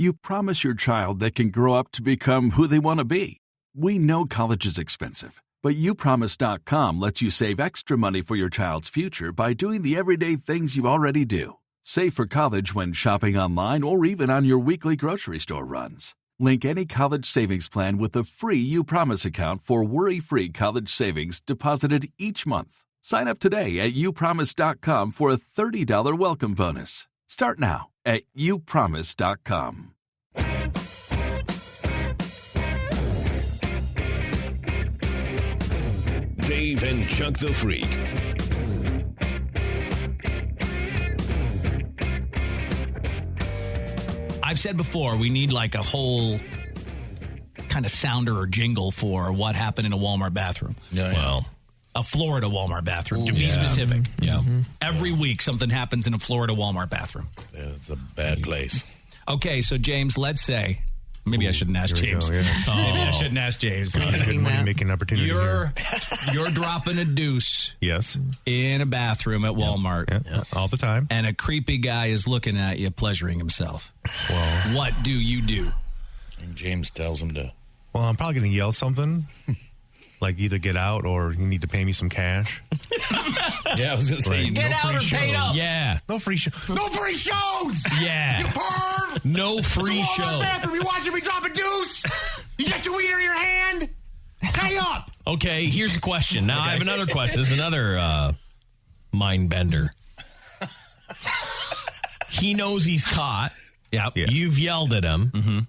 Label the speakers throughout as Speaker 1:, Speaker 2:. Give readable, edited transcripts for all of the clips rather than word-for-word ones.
Speaker 1: You promise your child they can grow up to become who they want to be. We know college is expensive, but upromise.com lets you save extra money for your child's future by doing the everyday things you already do. Save for college when shopping online or even on your weekly grocery store runs. Link any college savings plan with a free uPromise account for worry-free college savings deposited each month. Sign up today at upromise.com for a $30 welcome bonus. Start now at upromise.com.
Speaker 2: Dave and Chuck the Freak.
Speaker 3: I've said before, we need like a whole kind of sounder or jingle for what happened in a Walmart bathroom.
Speaker 4: Yeah,
Speaker 3: well, a Florida Walmart bathroom, to be specific.
Speaker 4: Yeah. Mm-hmm.
Speaker 3: Every week something happens in a Florida Walmart bathroom.
Speaker 4: Yeah, it's a bad place.
Speaker 3: Okay, so James, let's say... Maybe I shouldn't ask James. Maybe I shouldn't ask James.
Speaker 5: Good money-making opportunity.
Speaker 3: You're dropping a deuce.
Speaker 5: Yes.
Speaker 3: In a bathroom at Walmart.
Speaker 5: Yeah. All the time.
Speaker 3: And a creepy guy is looking at you, pleasuring himself.
Speaker 5: Well,
Speaker 3: what do you do?
Speaker 4: And James tells him to...
Speaker 5: Well, I'm probably going to yell something. Like either get out or you need to pay me some cash.
Speaker 4: Yeah, I was going to say,
Speaker 3: get out or pay up.
Speaker 5: Yeah. No free shows. No free shows!
Speaker 3: Yeah.
Speaker 5: You perv!
Speaker 6: No free
Speaker 5: show.
Speaker 6: Bathroom. You watching me drop a deuce? You got your wiener in your hand? Pay up!
Speaker 7: Okay, here's a question. Now I have another question. This is another mind bender. He knows he's caught.
Speaker 3: Yep.
Speaker 7: Yeah. You've yelled at him. Mm-hmm.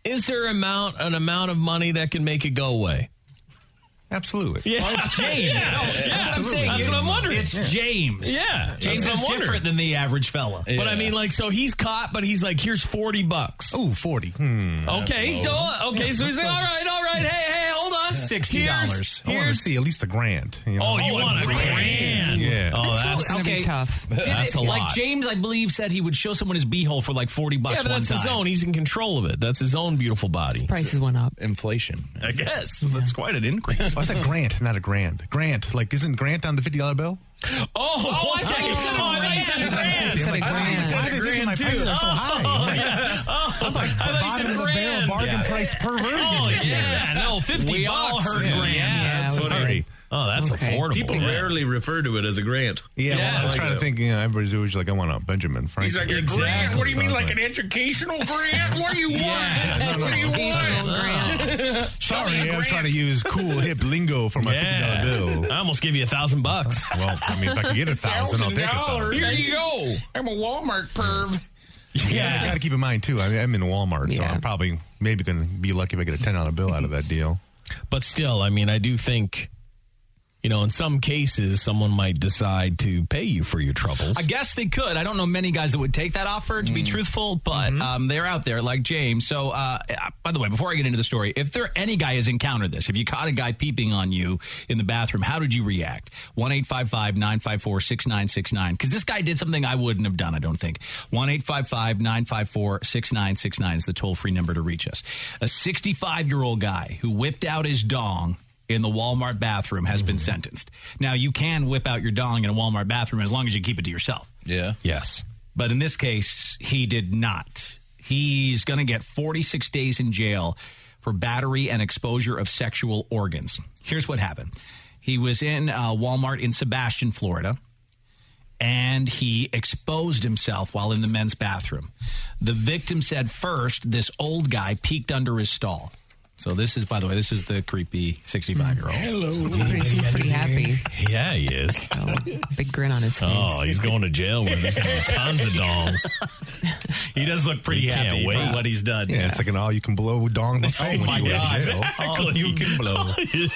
Speaker 7: Is there an amount of money that can make it go away?
Speaker 5: Absolutely.
Speaker 3: Yeah. Well, it's James. That's what I'm saying.
Speaker 7: That's what I'm wondering.
Speaker 3: It's James.
Speaker 7: Yeah.
Speaker 3: James is different than the average fella.
Speaker 7: Yeah. But I mean, like, so he's caught, but he's like, here's $40.
Speaker 5: Oh, 40.
Speaker 7: Okay. So he's like, all right. Hey, hold on.
Speaker 3: $60.
Speaker 5: I want to see at least $1,000. You know?
Speaker 7: Oh, you want $1,000?
Speaker 5: Yeah.
Speaker 7: Oh, that's
Speaker 8: going to be tough.
Speaker 7: That's a lot.
Speaker 3: Like James, I believe, said he would show someone his beehole for like $40
Speaker 7: Yeah, but that's
Speaker 3: one
Speaker 7: his
Speaker 3: time.
Speaker 7: own. He's in control of it. That's his own beautiful body.
Speaker 8: Prices went up.
Speaker 4: Inflation.
Speaker 3: I guess. That's quite an increase.
Speaker 5: Well, I said Grant, not a grand. Grant, like, isn't Grant on the $50 bill?
Speaker 7: Oh, I thought you said
Speaker 8: You said a grand.
Speaker 5: Why are they thinking my prices are so high? I'm like bottom of the barrel bargain price perversion.
Speaker 7: Oh, yeah. No, $50.
Speaker 3: We all heard grand.
Speaker 7: Yeah, that's what I agree. Oh, that's affordable.
Speaker 4: People rarely refer to it as a grant.
Speaker 5: Yeah, well, I was trying to think, everybody's always like, I want a Benjamin Franklin.
Speaker 4: He's like, a grant? What do you mean, like an educational grant? What do you want? What do you want?
Speaker 5: Sorry, I was trying to use cool, hip lingo for my $50 bill.
Speaker 7: I almost give you $1,000.
Speaker 5: Well, I mean, if I could get $1,000, I'll take $1,000.
Speaker 4: There you go. I'm a Walmart perv.
Speaker 5: Yeah, I got to keep in mind, too, I'm in Walmart, so I'm probably maybe going to be lucky if I get a $10 bill out of that deal.
Speaker 7: But still, I mean, I do think... You know, in some cases, someone might decide to pay you for your troubles.
Speaker 3: I guess they could. I don't know many guys that would take that offer, to be truthful, but they're out there like James. So, by the way, before I get into the story, if any guy has encountered this, if you caught a guy peeping on you in the bathroom, how did you react? 1-855-954-6969. Because this guy did something I wouldn't have done, I don't think. 1-855-954-6969 is the toll-free number to reach us. A 65-year-old guy who whipped out his dong in the Walmart bathroom has been sentenced. Now, you can whip out your dong in a Walmart bathroom as long as you keep it to yourself.
Speaker 4: Yeah.
Speaker 7: Yes.
Speaker 3: But in this case, he did not. He's going to get 46 days in jail for battery and exposure of sexual organs. Here's what happened. He was in Walmart in Sebastian, Florida, and he exposed himself while in the men's bathroom. The victim said first this old guy peeked under his stall. So this is, by the way, this is the creepy 65-year-old.
Speaker 4: Hello.
Speaker 8: He seems pretty happy.
Speaker 7: Yeah, he is.
Speaker 8: Big grin on his face.
Speaker 7: Oh, he's going to jail where there's going to be tons of dongs.
Speaker 3: He does look pretty happy for what he's done.
Speaker 5: Yeah, it's like an all-you-can-blow dong buffet when you were in jail.
Speaker 3: All you can blow.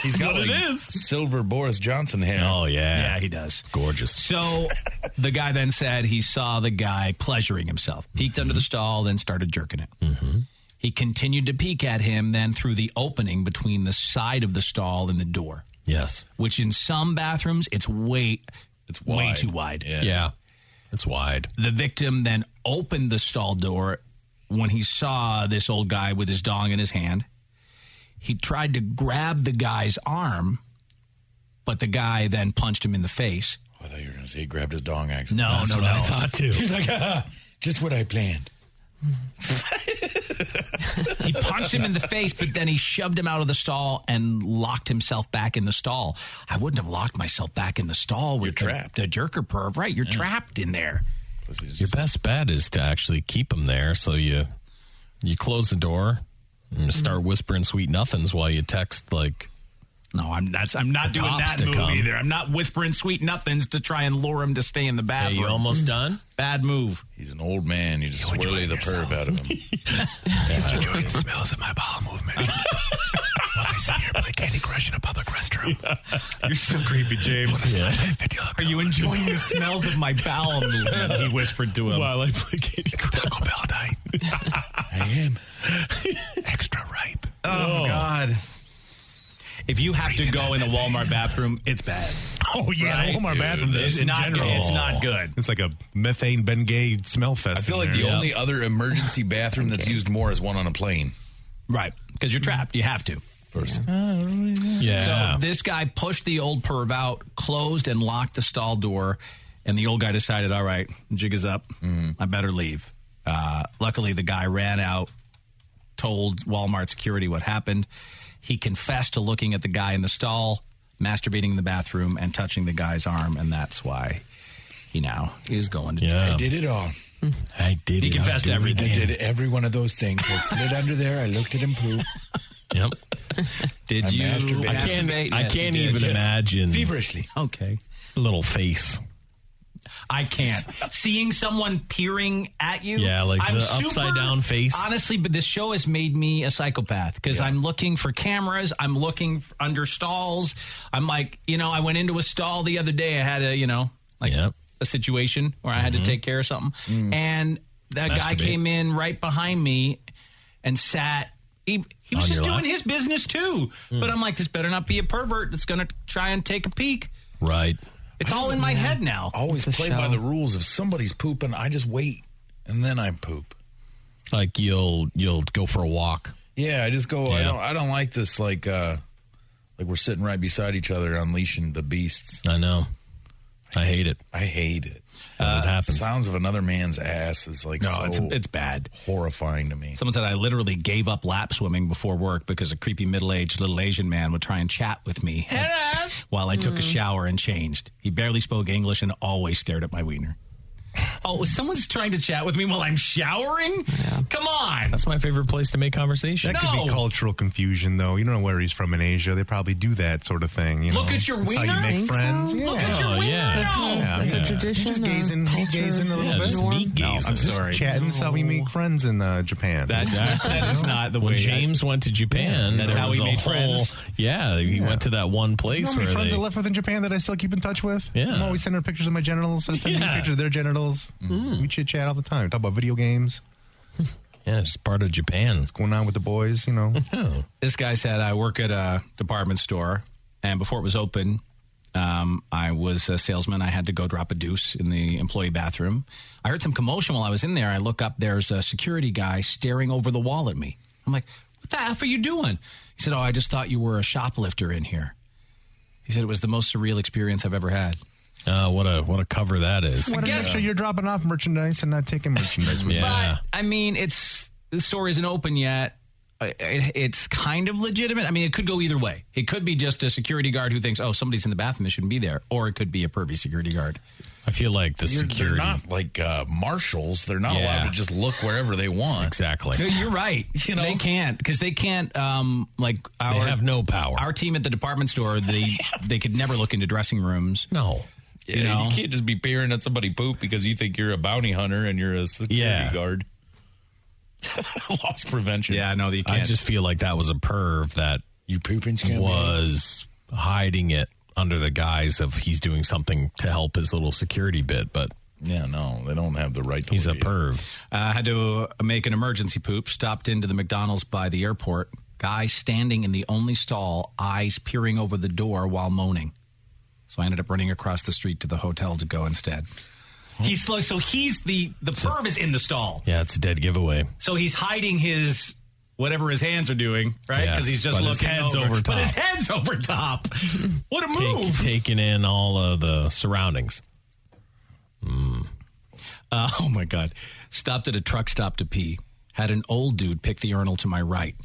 Speaker 4: He's got
Speaker 7: what
Speaker 4: like
Speaker 7: it is.
Speaker 4: silver Boris Johnson hair.
Speaker 7: Oh, yeah.
Speaker 3: Yeah, he does.
Speaker 7: It's gorgeous.
Speaker 3: So the guy then said he saw the guy pleasuring himself, peeked under the stall, then started jerking it.
Speaker 7: Mm-hmm.
Speaker 3: He continued to peek at him then through the opening between the side of the stall and the door.
Speaker 7: Yes.
Speaker 3: Which in some bathrooms, it's way too wide.
Speaker 7: Yeah. It's wide.
Speaker 3: The victim then opened the stall door when he saw this old guy with his dong in his hand. He tried to grab the guy's arm, but the guy then punched him in the face.
Speaker 4: I thought you were going to say he grabbed his dong axe.
Speaker 3: No.
Speaker 7: I thought too.
Speaker 4: He's like, just what I planned.
Speaker 3: him in the face, but then he shoved him out of the stall and locked himself back in the stall. I wouldn't have locked myself back in the stall with the jerker perv. Right, you're trapped in there.
Speaker 7: Your best bet is to actually keep him there. So you close the door and start whispering sweet nothings while you text like.
Speaker 3: No, I'm not doing that move either. I'm not whispering sweet nothings to try and lure him to stay in the bathroom.
Speaker 7: Hey, you almost done?
Speaker 3: Bad move.
Speaker 4: He's an old man. You just swirly the perv out of him.
Speaker 5: He's enjoying the smells of my bowel movement. While I sit here and play Candy Crush in a public restroom.
Speaker 3: You're so creepy, James. Are you enjoying the smells of my bowel movement? He whispered to him.
Speaker 7: While I play Candy Crush.
Speaker 5: Taco Bell night.
Speaker 4: I am.
Speaker 5: Extra ripe.
Speaker 3: Oh, God. If you have to go in a Walmart bathroom, it's bad.
Speaker 5: Oh, yeah.
Speaker 3: Right?
Speaker 5: Walmart bathroom
Speaker 3: It's
Speaker 5: in
Speaker 3: not
Speaker 5: general.
Speaker 3: good. It's not good.
Speaker 5: It's like a methane Bengay smell fest.
Speaker 4: I feel like the only other emergency bathroom that's used more is one on a plane.
Speaker 3: Right. Because you're trapped. You have to.
Speaker 7: Yeah.
Speaker 3: So this guy pushed the old perv out, closed and locked the stall door, and the old guy decided, all right, jig is up. I better leave. Luckily, the guy ran out, told Walmart security what happened. He confessed to looking at the guy in the stall, masturbating in the bathroom, and touching the guy's arm, and that's why he now is going to jail.
Speaker 4: I did it all.
Speaker 7: I did
Speaker 3: He
Speaker 7: it.
Speaker 3: confessed
Speaker 7: I'll do it
Speaker 3: everything.
Speaker 4: I
Speaker 7: again.
Speaker 4: did every one of those things. I slid under there. I looked at him poop.
Speaker 7: Yep.
Speaker 3: Did
Speaker 4: I
Speaker 3: you
Speaker 4: masturbated.
Speaker 3: masturbate?
Speaker 7: I
Speaker 3: Yes,
Speaker 7: can't
Speaker 3: you did.
Speaker 7: even imagine
Speaker 4: Feverishly.
Speaker 3: Okay.
Speaker 7: little face.
Speaker 3: I can't. Seeing someone peering at you.
Speaker 7: Yeah, like
Speaker 3: I'm
Speaker 7: the upside-down face.
Speaker 3: Honestly, but this show has made me a psychopath because I'm looking for cameras. I'm looking under stalls. I'm like, I went into a stall the other day. I had a situation where I had to take care of something. And that guy came in right behind me and sat. He was just doing his business too. But I'm like, this better not be a pervert that's going to try and take a peek.
Speaker 7: Right.
Speaker 3: It's all in my head now.
Speaker 4: Always play by the rules. If somebody's pooping, I just wait and then I poop.
Speaker 7: Like you'll go for a walk.
Speaker 4: Yeah, I just go.
Speaker 7: Yeah.
Speaker 4: I don't like this. Like we're sitting right beside each other, unleashing the beasts.
Speaker 7: I know. I hate it.
Speaker 4: I hate it.
Speaker 7: When it happens.
Speaker 4: Sounds of another man's ass is like
Speaker 3: It's bad.
Speaker 4: horrifying to me.
Speaker 3: Someone said I literally gave up lap swimming before work because a creepy middle-aged little Asian man would try and chat with me while I took a shower and changed. He barely spoke English and always stared at my wiener. Oh, someone's trying to chat with me while I'm showering? Yeah. Come on.
Speaker 7: That's my favorite place to make conversation.
Speaker 5: That could be cultural confusion, though. You don't know where he's from in Asia. They probably do that sort of thing.
Speaker 3: Look at your
Speaker 5: That's
Speaker 3: wiener?
Speaker 5: how you make
Speaker 8: Think
Speaker 5: friends.
Speaker 8: so?
Speaker 5: Yeah.
Speaker 3: Look at your wiener.
Speaker 7: yeah.
Speaker 8: That's a tradition.
Speaker 5: Just gazing, he gazing a little bit.
Speaker 7: just meat gazing.
Speaker 3: I'm sorry.
Speaker 5: Chatting is how we make friends in Japan.
Speaker 3: That is not the way.
Speaker 7: When James went to Japan,
Speaker 3: that's
Speaker 7: there
Speaker 3: how
Speaker 7: was
Speaker 3: he
Speaker 7: a
Speaker 3: made
Speaker 7: whole,
Speaker 3: friends.
Speaker 7: Yeah, he went to that one
Speaker 5: You
Speaker 7: place
Speaker 5: know how
Speaker 7: where
Speaker 5: many friends
Speaker 7: they.
Speaker 5: I left with in Japan that I still keep in touch with?
Speaker 7: Yeah.
Speaker 5: I'm always sending her pictures of my genitals. I send them pictures of their genitals. We chit-chat all the time. Talk about video games.
Speaker 7: Yeah, it's part of Japan.
Speaker 5: What's going on with the boys,
Speaker 3: This guy said, I work at a department store, and before it was open, I was a salesman. I had to go drop a deuce in the employee bathroom. I heard some commotion while I was in there. I look up, there's a security guy staring over the wall at me. I'm like, what the F are you doing? He said, I just thought you were a shoplifter in here. He said it was the most surreal experience I've ever had.
Speaker 7: What a cover that is.
Speaker 5: Want to make sure you're dropping off merchandise and not taking merchandise with you.
Speaker 7: Yeah.
Speaker 3: But, I mean, the store isn't open yet. It's kind of legitimate. I mean, it could go either way. It could be just a security guard who thinks, somebody's in the bathroom, they shouldn't be there. Or it could be a pervy security guard.
Speaker 7: I feel like the security.
Speaker 4: They're not like marshals. They're not allowed to just look wherever they want.
Speaker 7: Exactly.
Speaker 3: No, you're right. They can't because they can't.
Speaker 7: They have no power.
Speaker 3: Our team at the department store, they could never look into dressing rooms.
Speaker 7: No.
Speaker 4: Yeah, you can't just be peering at somebody poop because you think you're a bounty hunter and you're a security guard. Loss prevention.
Speaker 3: Yeah, I know that you can't.
Speaker 7: I just feel like that was a perv that
Speaker 4: You pooping
Speaker 7: was hiding it under the guise of he's doing something to help his little security bit, but
Speaker 4: Yeah, no, they don't have the right to
Speaker 7: he's a
Speaker 4: look at you.
Speaker 7: perv.
Speaker 3: Had to make an emergency poop. Stopped into the McDonald's by the airport. Guy standing in the only stall, eyes peering over the door while moaning. So I ended up running across the street to the hotel to go instead. He's like, so he's the perv is in the stall.
Speaker 7: Yeah, it's a dead giveaway.
Speaker 3: So he's hiding his whatever his hands are doing, right? Because he's just
Speaker 7: but his
Speaker 3: looking
Speaker 7: head's over top.
Speaker 3: But his head's over top. What a move!
Speaker 7: Taking in all of the surroundings.
Speaker 3: Oh my God! Stopped at a truck stop to pee. Had an old dude pick the urinal to my right.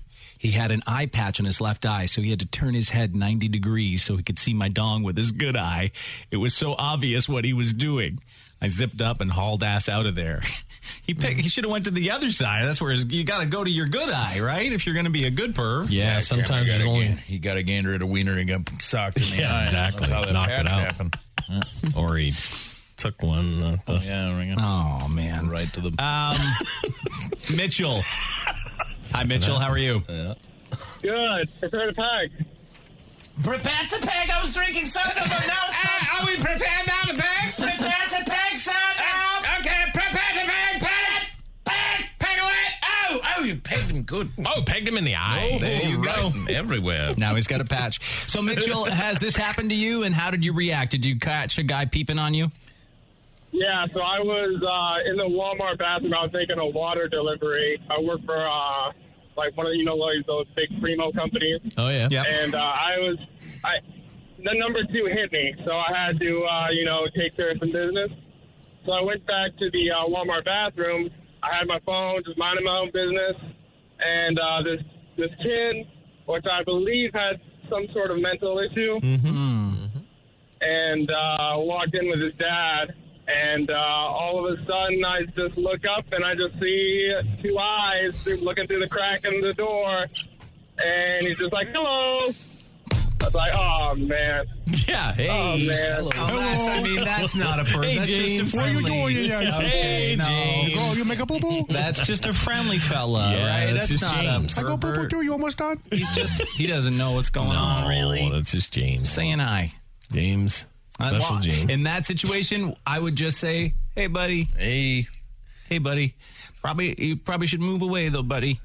Speaker 3: He had an eye patch on his left eye, so he had to turn his head 90 degrees so he could see my dong with his good eye. It was so obvious what he was doing. I zipped up and hauled ass out of there. He should have went to the other side. That's where you got to go to your good eye, right? If you're going to be a good perv.
Speaker 7: Yeah, sometimes there's only...
Speaker 4: You got to gander at a wiener and get socked in the eye.
Speaker 7: Exactly.
Speaker 4: That's how that
Speaker 7: Knocked it out.
Speaker 4: happened.
Speaker 7: Or he took one.
Speaker 3: Oh, man.
Speaker 4: Right to the...
Speaker 3: Mitchell. Hi, Mitchell. How are you?
Speaker 4: Yeah.
Speaker 9: Good. Prepare to peg.
Speaker 6: Prepare to peg. I was drinking soda, but now are we prepared now to peg? Prepare to peg, son. Okay, prepare to peg. Peg away.
Speaker 4: Oh, you pegged him good.
Speaker 7: Oh, pegged him in the eye.
Speaker 3: There you go.
Speaker 4: Everywhere.
Speaker 3: Now he's got a patch. So, Mitchell, has this happened to you, and how did you react? Did you catch a guy peeping on you?
Speaker 9: Yeah, so I was in the Walmart bathroom. I was making a water delivery. I work for like one of those big Primo companies.
Speaker 7: Oh, yeah.
Speaker 3: Yep.
Speaker 9: And the number 2 hit me, so I had to take care of some business. So I went back to the Walmart bathroom. I had my phone, just minding my own business, and this kid, which I believe had some sort of mental issue, and walked in with his dad. And all of a sudden, I just look up and I just see 2 eyes looking through the crack in the door. And he's just like, hello. I was like, oh, man.
Speaker 3: Yeah. Hey.
Speaker 9: Oh, man.
Speaker 3: Oh, that's not a perv.
Speaker 7: Hey,
Speaker 3: That's
Speaker 7: James.
Speaker 3: just a
Speaker 5: What are you
Speaker 3: friendly.
Speaker 5: doing?
Speaker 3: Okay, no.
Speaker 7: James.
Speaker 5: Oh, you make a boo-boo?
Speaker 3: That's just a friendly fella,
Speaker 7: Yeah,
Speaker 3: right?
Speaker 7: that's just
Speaker 3: not
Speaker 7: James.
Speaker 5: I go poo-poo
Speaker 3: pervert.
Speaker 5: too. You almost done?
Speaker 3: He doesn't know what's going on, really.
Speaker 7: Oh, that's just James.
Speaker 3: Saying hi.
Speaker 7: James. Special
Speaker 3: Well,
Speaker 7: James.
Speaker 3: in that situation, I would just say, hey, buddy.
Speaker 4: Hey.
Speaker 3: Hey, buddy. You probably should move away, though, buddy.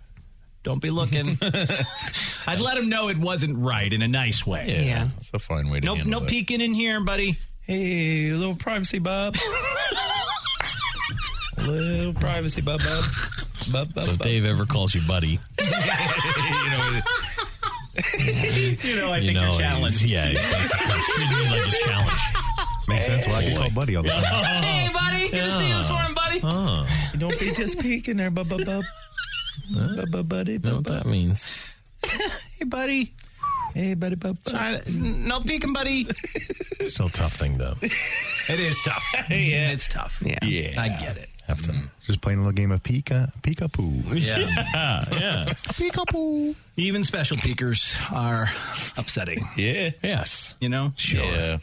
Speaker 3: Don't be looking. I'd let him know it wasn't right in a nice way.
Speaker 8: Yeah.
Speaker 4: That's a fine way to handle
Speaker 3: No
Speaker 4: it.
Speaker 3: peeking in here, buddy.
Speaker 4: Hey, a little privacy, Bob. A little privacy, Bob.
Speaker 7: So if Dave ever calls you buddy,
Speaker 3: I think you're challenged.
Speaker 7: Yeah, he's basically treating me like a challenge.
Speaker 5: Makes sense. Well, I get called buddy all the time.
Speaker 3: Hey, buddy. Good to see you this morning, buddy.
Speaker 7: Oh,
Speaker 4: Don't be just peeking there, Bub. Buddy.
Speaker 7: know what that means.
Speaker 3: Hey, buddy.
Speaker 4: Hey, buddy, Bub.
Speaker 3: No peeking, buddy.
Speaker 7: Still a tough thing, though.
Speaker 3: It is tough. Yeah. It's tough.
Speaker 8: Yeah.
Speaker 4: Yeah.
Speaker 3: I get it.
Speaker 7: Have to.
Speaker 5: Just playing a little game of peekaboo.
Speaker 3: Yeah.
Speaker 7: Yeah.
Speaker 5: Peekaboo.
Speaker 3: Even special peekers are upsetting,
Speaker 4: Yeah.
Speaker 7: Yes.
Speaker 3: you know?
Speaker 4: Yeah.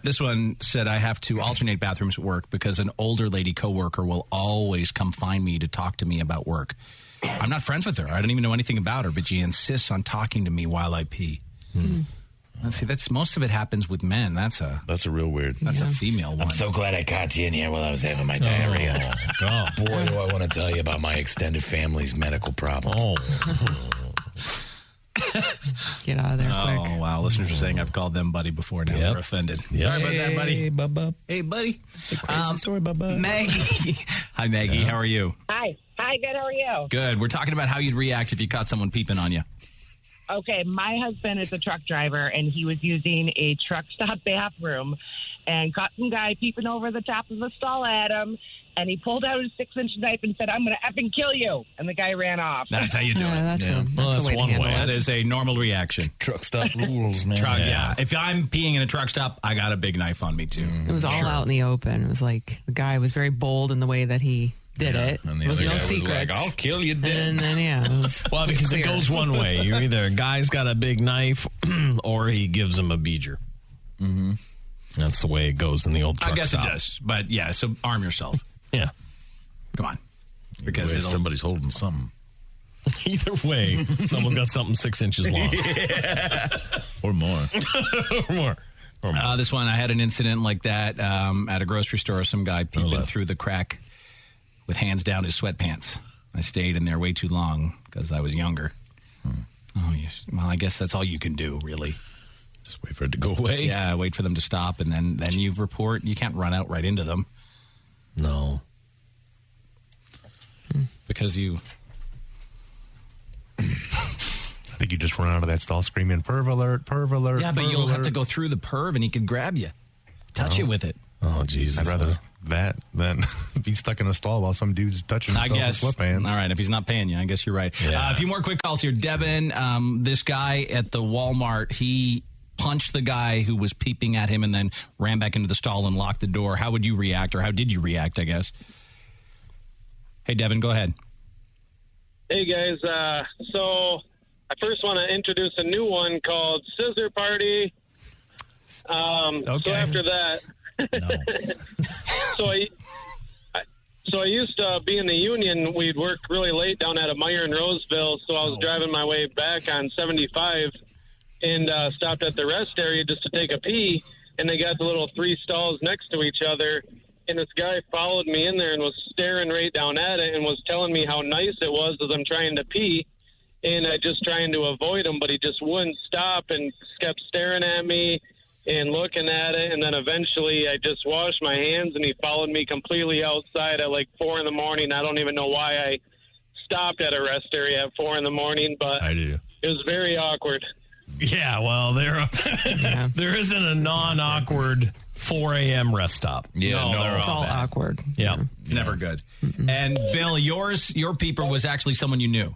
Speaker 3: This one said I have to alternate bathrooms at work because an older lady coworker will always come find me to talk to me about work. I'm not friends with her. I don't even know anything about her, but she insists on talking to me while I pee. Let's see, most of it happens with men. That's a
Speaker 4: real weird.
Speaker 3: a female one.
Speaker 6: I'm so glad I caught you in here while I was having my diarrhea.
Speaker 7: Oh.
Speaker 6: Boy, do I want to tell you about my extended family's medical problems.
Speaker 8: Get out of there quick.
Speaker 3: Oh, wow. Listeners are saying I've called them buddy before now.
Speaker 7: Yep.
Speaker 3: They're offended.
Speaker 7: Yep.
Speaker 3: Sorry about that, buddy.
Speaker 4: Hey, Bub.
Speaker 3: Hey, buddy.
Speaker 4: Crazy story, Bub.
Speaker 3: Maggie. Hi, Maggie. How are you?
Speaker 10: Hi, good. How are you?
Speaker 3: Good. We're talking about how you'd react if you caught someone peeping on you.
Speaker 10: Okay, my husband is a truck driver, and he was using a truck stop bathroom and caught some guy peeping over the top of the stall at him, and he pulled out his 6-inch knife and said, I'm going to effing kill you. And the guy ran off.
Speaker 3: That's how you do it.
Speaker 8: That's
Speaker 7: Well,
Speaker 8: a way to
Speaker 7: one
Speaker 8: handle
Speaker 7: way.
Speaker 3: That
Speaker 8: it.
Speaker 3: is a normal reaction.
Speaker 4: Truck stop rules, man.
Speaker 3: Yeah. If I'm peeing in a truck stop, I got a big knife on me, too.
Speaker 8: It was all out in the open. It was like the guy was very bold in the way that he did it.
Speaker 4: And the
Speaker 8: There was
Speaker 4: other
Speaker 8: no
Speaker 4: guy was
Speaker 8: secrets.
Speaker 4: like, I'll kill you dead.
Speaker 8: And then, it was
Speaker 7: Well, because it
Speaker 8: clear.
Speaker 7: goes one way. You're either a guy's got a big knife or he gives him a beeger. Mm-hmm. That's the way it goes in the old truck
Speaker 3: I guess
Speaker 7: stop.
Speaker 3: it does. But, yeah, so arm yourself.
Speaker 7: Yeah.
Speaker 3: Come on. Because it'll...
Speaker 4: somebody's holding something.
Speaker 7: Either way, someone's got something 6 inches long.
Speaker 4: Or more.
Speaker 7: or more.
Speaker 3: This one, I had an incident like that at a grocery store. Some guy peeping through the crack with hands down his sweatpants. I stayed in there way too long because I was younger. Oh, yes. Well, I guess that's all you can do, really.
Speaker 4: Just wait for it to go away.
Speaker 3: Yeah, wait for them to stop, and then you report. You can't run out right into them
Speaker 7: No.
Speaker 3: because you...
Speaker 5: I think you just run out of that stall screaming, perv alert, perv alert.
Speaker 3: Yeah, but
Speaker 5: perv
Speaker 3: you'll have
Speaker 5: alert."
Speaker 3: to go through the perv, and he could grab you, touch you with it.
Speaker 7: Oh, Jesus.
Speaker 5: I'd rather that than be stuck in a stall while some dude's touching himself with flip hands.
Speaker 3: All right, if he's not paying you, I guess you're right.
Speaker 7: Yeah.
Speaker 3: A few more quick calls here. Devin, this guy at the Walmart, he punched the guy who was peeping at him and then ran back into the stall and locked the door. How would you react, or how did you react, I guess? Hey, Devin, go ahead.
Speaker 9: Hey, guys. So I first want to introduce a new one called Scissor Party. So after that, so I used to be in the union. We'd work really late down at a Meyer in Roseville, so I was driving my way back on 75 and stopped at the rest area just to take a pee, and they got the little 3 stalls next to each other, and this guy followed me in there and was staring right down at it and was telling me how nice it was as I'm trying to pee, and I just trying to avoid him, but he just wouldn't stop and kept staring at me and looking at it, and then eventually I just washed my hands, and he followed me completely outside at like 4 in the morning. I don't even know why I stopped at a rest area at 4 in the morning, but
Speaker 7: I do.
Speaker 9: It was very awkward.
Speaker 7: Yeah, well, there isn't a non-awkward 4 a.m. rest stop.
Speaker 4: Yeah, no,
Speaker 8: it's all awkward.
Speaker 7: Yeah,
Speaker 3: never good. And Bill, your peeper was actually someone you knew.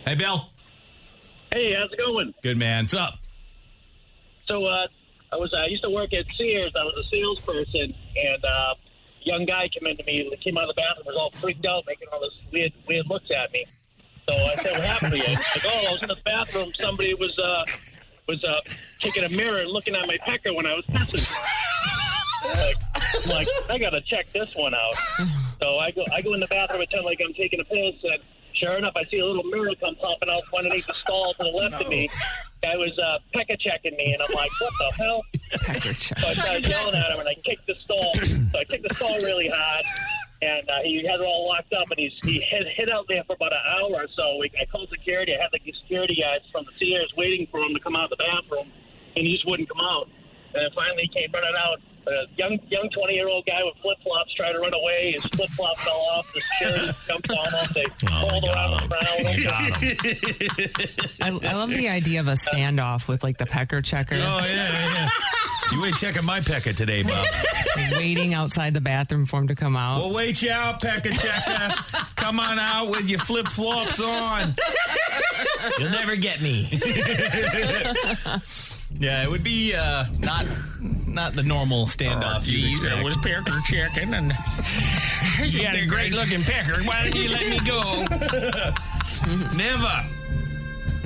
Speaker 3: Hey, Bill.
Speaker 11: Hey, how's it going?
Speaker 3: Good, man. What's up?
Speaker 11: So I used to work at Sears. I was a salesperson, and a young guy came out of the bathroom, was all freaked out, making all this weird looks at me. So I said, "What happened to you?" He's like, "Oh, I was in the bathroom. Somebody was taking a mirror and looking at my pecker when I was pissing." I'm like, I gotta check this one out. So I go in the bathroom, pretend like I'm taking a piss, and sure enough, I see a little mirror come popping out underneath the stall to the left of me. Guy was pecker checking me, and I'm like, what the hell? So I started yelling at him, and I kicked the stall. So I kicked the stall really hard, and he had it all locked up, and he hid out there for about an hour or so. I called security. I had the security guys from the Sears waiting for him to come out of the bathroom, and he just wouldn't come out. And then finally he came running out. A young 20-year-old guy with flip-flops tried to run away. His flip-flop fell off. The security jumped on him. They rolled around the ground.
Speaker 8: I love the idea of a standoff with like the pecker checker.
Speaker 4: Oh, yeah. You ain't checking my pecker today, Bob.
Speaker 8: Waiting outside the bathroom for him to come out.
Speaker 4: We'll wait you out, pecker checker. Come on out with your flip-flops on. You'll never get me.
Speaker 3: Yeah, it would be not the normal standoff.
Speaker 4: It was pecker checking, and you got a great-looking pecker. Why didn't you let me go? Never.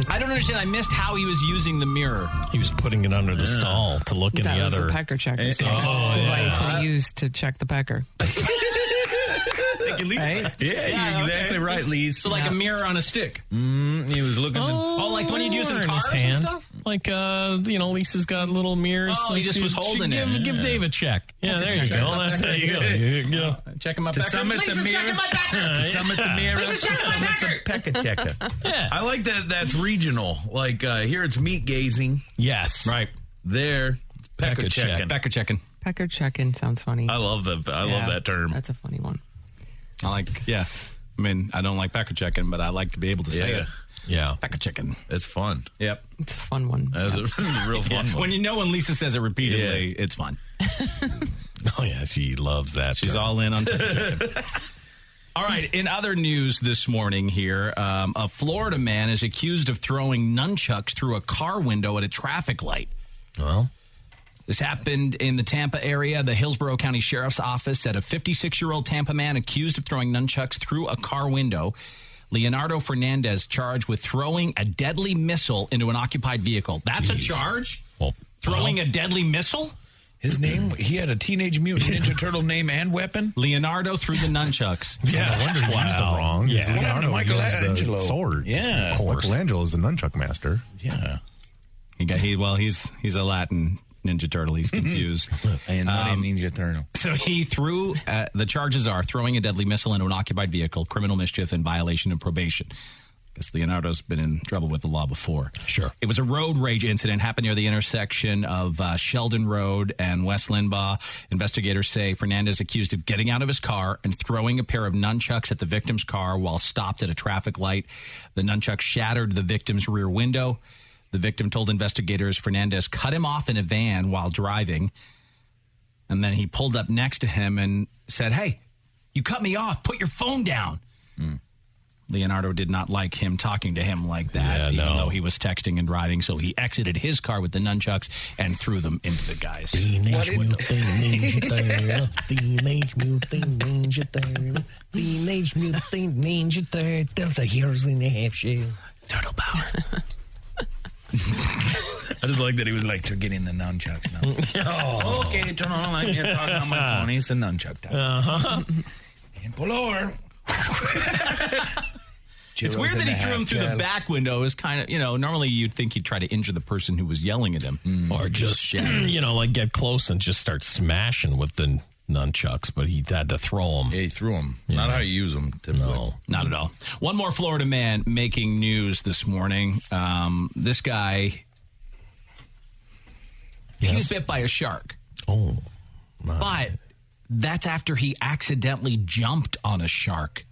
Speaker 3: I don't understand. I missed how he was using the mirror.
Speaker 7: He was putting it under the stall to look in the other.
Speaker 8: That was the pecker checker. So device that he used to check the pecker.
Speaker 3: Right?
Speaker 4: Yeah, you're exactly right, Lise.
Speaker 3: So like a mirror on a stick.
Speaker 4: He was looking.
Speaker 3: Like when you'd use in
Speaker 7: in
Speaker 3: cars
Speaker 7: his hand.
Speaker 3: and stuff?
Speaker 7: Like, Lisa's got little mirrors.
Speaker 3: Oh, he just was holding it.
Speaker 7: Give Dave a check. Yeah, there you go. That's how you go. You go.
Speaker 3: Checking my
Speaker 4: To
Speaker 3: pecker.
Speaker 4: some it's a mirror. To some it's a mirror. To some it's a pecker checker.
Speaker 7: Yeah.
Speaker 4: I like that. That's regional. Like here, it's meat gazing.
Speaker 7: Yes.
Speaker 3: Right.
Speaker 4: There, pecker checking.
Speaker 3: Pecker checking.
Speaker 8: Pecker checking sounds funny.
Speaker 4: I love love that term.
Speaker 8: That's a funny one.
Speaker 3: I mean, I don't like pecker checking, but I like to be able to say it.
Speaker 7: Yeah.
Speaker 3: Pecker checking.
Speaker 4: It's fun.
Speaker 3: Yep.
Speaker 8: It's a fun one.
Speaker 4: That's a real fun one.
Speaker 3: When Lisa says it repeatedly, it's fun.
Speaker 7: Oh, yeah. She loves that.
Speaker 3: She's all in on pecker checking. All right. In other news this morning here, a Florida man is accused of throwing nunchucks through a car window at a traffic light.
Speaker 7: Well,
Speaker 3: this happened in the Tampa area. The Hillsborough County Sheriff's Office said a 56-year-old Tampa man accused of throwing nunchucks through a car window. Leonardo Fernandez charged with throwing a deadly missile into an occupied vehicle. That's a charge? Throwing a deadly missile?
Speaker 4: His name, he had a Teenage Mutant Ninja Turtle name and weapon?
Speaker 3: Leonardo threw the nunchucks.
Speaker 5: Yeah, I wonder he used them wrong.
Speaker 7: Yeah.
Speaker 4: What happened to Michelangelo?
Speaker 5: Sword.
Speaker 4: Yeah.
Speaker 5: Of course. Michelangelo is the nunchuck master.
Speaker 4: Yeah.
Speaker 3: He's a Latin Ninja Turtle. He's confused.
Speaker 4: And not a Ninja Turtle.
Speaker 3: So he threw, the charges are throwing a deadly missile into an occupied vehicle, criminal mischief, and violation of probation. Because Leonardo's been in trouble with the law before.
Speaker 7: Sure.
Speaker 3: It was a road rage incident, happened near the intersection of Sheldon Road and West Linbaugh. Investigators say Fernandez accused of getting out of his car and throwing a pair of nunchucks at the victim's car while stopped at a traffic light. The nunchucks shattered the victim's rear window. The victim told investigators Fernandez cut him off in a van while driving. And then he pulled up next to him and said, "Hey, you cut me off. Put your phone down." Leonardo did not like him talking to him like that, even though he was texting and driving. So he exited his car with the nunchucks and threw them into the guys.
Speaker 7: Teenage Mutant Ninja Turtle. Teenage Mutant Ninja Turtle. Teenage Mutant Ninja Turtles are heroes in a half shell.
Speaker 3: Turtle power.
Speaker 4: I just like that he was like, "You're getting the nunchucks now." Okay, turn on. I can't talk on my phone. It's a nunchuck time. And pull over.
Speaker 3: It's weird that he threw him through the back window. Is kind of, normally you'd think he'd try to injure the person who was yelling at him.
Speaker 7: Or just, like get close and just start smashing with the nunchucks, but he had to throw them.
Speaker 4: Yeah, he threw them. Not how you use them, typically.
Speaker 3: No, not at all. One more Florida man making news this morning. This guy, he was bit by a shark.
Speaker 7: Oh, my.
Speaker 3: But that's after he accidentally jumped on a shark.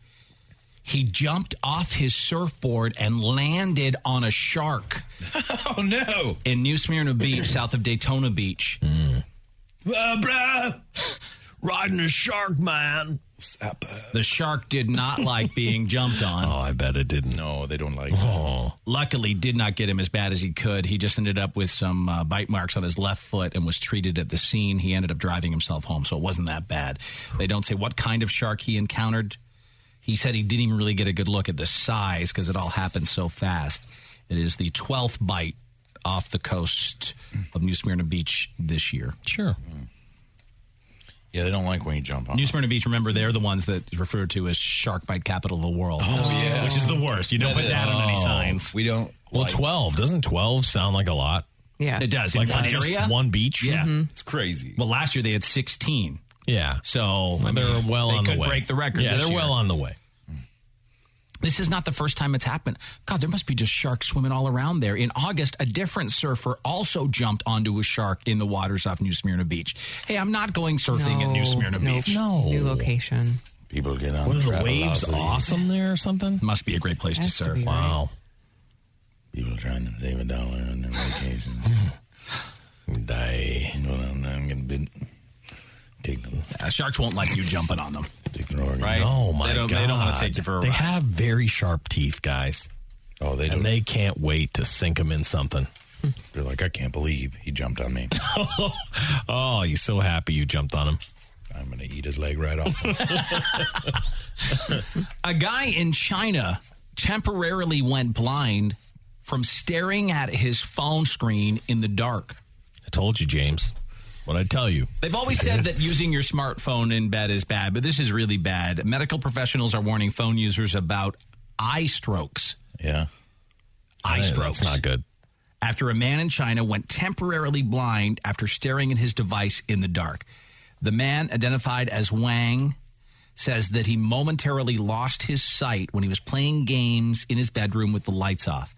Speaker 3: He jumped off his surfboard and landed on a shark.
Speaker 4: Oh, no.
Speaker 3: In New Smyrna Beach, south of Daytona Beach.
Speaker 7: Bruh, riding a shark, man.
Speaker 3: The shark did not like being jumped on.
Speaker 7: Oh, I bet it didn't.
Speaker 4: No, they don't like that.
Speaker 3: Luckily, did not get him as bad as he could. He just ended up with some bite marks on his left foot and was treated at the scene. He ended up driving himself home, so it wasn't that bad. They don't say what kind of shark he encountered. He said he didn't even really get a good look at the size because it all happened so fast. It is the 12th bite off the coast of New Smyrna Beach this year.
Speaker 7: Sure.
Speaker 4: Yeah, they don't like when you jump on
Speaker 3: New Smyrna Beach, remember, they're the ones that is referred to as shark bite capital of the world.
Speaker 4: Oh, yeah.
Speaker 3: Which is the worst. You don't put that on any signs.
Speaker 4: We don't.
Speaker 7: Well, 12. Doesn't 12 sound like a lot?
Speaker 8: Yeah.
Speaker 3: It does.
Speaker 7: Like
Speaker 3: In one
Speaker 7: for just
Speaker 3: area?
Speaker 7: one beach?
Speaker 3: Yeah.
Speaker 4: It's crazy.
Speaker 3: Well, last year they had 16.
Speaker 7: Yeah.
Speaker 3: So
Speaker 7: They're well on the way.
Speaker 3: They could break the record.
Speaker 7: Yeah,
Speaker 3: this
Speaker 7: they're
Speaker 3: year.
Speaker 7: well on the way.
Speaker 3: This is not the first time it's happened. God, there must be just sharks swimming all around there. In August, a different surfer also jumped onto a shark in the waters off New Smyrna Beach. Hey, I'm not going surfing at New Smyrna Beach.
Speaker 7: No.
Speaker 8: New location.
Speaker 4: People get on
Speaker 7: What are the
Speaker 4: Travelocity.
Speaker 7: waves awesome there or something?
Speaker 3: Must be a great place to
Speaker 8: Has to
Speaker 3: surf.
Speaker 8: be, right?
Speaker 7: Wow.
Speaker 4: People trying to save $1 on their vacation.
Speaker 7: Die.
Speaker 4: Go down there and get bit. Take them.
Speaker 3: Sharks won't like you jumping on them.
Speaker 4: Take their organ.
Speaker 3: Right?
Speaker 7: Oh, my
Speaker 3: They
Speaker 7: God.
Speaker 3: don't want to take you for a
Speaker 7: They
Speaker 3: ride.
Speaker 7: have very sharp teeth, guys.
Speaker 4: Oh, they do.
Speaker 7: And they can't wait to sink them in something.
Speaker 4: They're like, I can't believe he jumped on me.
Speaker 7: Oh, he's so happy you jumped on him.
Speaker 4: I'm going to eat his leg right off.
Speaker 3: A guy in China temporarily went blind from staring at his phone screen in the dark.
Speaker 7: I told you, James. What'd I tell you?
Speaker 3: They've always said that using your smartphone in bed is bad, but this is really bad. Medical professionals are warning phone users about eye strokes.
Speaker 4: Yeah.
Speaker 3: Eye strokes.
Speaker 7: That's not good.
Speaker 3: After a man in China went temporarily blind after staring at his device in the dark. The man, identified as Wang, says that he momentarily lost his sight when he was playing games in his bedroom with the lights off.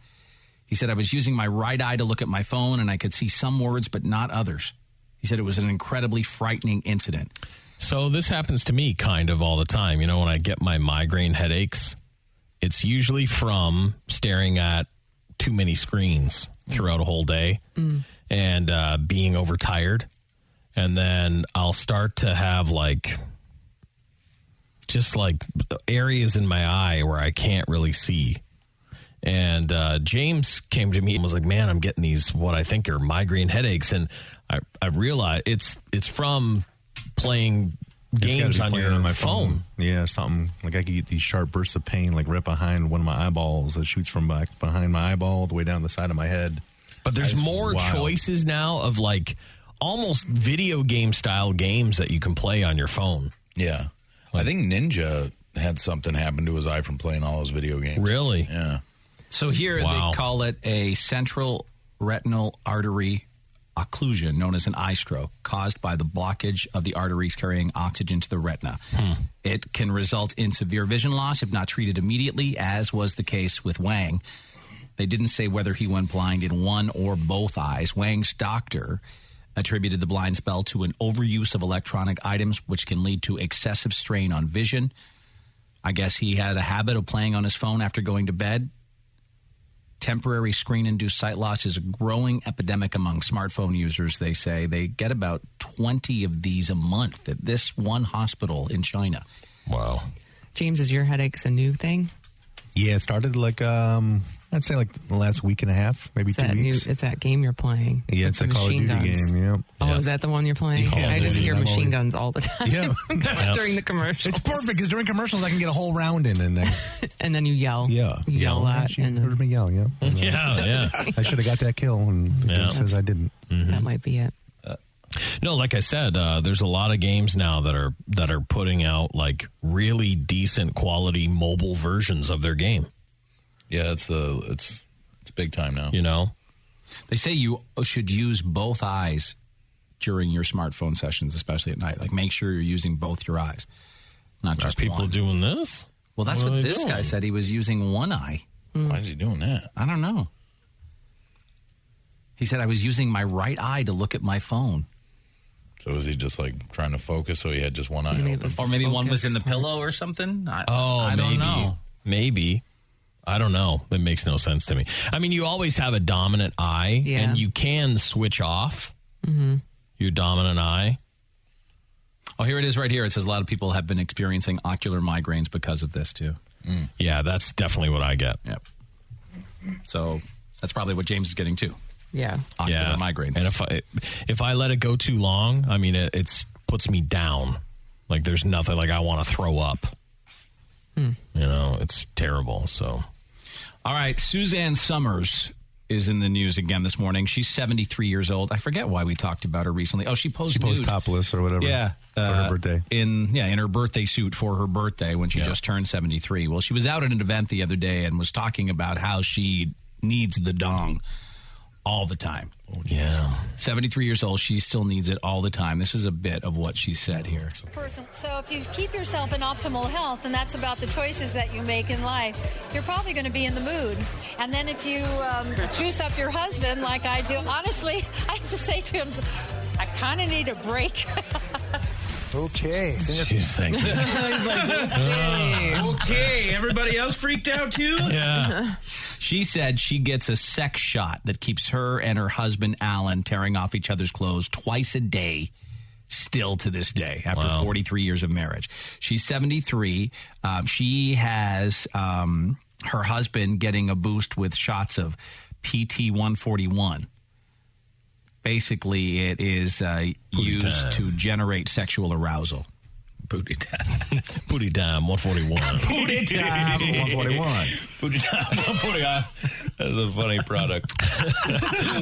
Speaker 3: He said, I was using my right eye to look at my phone, and I could see some words, but not others. He said it was an incredibly frightening incident.
Speaker 7: So this happens to me kind of all the time. You know, when I get my migraine headaches, it's usually from staring at too many screens throughout a whole day and being overtired. And then I'll start to have just areas in my eye where I can't really see. And James came to me and was like, man, I'm getting these, what I think are migraine headaches. And I realized it's from playing games on your
Speaker 5: my
Speaker 7: phone.
Speaker 5: Yeah, something like I could get these sharp bursts of pain like right behind one of my eyeballs that shoots from behind my eyeball all the way down the side of my head.
Speaker 7: But there's
Speaker 5: That's
Speaker 7: more
Speaker 5: wild.
Speaker 7: choices now of almost video game style games that you can play on your phone.
Speaker 4: Yeah. I think Ninja had something happen to his eye from playing all those video games.
Speaker 7: Really?
Speaker 4: Yeah.
Speaker 3: So here
Speaker 7: Wow.
Speaker 3: they call it a central retinal artery occlusion, known as an eye stroke, caused by the blockage of the arteries carrying oxygen to the retina. It can result in severe vision loss if not treated immediately, as was the case with Wang. They didn't say whether he went blind in one or both eyes. Wang's doctor attributed the blind spell to an overuse of electronic items, which can lead to excessive strain on vision. I guess he had a habit of playing on his phone after going to bed. Temporary screen-induced sight loss is a growing epidemic among smartphone users, they say. They get about 20 of these a month at this one hospital in China.
Speaker 7: Wow.
Speaker 8: James, is your headaches a new thing?
Speaker 5: Yeah, it started like, I'd say like the last week and a half, maybe 2 weeks.
Speaker 8: It's that game you're playing.
Speaker 5: Yeah, it's a Call of Duty game, yeah.
Speaker 8: Oh, is that the one you're playing?
Speaker 5: Yeah,
Speaker 8: I just hear machine guns all the time during the commercials.
Speaker 5: It's perfect because during commercials I can get a whole round in and then,
Speaker 8: and then you yell.
Speaker 5: Yeah.
Speaker 8: You yell a lot.
Speaker 5: You heard me yell, yeah.
Speaker 7: Yeah.
Speaker 5: I should have got that kill and the game says I didn't.
Speaker 8: That might be it.
Speaker 7: No, like I said, there's a lot of games now that are putting out like really decent quality mobile versions of their game.
Speaker 4: Yeah, it's big time now.
Speaker 7: You know,
Speaker 3: they say you should use both eyes during your smartphone sessions, especially at night. Like, make sure you're using both your eyes, not just
Speaker 7: people
Speaker 3: one.
Speaker 7: doing this.
Speaker 3: Well, that's what this guy said. He was using one eye.
Speaker 4: Why is he doing that?
Speaker 3: I don't know. He said, I was using my right eye to look at my phone.
Speaker 4: So was he just like trying to focus so he had just one eye open?
Speaker 3: Or maybe one was in the pillow or something? I
Speaker 7: maybe.
Speaker 3: don't know.
Speaker 7: Maybe. I don't know. It makes no sense to me. I mean, you always have a dominant eye, and you can switch off your dominant eye.
Speaker 3: Oh, here it is right here. It says a lot of people have been experiencing ocular migraines because of this, too.
Speaker 7: Yeah, that's definitely what I get.
Speaker 3: Yep. So that's probably what James is getting, too.
Speaker 8: Yeah.
Speaker 3: Ocular migraines.
Speaker 7: And if I let it go too long, I mean, it puts me down. Like, there's nothing, like I want to throw up. You know, it's terrible, so...
Speaker 3: All right, Suzanne Summers is in the news again this morning. She's 73 years old. I forget why we talked about her recently. Oh, she posed
Speaker 5: topless or whatever.
Speaker 3: Yeah.
Speaker 5: For her birthday.
Speaker 3: In her birthday suit for her birthday when she just turned 73. Well, she was out at an event the other day and was talking about how she needs the dong all the time.
Speaker 7: Oh, yeah.
Speaker 3: 73 years old. She still needs it all the time. This is a bit of what she said here.
Speaker 12: So if you keep yourself in optimal health, and that's about the choices that you make in life, you're probably going to be in the mood. And then if you juice up your husband like I do, honestly, I have to say to him, I kind of need a break.
Speaker 13: Okay.
Speaker 7: She's thinking.
Speaker 8: He's like, okay.
Speaker 4: Okay. Everybody else freaked out too?
Speaker 7: Yeah.
Speaker 3: She said she gets a sex shot that keeps her and her husband, Alan, tearing off each other's clothes twice a day, still to this day, after 43 years of marriage. She's 73. She has her husband getting a boost with shots of PT-141. Basically, it is used to generate sexual arousal.
Speaker 4: Booty time.
Speaker 7: Booty time, 141.
Speaker 3: Booty time, 141.
Speaker 4: Booty time, 141. That's a funny product.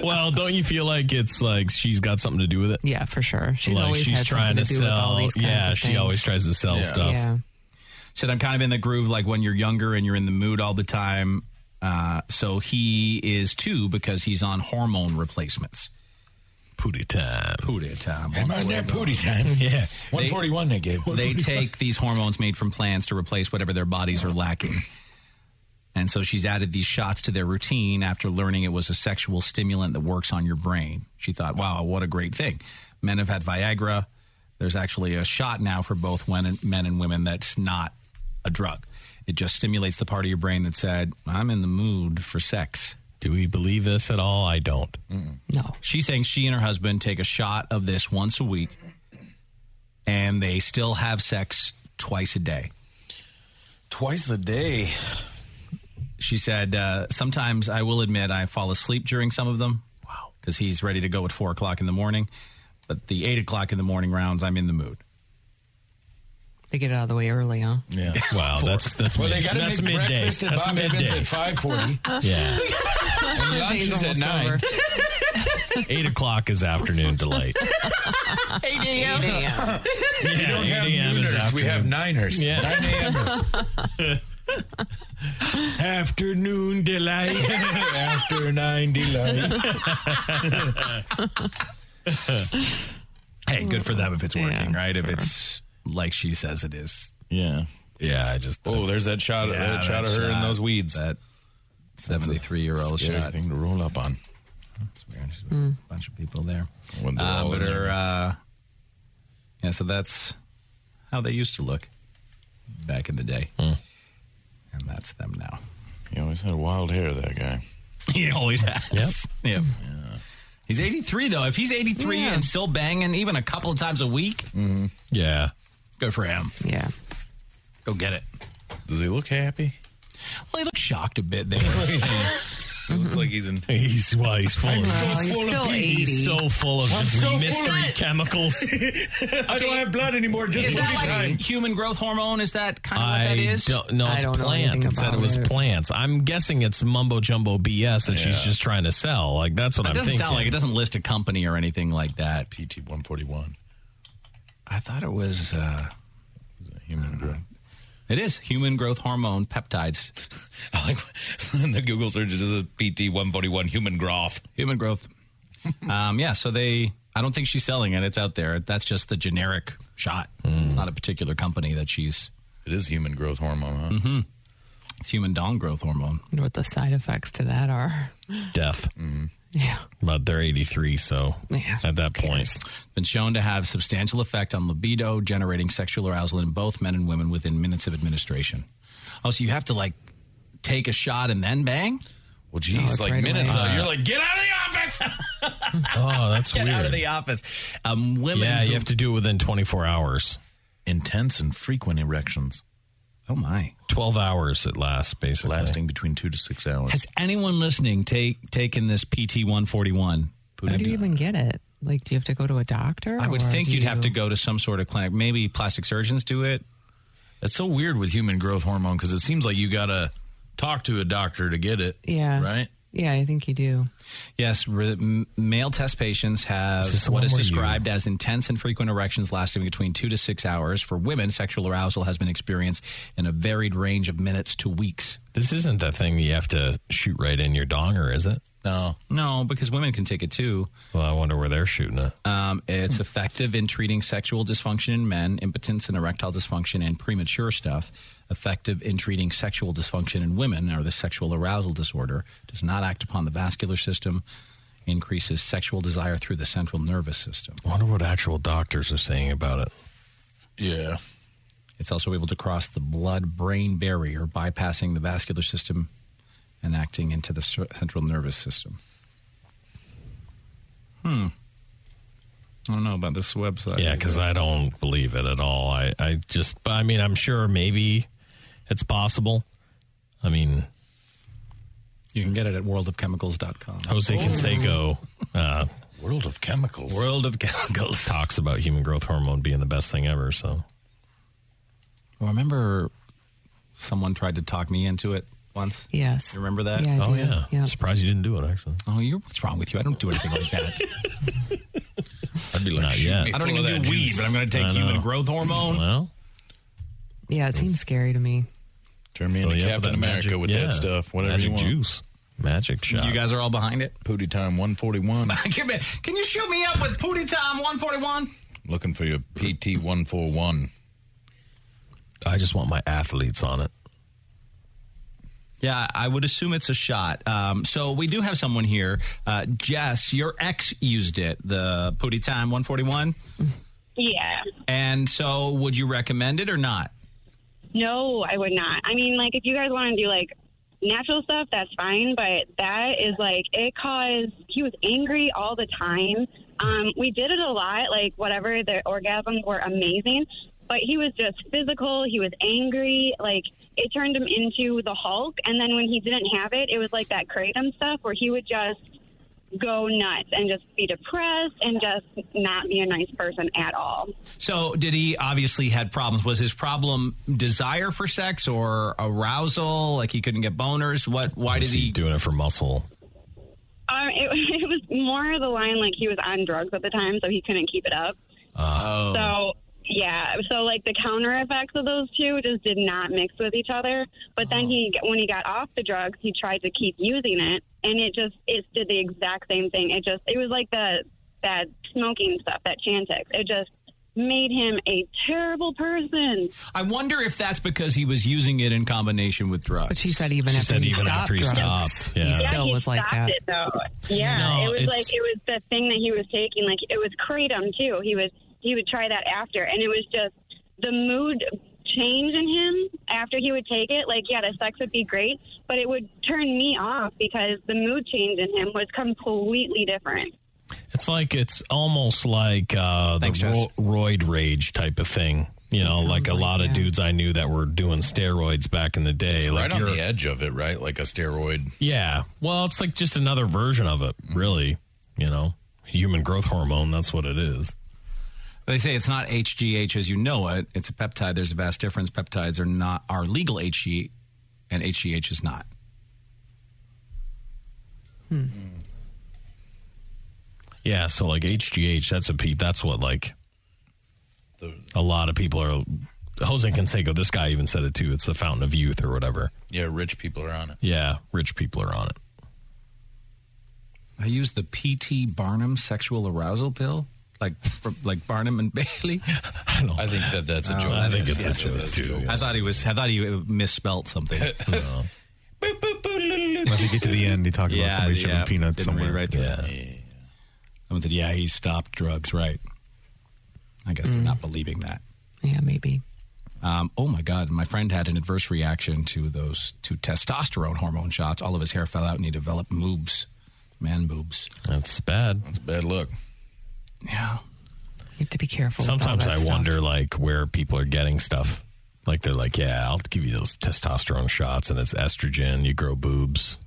Speaker 7: Well, don't you feel like it's like she's got something to do with it?
Speaker 8: Yeah, for sure. She's
Speaker 7: like
Speaker 8: always
Speaker 7: she's
Speaker 8: had
Speaker 7: trying to
Speaker 8: something to do with all
Speaker 7: sell.
Speaker 8: these kinds of
Speaker 7: She
Speaker 8: things.
Speaker 7: always tries to sell stuff.
Speaker 8: Yeah.
Speaker 3: Said, I'm kind of in the groove like when you're younger and you're in the mood all the time. So he is too, because he's on hormone replacements.
Speaker 7: Pooty time.
Speaker 3: Pooty time.
Speaker 4: Am I there? Pooty time.
Speaker 7: Yeah.
Speaker 4: 141 they gave.
Speaker 3: They take these hormones made from plants to replace whatever their bodies are lacking. And so she's added these shots to their routine after learning it was a sexual stimulant that works on your brain. She thought, wow, what a great thing. Men have had Viagra. There's actually a shot now for both men and women that's not a drug. It just stimulates the part of your brain that said, I'm in the mood for sex.
Speaker 7: Do we believe this at all? I don't.
Speaker 8: No.
Speaker 3: She's saying she and her husband take a shot of this once a week, and they still have sex twice a day.
Speaker 4: Twice a day?
Speaker 3: She said, sometimes I will admit I fall asleep during some of them. Wow. Because he's ready to go at 4 o'clock in the morning. But the 8 o'clock in the morning rounds, I'm in the mood.
Speaker 8: They get it out of the way early, huh?
Speaker 4: Yeah.
Speaker 7: Wow, that's
Speaker 4: well,
Speaker 7: mid-
Speaker 4: they got to
Speaker 7: that's
Speaker 4: make
Speaker 7: midday.
Speaker 4: breakfast at
Speaker 7: That's
Speaker 4: Bob
Speaker 7: midday.
Speaker 4: Evans at 5:40.
Speaker 7: Yeah.
Speaker 4: And lunch is at 9.
Speaker 7: 8 o'clock is afternoon delight.
Speaker 8: 8 a.m.
Speaker 7: Yeah,
Speaker 4: We don't
Speaker 7: 8
Speaker 4: have
Speaker 7: a.m. is
Speaker 4: nooners. We have
Speaker 7: afternoon.
Speaker 4: niners.
Speaker 7: Yeah.
Speaker 4: 9 a.m. Afternoon delight. After 9 delight.
Speaker 3: Hey, good for them if it's working,
Speaker 8: Yeah.
Speaker 3: right? If it's like she says it is.
Speaker 4: Yeah.
Speaker 7: Yeah, I just...
Speaker 4: Oh, there's that shot, that shot of her in those weeds.
Speaker 3: That 73-year-old
Speaker 4: Scary
Speaker 3: shot.
Speaker 4: thing to roll up on.
Speaker 3: It's weird. There's a bunch of people there.
Speaker 4: When they're all
Speaker 3: But
Speaker 4: in there.
Speaker 3: her, so that's how they used to look back in the day. And that's them now.
Speaker 4: He always had wild hair, that guy.
Speaker 3: He always has. Yep. He's 83, though. If he's 83 and still banging even a couple of times a week,
Speaker 7: yeah,
Speaker 3: good for him.
Speaker 8: Yeah.
Speaker 3: Go get it.
Speaker 4: Does he look happy?
Speaker 3: Well, he looks shocked a bit there.
Speaker 4: It looks like he's in.
Speaker 7: He's full of.
Speaker 8: He's still 80.
Speaker 7: He's so full of just mystery chemicals.
Speaker 4: I don't have blood anymore. Just
Speaker 3: is that like human growth hormone? Is that kind of what that is?
Speaker 7: No, it's plants. It said it was plants. I'm guessing it's mumbo jumbo BS that she's just trying to sell. Like that's what I'm thinking.
Speaker 3: It doesn't sound like it. Doesn't list a company or anything like that.
Speaker 4: PT141.
Speaker 3: I thought it was
Speaker 4: human growth.
Speaker 3: It is human growth hormone peptides.
Speaker 4: I like in the Google search. It is a PT141 human growth.
Speaker 3: Human growth. So I don't think she's selling it. It's out there. That's just the generic shot. It's not a particular company that she's.
Speaker 4: It is human growth hormone, huh?
Speaker 3: Mm-hmm. It's human dong growth hormone.
Speaker 8: I wonder what the side effects to that are.
Speaker 7: Death.
Speaker 8: Yeah.
Speaker 7: But they're 83, so at that point.
Speaker 3: Been shown to have substantial effect on libido, generating sexual arousal in both men and women within minutes of administration. Oh, so you have to, like, take a shot and then bang?
Speaker 4: Well, geez, like minutes. You're like, get out of the office!
Speaker 7: Oh, that's
Speaker 3: Get
Speaker 7: weird.
Speaker 3: out of the office. Women
Speaker 7: you have to do it within 24 hours.
Speaker 4: Intense and frequent erections.
Speaker 3: Oh, my.
Speaker 7: 12 hours it lasts, basically.
Speaker 4: Lasting between 2 to 6 hours.
Speaker 3: Has anyone listening taken this PT141?
Speaker 8: How do you even get it? Like, do you have to go to a doctor?
Speaker 3: I would think you'd have to go to some sort of clinic. Maybe plastic surgeons do it.
Speaker 4: It's so weird with human growth hormone because it seems like you got to talk to a doctor to get it.
Speaker 8: Yeah.
Speaker 4: Right?
Speaker 8: Yeah, I think you do.
Speaker 3: Yes, male test patients have what is described as intense and frequent erections lasting between 2 to 6 hours. For women, sexual arousal has been experienced in a varied range of minutes to weeks.
Speaker 7: This isn't that thing that you have to shoot right in your donger, is it?
Speaker 3: No, because women can take it too.
Speaker 7: Well, I wonder where they're shooting it.
Speaker 3: It's effective in treating sexual dysfunction in men, impotence and erectile dysfunction, and premature stuff. Effective in treating sexual dysfunction in women, or the sexual arousal disorder. Does not act upon the vascular system. Increases sexual desire through the central nervous system.
Speaker 7: I wonder what actual doctors are saying about it.
Speaker 4: Yeah.
Speaker 3: It's also able to cross the blood-brain barrier, bypassing the vascular system and acting into the central nervous system. I don't know about this website.
Speaker 7: Yeah, because I don't believe it at all. I mean, I'm sure maybe it's possible. I mean,
Speaker 3: you can get it at worldofchemicals.com.
Speaker 7: Jose Canseco,
Speaker 4: World of Chemicals.
Speaker 3: World of Chemicals
Speaker 7: talks about human growth hormone being the best thing ever. So,
Speaker 3: well, remember someone tried to talk me into it once?
Speaker 8: Yes.
Speaker 3: You remember that?
Speaker 8: Yeah, I do.
Speaker 7: Yeah.
Speaker 8: Yeah.
Speaker 7: I'm surprised you didn't do it, actually.
Speaker 3: Oh, what's wrong with you? I don't do anything like that.
Speaker 4: I'd be like,
Speaker 7: not yet.
Speaker 3: I don't even do weed, but I'm going to take human growth hormone.
Speaker 7: Well,
Speaker 8: yeah, it seems scary to me.
Speaker 4: Turn me into Captain America with that stuff. Whatever
Speaker 7: magic
Speaker 4: you want.
Speaker 7: Juice. Magic shot.
Speaker 3: You guys are all behind it?
Speaker 4: Pootie Time 141.
Speaker 3: Can you shoot me up with Pootie Time 141?
Speaker 4: Looking for your PT 141.
Speaker 7: I just want my athletes on it.
Speaker 3: Yeah, I would assume it's a shot. So we do have someone here. Jess, your ex used it, the Pootie Time 141?
Speaker 14: Yeah.
Speaker 3: And so would you recommend it or not?
Speaker 14: No, I would not. I mean, like, if you guys want to do, like, natural stuff, that's fine. But that is, like, he was angry all the time. We did it a lot, like, whatever. The orgasms were amazing. But he was just physical. He was angry. Like, it turned him into the Hulk. And then when he didn't have it, it was like that kratom stuff where he would just go nuts and just be depressed and just not be a nice person at all.
Speaker 3: So did he obviously had problems? Was his problem desire for sex or arousal? Like he couldn't get boners? Why did he
Speaker 7: doing it for muscle?
Speaker 14: It was more the line like he was on drugs at the time, so he couldn't keep it up. So yeah, so like the counter effects of those two just did not mix with each other. But then when he got off the drugs, he tried to keep using it, and it did the exact same thing. It was like that smoking stuff, that Chantix. It just made him a terrible person.
Speaker 3: I wonder if that's because he was using it in combination with drugs.
Speaker 8: But she said even after he stopped, he still was like that.
Speaker 14: It, though. Yeah, it was like it was the thing that he was taking. Like it was kratom too. He would try that after, and it was just the mood change in him after he would take it. Like, yeah, the sex would be great, but it would turn me off because the mood change in him was completely different.
Speaker 7: It's almost like the roid rage type of thing. You know, like a lot of dudes I knew that were doing steroids back in the day.
Speaker 4: It's
Speaker 7: like
Speaker 4: right on the edge of it, right? Like a steroid.
Speaker 7: Yeah. Well, it's like just another version of it, really. You know, human growth hormone, that's what it is.
Speaker 3: They say it's not HGH as you know it. It's a peptide. There's a vast difference. Peptides are legal HGH, and HGH is not.
Speaker 7: Yeah, so like HGH, that's what like a lot of people are. Jose Canseco, this guy even said it too. It's the fountain of youth or whatever.
Speaker 4: Yeah, rich people are on it.
Speaker 7: Yeah, rich people are on it.
Speaker 3: I use the P.T. Barnum sexual arousal pill, like Barnum and Bailey.
Speaker 4: I think that's a joke.
Speaker 7: I think it's a joke too.
Speaker 3: I thought he misspelt something.
Speaker 5: No. When you get to the end, he talks about somebody shoving peanuts somewhere.
Speaker 3: Right there. Someone said, he stopped drugs, right. I guess they're not believing that.
Speaker 8: Yeah, maybe.
Speaker 3: Oh, my God. My friend had an adverse reaction to those 2 testosterone hormone shots. All of his hair fell out and he developed moobs, man boobs.
Speaker 7: That's bad.
Speaker 4: That's a bad look.
Speaker 3: Yeah.
Speaker 8: You have to be careful.
Speaker 7: Sometimes I
Speaker 8: stuff.
Speaker 7: wonder, like, where people are getting stuff. Like, they're like, I'll give you those testosterone shots, and it's estrogen. You grow boobs.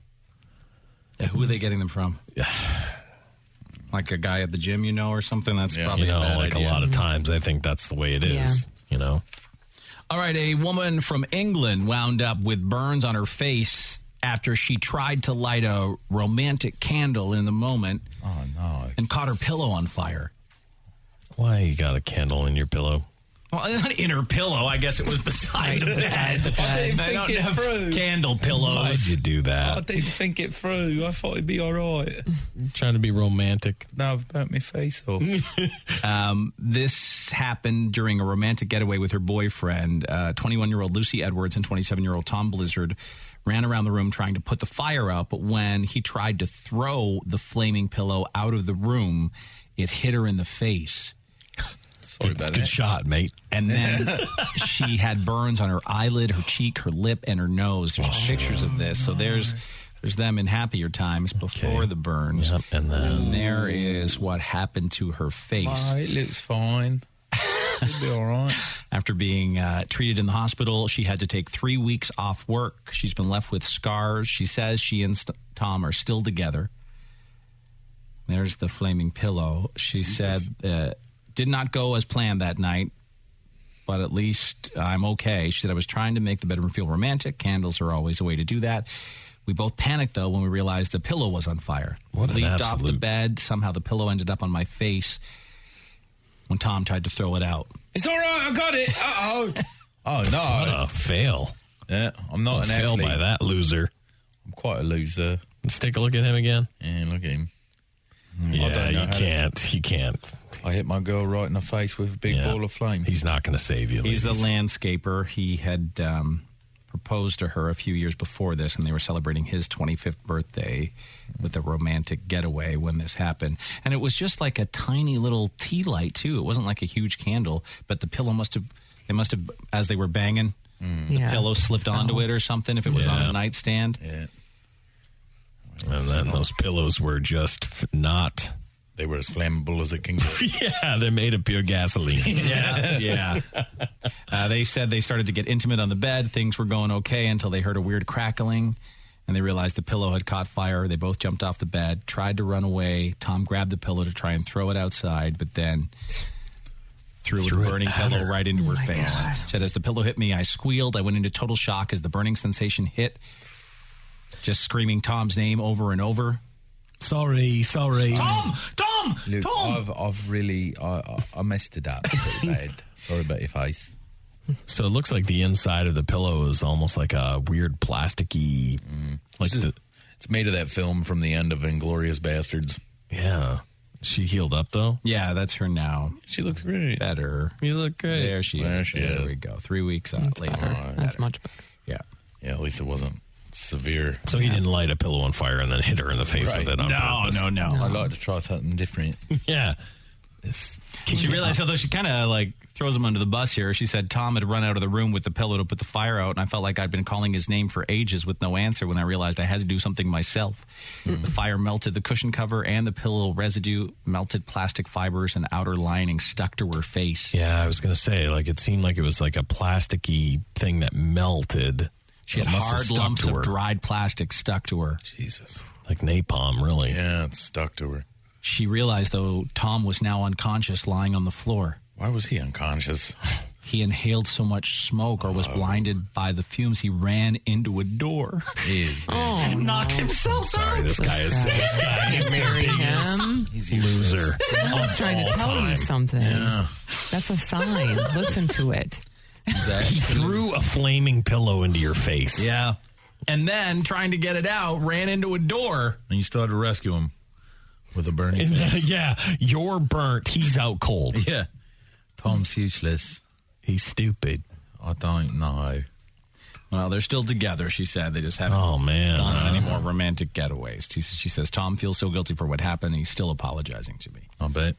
Speaker 3: Yeah, who are they getting them from? Like a guy at the gym, or something? That's probably a bad idea.
Speaker 7: A lot of times I think that's the way it is,
Speaker 3: All right, a woman from England wound up with burns on her face after she tried to light a romantic candle in the moment and caught her pillow on fire.
Speaker 7: Why you got a candle in your pillow?
Speaker 3: Well, not in her pillow. I guess it was beside the bed.
Speaker 4: I didn't think it through.
Speaker 3: Candle pillows.
Speaker 7: Why'd you do that?
Speaker 4: I didn't think it through. I thought it'd be all right.
Speaker 7: Trying to be romantic.
Speaker 4: Now I've burnt my face off.
Speaker 3: This happened during a romantic getaway with her boyfriend. 21-year-old Lucy Edwards and 27-year-old Tom Blizzard ran around the room trying to put the fire out, but when he tried to throw the flaming pillow out of the room, it hit her in the face.
Speaker 7: Good shot, mate.
Speaker 3: And then she had burns on her eyelid, her cheek, her lip, and her nose. There's pictures of this. So there's them in happier times before the burns.
Speaker 7: Yep, and
Speaker 3: there is what happened to her face.
Speaker 4: It looks fine. It'll be all right.
Speaker 3: After being treated in the hospital, she had to take 3 weeks off work. She's been left with scars. She says she and Tom are still together. There's the flaming pillow. She said did not go as planned that night, but at least I'm okay. She said, I was trying to make the bedroom feel romantic. Candles are always a way to do that. We both panicked, though, when we realized the pillow was on fire.
Speaker 7: What an
Speaker 3: leaped
Speaker 7: absolute...
Speaker 3: off the bed. Somehow the pillow ended up on my face when Tom tried to throw it out.
Speaker 4: It's all right. I got it. Uh-oh. Oh, no.
Speaker 7: What a fail.
Speaker 4: Yeah, I'm not an
Speaker 7: fail
Speaker 4: athlete.
Speaker 7: By that loser.
Speaker 4: I'm quite a loser.
Speaker 7: Let's take a look at him again.
Speaker 4: Yeah, look at him.
Speaker 7: Yeah, you can't.
Speaker 4: I hit my girl right in the face with a big ball of flame.
Speaker 7: He's not going to save you.
Speaker 3: He's a landscaper. He had proposed to her a few years before this, and they were celebrating his 25th birthday with a romantic getaway when this happened. And it was just like a tiny little tea light, too. It wasn't like a huge candle, but the pillow must have, as they were banging, the pillow slipped onto it or something if it was on a nightstand.
Speaker 4: Yeah.
Speaker 7: And then those pillows were just not...
Speaker 4: They were as flammable as it can get.
Speaker 7: Yeah, they're made of pure gasoline.
Speaker 3: Yeah. They said they started to get intimate on the bed. Things were going okay until they heard a weird crackling, and they realized the pillow had caught fire. They both jumped off the bed, tried to run away. Tom grabbed the pillow to try and throw it outside, but then threw the burning pillow right into her face. She said, as the pillow hit me, I squealed. I went into total shock as the burning sensation hit, just screaming Tom's name over and over.
Speaker 7: Sorry.
Speaker 3: Tom!
Speaker 4: Look,
Speaker 3: Tom!
Speaker 4: I've really, I messed it up pretty bad. Sorry about your face.
Speaker 7: So it looks like the inside of the pillow is almost like a weird plasticky...
Speaker 4: It's made of that film from the end of Inglourious Bastards.
Speaker 7: Yeah. She healed up, though?
Speaker 3: Yeah, that's her now.
Speaker 4: She looks great.
Speaker 3: Better.
Speaker 7: You look great.
Speaker 3: There she is. There we go. 3 weeks later.
Speaker 8: That's much better.
Speaker 3: Yeah.
Speaker 4: Yeah, at least it wasn't severe.
Speaker 7: So he didn't light a pillow on fire and then hit her in the face with it on purpose.
Speaker 3: No.
Speaker 4: I like to try something different.
Speaker 7: Yeah.
Speaker 3: She realized, although she kind of like throws him under the bus here, she said Tom had run out of the room with the pillow to put the fire out, and I felt like I'd been calling his name for ages with no answer when I realized I had to do something myself. The fire melted the cushion cover and the pillow residue, melted plastic fibers and outer lining stuck to her face.
Speaker 7: Yeah, I was going to say, like, it seemed like it was like a plasticky thing that melted.
Speaker 3: She had hard lumps of dried plastic stuck to her.
Speaker 4: Jesus.
Speaker 7: Like napalm, really.
Speaker 4: Yeah, it stuck to her.
Speaker 3: She realized, though, Tom was now unconscious, lying on the floor.
Speaker 4: Why was he unconscious?
Speaker 3: He inhaled so much smoke or was blinded by the fumes, he ran into a door. And knocked himself out.
Speaker 7: This guy is
Speaker 8: marry him.
Speaker 4: He's
Speaker 7: a loser.
Speaker 8: He's trying to tell you something.
Speaker 4: Yeah.
Speaker 8: That's a sign. Listen to it.
Speaker 7: Exactly. He threw a flaming pillow into your face.
Speaker 3: Yeah. And then, trying to get it out, ran into a door.
Speaker 4: And you still had to rescue him with a burning face.
Speaker 7: Yeah, you're burnt. He's out cold.
Speaker 4: Yeah. Tom's useless.
Speaker 7: He's stupid.
Speaker 4: I don't know.
Speaker 3: Well, they're still together, she said. They just haven't gone on any more romantic getaways. She says, Tom feels so guilty for what happened, and he's still apologizing to me.
Speaker 4: I bet.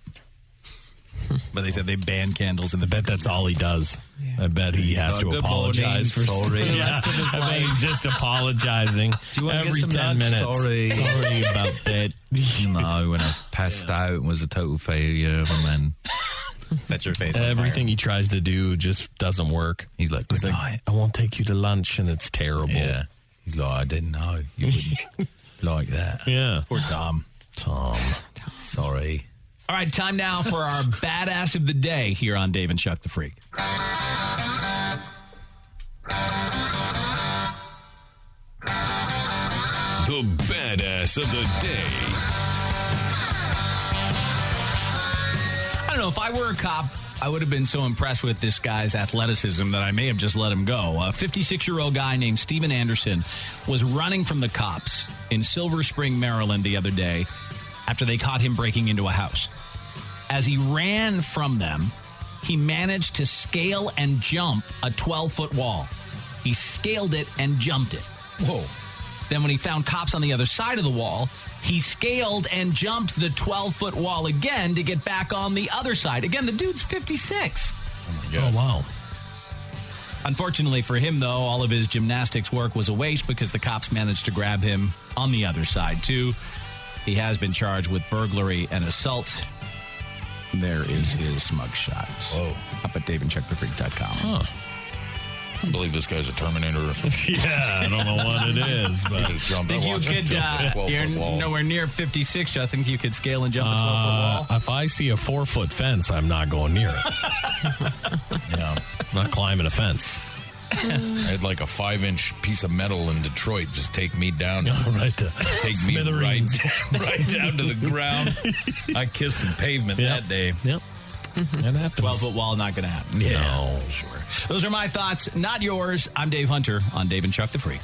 Speaker 3: But they said they ban candles in the
Speaker 7: bed. That's all he does. Yeah. I bet he has to apologize for the rest of his life. He's just apologizing.
Speaker 4: Do you want
Speaker 7: every
Speaker 4: to get
Speaker 7: 10
Speaker 4: some
Speaker 7: minutes. Sorry about that.
Speaker 4: You know, when I passed out and was a total failure, and then
Speaker 3: set your face.
Speaker 7: Everything he tries to do just doesn't work.
Speaker 4: He's like,
Speaker 7: I won't take you to lunch, and it's terrible.
Speaker 4: Yeah. He's like, I didn't know you wouldn't like that.
Speaker 7: Yeah.
Speaker 3: Poor Tom.
Speaker 4: Sorry.
Speaker 3: All right, time now for our badass of the day here on Dave and Chuck the Freak.
Speaker 2: The badass of the day.
Speaker 3: I don't know, if I were a cop, I would have been so impressed with this guy's athleticism that I may have just let him go. A 56-year-old guy named Steven Anderson was running from the cops in Silver Spring, Maryland the other day after they caught him breaking into a house. As he ran from them, he managed to scale and jump a 12-foot wall. He scaled it and jumped it.
Speaker 4: Whoa.
Speaker 3: Then when he found cops on the other side of the wall, he scaled and jumped the 12-foot wall again to get back on the other side. Again, the dude's 56.
Speaker 4: Oh, my God.
Speaker 7: Oh, wow.
Speaker 3: Unfortunately for him, though, all of his gymnastics work was a waste because the cops managed to grab him on the other side, too. He has been charged with burglary and assault. There is his mugshot.
Speaker 4: Whoa.
Speaker 3: Up at DaveandChuckTheFreak.com.
Speaker 7: Huh.
Speaker 4: I don't believe this guy's a Terminator.
Speaker 7: Yeah, I don't know what it is, but
Speaker 3: I think you could, you're nowhere near 56. I think you could scale and jump a 12-foot wall.
Speaker 7: If I see a 4-foot fence, I'm not going near it.
Speaker 4: Yeah.
Speaker 7: I'm not climbing a fence.
Speaker 4: I had like a 5-inch piece of metal in Detroit just take me down. Take me right down to the ground. I kissed some pavement that day.
Speaker 7: Yep. That happens.
Speaker 3: 12-foot wall, not going to happen.
Speaker 4: Yeah.
Speaker 3: No, sure. Those are my thoughts, not yours. I'm Dave Hunter on Dave and Chuck the Freak.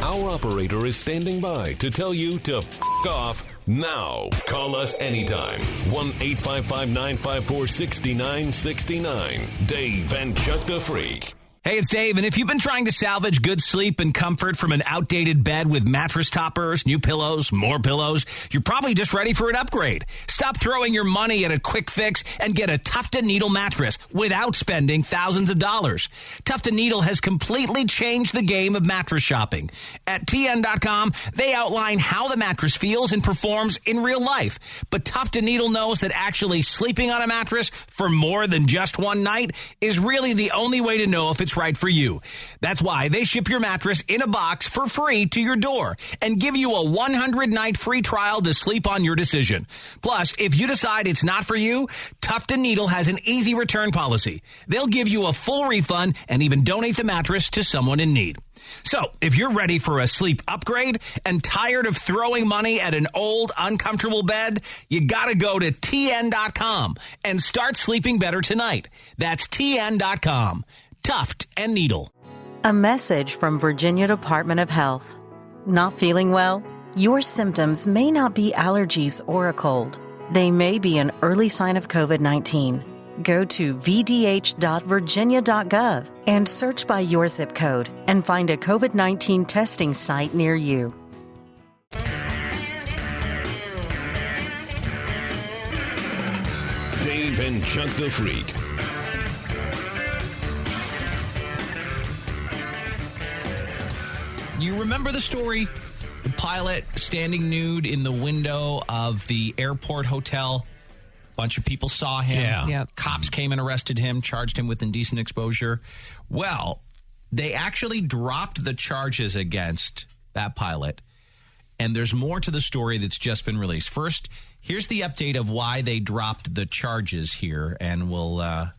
Speaker 2: Our operator is standing by to tell you to f*** off now. Call us anytime. 1-855-954-6969. Dave and Chuck the Freak.
Speaker 3: Hey, it's Dave, and if you've been trying to salvage good sleep and comfort from an outdated bed with mattress toppers, new pillows, more pillows, you're probably just ready for an upgrade. Stop throwing your money at a quick fix and get a Tufted Needle mattress without spending thousands of dollars. Tufted Needle has completely changed the game of mattress shopping. At TN.com, they outline how the mattress feels and performs in real life. But Tufted Needle knows that actually sleeping on a mattress for more than just one night is really the only way to know if it's right for you. That's why they ship your mattress in a box for free to your door and give you a 100-night free trial to sleep on your decision. Plus, if you decide it's not for you, Tufted Needle has an easy return policy. They'll give you a full refund and even donate the mattress to someone in need. So, if you're ready for a sleep upgrade and tired of throwing money at an old, uncomfortable bed, you gotta go to TN.com and start sleeping better tonight. That's TN.com. Tuft and Needle.
Speaker 15: A message from Virginia Department of Health. Not feeling well? Your symptoms may not be allergies or a cold. They may be an early sign of COVID-19. Go to vdh.virginia.gov and search by your zip code and find a COVID-19 testing site near you.
Speaker 2: Dave Dave and Chuck the Freak.
Speaker 3: You remember the story? The pilot standing nude in the window of the airport hotel. Bunch of people saw him.
Speaker 7: Yeah.
Speaker 8: Yep.
Speaker 3: Cops came and arrested him, charged him with indecent exposure. Well, they actually dropped the charges against that pilot. And there's more to the story that's just been released. First, here's the update of why they dropped the charges here. And we'll, well,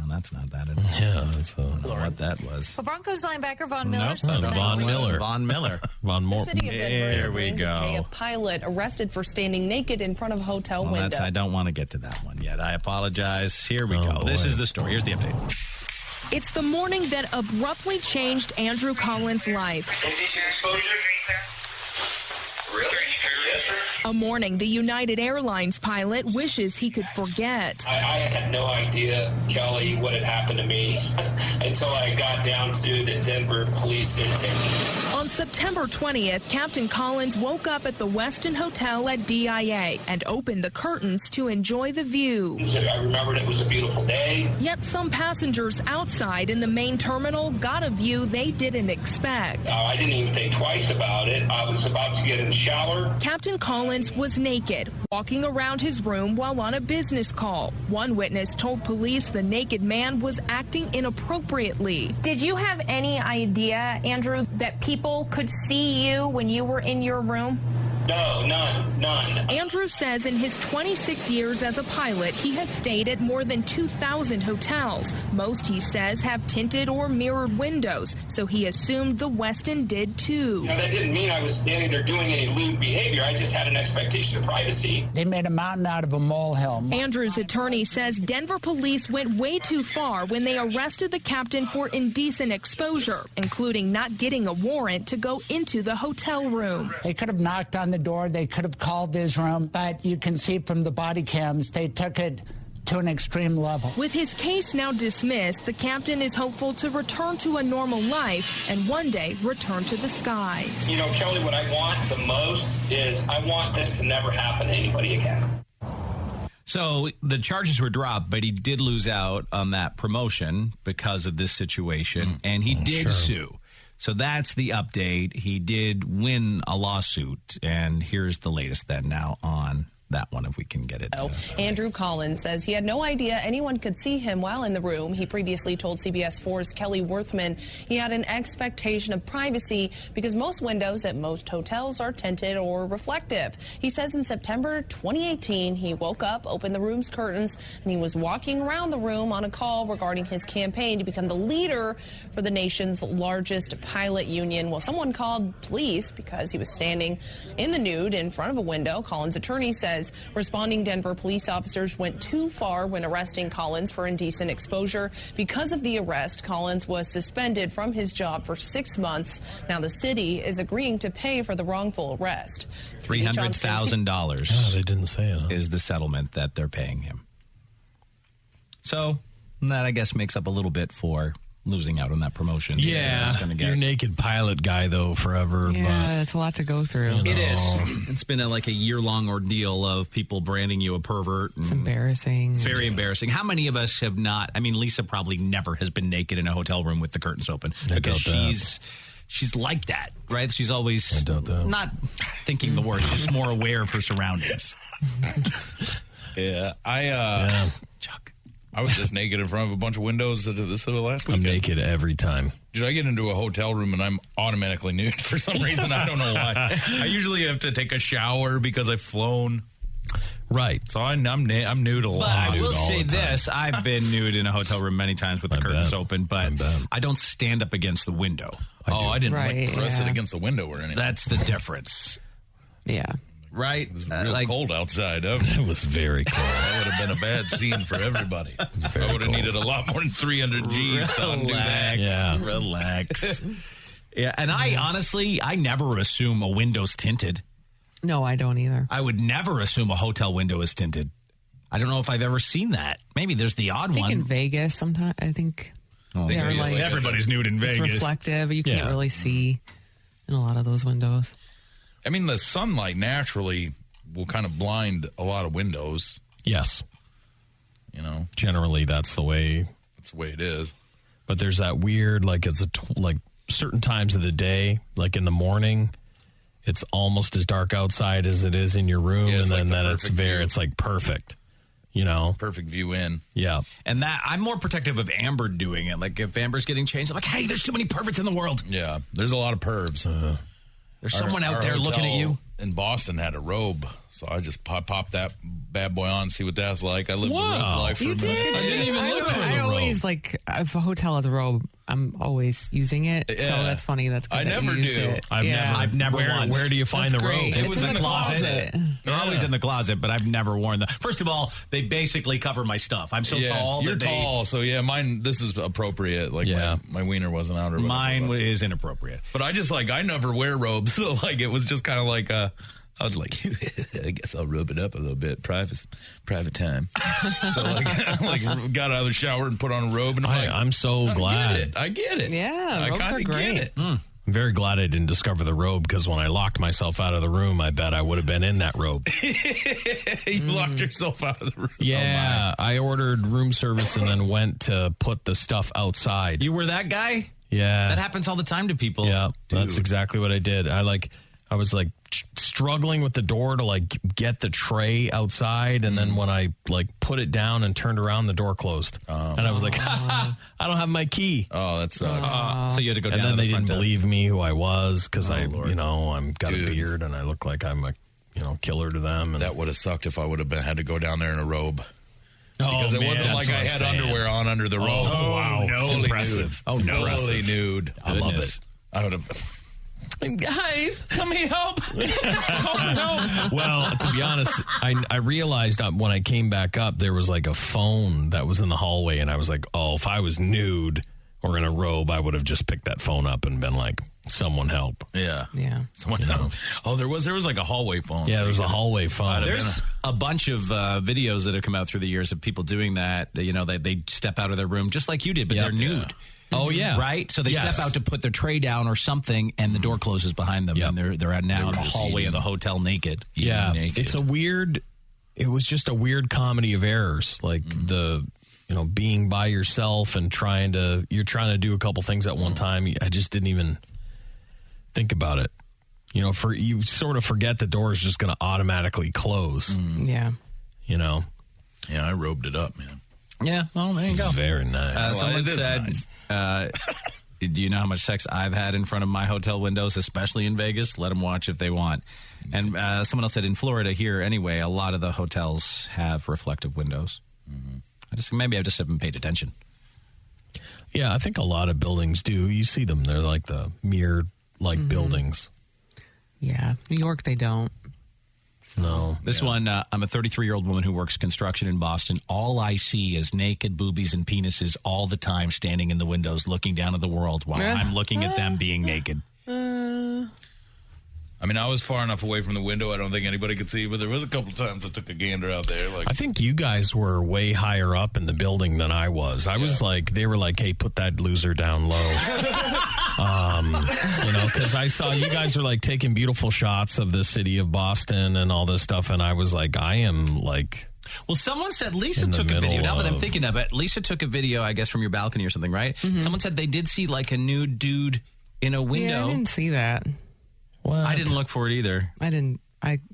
Speaker 3: that's not that at all.
Speaker 7: Yeah, that's
Speaker 3: I don't know what that was.
Speaker 16: Well, Broncos linebacker Von Miller.
Speaker 3: Nope,
Speaker 16: said
Speaker 3: not
Speaker 7: Von Miller.
Speaker 3: Von Miller.
Speaker 7: Von
Speaker 17: The
Speaker 7: Morton.
Speaker 17: city of Denver is
Speaker 3: There we
Speaker 17: agreeing to pay a
Speaker 3: go.
Speaker 17: pilot arrested for standing naked in front of a hotel
Speaker 3: Well,
Speaker 17: window.
Speaker 3: I don't want to get to that one yet. I apologize. Here we
Speaker 7: Oh,
Speaker 3: go. This
Speaker 7: boy.
Speaker 3: is the story. Here's the update.
Speaker 18: It's the morning that abruptly changed Andrew Collins' life.
Speaker 6: Indecent exposure? Really? Yes, sir.
Speaker 18: A morning the United Airlines pilot wishes he could forget.
Speaker 19: I had no idea, Kelly, what had happened to me until I got down to the Denver police station.
Speaker 18: On September 20th, Captain Collins woke up at the Westin Hotel at DIA and opened the curtains to enjoy the view.
Speaker 19: I remembered it was a beautiful day.
Speaker 18: Yet some passengers outside in the main terminal got a view they didn't expect.
Speaker 19: I didn't even think twice about it. I was about to get in the shower.
Speaker 18: Captain Collins was naked, walking around his room while on a business call. One witness told police the naked man was acting inappropriately.
Speaker 20: Did you have any idea, Andrew, that people could see you when you were in your room?
Speaker 19: No, none.
Speaker 18: Andrew says in his 26 years as a pilot, he has stayed at more than 2,000 hotels. Most, he says, have tinted or mirrored windows, so he assumed the Westin did too.
Speaker 19: Now, that didn't mean I was standing there doing any lewd behavior. I just had an expectation of privacy.
Speaker 21: They made a mountain out of a molehill.
Speaker 18: Andrew's attorney says Denver police went way too far when they arrested the captain for indecent exposure, including not getting a warrant to go into the hotel room.
Speaker 21: They could have knocked on the door. They could have called his room. But you can see from the body cams, they took it to an extreme level.
Speaker 18: With his case now dismissed, the captain is hopeful to return to a normal life and one day return to the skies.
Speaker 19: You know, Kelly, what I want the most is I want this to never happen to anybody again.
Speaker 3: So the charges were dropped, but he did lose out on that promotion because of this situation, and he did sue. So that's the update. He did win a lawsuit, and here's the latest then now on that one, if we can get it.
Speaker 17: Andrew Collins says he had no idea anyone could see him while in the room. He previously told CBS 4's Kelly Worthman he had an expectation of privacy because most windows at most hotels are tinted or reflective. He says in September 2018, he woke up, opened the room's curtains, and he was walking around the room on a call regarding his campaign to become the leader for the nation's largest pilot union. Well, someone called police because he was standing in the nude in front of a window. Collins' attorney says responding Denver police officers went too far when arresting Collins for indecent exposure. Because of the arrest, Collins was suspended from his job for 6 months. Now the city is agreeing to pay for the wrongful arrest.
Speaker 3: $300,000.
Speaker 7: Oh, they didn't say it. Huh?
Speaker 3: Is the settlement that they're paying him. So that, I guess, makes up a little bit for losing out on that promotion.
Speaker 7: Yeah, you're naked pilot guy, though, forever.
Speaker 8: Yeah, it's a lot to go through.
Speaker 3: It is. It's been like a year-long ordeal of people branding you a pervert.
Speaker 8: It's embarrassing.
Speaker 3: It's very embarrassing. How many of us have not? I mean, Lisa probably never has been naked in a hotel room with the curtains open because she's like that, right? She's always not thinking the worst, just more aware of her surroundings.
Speaker 4: Chuck. I was just naked in front of a bunch of windows this last weekend.
Speaker 7: I'm naked every time.
Speaker 4: Dude, I get into a hotel room and I'm automatically nude for some reason. I don't know why. I usually have to take a shower because I've flown.
Speaker 7: Right.
Speaker 4: So I'm nude a lot.
Speaker 3: But I will say this. I've been nude in a hotel room many times with the curtains open, but I don't stand up against the window.
Speaker 4: I didn't press it against the window or anything.
Speaker 3: That's the difference.
Speaker 8: Yeah.
Speaker 3: Right?
Speaker 4: It was real cold outside.
Speaker 7: It was very cold.
Speaker 4: That would have been a bad scene for everybody. I would have needed a lot more than 300 G's to undo that.
Speaker 3: Yeah. Relax. Yeah, and I honestly, I never assume a window's tinted.
Speaker 8: No, I don't either.
Speaker 3: I would never assume a hotel window is tinted. I don't know if I've ever seen that. Maybe there's the odd
Speaker 8: I think
Speaker 3: one.
Speaker 8: in Vegas, sometimes I think they're like
Speaker 3: everybody's nude in Vegas.
Speaker 8: It's reflective. You can't really see in a lot of those windows.
Speaker 4: I mean, the sunlight naturally will kind of blind a lot of windows.
Speaker 7: Yes.
Speaker 4: You know,
Speaker 7: generally that's the way.
Speaker 4: That's the way it is.
Speaker 7: But there's that weird, like it's like certain times of the day, like in the morning, it's almost as dark outside as it is in your room, and then it's like perfect. You know,
Speaker 4: perfect view in.
Speaker 7: Yeah.
Speaker 3: And that I'm more protective of Amber doing it. Like if Amber's getting changed, I'm like, hey, there's too many perverts in the world.
Speaker 4: Yeah, there's a lot of pervs.
Speaker 3: There's someone out there looking at you.
Speaker 4: In Boston had a robe, so I just popped that bad boy on, see what that's like. I lived the robe life for a minute.
Speaker 8: I
Speaker 7: didn't even look for the
Speaker 8: I
Speaker 7: robe.
Speaker 8: always like if a hotel has a robe, I'm always using it. So that's funny. That's good.
Speaker 4: I
Speaker 8: that
Speaker 4: never
Speaker 8: you used
Speaker 4: do.
Speaker 8: it.
Speaker 3: I've never once.
Speaker 7: Where do you find
Speaker 8: That's
Speaker 7: the robe?
Speaker 8: great.
Speaker 3: It
Speaker 8: It's
Speaker 3: was in the closet. They're always in the closet, but I've never worn them. First of all, they basically cover my stuff. I'm so tall.
Speaker 4: You're
Speaker 3: that
Speaker 4: tall, so mine. This is appropriate. Like my wiener wasn't out. Or whatever,
Speaker 3: mine is inappropriate.
Speaker 4: But I just I never wear robes, so it was just kind of like I was like, I guess I'll rub it up a little bit, private time. So got out of the shower and put on a robe, and
Speaker 7: I'm so glad.
Speaker 4: I get it.
Speaker 8: Yeah, robes are great.
Speaker 7: I'm very glad I didn't discover the robe, because when I locked myself out of the room, I bet I would have been in that robe.
Speaker 4: You locked yourself out of the room.
Speaker 7: Yeah, I ordered room service and then went to put the stuff outside.
Speaker 3: You were that guy?
Speaker 7: Yeah.
Speaker 3: That happens all the time to people.
Speaker 7: Yeah, that's exactly what I did. I was struggling with the door to get the tray outside, and then when I put it down and turned around, the door closed, and I was like, I don't have my key.
Speaker 4: Oh, that sucks.
Speaker 3: So you had to go down.
Speaker 7: And then
Speaker 3: to
Speaker 7: they
Speaker 3: the
Speaker 7: didn't
Speaker 3: front
Speaker 7: believe me who I was, because I'm got
Speaker 4: Dude.
Speaker 7: a beard and I look like I'm a killer to them. And
Speaker 4: that would have sucked if I would have had to go down there in a robe. Because it wasn't like I had underwear on under the robe.
Speaker 7: Oh, wow.
Speaker 3: No,
Speaker 4: fully
Speaker 3: impressive.
Speaker 4: Nude.
Speaker 3: Oh, no.
Speaker 4: Fully nude.
Speaker 7: I love it.
Speaker 4: I would have.
Speaker 3: Guys, somebody help.
Speaker 7: Well, to be honest, I realized when I came back up, there was a phone that was in the hallway, and I was like, oh, if I was nude or in a robe, I would have just picked that phone up and been like, someone help.
Speaker 4: Yeah.
Speaker 3: Someone
Speaker 4: help. Oh, there was a hallway phone.
Speaker 7: Yeah, there was a hallway phone.
Speaker 3: There's a bunch of videos that have come out through the years of people doing that. They step out of their room just like you did, but they're nude.
Speaker 7: Oh, yeah.
Speaker 3: Right? So they step out to put their tray down or something, and the door closes behind them, and they're now in the hallway of the hotel naked.
Speaker 7: Yeah,
Speaker 3: naked.
Speaker 7: It was just a weird comedy of errors, being by yourself and you're trying to do a couple things at one time. I just didn't even think about it. You sort of forget the door is just going to automatically close.
Speaker 8: Yeah.
Speaker 7: Yeah,
Speaker 4: I robed it up, man.
Speaker 3: Yeah, well, there you go.
Speaker 7: Very nice.
Speaker 3: Someone said, do you know how much sex I've had in front of my hotel windows, especially in Vegas? Let them watch if they want. And someone else said in Florida here, anyway, a lot of the hotels have reflective windows. Mm-hmm. Maybe I just haven't paid attention.
Speaker 7: Yeah, I think a lot of buildings do. You see them. They're like the mirrored buildings.
Speaker 8: Yeah. New York, they don't.
Speaker 7: No.
Speaker 3: This one, I'm a 33-year-old woman who works construction in Boston. All I see is naked boobies and penises all the time standing in the windows looking down at the world while I'm looking at them being naked.
Speaker 4: I mean, I was far enough away from the window, I don't think anybody could see, but there was a couple of times I took a gander out there.
Speaker 7: I think you guys were way higher up in the building than I was. I was they were like, hey, put that loser down low. Because I saw you guys were taking beautiful shots of the city of Boston and all this stuff, and I was like, I am
Speaker 3: Well, someone said Lisa took a video. Now that I'm thinking of it, Lisa took a video, I guess, from your balcony or something, right? Mm-hmm. Someone said they did see a nude dude in a window.
Speaker 8: Yeah, I didn't see that.
Speaker 3: What? I didn't look for it either.
Speaker 8: I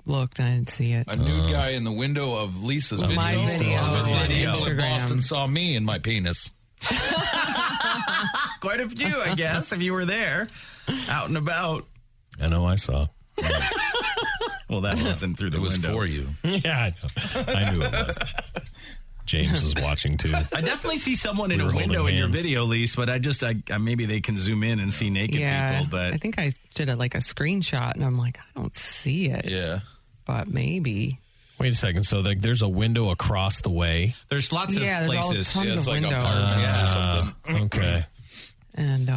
Speaker 8: looked and I didn't see it.
Speaker 4: A nude guy in the window of Lisa's video.
Speaker 8: My video.
Speaker 4: People in Boston saw me and my penis.
Speaker 3: Quite a few, I guess, if you were there, out and about.
Speaker 7: I know I saw.
Speaker 3: Well, that wasn't through the window.
Speaker 4: It was for you.
Speaker 7: Yeah, I knew it was. James is watching, too.
Speaker 3: I definitely see someone in a window in your video, Lise, but I maybe they can zoom in and see naked people. But
Speaker 8: I think I did a screenshot, and I'm like, I don't see it.
Speaker 4: Yeah.
Speaker 8: But maybe.
Speaker 7: Wait a second. So there's a window across the way?
Speaker 3: There's lots of places.
Speaker 8: Tons
Speaker 4: it's
Speaker 8: of
Speaker 4: like
Speaker 8: windows.
Speaker 4: apartments or something.
Speaker 7: Okay.
Speaker 8: And,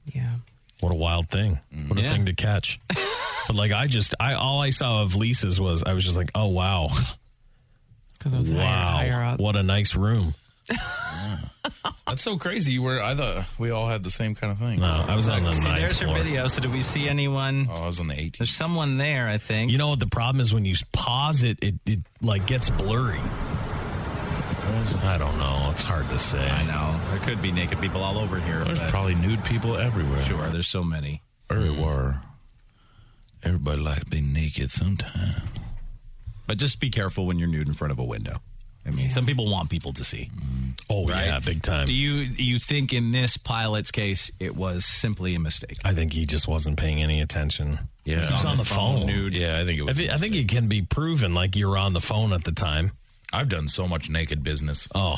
Speaker 8: yeah.
Speaker 7: What a wild thing. What a thing to catch. But all I saw of Lisa's was, I was just like, oh, wow.
Speaker 8: Because I was higher up.
Speaker 7: What a nice room.
Speaker 4: That's so crazy. I thought we all had the same kind of thing.
Speaker 7: No, I was on the 9th
Speaker 3: there's
Speaker 7: floor.
Speaker 3: her video. So did we see anyone?
Speaker 4: Oh, I was on the 18th.
Speaker 3: There's someone there, I think.
Speaker 7: You know what the problem is? When you pause it, it gets blurry. I don't know. It's hard to say.
Speaker 3: I know. There could be naked people all over here.
Speaker 4: There's probably nude people everywhere.
Speaker 3: Sure, there's so many.
Speaker 4: Everywhere. Everybody likes to be naked sometime.
Speaker 3: But just be careful when you're nude in front of a window. I mean, some people want people to see.
Speaker 7: Oh,
Speaker 3: right?
Speaker 7: yeah, big time.
Speaker 3: Do you think in this pilot's case it was simply a mistake?
Speaker 7: I think he just wasn't paying any attention.
Speaker 4: Yeah,
Speaker 7: he was on the phone.
Speaker 3: Nude.
Speaker 4: Yeah, I think it was.
Speaker 7: I think it can be proven like you were on the phone at the time.
Speaker 4: I've done so much naked business.
Speaker 7: Oh.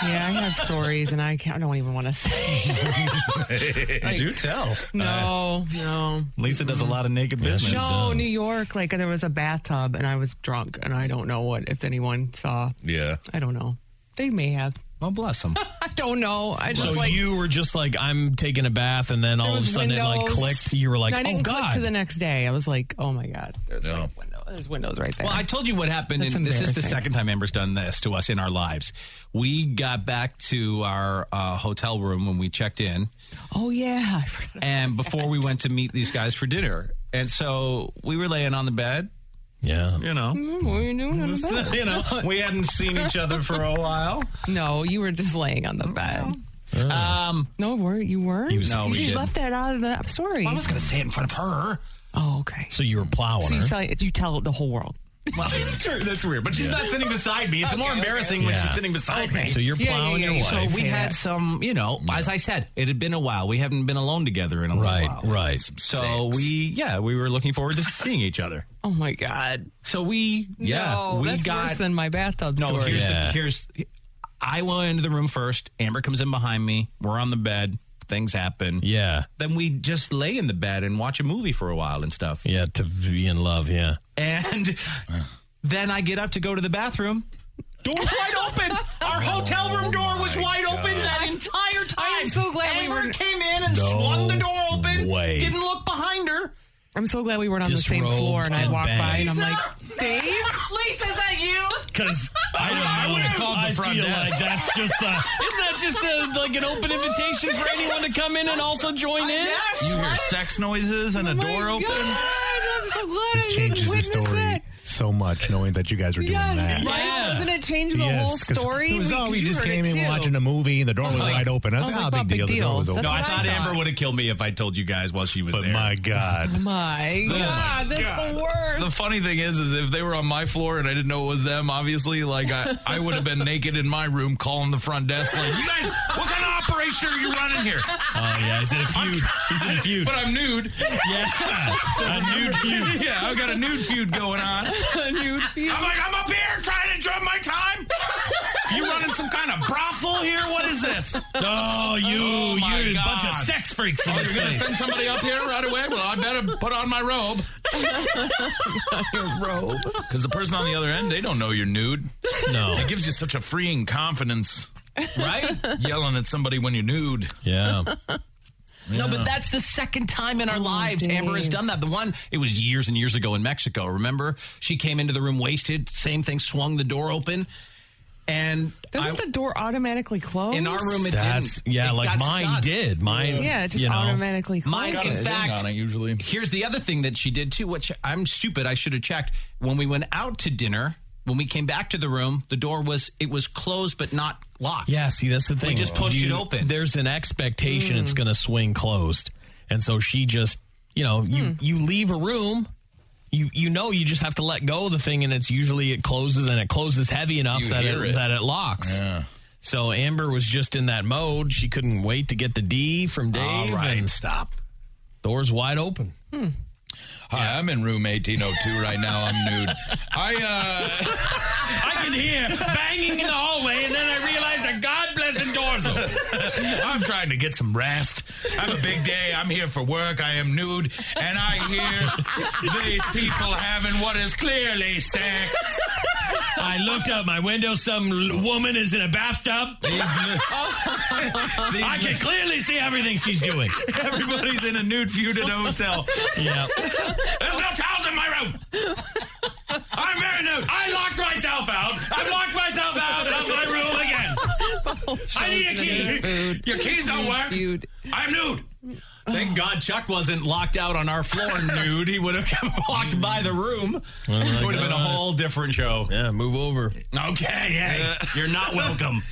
Speaker 8: Yeah, I have stories, and I don't even want to say.
Speaker 3: Do tell.
Speaker 8: No.
Speaker 3: Lisa does a lot of naked business.
Speaker 8: No, New York, like there was a bathtub, and I was drunk, and I don't know if anyone saw.
Speaker 4: Yeah.
Speaker 8: I don't know. They may have.
Speaker 3: Well, bless them.
Speaker 8: I don't know.
Speaker 7: So you were just like, I'm taking a bath, and then all of a sudden it like clicked. You were like,
Speaker 8: I didn't
Speaker 7: oh, God.
Speaker 8: click to the next day. I was like, oh, my God. There's windows right there.
Speaker 3: Well, I told you what happened. And this is the second time Amber's done this to us in our lives. We got back to our hotel room when we checked in.
Speaker 8: Oh, yeah.
Speaker 3: And before we went to meet these guys for dinner. And so we were laying on the bed.
Speaker 7: Yeah.
Speaker 3: You know.
Speaker 8: What were you doing on the bed?
Speaker 3: You know, we hadn't seen each other for a while.
Speaker 8: No, you were just laying on the bed. No, you weren't?
Speaker 3: You
Speaker 8: left that out of the story.
Speaker 3: Well, I was going to say it in front of her.
Speaker 8: Oh, okay.
Speaker 7: So you were plowing her.
Speaker 8: You tell the whole world.
Speaker 3: Well, that's weird. But she's not sitting beside me. It's more embarrassing when she's sitting beside me.
Speaker 7: So you're plowing your wife.
Speaker 3: So we had some, as I said, it had been a while. We haven't been alone together in a while.
Speaker 7: Right.
Speaker 3: So we were looking forward to seeing each other.
Speaker 8: Oh, my God.
Speaker 3: So we
Speaker 8: that's worse than my bathtub story.
Speaker 3: I went into the room first. Amber comes in behind me. We're on the bed. Things happen.
Speaker 7: Yeah.
Speaker 3: Then we just lay in the bed and watch a movie for a while and stuff.
Speaker 7: Yeah, to be in love, yeah.
Speaker 3: And then I get up to go to the bathroom. Door's wide open. Our hotel room door was wide open that entire time.
Speaker 8: I am so glad
Speaker 3: Amber came in and swung the door open.
Speaker 7: Way.
Speaker 3: Didn't look behind her.
Speaker 8: I'm so glad we weren't on the same floor, and I walked by, and I'm like, Dave?
Speaker 3: Lisa, is that you?
Speaker 7: Because
Speaker 4: I would have called the front desk.
Speaker 7: Like that's just isn't that just like an open invitation for anyone to come in and also join in?
Speaker 3: Yes.
Speaker 4: You hear sex noises and a door open?
Speaker 8: I'm so glad
Speaker 5: This
Speaker 8: I didn't
Speaker 5: changes the
Speaker 8: witness
Speaker 5: story
Speaker 8: that.
Speaker 5: so much, knowing that you guys were doing that.
Speaker 8: Right? Doesn't it change the whole
Speaker 5: 'cause
Speaker 8: story?
Speaker 5: It was, we just
Speaker 8: heard
Speaker 5: came
Speaker 8: it
Speaker 5: in
Speaker 8: too.
Speaker 5: watching a movie, and the door was
Speaker 8: like-
Speaker 5: wide open. I was
Speaker 8: I was
Speaker 5: like,
Speaker 8: like,
Speaker 5: big deal. The door was open.
Speaker 3: No, I
Speaker 8: what
Speaker 3: thought
Speaker 8: I
Speaker 3: Amber
Speaker 8: thought.
Speaker 3: would have killed me if I told you guys while she was
Speaker 5: But
Speaker 3: there.
Speaker 5: my God.
Speaker 8: My God, that's the worst.
Speaker 4: The funny thing is if they were on my floor and I didn't know it was them, obviously, like I would have been naked in my room calling the front desk, like, you guys, what kind of operation are you running here?
Speaker 7: Oh, yeah, he's in a feud. He's in a feud.
Speaker 4: But I'm nude.
Speaker 7: Yeah. A nude feud.
Speaker 4: Yeah, I've got a nude feud going on.
Speaker 8: Nude feud.
Speaker 4: I'm like, I'm up here trying to enjoy my time. You running some kind of brothel here? What is this?
Speaker 7: Oh, you're a bunch of sex freaks in this
Speaker 4: You're going to
Speaker 7: place.
Speaker 4: send somebody up here right away? Well, I better put on my robe.
Speaker 8: Your robe.
Speaker 4: Because the person on the other end, they don't know you're nude.
Speaker 7: No.
Speaker 4: It gives you such a freeing confidence,
Speaker 3: Right?
Speaker 4: yelling at somebody when you're nude.
Speaker 7: Yeah.
Speaker 3: No, but that's the second time in our lives Amber has done that. The one, it was years and years ago in Mexico. Remember? She came into the room wasted. Same thing, swung the door open. And
Speaker 8: Doesn't the door automatically close?
Speaker 3: in our room, it
Speaker 7: That's,
Speaker 3: didn't.
Speaker 7: yeah,
Speaker 3: It
Speaker 7: like
Speaker 3: got
Speaker 7: mine
Speaker 3: stuck.
Speaker 7: did. Mine,
Speaker 8: Yeah, it just
Speaker 7: you know,
Speaker 8: automatically
Speaker 3: Mine,
Speaker 8: closes.
Speaker 3: in fact,
Speaker 4: on it usually.
Speaker 3: Here's the other thing that she did too, which I'm stupid. I should have checked. When we went out to dinner, when we came back to the room, the door was closed but not locked.
Speaker 7: Yeah, see, that's the thing.
Speaker 3: We just pushed it open.
Speaker 7: There's an expectation it's going to swing closed. And so she just, you leave a room, you know you just have to let go of the thing, and it closes, and it closes heavy enough that it locks.
Speaker 4: Yeah.
Speaker 7: So Amber was just in that mode. She couldn't wait to get the D from Dave.
Speaker 3: All right,
Speaker 7: and
Speaker 3: stop.
Speaker 7: Door's wide open.
Speaker 4: Hi, I'm in room 1802 right now. I'm nude.
Speaker 7: I can hear banging in the hallway, and then I realized a God-blessed door's open.
Speaker 4: I'm trying to get some rest. I have a big day. I'm here for work. I am nude. And I hear these people having what is clearly sex.
Speaker 7: I looked out my window. Some woman is in a bathtub. I can clearly see everything she's doing.
Speaker 4: Everybody's in a nude feud at a hotel.
Speaker 7: Yeah.
Speaker 4: There's no towels in my room. I'm very nude.
Speaker 7: I locked myself out. I've locked myself out of my room again. I need a key.
Speaker 4: Your keys don't work. I'm nude.
Speaker 3: Thank God Chuck wasn't locked out on our floor nude. He would have walked by the room. It would have been a whole different show.
Speaker 7: Yeah, move over.
Speaker 3: Okay, hey, you're not welcome.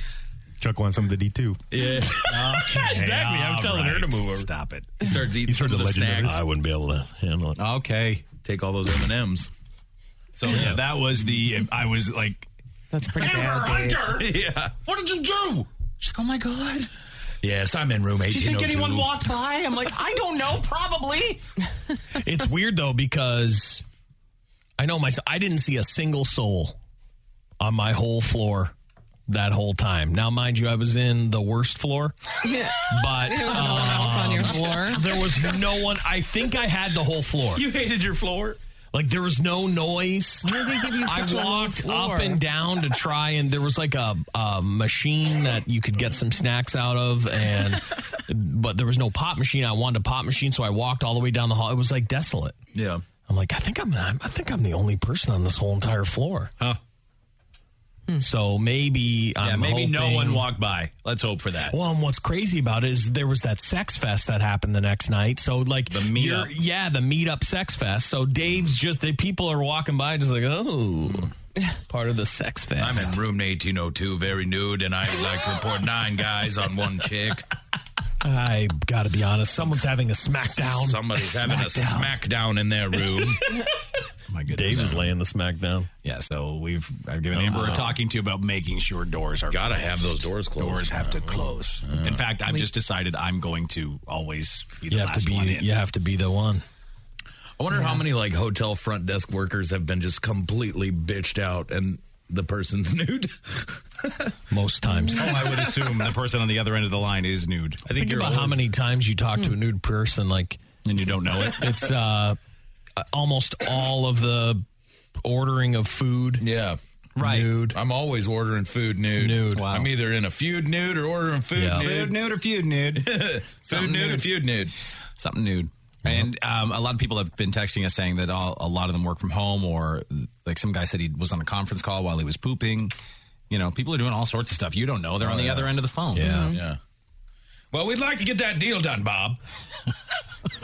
Speaker 5: Chuck wants some of the D2.
Speaker 7: Yeah.
Speaker 3: Okay,
Speaker 7: exactly. I was telling her to move over.
Speaker 3: Stop it.
Speaker 4: He starts eating some of the snacks.
Speaker 7: I wouldn't be able to handle it.
Speaker 3: Okay.
Speaker 4: Take all those M&Ms.
Speaker 3: So, yeah, that was I was like...
Speaker 8: That's pretty bad,
Speaker 3: Hunter!
Speaker 4: Yeah.
Speaker 3: What did you do? She's like, oh, my God.
Speaker 4: Yes, I'm in room 1802.
Speaker 3: Do you think anyone walked by? I'm like, I don't know, probably.
Speaker 7: It's weird, though, because I know myself. I didn't see a single soul on my whole floor that whole time. Now, mind you, I was in the worst floor.
Speaker 8: Yeah.
Speaker 7: But
Speaker 8: there was no one else on your floor.
Speaker 7: There was no one. I think I had the whole floor.
Speaker 3: You hated your floor?
Speaker 7: Like, there was no noise.
Speaker 8: Why did they give you such a
Speaker 7: I
Speaker 8: low
Speaker 7: walked
Speaker 8: floor?
Speaker 7: up and down to try, and there was like a machine that you could get some snacks out of, but there was no pop machine. I wanted a pop machine, so I walked all the way down the hall. It was like desolate.
Speaker 4: Yeah.
Speaker 7: I'm like, I think I'm the only person on this whole entire floor.
Speaker 3: Huh.
Speaker 7: So maybe I'm hoping,
Speaker 3: no one walked by. Let's hope for that.
Speaker 7: Well, and what's crazy about it is there was that sex fest that happened the next night. So like
Speaker 3: the meetup,
Speaker 7: the meetup sex fest. So Dave's people are walking by just like, oh, part of the sex fest.
Speaker 4: I'm in room 1802, very nude, and I'd like to report 9 guys on one chick.
Speaker 7: I got to be honest. Someone's having a smackdown.
Speaker 4: Somebody's having a smackdown in their room.
Speaker 3: My goodness.
Speaker 7: Dave is laying the smack down.
Speaker 3: Yeah, so I've given Amber a talking to about making sure doors are
Speaker 4: Gotta
Speaker 3: closed.
Speaker 4: have those doors closed.
Speaker 3: Doors have to close. In fact, I've just decided I'm going to always be the last one in.
Speaker 7: You have to be the one.
Speaker 4: I wonder how many like hotel front desk workers have been just completely bitched out and the person's nude.
Speaker 7: Most times.
Speaker 3: Oh, I would assume the person on the other end of the line is nude.
Speaker 7: I think about how many times you talk to a nude person, like,
Speaker 3: and you don't know it.
Speaker 7: It's almost all of the ordering of food.
Speaker 4: Yeah.
Speaker 3: Right.
Speaker 4: Nude. I'm always ordering food nude.
Speaker 7: Nude.
Speaker 4: Wow. I'm either in a feud nude or ordering food nude.
Speaker 3: Food nude or feud nude.
Speaker 4: Food nude or feud nude.
Speaker 3: Something nude. And a lot of people have been texting us saying that a lot of them work from home, or like some guy said he was on a conference call while he was pooping. You know, people are doing all sorts of stuff. You don't know. They're on the other end of the phone.
Speaker 7: Yeah.
Speaker 4: Yeah. Well, we'd like to get that deal done, Bob.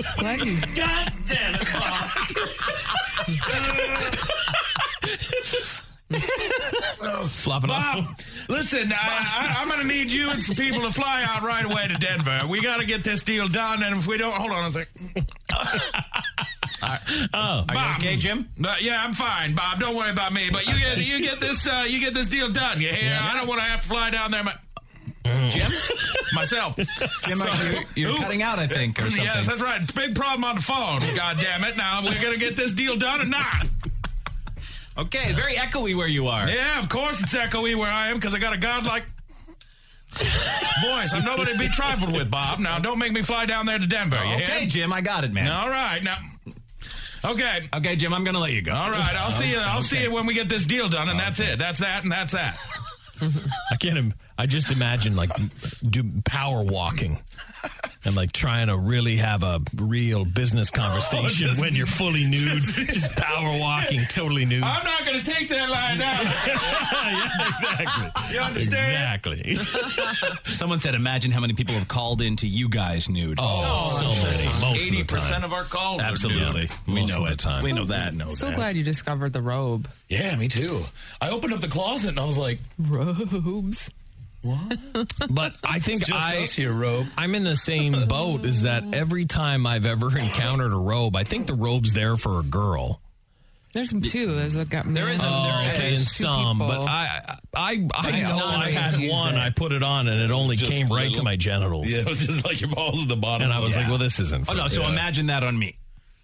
Speaker 8: God
Speaker 3: damn it, Bob.
Speaker 7: Flopping
Speaker 4: Bob,
Speaker 7: up.
Speaker 4: listen, I'm going to need you and some people to fly out right away to Denver. We got to get this deal done, and if we don't, hold on a second.
Speaker 3: Are you okay, Jim?
Speaker 4: Yeah, I'm fine, Bob. Don't worry about me. But you get this deal done. You hear? I don't want to have to fly down there.
Speaker 3: Jim?
Speaker 4: Myself.
Speaker 3: Jim, you're cutting out, I think, or something.
Speaker 4: Yes, that's right. Big problem on the phone. God damn it. Now, we're going to get this deal done or not.
Speaker 3: Okay, very echoey where you are.
Speaker 4: Yeah, of course it's echoey where I am, because I got a godlike voice. I'm nobody to be trifled with, Bob. Now, don't make me fly down there to Denver. You
Speaker 3: Okay,
Speaker 4: hear?
Speaker 3: Jim, I got it, man.
Speaker 4: All right. Now, okay.
Speaker 3: Okay, Jim, I'm going to let you go.
Speaker 4: All right, I'll see you. I'll see you when we get this deal done, and that's it. That's that, and that's that.
Speaker 7: I just imagine like power walking and like trying to really have a real business conversation when you're fully nude, just power walking, totally nude.
Speaker 4: I'm not going to take that line down.
Speaker 7: Yeah, exactly.
Speaker 4: You understand?
Speaker 7: Exactly.
Speaker 3: Someone said, imagine how many people have called in to you guys nude.
Speaker 7: Oh, so many. Most
Speaker 4: 80% of our calls
Speaker 3: Absolutely.
Speaker 4: are nude.
Speaker 3: We know
Speaker 7: of the
Speaker 3: it.
Speaker 7: time.
Speaker 3: We know that.
Speaker 8: So glad you discovered the robe.
Speaker 4: Yeah, me too. I opened up the closet and I was like,
Speaker 8: robes.
Speaker 4: What?
Speaker 7: But I think
Speaker 4: It's just us here, robe.
Speaker 7: I'm in the same boat. Is that every time I've ever encountered a robe, I think the robe's there for a girl.
Speaker 8: There's some too. There is.
Speaker 7: Okay, in some, but I know I had one. I put it on and it only came right to my genitals.
Speaker 4: Yeah, it was just like your balls at the bottom.
Speaker 7: And I was like, well, this isn't.
Speaker 3: Oh no! So imagine that on me.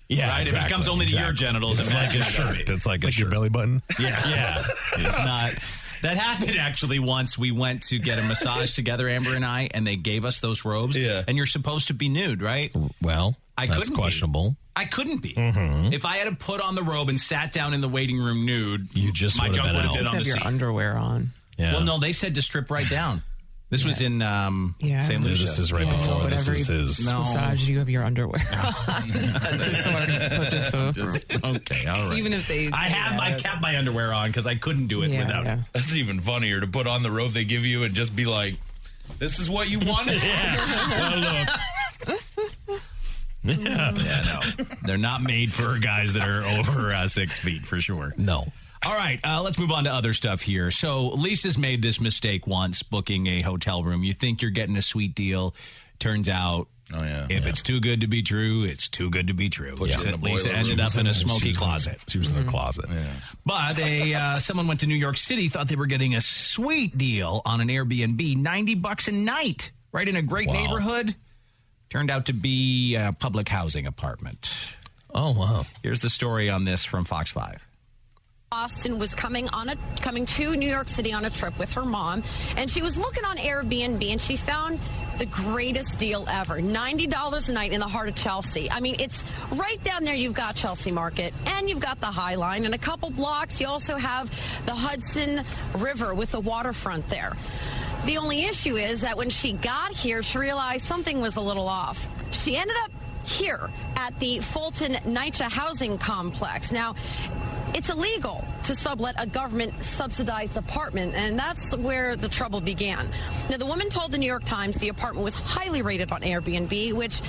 Speaker 7: Yeah,
Speaker 3: right?
Speaker 7: exactly,
Speaker 3: If it comes only to your genitals,
Speaker 7: it's like a shirt. It's like
Speaker 5: your belly button.
Speaker 3: Yeah. It's not. That happened actually once. We went to get a massage together, Amber and I, and they gave us those robes.
Speaker 4: Yeah.
Speaker 3: And you're supposed to be nude, right?
Speaker 7: Well,
Speaker 3: that's
Speaker 7: couldn't questionable.
Speaker 3: I couldn't be.
Speaker 7: Mm-hmm.
Speaker 3: If I had to put on the robe and sat down in the waiting room nude,
Speaker 7: you just
Speaker 3: my junk would have been on the
Speaker 8: your
Speaker 3: seat.
Speaker 8: underwear on.
Speaker 7: Yeah.
Speaker 3: Well, no, they said to strip right down. This was in St. Lucia.
Speaker 7: This is right before.
Speaker 8: But
Speaker 7: This
Speaker 8: every
Speaker 7: is his.
Speaker 8: massage, you have your underwear on.
Speaker 3: Okay, all right.
Speaker 8: Even if they,
Speaker 3: I kept my underwear on because I couldn't do it without it.
Speaker 4: That's even funnier to put on the robe they give you and just be like, this is what you wanted?
Speaker 7: Well, look.
Speaker 3: No. They're not made for guys that are over 6 feet, for sure.
Speaker 7: No.
Speaker 3: All right, let's move on to other stuff here. So Lisa's made this mistake once, booking a hotel room. You think you're getting a sweet deal. Turns out, if it's too good to be true, it's too good to be true. Lisa ended up in a smoky closet.
Speaker 7: She was in a closet.
Speaker 3: But someone went to New York City, thought they were getting a sweet deal on an Airbnb, $90 a night, right in a great neighborhood. Turned out to be a public housing apartment.
Speaker 7: Oh, wow.
Speaker 3: Here's the story on this from Fox 5.
Speaker 16: Austin was coming to New York City on a trip with her mom, and she was looking on Airbnb, and she found the greatest deal ever, $90 a night in the heart of Chelsea. I mean, it's right down there. You've got Chelsea Market, and you've got the High Line, and a couple blocks. You also have the Hudson River with the waterfront there. The only issue is that when she got here, she realized something was a little off. She ended up here at the Fulton NYCHA housing complex. Now, it's illegal to sublet a government-subsidized apartment, and that's where the trouble began. Now, the woman told the New York Times the apartment was highly rated on Airbnb, which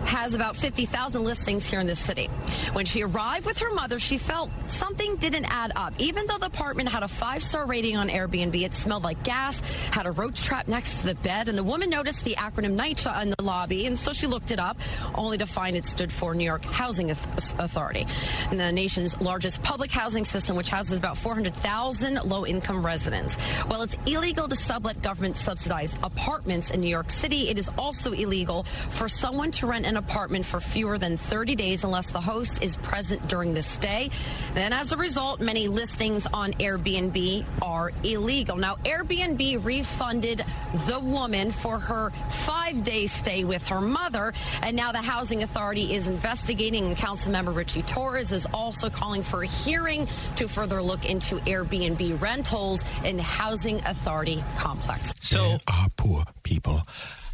Speaker 16: has about 50,000 listings here in the city. When she arrived with her mother, she felt something didn't add up. Even though the apartment had a 5-star rating on Airbnb, it smelled like gas, had a roach trap next to the bed, and the woman noticed the acronym NYCHA in the lobby, and so she looked it up, only to find it stood for New York Housing Authority, and the nation's largest public housing system, which houses about 400,000 low-income residents. While it's illegal to sublet government-subsidized apartments in New York City, it is also illegal for someone to rent an apartment for fewer than 30 days unless the host is present during the stay. Then, as a result, many listings on Airbnb are illegal. Now, Airbnb refunded the woman for her 5-day stay with her mother, and now the Housing Authority is investigating, and Councilmember Richie Torres is also calling for a hearing to further look into Airbnb rentals in Housing Authority complex.
Speaker 7: There are poor people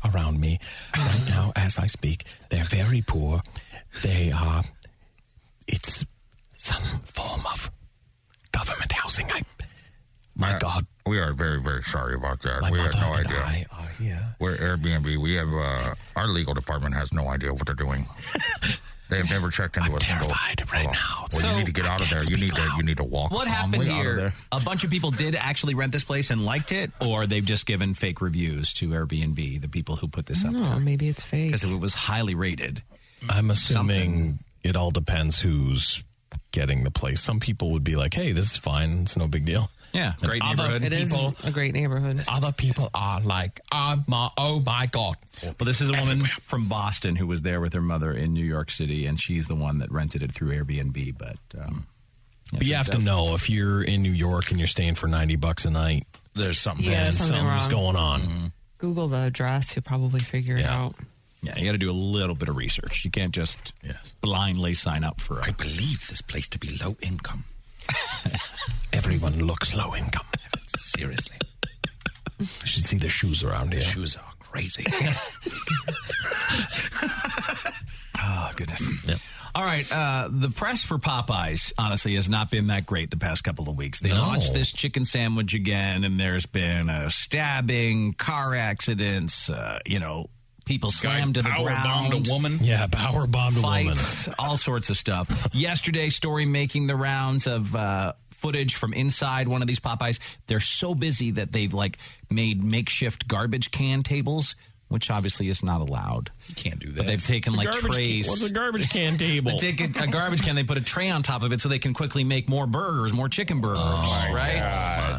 Speaker 7: around me right now as I speak. They're very poor. They are, it's some form of government housing. My God.
Speaker 22: We are very, very sorry about that.
Speaker 7: My
Speaker 22: we have
Speaker 7: mother
Speaker 22: no
Speaker 7: and
Speaker 22: idea.
Speaker 7: I are here.
Speaker 22: We're Airbnb. We have, our legal department has no idea what they're doing. They have never checked into
Speaker 7: I'm terrified right now.
Speaker 22: Well, you need to get out of there. You need to walk.
Speaker 3: What happened here? A bunch of people did actually rent this place and liked it, or they've just given fake reviews to Airbnb, the people who put this up there?
Speaker 8: Maybe it's fake.
Speaker 3: Because it was highly rated.
Speaker 7: I'm assuming it all depends who's getting the place. Some people would be like, hey, this is fine. It's no big deal.
Speaker 3: Yeah, great neighborhood.
Speaker 8: It is a great neighborhood.
Speaker 7: Other people are like, oh my God.
Speaker 3: Well, this is a woman from Boston who was there with her mother in New York City, and she's the one that rented it through Airbnb. But
Speaker 7: you have to know if you're in New York and you're staying for $90 a night,
Speaker 3: there's something.
Speaker 8: Yeah,
Speaker 7: something's going on.
Speaker 3: Mm-hmm.
Speaker 8: Google the address. You'll probably figure it out.
Speaker 3: Yeah, you got to do a little bit of research. You can't just blindly sign up for it.
Speaker 22: I believe this place to be low income.
Speaker 7: Everyone looks low income.
Speaker 22: Seriously.
Speaker 7: You should see the shoes around here.
Speaker 22: The shoes are crazy.
Speaker 3: Oh, goodness. Yep. All right. The press for Popeyes, honestly, has not been that great the past couple of weeks. They launched this chicken sandwich again, and there's been a stabbing, car accidents, people slammed to the ground.
Speaker 4: Power-bombed a woman.
Speaker 7: Yeah, power-bombed a woman.
Speaker 3: Fights, all sorts of stuff. Yesterday, story making the rounds of footage from inside one of these Popeyes. They're so busy that they've made makeshift garbage can tables, which obviously is not allowed.
Speaker 4: You can't do that.
Speaker 3: But they've taken trays.
Speaker 7: What's a garbage can table?
Speaker 3: They take a garbage can, they put a tray on top of it so they can quickly make more burgers, more chicken burgers, right?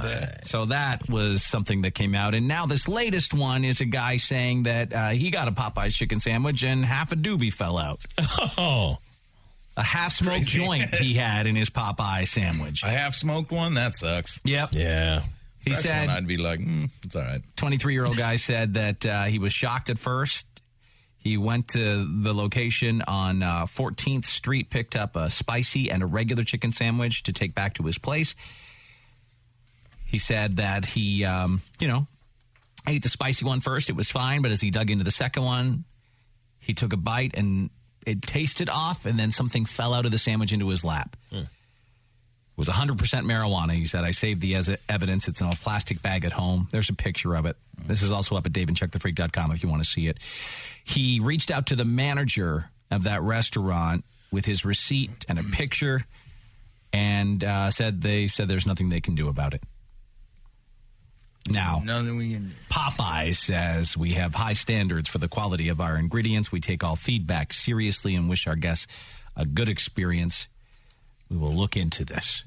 Speaker 4: God.
Speaker 3: So that was something that came out. And now this latest one is a guy saying that he got a Popeyes chicken sandwich and half a doobie fell out.
Speaker 7: Oh.
Speaker 3: A half-smoked joint he had in his Popeye sandwich.
Speaker 4: A half-smoked one? That sucks.
Speaker 3: Yep.
Speaker 7: Yeah.
Speaker 3: He said,
Speaker 4: I'd be like, it's all right.
Speaker 3: 23-year-old guy said that he was shocked at first. He went to the location on 14th Street, picked up a spicy and a regular chicken sandwich to take back to his place. He said that he, ate the spicy one first. It was fine, but as he dug into the second one, he took a bite and it tasted off, and then something fell out of the sandwich into his lap. It was 100% marijuana. He said, I saved the evidence. It's in a plastic bag at home. There's a picture of it. This is also up at daveandcheckthefreak.com if you want to see it. He reached out to the manager of that restaurant with his receipt and a picture, and said there's nothing they can do about it. Now, Popeyes says we have high standards for the quality of our ingredients. We take all feedback seriously and wish our guests a good experience. We will look into this.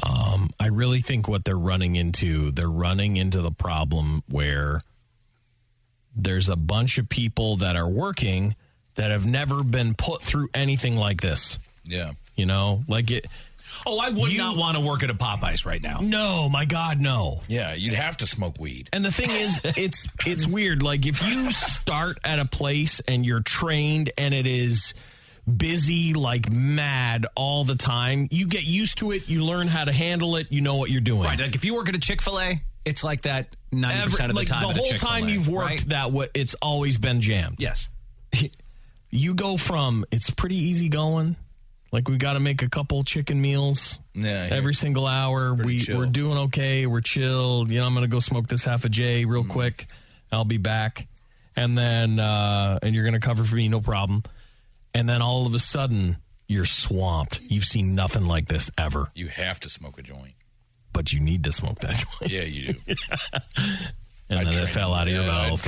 Speaker 7: I really think what they're running into the problem where there's a bunch of people that are working that have never been put through anything like this.
Speaker 4: Yeah.
Speaker 7: You know, like it.
Speaker 3: Oh, I would not want to work at a Popeyes right now.
Speaker 7: No, my God, no.
Speaker 4: Yeah, you'd have to smoke weed.
Speaker 7: And the thing is, it's weird. Like, if you start at a place and you're trained and it is busy like mad all the time, you get used to it, you learn how to handle it, you know what you're doing.
Speaker 3: Right, like if you work at a Chick-fil-A, it's like that 90% of the time.
Speaker 7: The whole time you've worked that way, it's always been jammed.
Speaker 3: Yes.
Speaker 7: You go from, it's pretty easy going. Like, we got to make a couple chicken meals every single hour. We're doing okay. We're chilled. You know, I'm going to go smoke this half a J real quick. I'll be back. And then, and you're going to cover for me, no problem. And then all of a sudden, you're swamped. You've seen nothing like this ever.
Speaker 4: You have to smoke a joint.
Speaker 7: But you need to smoke that joint.
Speaker 4: Yeah, you do.
Speaker 7: And then it fell out of your mouth.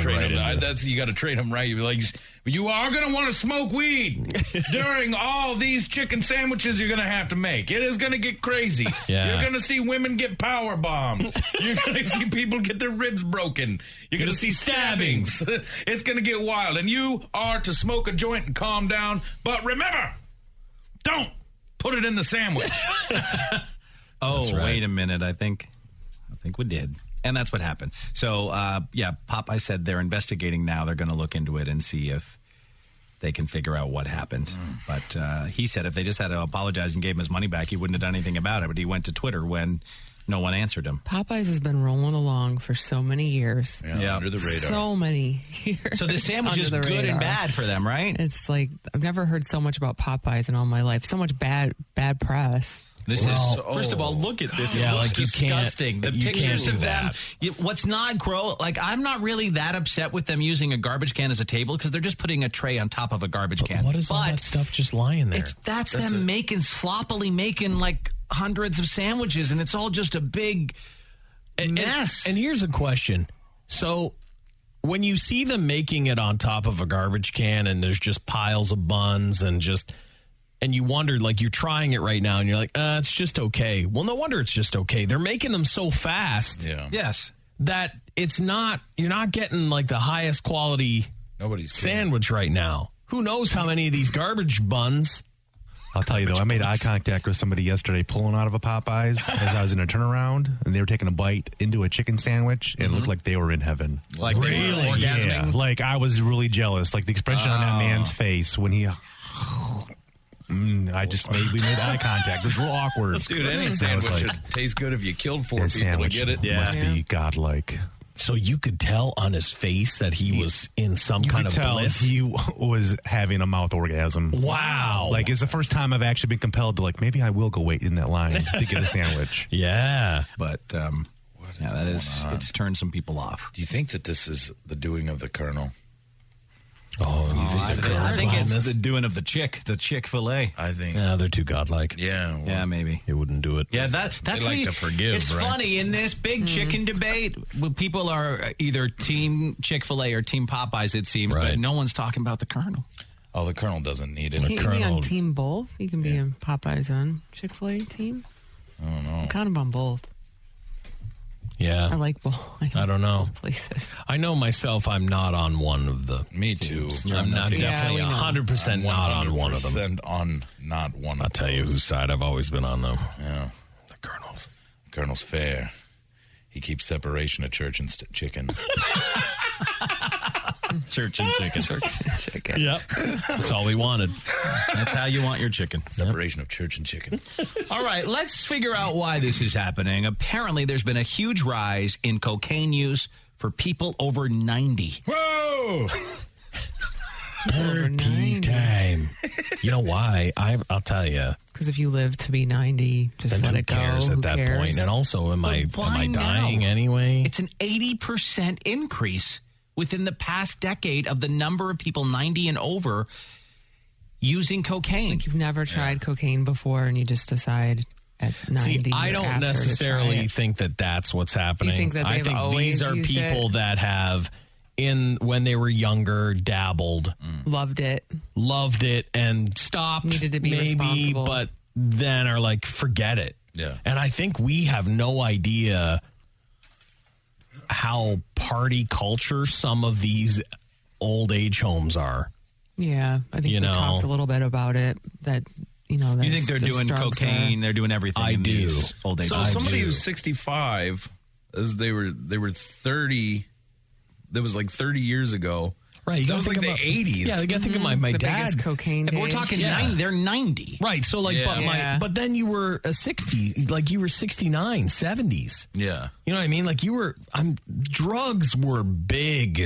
Speaker 4: You got to train them right. You're like, you are going to want to smoke weed during all these chicken sandwiches you're going to have to make. It is going to get crazy.
Speaker 7: Yeah.
Speaker 4: You're going to see women get power bombed. You're going to see people get their ribs broken. You're going to see stabbings. It's going to get wild. And you are to smoke a joint and calm down. But remember, don't put it in the sandwich.
Speaker 3: Wait a minute. I think we did. And that's what happened. So, Popeye said they're investigating now. They're going to look into it and see if they can figure out what happened. But he said if they just had to apologize and gave him his money back, he wouldn't have done anything about it. But he went to Twitter when no one answered him.
Speaker 8: Popeyes has been rolling along for so many years.
Speaker 4: Yeah, under the radar.
Speaker 8: So many years.
Speaker 3: So the sandwich is good and bad for them, right?
Speaker 8: It's like, I've never heard so much about Popeyes in all my life. So much bad press.
Speaker 3: First of all, look at this. It looks disgusting. The pictures of them. What's not I'm not really that upset with them using a garbage can as a table because they're just putting a tray on top of a garbage can.
Speaker 7: What is all that stuff just lying there?
Speaker 3: That's them sloppily making like hundreds of sandwiches, and it's all just a big mess.
Speaker 7: And here's a question. So when you see them making it on top of a garbage can and there's just piles of buns and you wonder, like, you're trying it right now and you're like, it's just okay. Well, no wonder it's just okay. They're making them so fast.
Speaker 4: Yeah.
Speaker 3: Yes.
Speaker 7: That you're not getting like the highest quality sandwich right now. Who knows how many of these garbage buns.
Speaker 5: I'll tell you, though, I made eye contact with somebody yesterday pulling out of a Popeyes as I was in a turnaround, and they were taking a bite into a chicken sandwich, and it looked like they were in heaven.
Speaker 3: Like really? They were orgasming?
Speaker 5: Yeah. Like, I was really jealous. Like, the expression on that man's face when he... we made eye contact. It was real awkward.
Speaker 4: Dude, any sandwich should taste good if you killed four people to get it.
Speaker 5: Must be godlike.
Speaker 7: So you could tell on his face that he was in some kind of bliss.
Speaker 5: He was having a mouth orgasm.
Speaker 7: Wow.
Speaker 5: Like, it's the first time I've actually been compelled to, like, maybe I will go wait in that line to get a sandwich.
Speaker 7: Yeah.
Speaker 3: But, it's turned some people off.
Speaker 4: Do you think that this is the doing of the Colonel?
Speaker 3: I think it's the doing of the Chick-fil-A.
Speaker 4: I think.
Speaker 7: Yeah, they're too godlike.
Speaker 4: Yeah.
Speaker 3: Yeah, maybe.
Speaker 7: They wouldn't do it.
Speaker 3: Yeah, that's
Speaker 4: they like to forgive,
Speaker 3: It's funny, in this big chicken debate, people are either team Chick-fil-A or team Popeyes, it seems, but no one's talking about the Colonel.
Speaker 4: Oh, the Colonel doesn't need it.
Speaker 8: You can be on team both. You can be in Popeyes and Chick-fil-A team.
Speaker 4: I don't know.
Speaker 8: I'm kind of on both.
Speaker 7: Yeah.
Speaker 8: I like both.
Speaker 7: I don't know.
Speaker 8: Places.
Speaker 7: I know myself, I'm not on one of the
Speaker 4: Me too.
Speaker 7: I'm not definitely 100% not on one of them.
Speaker 4: On not one
Speaker 7: I'll
Speaker 4: of
Speaker 7: tell you whose side I've always been on, though.
Speaker 4: Yeah.
Speaker 7: The Colonel's.
Speaker 4: Colonel's fair. He keeps separation of church and chicken.
Speaker 3: Church and chicken.
Speaker 8: Chicken.
Speaker 7: Yep. That's all we wanted.
Speaker 3: That's how you want your chicken.
Speaker 4: Separation of church and chicken.
Speaker 3: All right, let's figure out why this is happening. Apparently, there's been a huge rise in cocaine use for people over 90.
Speaker 4: Whoa!
Speaker 7: Dirty time. You know why? I'll tell you.
Speaker 8: Because if you live to be 90, just
Speaker 7: then
Speaker 8: let
Speaker 7: who
Speaker 8: it go.
Speaker 7: cares at that point? And also, am I dying
Speaker 3: now?
Speaker 7: anyway?
Speaker 3: It's an 80% increase within the past decade of the number of people 90 and over using cocaine.
Speaker 8: Like you've never tried cocaine before and you just decide at 90
Speaker 7: I don't necessarily think that that's what's happening.
Speaker 8: You think that
Speaker 7: I
Speaker 8: they've
Speaker 7: think
Speaker 8: always
Speaker 7: these are
Speaker 8: used
Speaker 7: people
Speaker 8: it?
Speaker 7: that have, when they were younger, dabbled.
Speaker 8: Loved it,
Speaker 7: and stopped.
Speaker 8: Needed to be
Speaker 7: maybe,
Speaker 8: responsible.
Speaker 7: but then are like, forget it.
Speaker 4: Yeah.
Speaker 7: And I think we have no idea how party culture some of these old age homes are.
Speaker 8: Yeah, I think
Speaker 7: You
Speaker 8: we
Speaker 7: know.
Speaker 8: talked a little bit about it. That
Speaker 3: You think they're doing cocaine? They're doing everything.
Speaker 7: I
Speaker 3: in
Speaker 7: do.
Speaker 3: these old age
Speaker 4: So
Speaker 3: homes.
Speaker 4: somebody who's 65, as they were 30. That was like 30 years ago.
Speaker 7: Right, you
Speaker 4: that
Speaker 7: gotta
Speaker 4: was like
Speaker 7: think
Speaker 4: the
Speaker 7: about-
Speaker 4: 80s.
Speaker 7: Yeah, you got to think of my
Speaker 8: the
Speaker 7: dad.
Speaker 8: biggest cocaine.
Speaker 3: Yeah, but we're
Speaker 8: days.
Speaker 3: talking
Speaker 7: Yeah.
Speaker 3: 90. They're 90.
Speaker 7: Right, so like,
Speaker 8: Yeah.
Speaker 7: but then you were a 60, like you were 69, 70s.
Speaker 4: Yeah.
Speaker 7: You know what I mean? Like you were, drugs were big.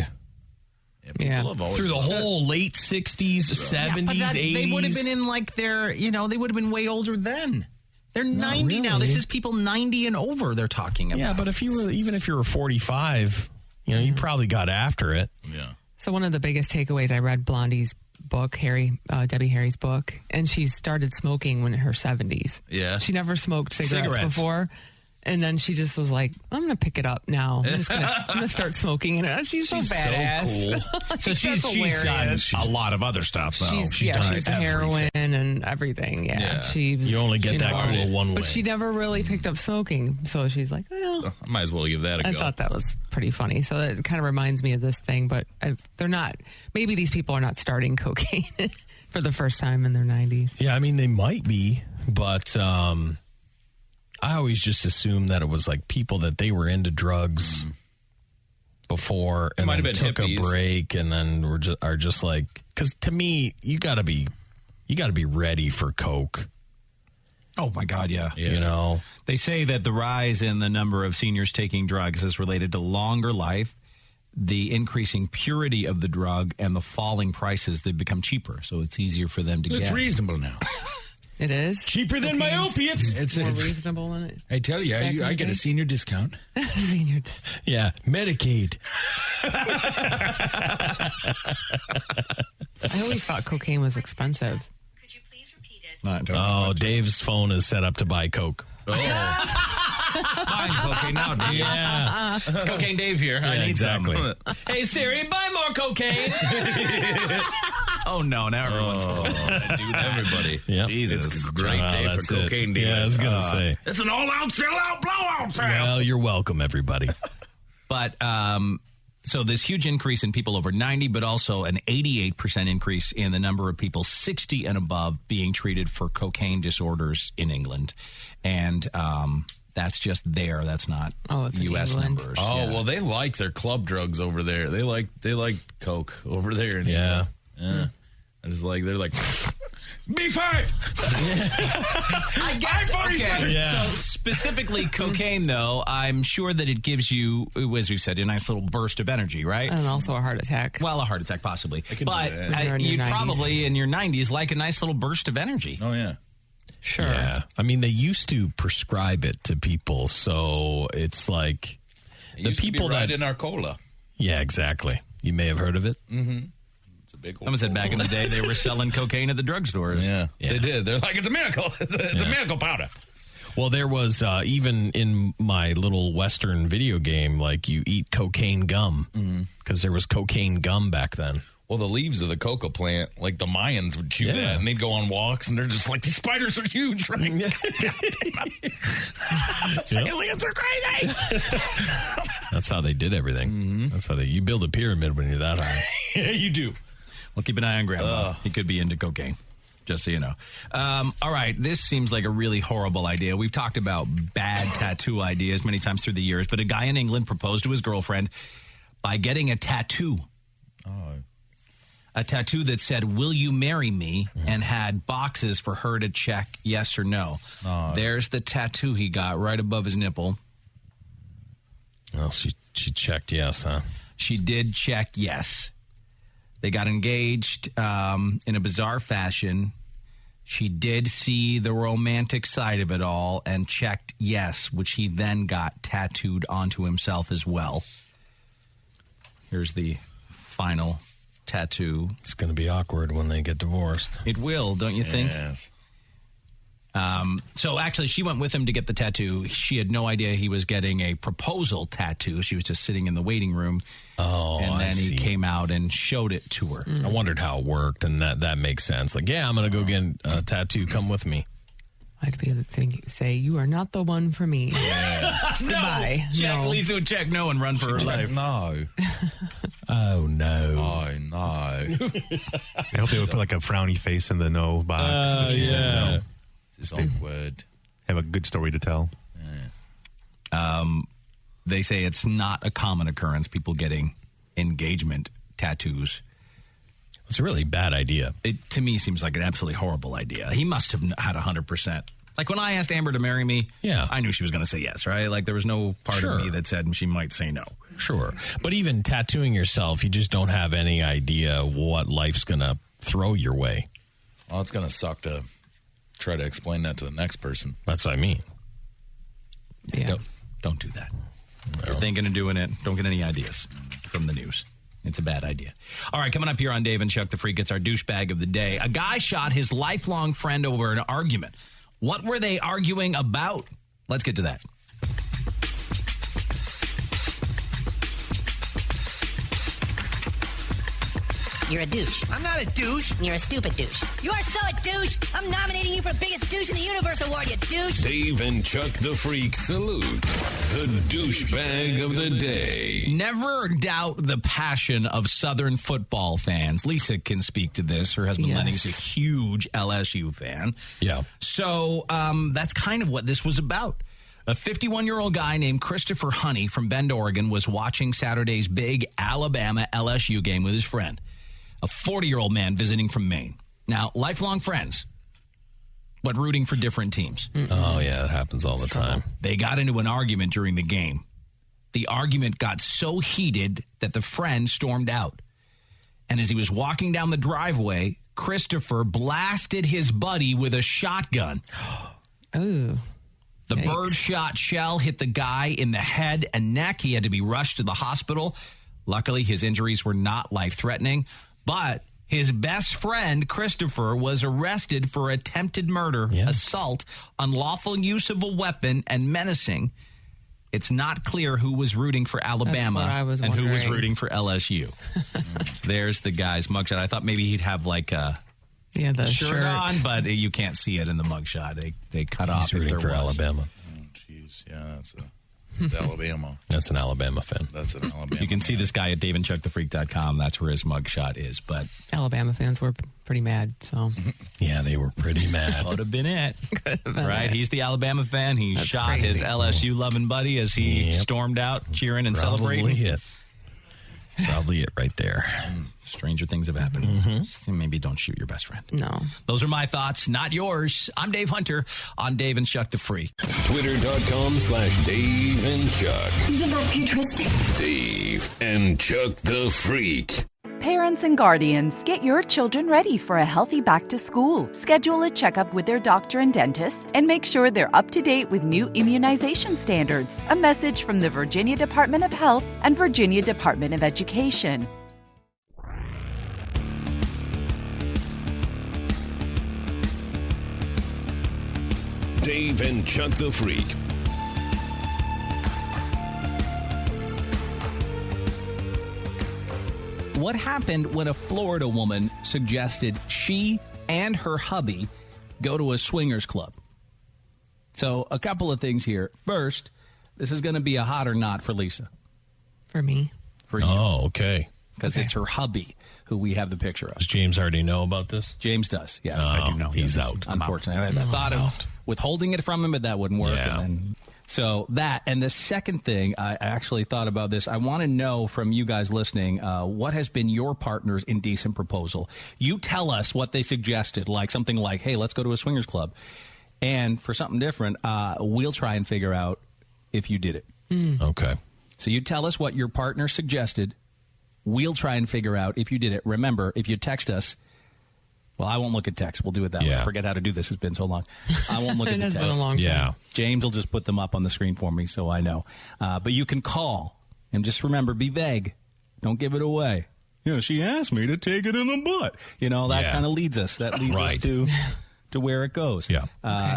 Speaker 8: Yeah.
Speaker 4: People have always
Speaker 7: Through the
Speaker 4: loved it.
Speaker 7: whole late 60s, 70s, 80s.
Speaker 3: They would have been in like their, they would have been way older then. They're 90 now.
Speaker 7: really.
Speaker 3: This is people 90 and over they're talking about.
Speaker 7: Yeah, but if even if you were 45, you probably got after it.
Speaker 4: Yeah.
Speaker 8: So one of the biggest takeaways, I read Blondie's book, Debbie Harry's book, and she started smoking when in her 70s.
Speaker 4: Yeah.
Speaker 8: She never smoked cigarettes before. And then she just was like, I'm going to pick it up now. I'm going to start smoking. And she's so badass.
Speaker 3: So cool. So
Speaker 8: That's
Speaker 3: she's done
Speaker 8: hilarious.
Speaker 3: a lot of other stuff, though.
Speaker 8: She's done heroin and everything. Yeah.
Speaker 7: You only get that cool one way.
Speaker 8: But she never really picked up smoking. So she's like, well,
Speaker 4: I might as well give that a
Speaker 8: I
Speaker 4: go.
Speaker 8: thought that was pretty funny. So it kind of reminds me of this thing, but they're not, maybe these people are not starting cocaine for the first time in their 90s.
Speaker 7: Yeah, I mean, they might be, but I always just assumed that it was like people that they were into drugs before and
Speaker 4: Might have
Speaker 7: then
Speaker 4: been
Speaker 7: took
Speaker 4: hippies.
Speaker 7: a break and then are just like, because to me, you got to be ready for coke.
Speaker 3: Oh, my God, yeah.
Speaker 7: You know?
Speaker 3: They say that the rise in the number of seniors taking drugs is related to longer life, the increasing purity of the drug, and the falling prices. They've become cheaper, so it's easier for them to get.
Speaker 4: It's reasonable now.
Speaker 8: It is?
Speaker 7: Cheaper than my opiates.
Speaker 4: It's
Speaker 8: more reasonable than it.
Speaker 4: I tell you,
Speaker 8: Back in
Speaker 4: I
Speaker 8: the
Speaker 4: get
Speaker 8: day?
Speaker 4: a senior discount.
Speaker 8: Senior.
Speaker 7: Yeah, Medicaid.
Speaker 8: I always thought cocaine was expensive.
Speaker 7: Oh, Dave's phone is set up to buy coke.
Speaker 3: Buying cocaine now, Dave.
Speaker 7: Yeah.
Speaker 3: It's Cocaine Dave here. I need
Speaker 7: exactly.
Speaker 3: some. Hey, Siri, buy more cocaine. Oh, no. Now everyone's do that.
Speaker 4: Everybody.
Speaker 7: Yep.
Speaker 3: Jesus.
Speaker 4: It's a great day for
Speaker 7: that's it.
Speaker 4: cocaine dealers.
Speaker 7: Yeah, I was going to say.
Speaker 4: It's an all-out, sell-out, blowout sale.
Speaker 7: Well, you're welcome, everybody.
Speaker 3: But so this huge increase in people over 90, but also an 88% increase in the number of people 60 and above being treated for cocaine disorders in England. And that's just there. That's not
Speaker 8: it's in
Speaker 3: U.S.
Speaker 8: England.
Speaker 3: numbers.
Speaker 4: Oh,
Speaker 3: Yeah.
Speaker 4: well, they like their club drugs over there. They like coke over there.
Speaker 7: Yeah.
Speaker 4: Yeah. I just like, they're like, B5!
Speaker 3: I guess. Okay.
Speaker 7: Yeah.
Speaker 3: So specifically cocaine, though, I'm sure that it gives you, as we've said, a nice little burst of energy, right?
Speaker 8: And also a heart attack.
Speaker 3: Well, a heart attack, possibly.
Speaker 4: can do
Speaker 3: But
Speaker 4: that.
Speaker 8: When you're in your
Speaker 3: you'd
Speaker 8: 90s.
Speaker 3: probably, in your 90s, like a nice little burst of energy.
Speaker 4: Oh, yeah.
Speaker 8: Sure.
Speaker 7: Yeah. I mean, they used to prescribe it to people, so it's like
Speaker 4: It
Speaker 7: the
Speaker 4: used to be
Speaker 7: people
Speaker 4: right
Speaker 7: that.
Speaker 4: in our cola.
Speaker 7: Yeah, exactly. You may have heard of it.
Speaker 4: Mm-hmm. It's a big one.
Speaker 3: Someone said back in the day they were selling cocaine at the drugstores.
Speaker 4: Yeah,
Speaker 7: Yeah.
Speaker 4: they did. They're like, it's a miracle. It's a miracle powder.
Speaker 7: Well, there was even in my little Western video game, like you eat cocaine gum because there was cocaine gum back then.
Speaker 4: Well, the leaves of the coca plant, like the Mayans would chew that, and they'd go on walks, and they're just like, these spiders are huge, right? Aliens are crazy.
Speaker 7: That's how they did everything. That's how you build a pyramid when you're that high.
Speaker 4: Yeah, you do.
Speaker 3: Well, keep an eye on Grandpa. He could be into cocaine, just so you know. All right, this seems like a really horrible idea. We've talked about bad tattoo ideas many times through the years, but a guy in England proposed to his girlfriend by getting a tattoo. A tattoo that said, "Will you marry me?" and had boxes for her to check yes or no. There's the tattoo he got right above his nipple.
Speaker 7: Well, she checked yes, huh?
Speaker 3: She did check yes. They got engaged in a bizarre fashion. She did see the romantic side of it all and checked yes, which he then got tattooed onto himself as well. Here's the final tattoo.
Speaker 7: It's going to be awkward when they get divorced.
Speaker 3: It will, don't you think?
Speaker 4: Yes.
Speaker 3: So actually, she went with him to get the tattoo. She had no idea he was getting a proposal tattoo. She was just sitting in the waiting room.
Speaker 7: Oh,
Speaker 3: and then
Speaker 7: I see.
Speaker 3: he came out and showed it to her.
Speaker 7: I wondered how it worked, and that makes sense. Like, yeah, I'm going to go get a tattoo. Come with me.
Speaker 8: I'd be the thing. Say, you are not the one for me.
Speaker 3: Yeah.
Speaker 8: Goodbye.
Speaker 3: Check.
Speaker 8: No.
Speaker 3: Lisa would check no and run for her life.
Speaker 4: No.
Speaker 7: Oh, no.
Speaker 4: Oh, no.
Speaker 5: I hope they would put like a frowny face in the no box. If you said no.
Speaker 4: It's awkward.
Speaker 5: Have a good story to tell.
Speaker 3: They say it's not a common occurrence, people getting engagement tattoos.
Speaker 7: It's a really bad idea.
Speaker 3: It, to me, seems like an absolutely horrible idea. He must have had 100%. Like when I asked Amber to marry me, I knew she was going to say yes, right? Like there was no part of me that said she might say no.
Speaker 7: Sure. But even tattooing yourself, you just don't have any idea what life's going to throw your way.
Speaker 4: Well, it's going to suck to try to explain that to the next person.
Speaker 7: That's what I mean.
Speaker 8: Yeah.
Speaker 3: Don't do that. You're thinking of doing it. Don't get any ideas from the news. It's a bad idea. All right, coming up here on Dave and Chuck the Freak, it's our douchebag of the day. A guy shot his lifelong friend over an argument. What were they arguing about? Let's get to that.
Speaker 1: You're a douche. I'm not a douche. You're a stupid douche. You are so a douche. I'm nominating you for Biggest Douche in the Universe award, you douche.
Speaker 2: Dave and Chuck the Freak salute the douchebag of the day.
Speaker 3: Never doubt the passion of Southern football fans. Lisa can speak to this. Her husband Lenny's a huge LSU fan.
Speaker 7: Yeah.
Speaker 3: So that's kind of what this was about. A 51-year-old guy named Christopher Honey from Bend, Oregon, was watching Saturday's big Alabama-LSU game with his friend, a 40-year-old man visiting from Maine. Now, lifelong friends, but rooting for different teams.
Speaker 7: Oh, yeah, that happens all the time.
Speaker 3: They got into an argument during the game. The argument got so heated that the friend stormed out. And as he was walking down the driveway, Christopher blasted his buddy with a shotgun.
Speaker 8: Ooh.
Speaker 3: The birdshot shell hit the guy in the head and neck. He had to be rushed to the hospital. Luckily, his injuries were not life-threatening. But his best friend, Christopher, was arrested for attempted murder, assault, unlawful use of a weapon, and menacing. It's not clear who was rooting for Alabama and who was rooting for LSU. There's the guy's mugshot. I thought maybe he'd have like a shirt on, but you can't see it in the mugshot. They cut off if there
Speaker 7: for
Speaker 3: was.
Speaker 7: Alabama.
Speaker 4: Oh, jeez. Yeah, it's Alabama.
Speaker 7: That's an Alabama fan.
Speaker 4: That's an Alabama.
Speaker 3: You can see this guy at daveandchuckthefreak.com. That's where his mugshot is. But
Speaker 8: Alabama fans were pretty mad. So
Speaker 7: yeah, they were pretty mad.
Speaker 3: Could have been it.
Speaker 8: Right?
Speaker 3: It. He's the Alabama fan. He shot his LSU loving buddy as he stormed out, cheering and celebrating.
Speaker 7: Probably it right there.
Speaker 3: Stranger things have happened. So maybe don't shoot your best friend.
Speaker 8: No.
Speaker 3: Those are my thoughts, not yours. I'm Dave Hunter on Dave and Chuck the Freak.
Speaker 2: Twitter.com/Dave and Chuck.
Speaker 1: Isn't that futuristic?
Speaker 2: Dave and Chuck the Freak.
Speaker 10: Parents and guardians, get your children ready for a healthy back to school. Schedule a checkup with their doctor and dentist and make sure they're up to date with new immunization standards. A message from the Virginia Department of Health and Virginia Department of Education.
Speaker 2: Dave and Chuck the Freak.
Speaker 3: What happened when a Florida woman suggested she and her hubby go to a swingers club? So a couple of things here. First, this is going to be a hot or not for Lisa.
Speaker 8: For me.
Speaker 3: For you.
Speaker 7: Oh, okay.
Speaker 3: Because it's her hubby who we have the picture of.
Speaker 7: Does James already know about this?
Speaker 3: James does, yes. I do know.
Speaker 7: He's out.
Speaker 3: Unfortunately. I thought of withholding it from him, but that wouldn't work.
Speaker 7: Yeah.
Speaker 3: So that, and the second thing, I actually thought about this. I want to know from you guys listening, what has been your partner's indecent proposal? You tell us what they suggested, like something like, hey, let's go to a swingers club. And for something different, we'll try and figure out if you did it.
Speaker 7: Okay.
Speaker 3: So you tell us what your partner suggested. We'll try and figure out if you did it. Remember, if you text us, well, I won't look at text. We'll do it that way. I forget how to do this. It's been so long. I won't look at the text.
Speaker 8: It has been a long time.
Speaker 7: Yeah.
Speaker 3: James will just put them up on the screen for me so I know. But you can call. And just remember, be vague. Don't give it away. she asked me to take it in the butt. That kind of leads us. That leads us to where it goes.
Speaker 7: Yeah.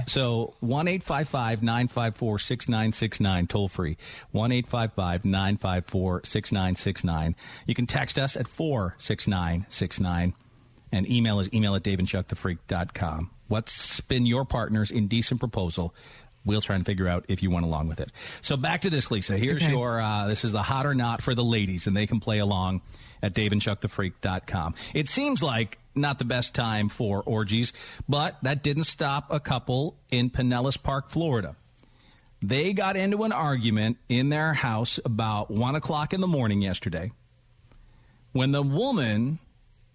Speaker 3: So 1-855-954-6969, toll free. 1-855-954-6969. You can text us at 46969, and email is email@daveandchuckthefreak.com. What's been your partner's indecent proposal? We'll try and figure out if you went along with it. So back to this, Lisa. Here's your, this is the hot or not for the ladies, and they can play along at daveandchuckthefreak.com. It seems like not the best time for orgies, but that didn't stop a couple in Pinellas Park, Florida. They got into an argument in their house about 1 o'clock in the morning yesterday when the woman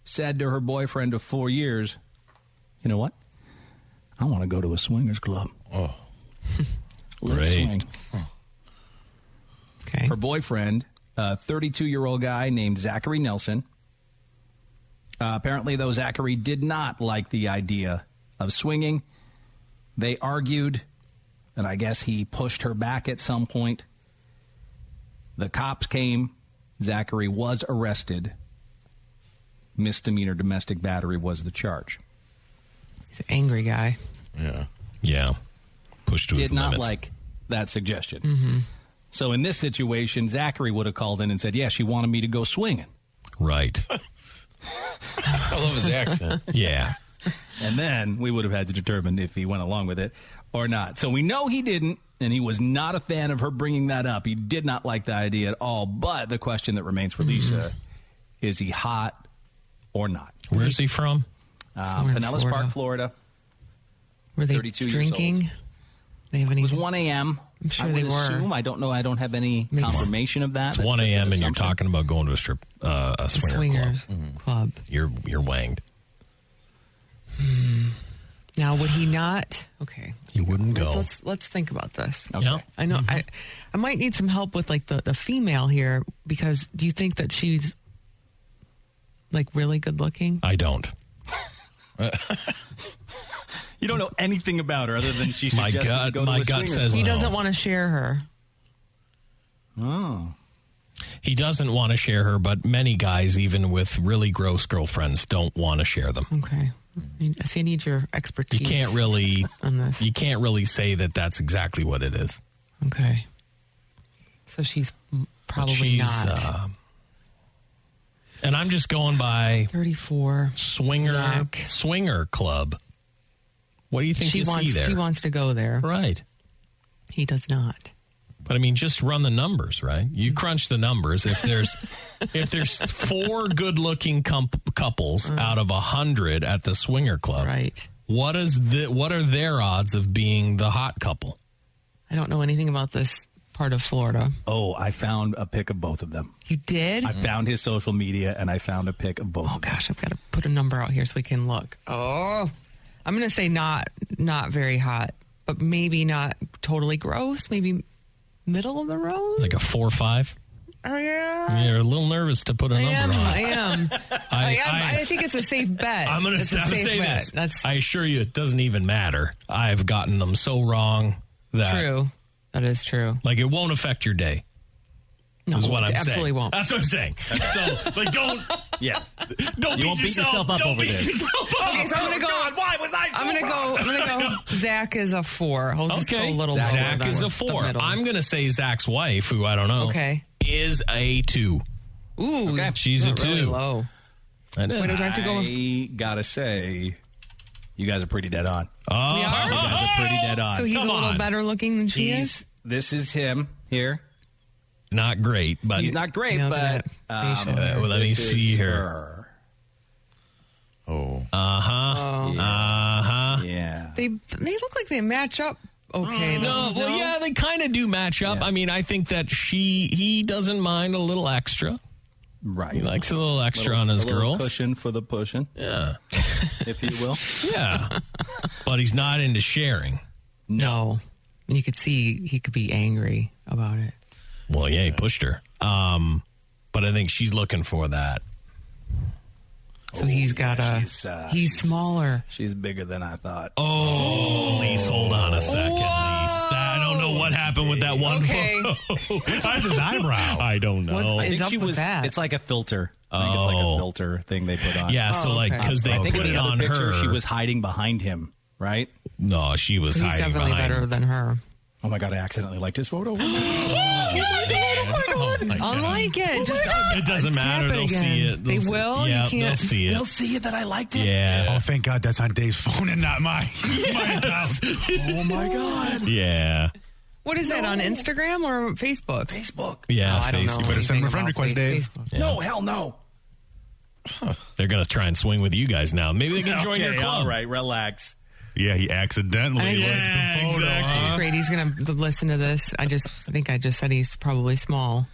Speaker 3: said to her boyfriend of 4 years, you know what? I want to go to a swingers club.
Speaker 4: Oh,
Speaker 3: Let's
Speaker 7: great.
Speaker 3: swing.
Speaker 8: Okay.
Speaker 3: Her boyfriend, a 32-year-old guy named Zachary Nelson. Apparently, though, Zachary did not like the idea of swinging. They argued, and I guess he pushed her back at some point. The cops came. Zachary was arrested. Misdemeanor domestic battery was the charge.
Speaker 8: He's an angry guy.
Speaker 7: Yeah. Pushed to his
Speaker 3: Did not
Speaker 7: limits.
Speaker 3: like that suggestion.
Speaker 8: Mm-hmm.
Speaker 3: So in this situation, Zachary would have called in and said, yeah, she wanted me to go swinging.
Speaker 7: Right.
Speaker 4: I love his accent.
Speaker 7: Yeah.
Speaker 3: And then we would have had to determine if he went along with it or not. So we know he didn't, and he was not a fan of her bringing that up. He did not like the idea at all. But the question that remains for Lisa, is he hot or not?
Speaker 7: Where's he from?
Speaker 3: Pinellas
Speaker 8: Florida.
Speaker 3: Park, Florida.
Speaker 8: Were they
Speaker 3: 32 years
Speaker 8: drinking? They have any?
Speaker 3: It was 1 a.m.
Speaker 8: I'm sure
Speaker 3: I would
Speaker 8: they were.
Speaker 3: assume. I don't know. I don't have any confirmation of that.
Speaker 7: It's
Speaker 3: That's
Speaker 7: 1
Speaker 3: just an
Speaker 7: a.m. and you're
Speaker 3: assumption.
Speaker 7: talking about going to a
Speaker 8: swingers
Speaker 7: club.
Speaker 8: club.
Speaker 7: You're wanged.
Speaker 8: Now, would he not? Okay.
Speaker 7: He wouldn't go.
Speaker 8: Let's think about this.
Speaker 7: Okay. Yeah.
Speaker 8: I know. I might need some help with like the female here, because do you think that she's like really good looking?
Speaker 7: I don't.
Speaker 3: You don't know anything about her other than she
Speaker 7: My
Speaker 3: suggested
Speaker 7: gut-
Speaker 3: to go to
Speaker 7: my
Speaker 3: a
Speaker 7: gut
Speaker 3: swingers
Speaker 7: says
Speaker 3: club.
Speaker 8: He doesn't want to share her.
Speaker 3: Oh.
Speaker 7: He doesn't want to share her, but many guys, even with really gross girlfriends, don't want to share them.
Speaker 8: Okay. I need your expertise.
Speaker 7: You can't really
Speaker 8: on this.
Speaker 7: You can't really say that that's exactly what it is.
Speaker 8: Okay. So she's probably not.
Speaker 7: And I'm just going by
Speaker 8: 34
Speaker 7: swinger club. What do you think
Speaker 8: she
Speaker 7: you
Speaker 8: wants,
Speaker 7: see there?
Speaker 8: He wants to go there.
Speaker 7: Right.
Speaker 8: He does not.
Speaker 7: But I mean, just run the numbers, right? You crunch the numbers. If there's 4 good-looking couples out of 100 at the swinger club,
Speaker 8: right?
Speaker 7: What are their odds of being the hot couple?
Speaker 8: I don't know anything about this part of Florida.
Speaker 3: Oh, I found a pic of both of them.
Speaker 8: You did?
Speaker 3: I found his social media, and I found a pic of both.
Speaker 8: Oh gosh, I've got to put a number out here so we can look. Oh, I'm going to say not very hot, but maybe not totally gross. Maybe middle of the road,
Speaker 7: Like a 4 or 5.
Speaker 8: Oh yeah.
Speaker 7: You're a little nervous to put a number on.
Speaker 8: I am. I think it's a safe bet.
Speaker 7: I'm going to say
Speaker 8: bet.
Speaker 7: this. I assure you, it doesn't even matter. I've gotten them so wrong that
Speaker 8: true. That is true.
Speaker 7: Like, it won't affect your day.
Speaker 8: No,
Speaker 7: is what I'm
Speaker 8: it absolutely
Speaker 7: saying.
Speaker 8: won't.
Speaker 7: That's what I'm saying. So, like, don't beat yourself up over this.
Speaker 8: Okay, so I'm gonna go.
Speaker 6: God, why was I so
Speaker 8: I'm gonna go. Zach is a 4. I'll just go a little lower.
Speaker 7: Zach
Speaker 8: than
Speaker 7: is a
Speaker 8: the
Speaker 7: 4.
Speaker 8: middle.
Speaker 7: I'm going to say Zach's wife, who I don't know, is a 2.
Speaker 8: Ooh,
Speaker 7: okay. She's a 2.
Speaker 8: Really low.
Speaker 7: I know.
Speaker 8: Wait, do I have to go?
Speaker 3: I gotta say, you guys are pretty dead on.
Speaker 7: Oh,
Speaker 8: We are?
Speaker 3: You guys are pretty dead on.
Speaker 8: So he's a little better looking than she is.
Speaker 3: This is him here.
Speaker 7: Not great, but
Speaker 3: he's not great.
Speaker 8: Yeah,
Speaker 3: But
Speaker 7: well, let me
Speaker 3: this
Speaker 7: see
Speaker 3: is
Speaker 7: her.
Speaker 4: Oh.
Speaker 3: Yeah.
Speaker 8: They look like they match up. Okay.
Speaker 7: No,
Speaker 8: though.
Speaker 7: well, yeah, they kind of do match up. I mean, I think that he doesn't mind a little extra.
Speaker 3: Right.
Speaker 7: He likes a little extra on his
Speaker 3: a little
Speaker 7: girls.
Speaker 3: Cushion for the pushing.
Speaker 7: Yeah.
Speaker 3: If you will.
Speaker 7: Yeah. But he's not into sharing.
Speaker 8: No. And you could see he could be angry about it.
Speaker 7: Well, yeah, he pushed her. But I think she's looking for that.
Speaker 8: So he's got he's smaller.
Speaker 3: She's bigger than I thought.
Speaker 7: Oh, Lise, hold on a second, Lise. I don't know what happened with that one photo.
Speaker 5: What's his eyebrow?
Speaker 7: I don't know.
Speaker 8: What is up with that?
Speaker 3: It's like a filter. I think it's like a filter thing they put on.
Speaker 7: Yeah, so because they put it on her.
Speaker 3: She was hiding behind him, right?
Speaker 7: No, she was hiding behind him.
Speaker 8: He's definitely better than her.
Speaker 3: Oh my God, I accidentally liked his photo.
Speaker 8: Oh my God. I like it.
Speaker 7: It doesn't matter. They'll see it.
Speaker 8: They will?
Speaker 7: Yeah,
Speaker 8: You can't.
Speaker 7: they'll see it.
Speaker 3: They'll see it that I liked it.
Speaker 7: Yeah.
Speaker 5: Oh, thank God that's on Dave's phone and not mine.
Speaker 3: Oh my God.
Speaker 7: Yeah.
Speaker 8: What is that, on Instagram or Facebook?
Speaker 3: Facebook.
Speaker 7: Yeah,
Speaker 8: I don't know.
Speaker 7: Facebook.
Speaker 5: You better send him a friend request, Dave.
Speaker 7: Yeah.
Speaker 3: No, hell no.
Speaker 7: They're going to try and swing with you guys now. Maybe they can join your club.
Speaker 3: All right, relax.
Speaker 5: Yeah, he accidentally liked the photo.
Speaker 7: Exactly.
Speaker 8: Great, he's going to listen to this. I think I just said he's probably small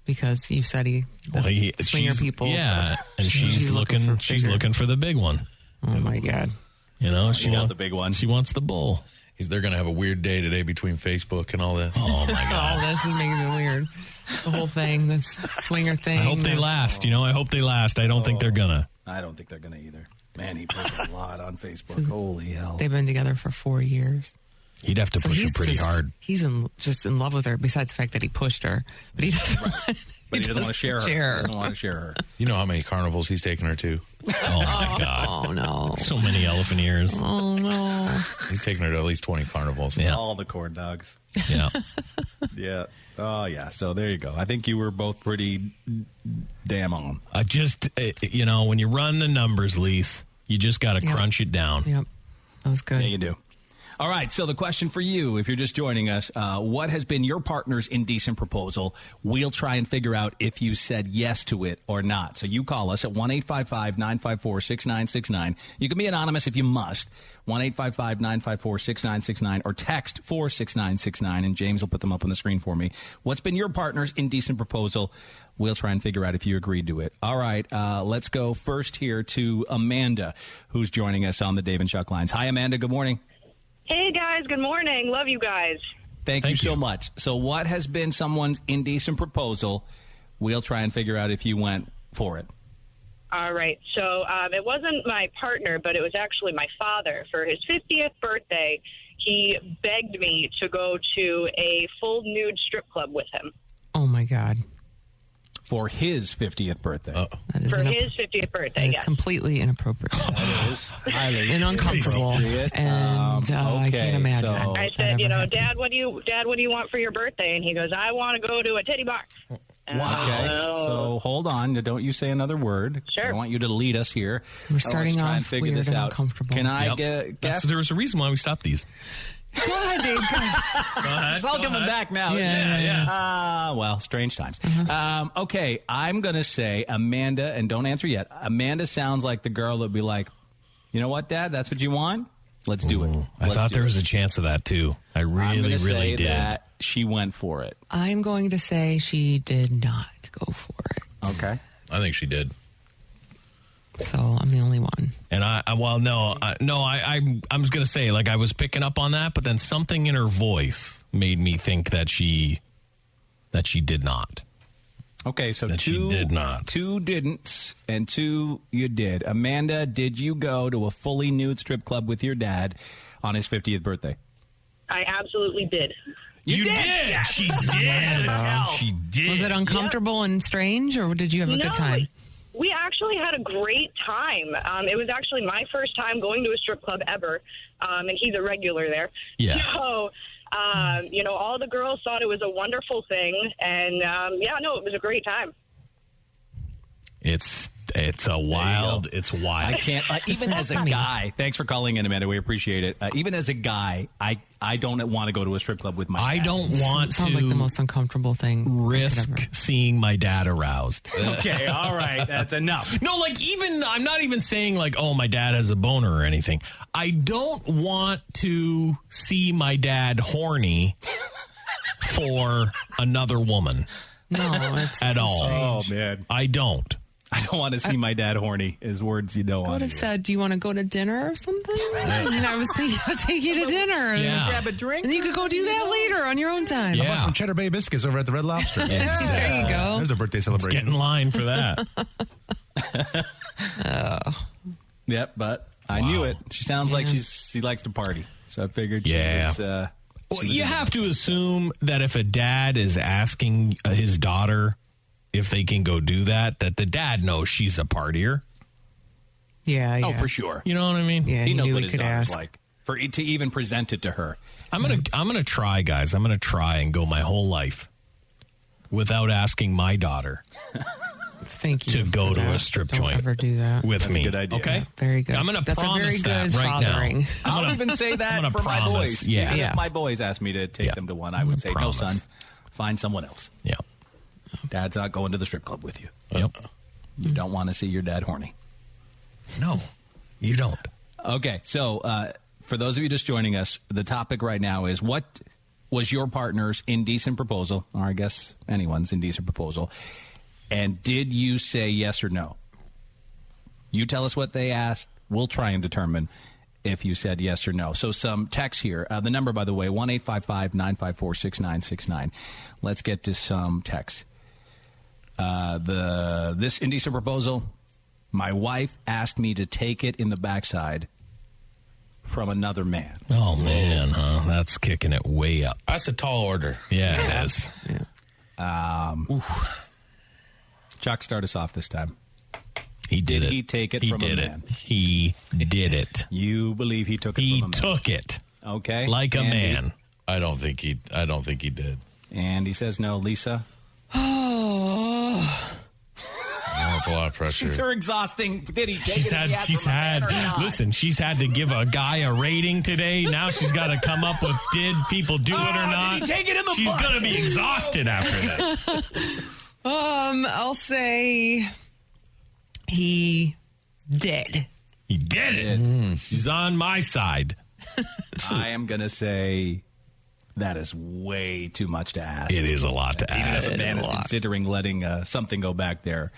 Speaker 8: because you said swinger people.
Speaker 7: Yeah, and she's looking for the big one.
Speaker 8: Oh my God.
Speaker 7: You know, she
Speaker 3: got the big one.
Speaker 7: She wants the bull.
Speaker 4: They're going to have a weird day today between Facebook and all this.
Speaker 7: Oh my God.
Speaker 8: Oh, this is making it weird. The whole thing, the swinger thing.
Speaker 7: I hope they last. I hope they last. I don't think they're gonna.
Speaker 3: I don't think they're gonna either. Man, he posted a lot on Facebook. Holy hell.
Speaker 8: They've been together for 4 years.
Speaker 7: He'd have to push her pretty hard.
Speaker 8: He's just in love with her, besides the fact that he pushed her. But he doesn't
Speaker 3: But he doesn't want to share her. He doesn't want to share her.
Speaker 4: You know how many carnivals he's taken her to?
Speaker 7: Oh, my God.
Speaker 8: Oh, no.
Speaker 7: So many elephant ears.
Speaker 8: Oh, no.
Speaker 4: He's taken her to at least 20 carnivals.
Speaker 3: Yeah. All the corn dogs.
Speaker 7: Yeah.
Speaker 3: Yeah. Oh, yeah. So there you go. I think you were both pretty damn on.
Speaker 7: When you run the numbers, Lise, you just got to crunch it down.
Speaker 8: Yep. That was good.
Speaker 3: Yeah, you do. All right, so the question for you, if you're just joining us, what has been your partner's indecent proposal? We'll try and figure out if you said yes to it or not. So you call us at 1-855-954-6969. You can be anonymous if you must. 1-855-954-6969 or text 46969, and James will put them up on the screen for me. What's been your partner's indecent proposal? We'll try and figure out if you agreed to it. All right, let's go first here to Amanda, who's joining us on the Dave and Chuck lines. Hi, Amanda. Good morning.
Speaker 9: Hey, guys. Good morning. Love you guys.
Speaker 3: Thank you so much. So what has been someone's indecent proposal? We'll try and figure out if you went for it.
Speaker 9: All right. So it wasn't my partner, but it was actually my father. For his 50th birthday, he begged me to go to a full nude strip club with him.
Speaker 8: Oh, my God.
Speaker 3: For his 50th birthday.
Speaker 9: For his 50th birthday,
Speaker 8: That is
Speaker 9: yes.
Speaker 8: completely inappropriate.
Speaker 3: That is highly
Speaker 8: and uncomfortable. And I can't imagine.
Speaker 9: I said, Dad, what do you want for your birthday? And he goes, I want to go to a titty bar.
Speaker 3: Okay, so hold on. Don't you say another word.
Speaker 9: Sure.
Speaker 3: I want you to lead us here.
Speaker 8: We're starting
Speaker 3: Let's try
Speaker 8: off
Speaker 3: and figure
Speaker 8: weird
Speaker 3: this
Speaker 8: and
Speaker 3: out.
Speaker 8: uncomfortable.
Speaker 3: Can I guess?
Speaker 7: There was a reason why we stopped these.
Speaker 8: Go ahead, Dave.
Speaker 7: Go ahead.
Speaker 3: It's all coming back now.
Speaker 8: Yeah.
Speaker 3: Well, strange times. Okay, I'm going to say Amanda, and don't answer yet. Amanda sounds like the girl that would be like, you know what, Dad? That's what you want? Let's do it.
Speaker 7: I thought there was a chance of that, too. I really
Speaker 3: say
Speaker 7: did.
Speaker 3: That she went for it.
Speaker 8: I'm going to say she did not go for it.
Speaker 3: Okay.
Speaker 4: I think she did.
Speaker 8: So I'm the only one.
Speaker 7: And I was going to say, I was picking up on that, but then something in her voice made me think that she did not.
Speaker 3: Okay, so
Speaker 7: she did not.
Speaker 3: 2 didn't, and 2 you did. Amanda, did you go to a fully nude strip club with your dad on his 50th birthday?
Speaker 9: I absolutely did.
Speaker 3: You did?
Speaker 9: Yes.
Speaker 7: She did. She did.
Speaker 8: Was it uncomfortable and strange, or did you have a good time?
Speaker 9: We actually had a great time. It was actually my first time going to a strip club ever, and he's a regular there.
Speaker 7: Yeah.
Speaker 9: So, all the girls thought it was a wonderful thing, and it was a great time.
Speaker 7: It's wild.
Speaker 3: I can't, even as a guy, thanks for calling in, Amanda. We appreciate it. Even as a guy, I don't want to go to a strip club with my dad.
Speaker 7: I don't want
Speaker 8: Sounds
Speaker 7: to
Speaker 8: like the most uncomfortable thing.
Speaker 7: risk seeing my dad aroused.
Speaker 3: Okay, all right. That's enough.
Speaker 7: No, I'm not even saying my dad has a boner or anything. I don't want to see my dad horny for another woman.
Speaker 8: No, it's
Speaker 7: at
Speaker 8: so
Speaker 7: all.
Speaker 8: strange.
Speaker 3: Oh, man.
Speaker 7: I don't.
Speaker 3: I don't want to see my dad horny is words you don't
Speaker 8: I
Speaker 3: want
Speaker 8: would
Speaker 3: to
Speaker 8: have
Speaker 3: hear.
Speaker 8: said, do you want to go to dinner or something? I was thinking I'll take you to dinner.
Speaker 7: Yeah.
Speaker 3: Grab a drink.
Speaker 8: And you could go do that later on your own time.
Speaker 5: How about some Cheddar Bay biscuits over at the Red Lobster?
Speaker 8: There you go.
Speaker 5: There's a birthday
Speaker 7: Let's
Speaker 5: celebration.
Speaker 7: get in line for that.
Speaker 3: Yep, but I knew it. She sounds like she likes to party. So I figured she was...
Speaker 7: Well, you have to assume that if a dad is asking his daughter if they can go do that the dad knows she's a partier.
Speaker 8: Yeah.
Speaker 3: Oh, for sure.
Speaker 7: You know what I mean?
Speaker 3: he knows what his
Speaker 8: could
Speaker 3: daughter's
Speaker 8: ask.
Speaker 3: like. To even present it to her.
Speaker 7: I'm gonna try, guys. I'm gonna try and go my whole life without asking my daughter.
Speaker 8: Thank you
Speaker 7: to go to a strip
Speaker 8: Don't
Speaker 7: joint
Speaker 8: ever do that.
Speaker 7: with
Speaker 3: That's
Speaker 7: me.
Speaker 3: a good idea.
Speaker 7: Okay,
Speaker 8: very good.
Speaker 7: I'm gonna
Speaker 8: That's
Speaker 7: promise
Speaker 8: a very
Speaker 7: that
Speaker 8: good
Speaker 7: right
Speaker 8: fathering.
Speaker 7: now.
Speaker 3: I'll even say that for my boys.
Speaker 7: Yeah.
Speaker 3: Even if my boys asked me to take them to one, I would say,
Speaker 7: promise.
Speaker 3: no, son, find someone else.
Speaker 7: Yeah.
Speaker 3: Dad's not going to the strip club with you.
Speaker 7: Yep.
Speaker 3: You don't want to see your dad horny.
Speaker 7: No, you don't.
Speaker 3: Okay, so for those of you just joining us, the topic right now is what was your partner's indecent proposal, or I guess anyone's indecent proposal, and did you say yes or no? You tell us what they asked. We'll try and determine if you said yes or no. So some text here. The number, by the way, 1-855-954-6969. Let's get to some text. This indecent proposal, my wife asked me to take it in the backside from another man.
Speaker 7: Oh, man, huh? That's kicking it way up.
Speaker 4: That's a tall order.
Speaker 7: Yeah, it is.
Speaker 3: Chuck, start us off this time.
Speaker 7: He did it.
Speaker 3: He take it from a man?
Speaker 7: He did it.
Speaker 3: You believe he took it
Speaker 7: He
Speaker 3: from a man?
Speaker 7: took it.
Speaker 3: Okay.
Speaker 7: Like a
Speaker 3: Andy?
Speaker 7: man.
Speaker 4: I don't think he did.
Speaker 3: And he says no. Lisa?
Speaker 4: That's a lot of pressure.
Speaker 3: These are exhausting. Did he take
Speaker 7: She's
Speaker 3: it?
Speaker 7: listen, she's had to give a guy a rating today. Now she's got to come up with did people do it or not.
Speaker 3: Did he take it in the
Speaker 7: She's
Speaker 3: butt?
Speaker 7: going to be exhausted after that.
Speaker 8: I'll say he did.
Speaker 7: He did it. She's on my side.
Speaker 3: I am going to say that is way too much to ask.
Speaker 7: It is a lot to
Speaker 3: Even
Speaker 7: ask.
Speaker 3: if a man is considering letting something go back there,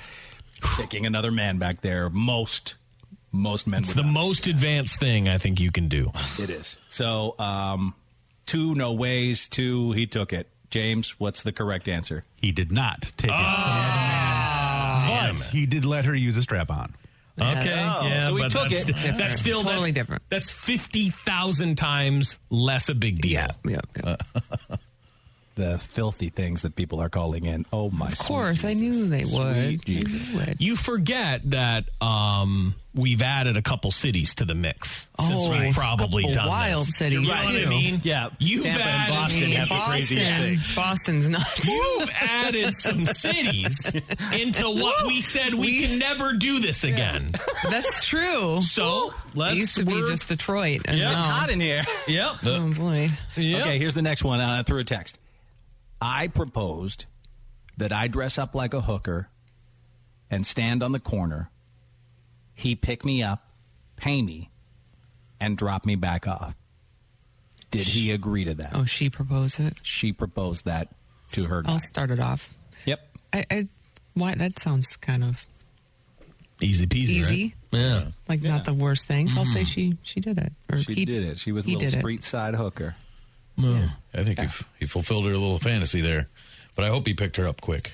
Speaker 3: taking another man back there, most men
Speaker 7: It's
Speaker 3: would
Speaker 7: the
Speaker 3: not.
Speaker 7: most advanced thing I think you can do.
Speaker 3: It is. So, 2 no ways, 2 he took it. James, what's the correct answer?
Speaker 5: He did not take it.
Speaker 7: Damn
Speaker 5: But
Speaker 7: it.
Speaker 5: he did let her use a strap-on.
Speaker 7: Okay,
Speaker 3: so he
Speaker 7: but
Speaker 3: took
Speaker 7: that's,
Speaker 3: it.
Speaker 7: that's still
Speaker 8: Totally different.
Speaker 7: That's 50,000 times less a big deal.
Speaker 8: Yeah.
Speaker 3: The filthy things that people are calling in. Oh, my
Speaker 8: Of course, I knew they would.
Speaker 3: Jesus.
Speaker 8: They would.
Speaker 7: You forget that we've added a couple cities to the mix since we've probably
Speaker 8: couple
Speaker 7: done
Speaker 8: wild
Speaker 7: this.
Speaker 8: cities,
Speaker 7: You know what I
Speaker 8: too.
Speaker 7: mean?
Speaker 3: Yeah,
Speaker 7: You've
Speaker 3: Tampa and
Speaker 7: added
Speaker 3: Boston have the craziest thing.
Speaker 8: Boston's nuts.
Speaker 7: You've added some cities into what we said we can never do this again.
Speaker 8: That's true.
Speaker 7: So let's
Speaker 8: It used to be just Detroit. And
Speaker 3: It's
Speaker 8: now-
Speaker 3: hot in here.
Speaker 7: Yep.
Speaker 8: Oh, boy.
Speaker 7: Yep.
Speaker 3: Okay, here's the next one through a text. I proposed that I dress up like a hooker and stand on the corner. He pick me up, pay me, and drop me back off. Did he agree to that?
Speaker 8: Oh, she proposed it?
Speaker 3: She proposed that to her guy.
Speaker 8: I'll start it off.
Speaker 3: Yep.
Speaker 8: Why? That sounds kind of
Speaker 7: Easy peasy,
Speaker 8: easy.
Speaker 7: right? Yeah.
Speaker 8: Like not the worst thing. So I'll say she did it. Or
Speaker 3: She did it. She was a
Speaker 8: he
Speaker 3: little
Speaker 8: did it.
Speaker 3: street side hooker.
Speaker 7: Yeah.
Speaker 4: I think he fulfilled her little fantasy there, but I hope he picked her up quick.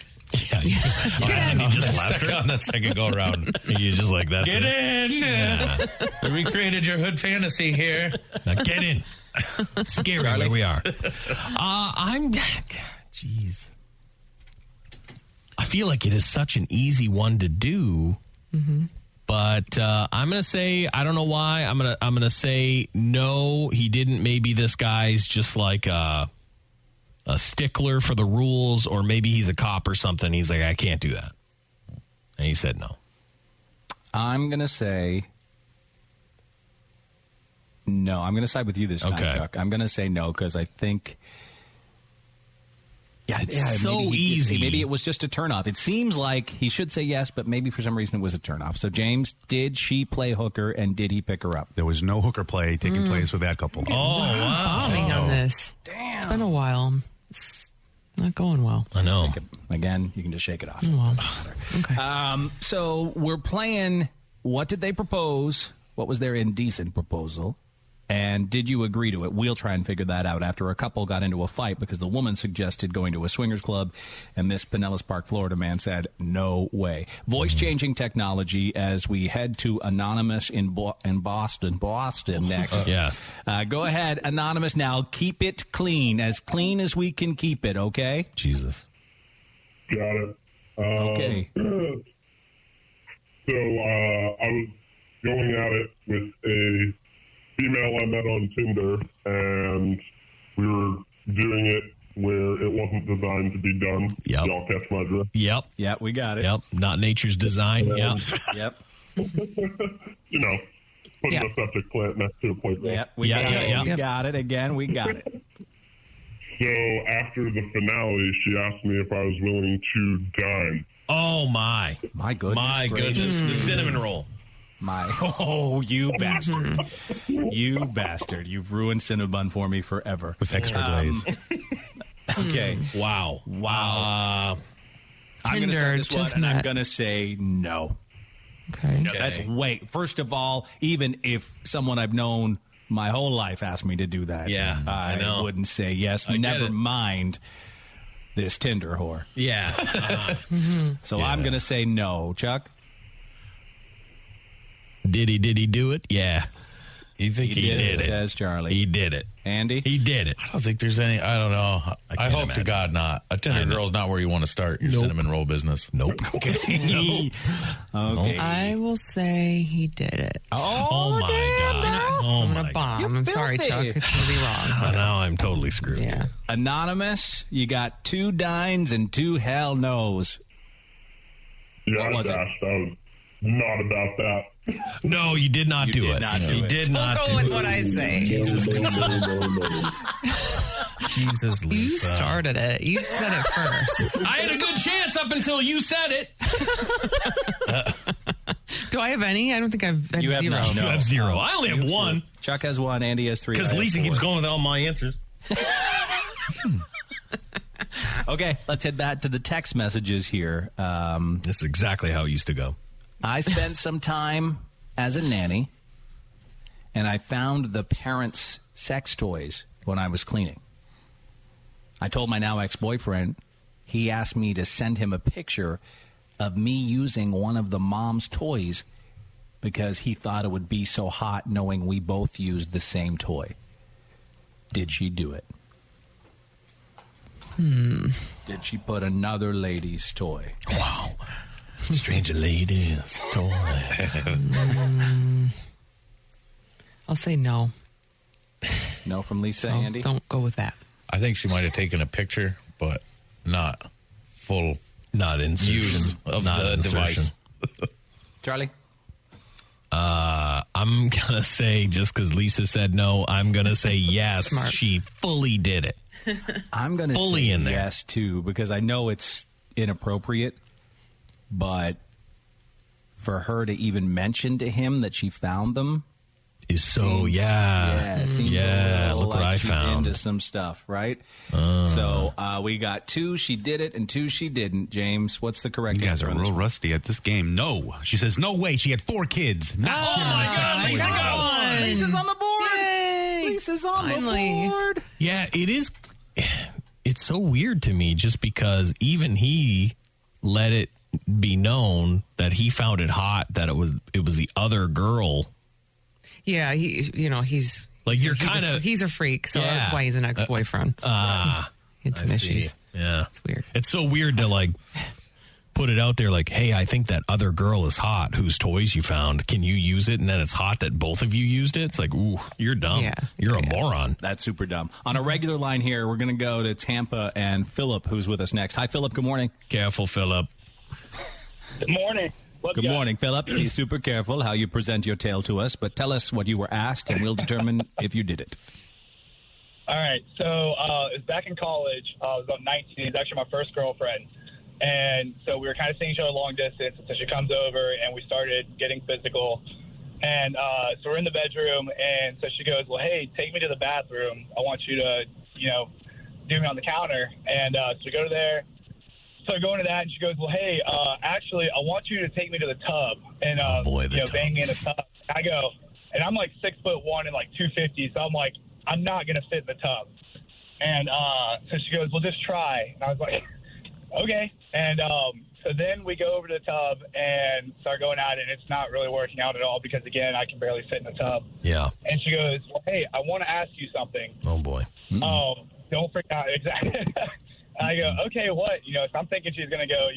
Speaker 7: Yeah. You just left her
Speaker 4: on that second go around.
Speaker 7: You just like that.
Speaker 4: Get in!
Speaker 7: Yeah.
Speaker 4: We recreated your hood fantasy here.
Speaker 7: Now get in. Scary where we are. Jeez. I feel like it is such an easy one to do.
Speaker 8: Mm-hmm.
Speaker 7: But I'm going to say, I don't know why. I'm gonna say no, he didn't. Maybe this guy's just like a stickler for the rules, or maybe he's a cop or something. He's like, I can't do that. And he said no.
Speaker 3: I'm going to say no. I'm going to side with you this time,
Speaker 7: Okay.
Speaker 3: Chuck. I'm going to say no because I think...
Speaker 7: It's so
Speaker 3: maybe
Speaker 7: easy.
Speaker 3: Maybe it was just a turnoff. It seems like he should say yes, but maybe for some reason it was a turnoff. So, James, did she play hooker and did he pick her up?
Speaker 5: There was no hooker play taking place with that couple.
Speaker 7: Oh, wow.
Speaker 8: Bombing on this.
Speaker 3: Damn.
Speaker 8: It's been a while. It's not going well.
Speaker 7: I know.
Speaker 3: Again, you can just shake it off.
Speaker 8: Oh, well. Okay.
Speaker 3: So we're playing What Did They Propose? What was their indecent proposal? And did you agree to it? We'll try and figure that out after a couple got into a fight because the woman suggested going to a swingers club, and this Pinellas Park, Florida man said, no way. Voice-changing technology as we head to Anonymous in Boston next.
Speaker 7: Yes.
Speaker 3: Go ahead, Anonymous, now keep it clean as we can keep it, okay?
Speaker 7: Jesus.
Speaker 11: Got it.
Speaker 3: Okay.
Speaker 11: So I was going at it with a female I met on Tinder, and we were doing it where it wasn't designed to be done.
Speaker 7: Yep.
Speaker 11: Y'all catch my drift?
Speaker 7: Yep.
Speaker 3: Yeah, we got it.
Speaker 7: Yep. Not nature's design. Yep.
Speaker 3: Yep.
Speaker 11: You know, putting a septic plant next to a playground.
Speaker 3: Yep. We got it again. We got it.
Speaker 11: So after the finale, she asked me if I was willing to dine.
Speaker 7: Oh, my.
Speaker 3: My goodness.
Speaker 7: My goodness. The cinnamon roll.
Speaker 3: Oh, you bastard. You bastard. You've ruined Cinnabon for me forever.
Speaker 5: With extra glaze.
Speaker 3: Okay.
Speaker 7: Wow.
Speaker 3: I'm going to start this one, and I'm going to say no.
Speaker 8: Okay.
Speaker 3: No, that's wait. First of all, even if someone I've known my whole life asked me to do that,
Speaker 7: I know.
Speaker 3: wouldn't say yes. Never mind this Tinder whore.
Speaker 7: Yeah.
Speaker 3: So I'm going to say no. Chuck?
Speaker 7: Did he do it? Yeah.
Speaker 4: You think
Speaker 3: he did it? Says Charlie.
Speaker 7: He did it.
Speaker 3: Andy?
Speaker 7: He did it.
Speaker 4: I don't think there's any. I don't know. I hope
Speaker 7: imagine.
Speaker 4: to God not. A Tinder girl's not where you want to start your cinnamon roll business.
Speaker 7: Nope.
Speaker 3: Okay. Okay.
Speaker 8: I will say he did it.
Speaker 7: Oh my God.
Speaker 8: So I'm going to bomb. I'm sorry, Chuck. It's going to be wrong.
Speaker 7: Now I'm totally screwed.
Speaker 8: Yeah.
Speaker 3: Anonymous, you got 2 dines and 2 hell no's.
Speaker 11: Yeah,
Speaker 3: What was it?
Speaker 11: I was not about that.
Speaker 7: No, you did not do it.
Speaker 3: You
Speaker 7: did not
Speaker 8: Don't
Speaker 7: do
Speaker 8: go with
Speaker 7: it.
Speaker 8: what I say.
Speaker 7: Jesus, Lisa. Jesus,
Speaker 8: You
Speaker 7: Lisa.
Speaker 8: started it. You said it first.
Speaker 7: I had a good chance up until you said it.
Speaker 8: Do I have any? I don't think I've
Speaker 3: You have
Speaker 8: zero.
Speaker 3: no.
Speaker 7: You have 0. I only have 1.
Speaker 3: Chuck has 1. Andy has 3.
Speaker 7: Because
Speaker 3: I have
Speaker 7: Lisa
Speaker 3: 4.
Speaker 7: keeps going with all my answers.
Speaker 3: Okay, let's head back to the text messages here.
Speaker 7: This is exactly how it used to go.
Speaker 3: I spent some time as a nanny, and I found the parents' sex toys when I was cleaning. I told my now ex-boyfriend. He asked me to send him a picture of me using one of the mom's toys because he thought it would be so hot knowing we both used the same toy. Did she do it? Did she put another lady's toy?
Speaker 7: Wow. Stranger lady's toy.
Speaker 8: I'll say no.
Speaker 3: No from Lisa,
Speaker 8: So
Speaker 3: Andy?
Speaker 8: don't go with that.
Speaker 4: I think she might have taken a picture, but not full
Speaker 7: Not insertion.
Speaker 4: use of
Speaker 7: Not
Speaker 4: the
Speaker 7: insertion.
Speaker 4: device.
Speaker 3: Charlie?
Speaker 7: I'm going to say, just because Lisa said no, I'm going to say yes.
Speaker 8: Smart.
Speaker 7: She fully did it.
Speaker 3: I'm going to
Speaker 7: Fully
Speaker 3: say
Speaker 7: in there.
Speaker 3: yes, too, because I know it's inappropriate, but for her to even mention to him that she found them
Speaker 7: Is so,
Speaker 3: seems a little
Speaker 7: look what
Speaker 3: like
Speaker 7: I
Speaker 3: she's
Speaker 7: found.
Speaker 3: into some stuff, right? So we got 2, she did it, and 2, she didn't. James, what's the correct
Speaker 5: You guys
Speaker 3: answer
Speaker 5: are
Speaker 3: on this
Speaker 5: real
Speaker 3: one?
Speaker 5: rusty at this game. No. She says, no way. She had 4 kids. Not
Speaker 7: Oh, my God. Lisa got one.
Speaker 3: Lisa's on the board!
Speaker 8: Yay.
Speaker 3: Lisa's on
Speaker 8: Finally.
Speaker 3: the board!
Speaker 7: Yeah, it is. It's so weird to me just because even he let it be known that he found it hot that it was the other girl.
Speaker 8: Yeah, he's
Speaker 7: Like, you're
Speaker 8: he's
Speaker 7: kind of.
Speaker 8: he's a freak, so
Speaker 7: Yeah.
Speaker 8: that's why he's an ex-boyfriend. It's
Speaker 7: I
Speaker 8: some
Speaker 7: see.
Speaker 8: issues.
Speaker 7: Yeah.
Speaker 8: It's weird.
Speaker 7: It's so weird to like put it out there like, hey, I think that other girl is hot whose toys you found. Can you use it? And then it's hot that both of you used it. It's like, ooh, you're dumb.
Speaker 8: Yeah.
Speaker 7: You're a moron.
Speaker 3: That's super dumb. On a regular line here, we're going to go to Tampa and Philip, who's with us next. Hi, Philip. Good morning.
Speaker 7: Careful, Philip.
Speaker 12: Good morning.
Speaker 3: Good morning, Philip. Be super careful how you present your tale to us, but tell us what you were asked, and we'll determine if you did it.
Speaker 12: All right. So it was back in college. I was about 19. It was actually my first girlfriend. And so we were kind of seeing each other long distance. So she comes over, and we started getting physical. And so we're in the bedroom, and so she goes, well, hey, take me to the bathroom. I want you to, do me on the counter. And so we go to there. So I go into that, and she goes, well, hey, actually, I want you to take me to the tub and,
Speaker 7: the tub.
Speaker 12: bang me in the tub. I go, And I'm like 6'1" and like 250, so I'm like, I'm not gonna fit in the tub. And so she goes, well, just try. And I was like, okay. And so then we go over to the tub and start going at it, and it's not really working out at all because, again, I can barely fit in the tub.
Speaker 7: Yeah.
Speaker 12: And she goes, well, hey, I want to ask you something.
Speaker 7: Oh, boy.
Speaker 12: Don't freak out. Exactly. I go, okay, what? So I'm thinking she's going to go,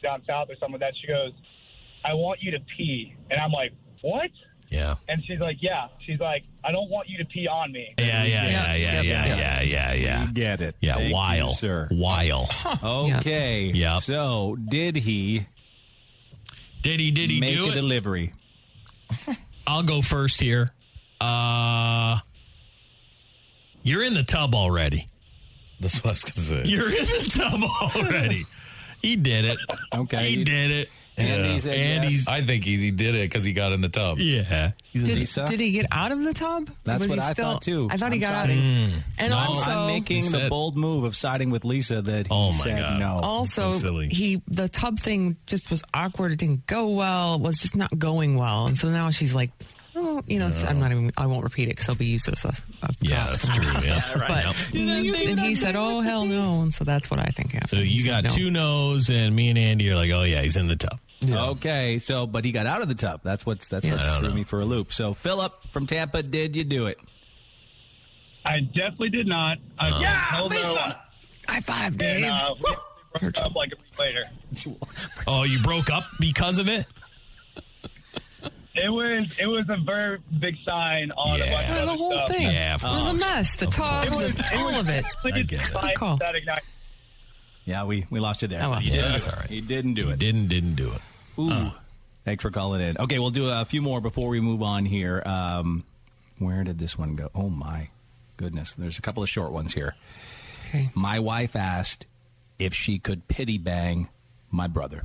Speaker 12: down south or something like that. She goes, I want you to pee. And I'm like, what?
Speaker 7: Yeah.
Speaker 12: And she's like, yeah. She's like, I don't want you to pee on me.
Speaker 7: Yeah.
Speaker 3: You get it.
Speaker 7: Yeah,
Speaker 3: Thank
Speaker 7: while.
Speaker 3: you, sir.
Speaker 7: While.
Speaker 3: Okay.
Speaker 7: Yep.
Speaker 3: So, did he
Speaker 7: make
Speaker 3: do a delivery?
Speaker 7: I'll go first here. You're in the tub already.
Speaker 4: That's what I was going to say.
Speaker 7: You're in the tub already. He did it.
Speaker 3: Okay.
Speaker 7: He did it.
Speaker 3: Andy's.
Speaker 4: I think he did it because he got in the tub.
Speaker 7: Yeah.
Speaker 8: Did he get out of the tub?
Speaker 3: That's
Speaker 8: Was
Speaker 3: what
Speaker 8: he
Speaker 3: I
Speaker 8: still,
Speaker 3: thought, too.
Speaker 8: I thought he
Speaker 3: I'm
Speaker 8: got out.
Speaker 3: siding-
Speaker 8: And also,
Speaker 3: I'm making the bold move of siding with Lisa that he said no.
Speaker 8: Also,
Speaker 3: So silly.
Speaker 8: the tub thing just was awkward. It didn't go well. It was just not going well. And so now she's like, oh, I won't repeat it because it'll be used as a
Speaker 7: that's true. Yeah.
Speaker 8: But and he said, oh, hell no. And so that's what I think happened.
Speaker 7: So you
Speaker 8: He said
Speaker 7: got
Speaker 8: no.
Speaker 7: two no's, and me and Andy are like, oh, yeah, he's in the tub.
Speaker 3: Okay, but he got out of the tub. That's what threw me for a loop. So, Philip from Tampa, did you do it?
Speaker 12: I definitely did not.
Speaker 8: Lisa! High five, Dave.
Speaker 12: And, we broke up like a week later.
Speaker 7: Oh, you broke up because of it?
Speaker 12: It was a very big sign on a bunch of
Speaker 8: the
Speaker 12: other
Speaker 8: whole
Speaker 12: stuff.
Speaker 8: thing. It was a mess. The tubs, all of it.
Speaker 12: I get it.
Speaker 8: Good call.
Speaker 3: Yeah, we lost you there.
Speaker 8: Oh, well.
Speaker 3: You didn't.
Speaker 7: That's all right.
Speaker 3: He didn't do it.
Speaker 7: Didn't do it.
Speaker 3: Ooh. Thanks for calling in. Okay, we'll do a few more before we move on here. Where did this one go? Oh, my goodness. There's a couple of short ones here.
Speaker 8: Okay.
Speaker 3: My wife asked if she could pity bang my brother.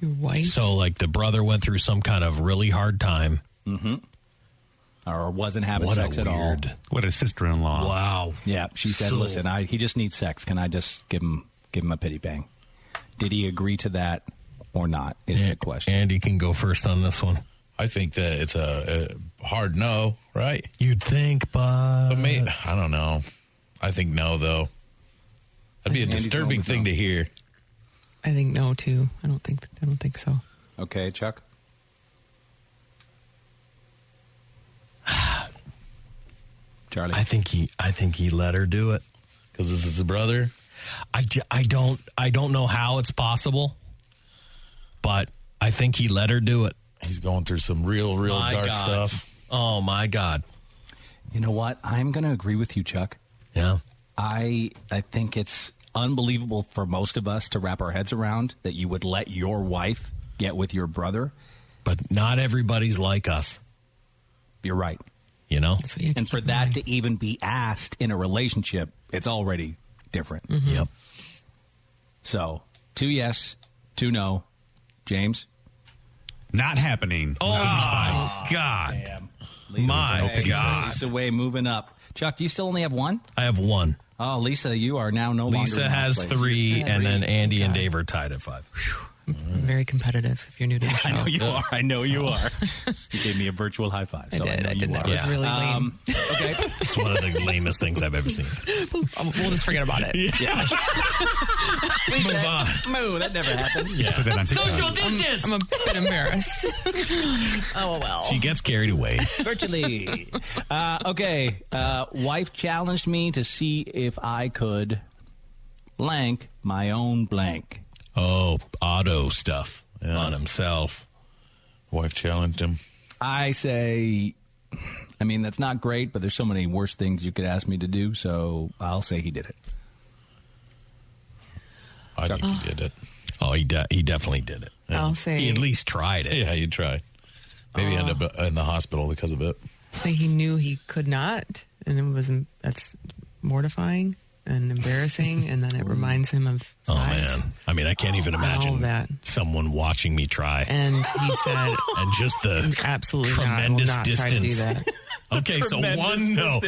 Speaker 8: Your wife?
Speaker 7: So, like, the brother went through some kind of really hard time.
Speaker 3: Mm-hmm. Or wasn't having sex at all.
Speaker 5: What a sister-in-law.
Speaker 7: Wow.
Speaker 3: Yeah, she said, listen, he just needs sex. Can I just give him a pity bang? Did he agree to that or not is the question.
Speaker 7: Andy can go first on this one.
Speaker 4: I think that it's a hard no, right?
Speaker 7: You'd think, but
Speaker 4: I don't know. I think no, though. That'd be a disturbing thing to hear.
Speaker 8: I think no, too. I don't think so.
Speaker 3: Okay, Chuck? Charlie?
Speaker 7: I think he let her do it
Speaker 4: because this is his brother.
Speaker 7: I don't know how it's possible, but I think he let her do it.
Speaker 4: He's going through some real dark stuff.
Speaker 7: Oh my God!
Speaker 3: You know what? I'm going to agree with you, Chuck.
Speaker 7: Yeah.
Speaker 3: I think it's unbelievable for most of us to wrap our heads around that you would let your wife get with your brother.
Speaker 7: But not everybody's like us.
Speaker 3: You're right.
Speaker 7: You know?
Speaker 3: And for that to even be asked in a relationship, it's already different.
Speaker 8: Mm-hmm.
Speaker 7: Yep.
Speaker 3: So, 2 yes, 2 no. James?
Speaker 5: Not happening.
Speaker 7: Oh, my God.
Speaker 3: Damn.
Speaker 7: My God.
Speaker 3: Lisa's away, moving up. Chuck, do you still only have one?
Speaker 7: I have one.
Speaker 3: Oh, Lisa, you are now no longer
Speaker 7: Lisa
Speaker 3: in
Speaker 7: has
Speaker 3: last place.
Speaker 7: 3, and then Andy and Dave are tied at 5.
Speaker 8: I'm very competitive if you're new to the show.
Speaker 3: I know you are. I know you are. You gave me a virtual high five.
Speaker 8: I
Speaker 3: So
Speaker 8: did.
Speaker 3: know
Speaker 8: I did.
Speaker 3: you
Speaker 8: That
Speaker 3: are.
Speaker 8: was really lame.
Speaker 3: Okay.
Speaker 7: It's one of the lamest things I've ever seen.
Speaker 8: We'll just forget about it.
Speaker 3: Yeah.
Speaker 7: Let's move on.
Speaker 3: Moo, that never happened.
Speaker 7: Yeah.
Speaker 5: Put that on TikTok.
Speaker 7: Social distance.
Speaker 8: I'm a bit embarrassed. Oh, well.
Speaker 7: She gets carried away.
Speaker 3: Virtually. Okay. Wife challenged me to see if I could blank my own blank.
Speaker 7: Oh, auto stuff on himself.
Speaker 4: Wife challenged him.
Speaker 3: I say, I mean, that's not great, but there's so many worse things you could ask me to do, so I'll say he did it.
Speaker 4: I think he did it.
Speaker 7: Oh, he definitely did it.
Speaker 8: I'll say
Speaker 7: He at least tried it.
Speaker 4: Yeah, you tried. Maybe end up in the hospital because of it.
Speaker 8: say he knew he could not, and that's mortifying and embarrassing, and then it reminds him of size.
Speaker 7: Oh, man. I mean, I can't even imagine
Speaker 8: that.
Speaker 7: someone watching me try.
Speaker 8: And he said...
Speaker 7: and just the
Speaker 8: absolutely
Speaker 7: tremendous
Speaker 8: not. I will not
Speaker 7: distance.
Speaker 8: try to do that.
Speaker 7: Okay, so one no.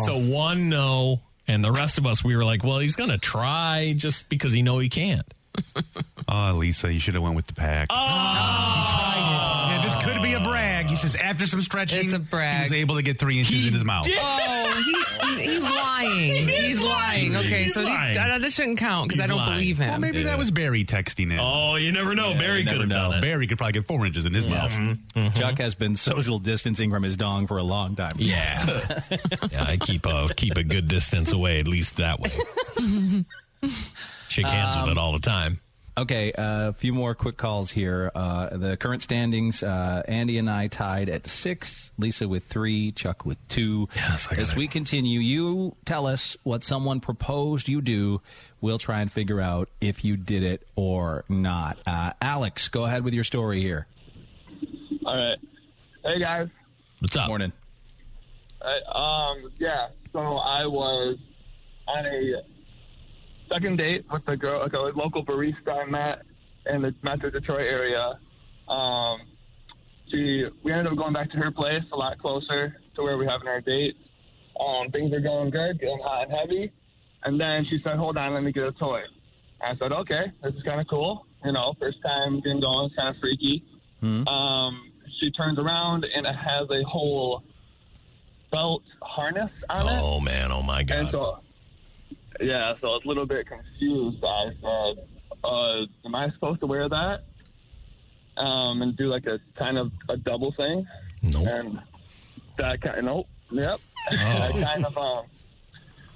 Speaker 7: So one no. And the rest of us, we were like, well, he's going to try just because he know he can't.
Speaker 5: Oh, Lisa, you should have went with the pack. Yeah, this could be a brag. He says after some stretching,
Speaker 8: It's a brag.
Speaker 5: he was able to get 3 inches in his mouth.
Speaker 8: Oh, he's lying. He's lying. Okay, so this shouldn't count because I don't believe him.
Speaker 5: Well, maybe that was Barry texting in.
Speaker 7: Oh, you never know. Barry could have done it.
Speaker 5: Barry could probably get 4 inches in his mouth.
Speaker 3: Chuck has been social distancing from his dong for a long time.
Speaker 7: Yeah. Yeah, I keep a good distance away, at least that way. Shake hands with it all the time.
Speaker 3: Okay, a few more quick calls here. The current standings, Andy and I tied at 6, Lisa with 3, Chuck with 2.
Speaker 7: Yes,
Speaker 3: As we continue, you tell us what someone proposed you do. We'll try and figure out if you did it or not. Alex, go ahead with your story here.
Speaker 13: All right. Hey, guys.
Speaker 7: What's up?
Speaker 3: Morning.
Speaker 13: Yeah, so I was on a second date with a girl, like a local barista I met in the Metro Detroit area. We ended up going back to her place, a lot closer to where we're having our date. Things are going good, getting hot and heavy. And then she said, hold on, let me get a toy. I said, okay, this is kind of cool. You know, first time getting going, it's kind of freaky. She turns around and it has a whole belt harness on it.
Speaker 7: Oh, man. Oh, my God.
Speaker 13: And so, yeah, so I was a little bit confused. I said, am I supposed to wear that? And do like a kind of a double thing?
Speaker 7: Nope.
Speaker 13: And that kind of, nope. Yep. That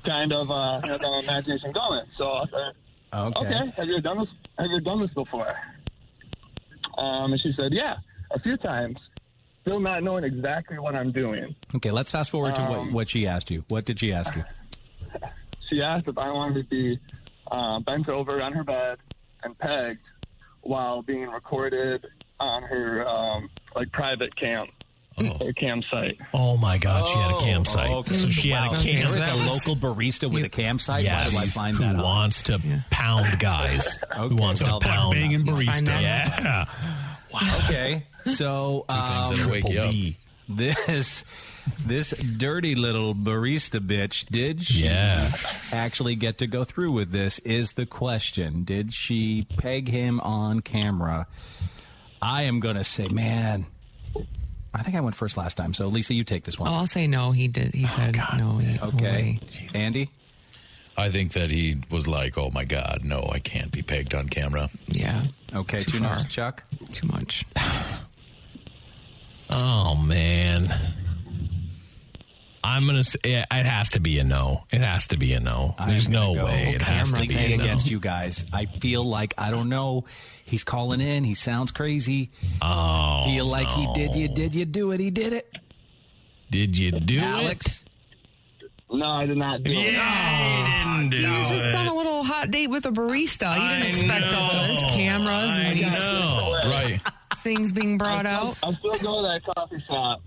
Speaker 13: kind of had my imagination going. So I said, okay, have you done this before? And she said, yeah, a few times. Still not knowing exactly what I'm doing.
Speaker 3: Okay, let's fast forward to what she asked you. What did she ask you?
Speaker 13: She asked if I wanted to be bent over on her bed and pegged while being recorded on her private cam, her campsite.
Speaker 7: Oh my God, she had a campsite.
Speaker 3: Okay.
Speaker 7: So she had a campsite.
Speaker 3: There is a local barista with a campsite.
Speaker 7: Yes,
Speaker 3: Why do I find
Speaker 7: who
Speaker 3: that out?
Speaker 7: wants to pound guys? Who wants to pound
Speaker 5: banging barista?
Speaker 7: Yeah.
Speaker 3: Wow. Okay, so
Speaker 4: things that'll wake you up.
Speaker 3: This dirty little barista bitch, did she actually get to go through with this is the question. Did she peg him on camera? I am going to say, man, I think I went first last time. So, Lisa, you take this one.
Speaker 8: Oh, I'll say no. He did. He said no.
Speaker 3: Okay. Andy?
Speaker 4: I think that he was like, oh, my God, no, I can't be pegged on camera.
Speaker 8: Yeah.
Speaker 3: Okay, too much, Chuck?
Speaker 8: Too much.
Speaker 7: Oh, man. I'm going to say it has to be a no. It has to be a no. There's no way. It has to be a no.
Speaker 3: Against you guys. I feel like, I don't know. He's calling in. He sounds crazy.
Speaker 7: Oh,
Speaker 3: feel like he did you do it. He did it.
Speaker 7: Did you do
Speaker 3: Alex?
Speaker 13: No, I did not do it.
Speaker 7: Yeah, he didn't do
Speaker 8: He was just on a little hot date with a barista. He didn't expect all this cameras and these things being brought out.
Speaker 13: I'm still going to that coffee shop,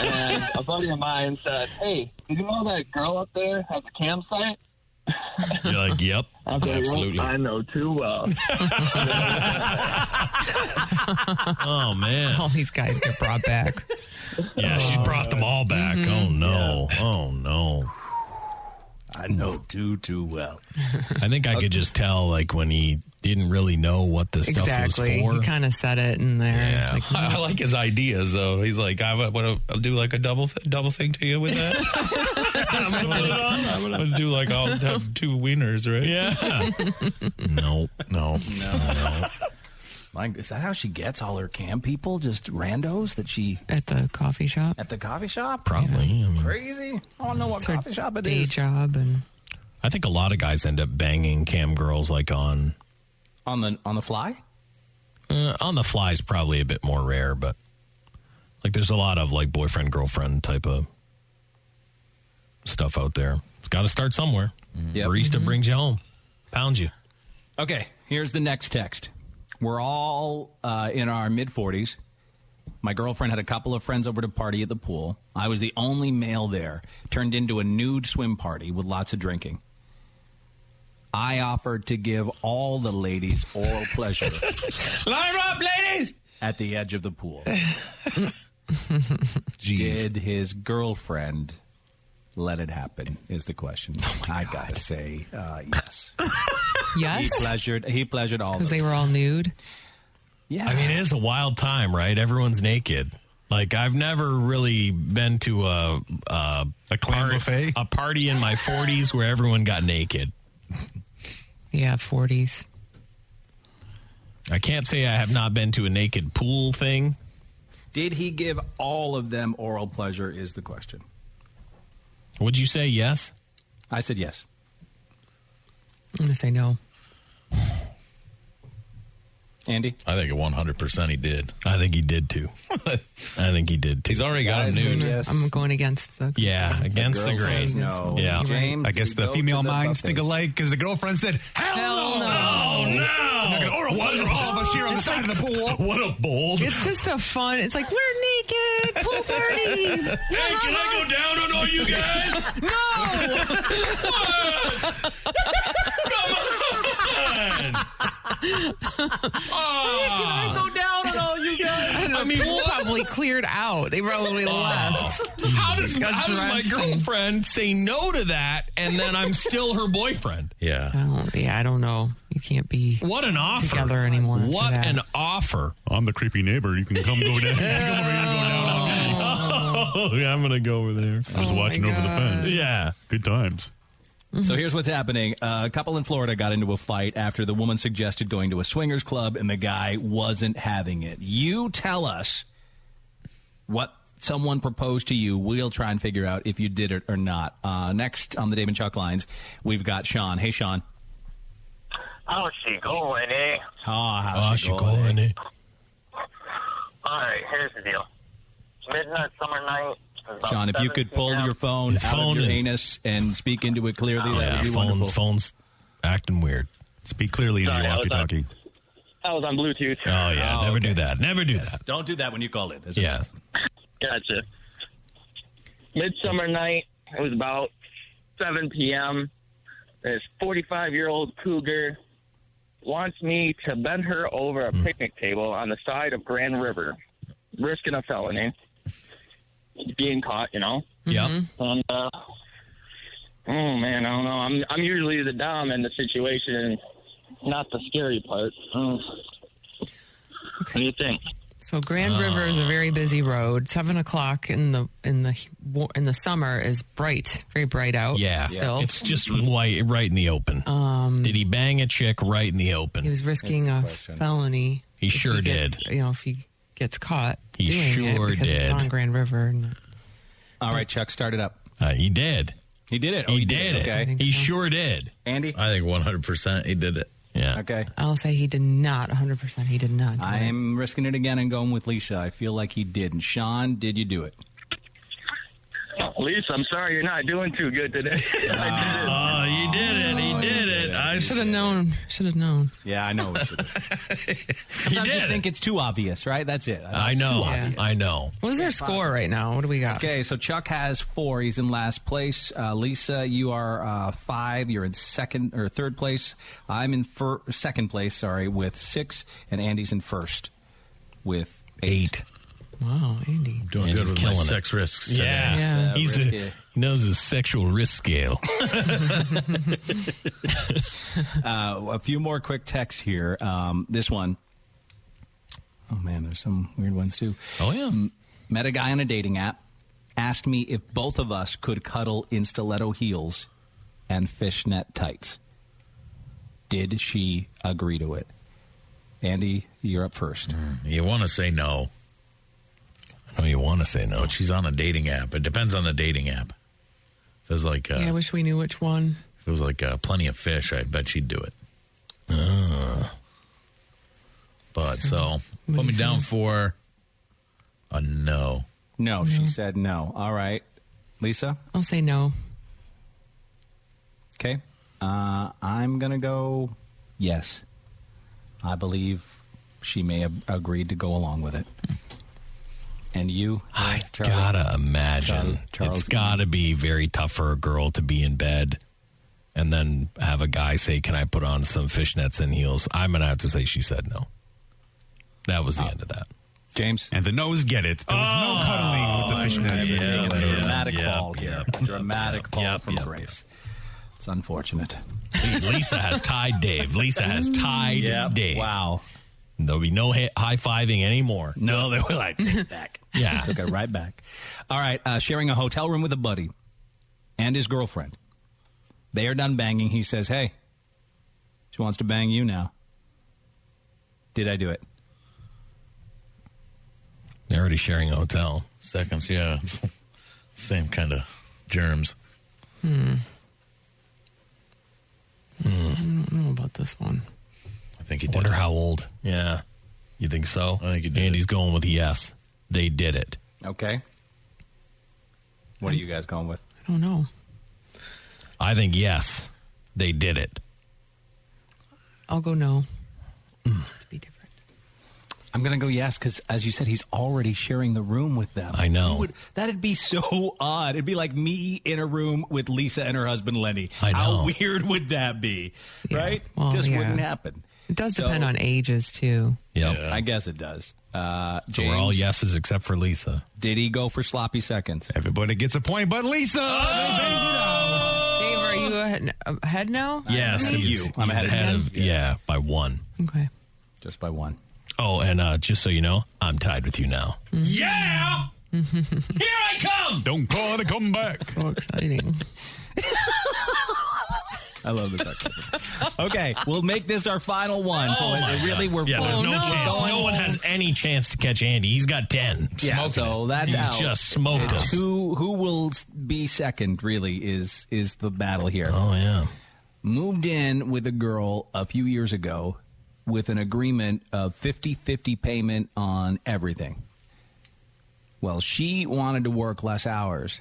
Speaker 13: and a buddy of mine said, hey, did you know that girl up there has a campsite?
Speaker 7: You're like, yep.
Speaker 13: I said,
Speaker 7: absolutely.
Speaker 13: I know too well.
Speaker 7: Oh, man.
Speaker 8: All these guys get brought back.
Speaker 7: Yeah, she's brought them all back. Oh, no. Yeah. Oh, no.
Speaker 3: I know too well.
Speaker 7: I think I could just tell, like, when he didn't really know what the stuff was for.
Speaker 8: He kind of said it in there.
Speaker 7: Yeah.
Speaker 8: Like,
Speaker 4: I like his ideas, though. He's like, I'll do like a double thing to you with that. I'm going to do like I'll have 2 wieners, right?
Speaker 7: Yeah. No.
Speaker 3: Like, is that how she gets all her camp people? Just randos that she...
Speaker 8: At the coffee shop?
Speaker 3: At the coffee shop?
Speaker 7: Probably.
Speaker 8: Yeah.
Speaker 7: I mean,
Speaker 3: crazy. I don't know what
Speaker 8: it's
Speaker 3: coffee shop it is.
Speaker 8: Day job and...
Speaker 7: I think a lot of guys end up banging cam girls like on
Speaker 3: the fly.
Speaker 7: On the fly is probably a bit more rare, but like there's a lot of like boyfriend girlfriend type of stuff out there. It's got to start somewhere. Yep. Barista brings you home, pounds you.
Speaker 3: Okay, here's the next text. We're all in our mid-40s. My girlfriend had a couple of friends over to party at the pool. I was the only male there. Turned into a nude swim party with lots of drinking. I offered to give all the ladies oral pleasure.
Speaker 4: Line up, ladies!
Speaker 3: At the edge of the pool. Did his girlfriend let it happen, is the question. I got to say yes.
Speaker 8: Yes?
Speaker 3: He pleasured all of them.
Speaker 8: Because they were all nude?
Speaker 3: Yeah.
Speaker 7: I mean, it is a wild time, right? Everyone's naked. Like, I've never really been to a
Speaker 5: clam buffet?
Speaker 7: A party in my 40s where everyone got naked.
Speaker 8: Yeah, 40s.
Speaker 7: I can't say I have not been to a naked pool thing.
Speaker 3: Did he give all of them oral pleasure is the question.
Speaker 7: Would you say yes?
Speaker 3: I said yes.
Speaker 8: I'm going to say no.
Speaker 3: Andy?
Speaker 4: I think 100% he did.
Speaker 7: I think he did, too. I think he did, too.
Speaker 4: He's already got him nude.
Speaker 3: Yes.
Speaker 8: I'm going against the...
Speaker 7: Yeah, against the grain.
Speaker 3: No.
Speaker 7: Yeah.
Speaker 3: James,
Speaker 5: I guess the female minds think alike because the girlfriend said, hell no.
Speaker 7: Oh, no.
Speaker 5: I'm not going to oral pleasure all of us here on the side of the pool.
Speaker 7: What a bold.
Speaker 8: It's just a fun... It's like, we're naked, pool party.
Speaker 7: Hey, can I go down on all you guys?
Speaker 8: No!
Speaker 7: Can I
Speaker 3: go down on all you guys?
Speaker 8: I mean, pool probably cleared out. They probably left.
Speaker 7: How does my
Speaker 8: dressed
Speaker 7: girlfriend say no to that and then I'm still her boyfriend?
Speaker 4: Yeah.
Speaker 8: I don't know. You can't be
Speaker 7: What an offer.
Speaker 8: together anymore. after
Speaker 7: What
Speaker 8: that.
Speaker 7: an offer.
Speaker 5: I'm the creepy neighbor. You can come go down.
Speaker 7: Oh, yeah, I'm going to go over there.
Speaker 5: I was watching over the fence.
Speaker 7: Yeah.
Speaker 5: Good times.
Speaker 3: So here's what's happening. A couple in Florida got into a fight after the woman suggested going to a swingers club and the guy wasn't having it. You tell us what someone proposed to you. We'll try and figure out if you did it or not. Next on the Dave and Chuck lines, we've got Sean. Hey, Sean.
Speaker 14: How's she going, eh?
Speaker 3: How's she going?
Speaker 14: All right, here's the deal. Midnight summer night.
Speaker 3: Sean, if you could pull your phone out of your anus and speak into it clearly, that would be wonderful.
Speaker 7: Phone's acting weird.
Speaker 5: Speak clearly into your walkie-talkie.
Speaker 14: I was on Bluetooth.
Speaker 7: Oh, yeah. Never do that. Never do that.
Speaker 3: Don't do that when you call it.
Speaker 7: Yes.
Speaker 14: Gotcha. Midsummer night. It was about 7 p.m. This 45-year-old cougar wants me to bend her over a picnic table on the side of Grand River, risking a felony. Being caught, you know.
Speaker 7: Yep.
Speaker 14: And oh man, I don't know. I'm usually the dom in the situation, not the scary part. What do you think?
Speaker 8: So Grand River is a very busy road. 7 o'clock in the summer is bright, very bright out.
Speaker 7: Yeah.
Speaker 8: Still,
Speaker 7: It's just right in the open. Did he bang a chick right in the open?
Speaker 8: he was risking a felony.
Speaker 7: He sure
Speaker 8: gets,
Speaker 7: did.
Speaker 8: if he gets caught
Speaker 7: He
Speaker 8: doing
Speaker 7: sure
Speaker 8: it because
Speaker 7: did.
Speaker 8: it's on Grand River.
Speaker 3: All right, Chuck, start it up.
Speaker 7: He did.
Speaker 3: He did it.
Speaker 7: He did it.
Speaker 3: Okay.
Speaker 7: He sure did.
Speaker 3: Andy?
Speaker 4: I think 100% he did it.
Speaker 7: Yeah.
Speaker 3: Okay.
Speaker 8: I'll say he did not. 100%. He did not.
Speaker 3: I'm risking it again and going with Lisa. I feel like he did. And Sean, did you do it?
Speaker 14: Lisa, I'm sorry you're not doing too good today.
Speaker 7: Oh, you did it. He did it.
Speaker 8: I should have known. Should have known.
Speaker 3: Yeah, I know. Sometimes you think it's too obvious, right? That's it.
Speaker 7: I know. I know.
Speaker 8: What's their score right now? What do we got?
Speaker 3: Okay, so Chuck has 4. He's in last place. Lisa, you are 5. You're in third place. I'm in second place, sorry, with 6. And Andy's in first with 8.
Speaker 8: Wow, Andy.
Speaker 4: Doing good with my sex risks today.
Speaker 7: Yeah. He knows his sexual risk scale.
Speaker 3: A few more quick texts here. This one. Oh, man, there's some weird ones, too.
Speaker 7: Oh, yeah.
Speaker 3: Met a guy on a dating app. Asked me if both of us could cuddle in stiletto heels and fishnet tights. Did she agree to it? Andy, you're up first.
Speaker 4: You want to say no.
Speaker 7: I know you want to say no.
Speaker 4: But she's on a dating app. It depends on the dating app. If it was like,
Speaker 8: I wish we knew which one.
Speaker 4: If it was like Plenty of Fish, I bet she'd do it. But so put me down for a no.
Speaker 3: No, she said no. All right. Lisa?
Speaker 8: I'll say no.
Speaker 3: Okay. I'm going to go yes. I believe she may have agreed to go along with it. And you?
Speaker 7: I gotta imagine it's gotta be very tough for a girl to be in bed and then have a guy say, "Can I put on some fishnets and heels?" I'm gonna have to say she said no. That was the end of that.
Speaker 3: James?
Speaker 5: And the no's get it. There was no cuddling with the fishnets.
Speaker 3: Dramatic fall here. Dramatic fall from Grace. It's unfortunate.
Speaker 7: Lisa has tied Dave. Lisa has tied Dave.
Speaker 3: Wow.
Speaker 7: There'll be no high-fiving anymore.
Speaker 3: No, they will. I take it back.
Speaker 7: Yeah.
Speaker 3: Took it right back. All right. Sharing a hotel room with a buddy and his girlfriend. They are done banging. He says, hey, she wants to bang you now. Did I do it?
Speaker 7: They're already sharing a hotel.
Speaker 4: Seconds, yeah. Same kind of germs.
Speaker 8: I don't know about this one.
Speaker 4: I think he did.
Speaker 7: Wonder how old. Yeah. You think so?
Speaker 4: I think he did.
Speaker 7: Andy's going with yes. They did it.
Speaker 3: Okay. What are you guys going with?
Speaker 8: I don't know.
Speaker 7: I think yes. They did it.
Speaker 8: I'll go no.
Speaker 3: I'm going to go yes because, as you said, he's already sharing the room with them.
Speaker 7: I know.
Speaker 3: That'd be so odd. It'd be like me in a room with Lisa and her husband, Lenny.
Speaker 7: I know.
Speaker 3: How weird would that be? Right?
Speaker 8: Well,
Speaker 3: Just
Speaker 8: yeah.
Speaker 3: wouldn't happen.
Speaker 8: It does depend on ages, too.
Speaker 7: Yep.
Speaker 3: I guess it does.
Speaker 7: So
Speaker 3: James,
Speaker 7: we're all yeses except for Lisa.
Speaker 3: Did he go for sloppy seconds?
Speaker 5: Everybody gets a point but Lisa.
Speaker 8: Dave, are you ahead now?
Speaker 7: Yes.
Speaker 3: I'm ahead
Speaker 7: of by one.
Speaker 8: Okay.
Speaker 3: Just by one.
Speaker 7: Oh, and just so you know, I'm tied with you now.
Speaker 6: Yeah! Here I come!
Speaker 5: Don't call it a comeback.
Speaker 8: So exciting.
Speaker 3: I love the sarcasm. Okay, we'll make this our final one. So
Speaker 7: there's no chance. No one has any chance to catch Andy. He's got 10.
Speaker 3: Yeah, so that's
Speaker 7: He's
Speaker 3: out.
Speaker 7: just smoked us.
Speaker 3: Who will be second, really, is the battle here.
Speaker 7: Oh, yeah.
Speaker 3: Moved in with a girl a few years ago with an agreement of 50-50 payment on everything. Well, she wanted to work less hours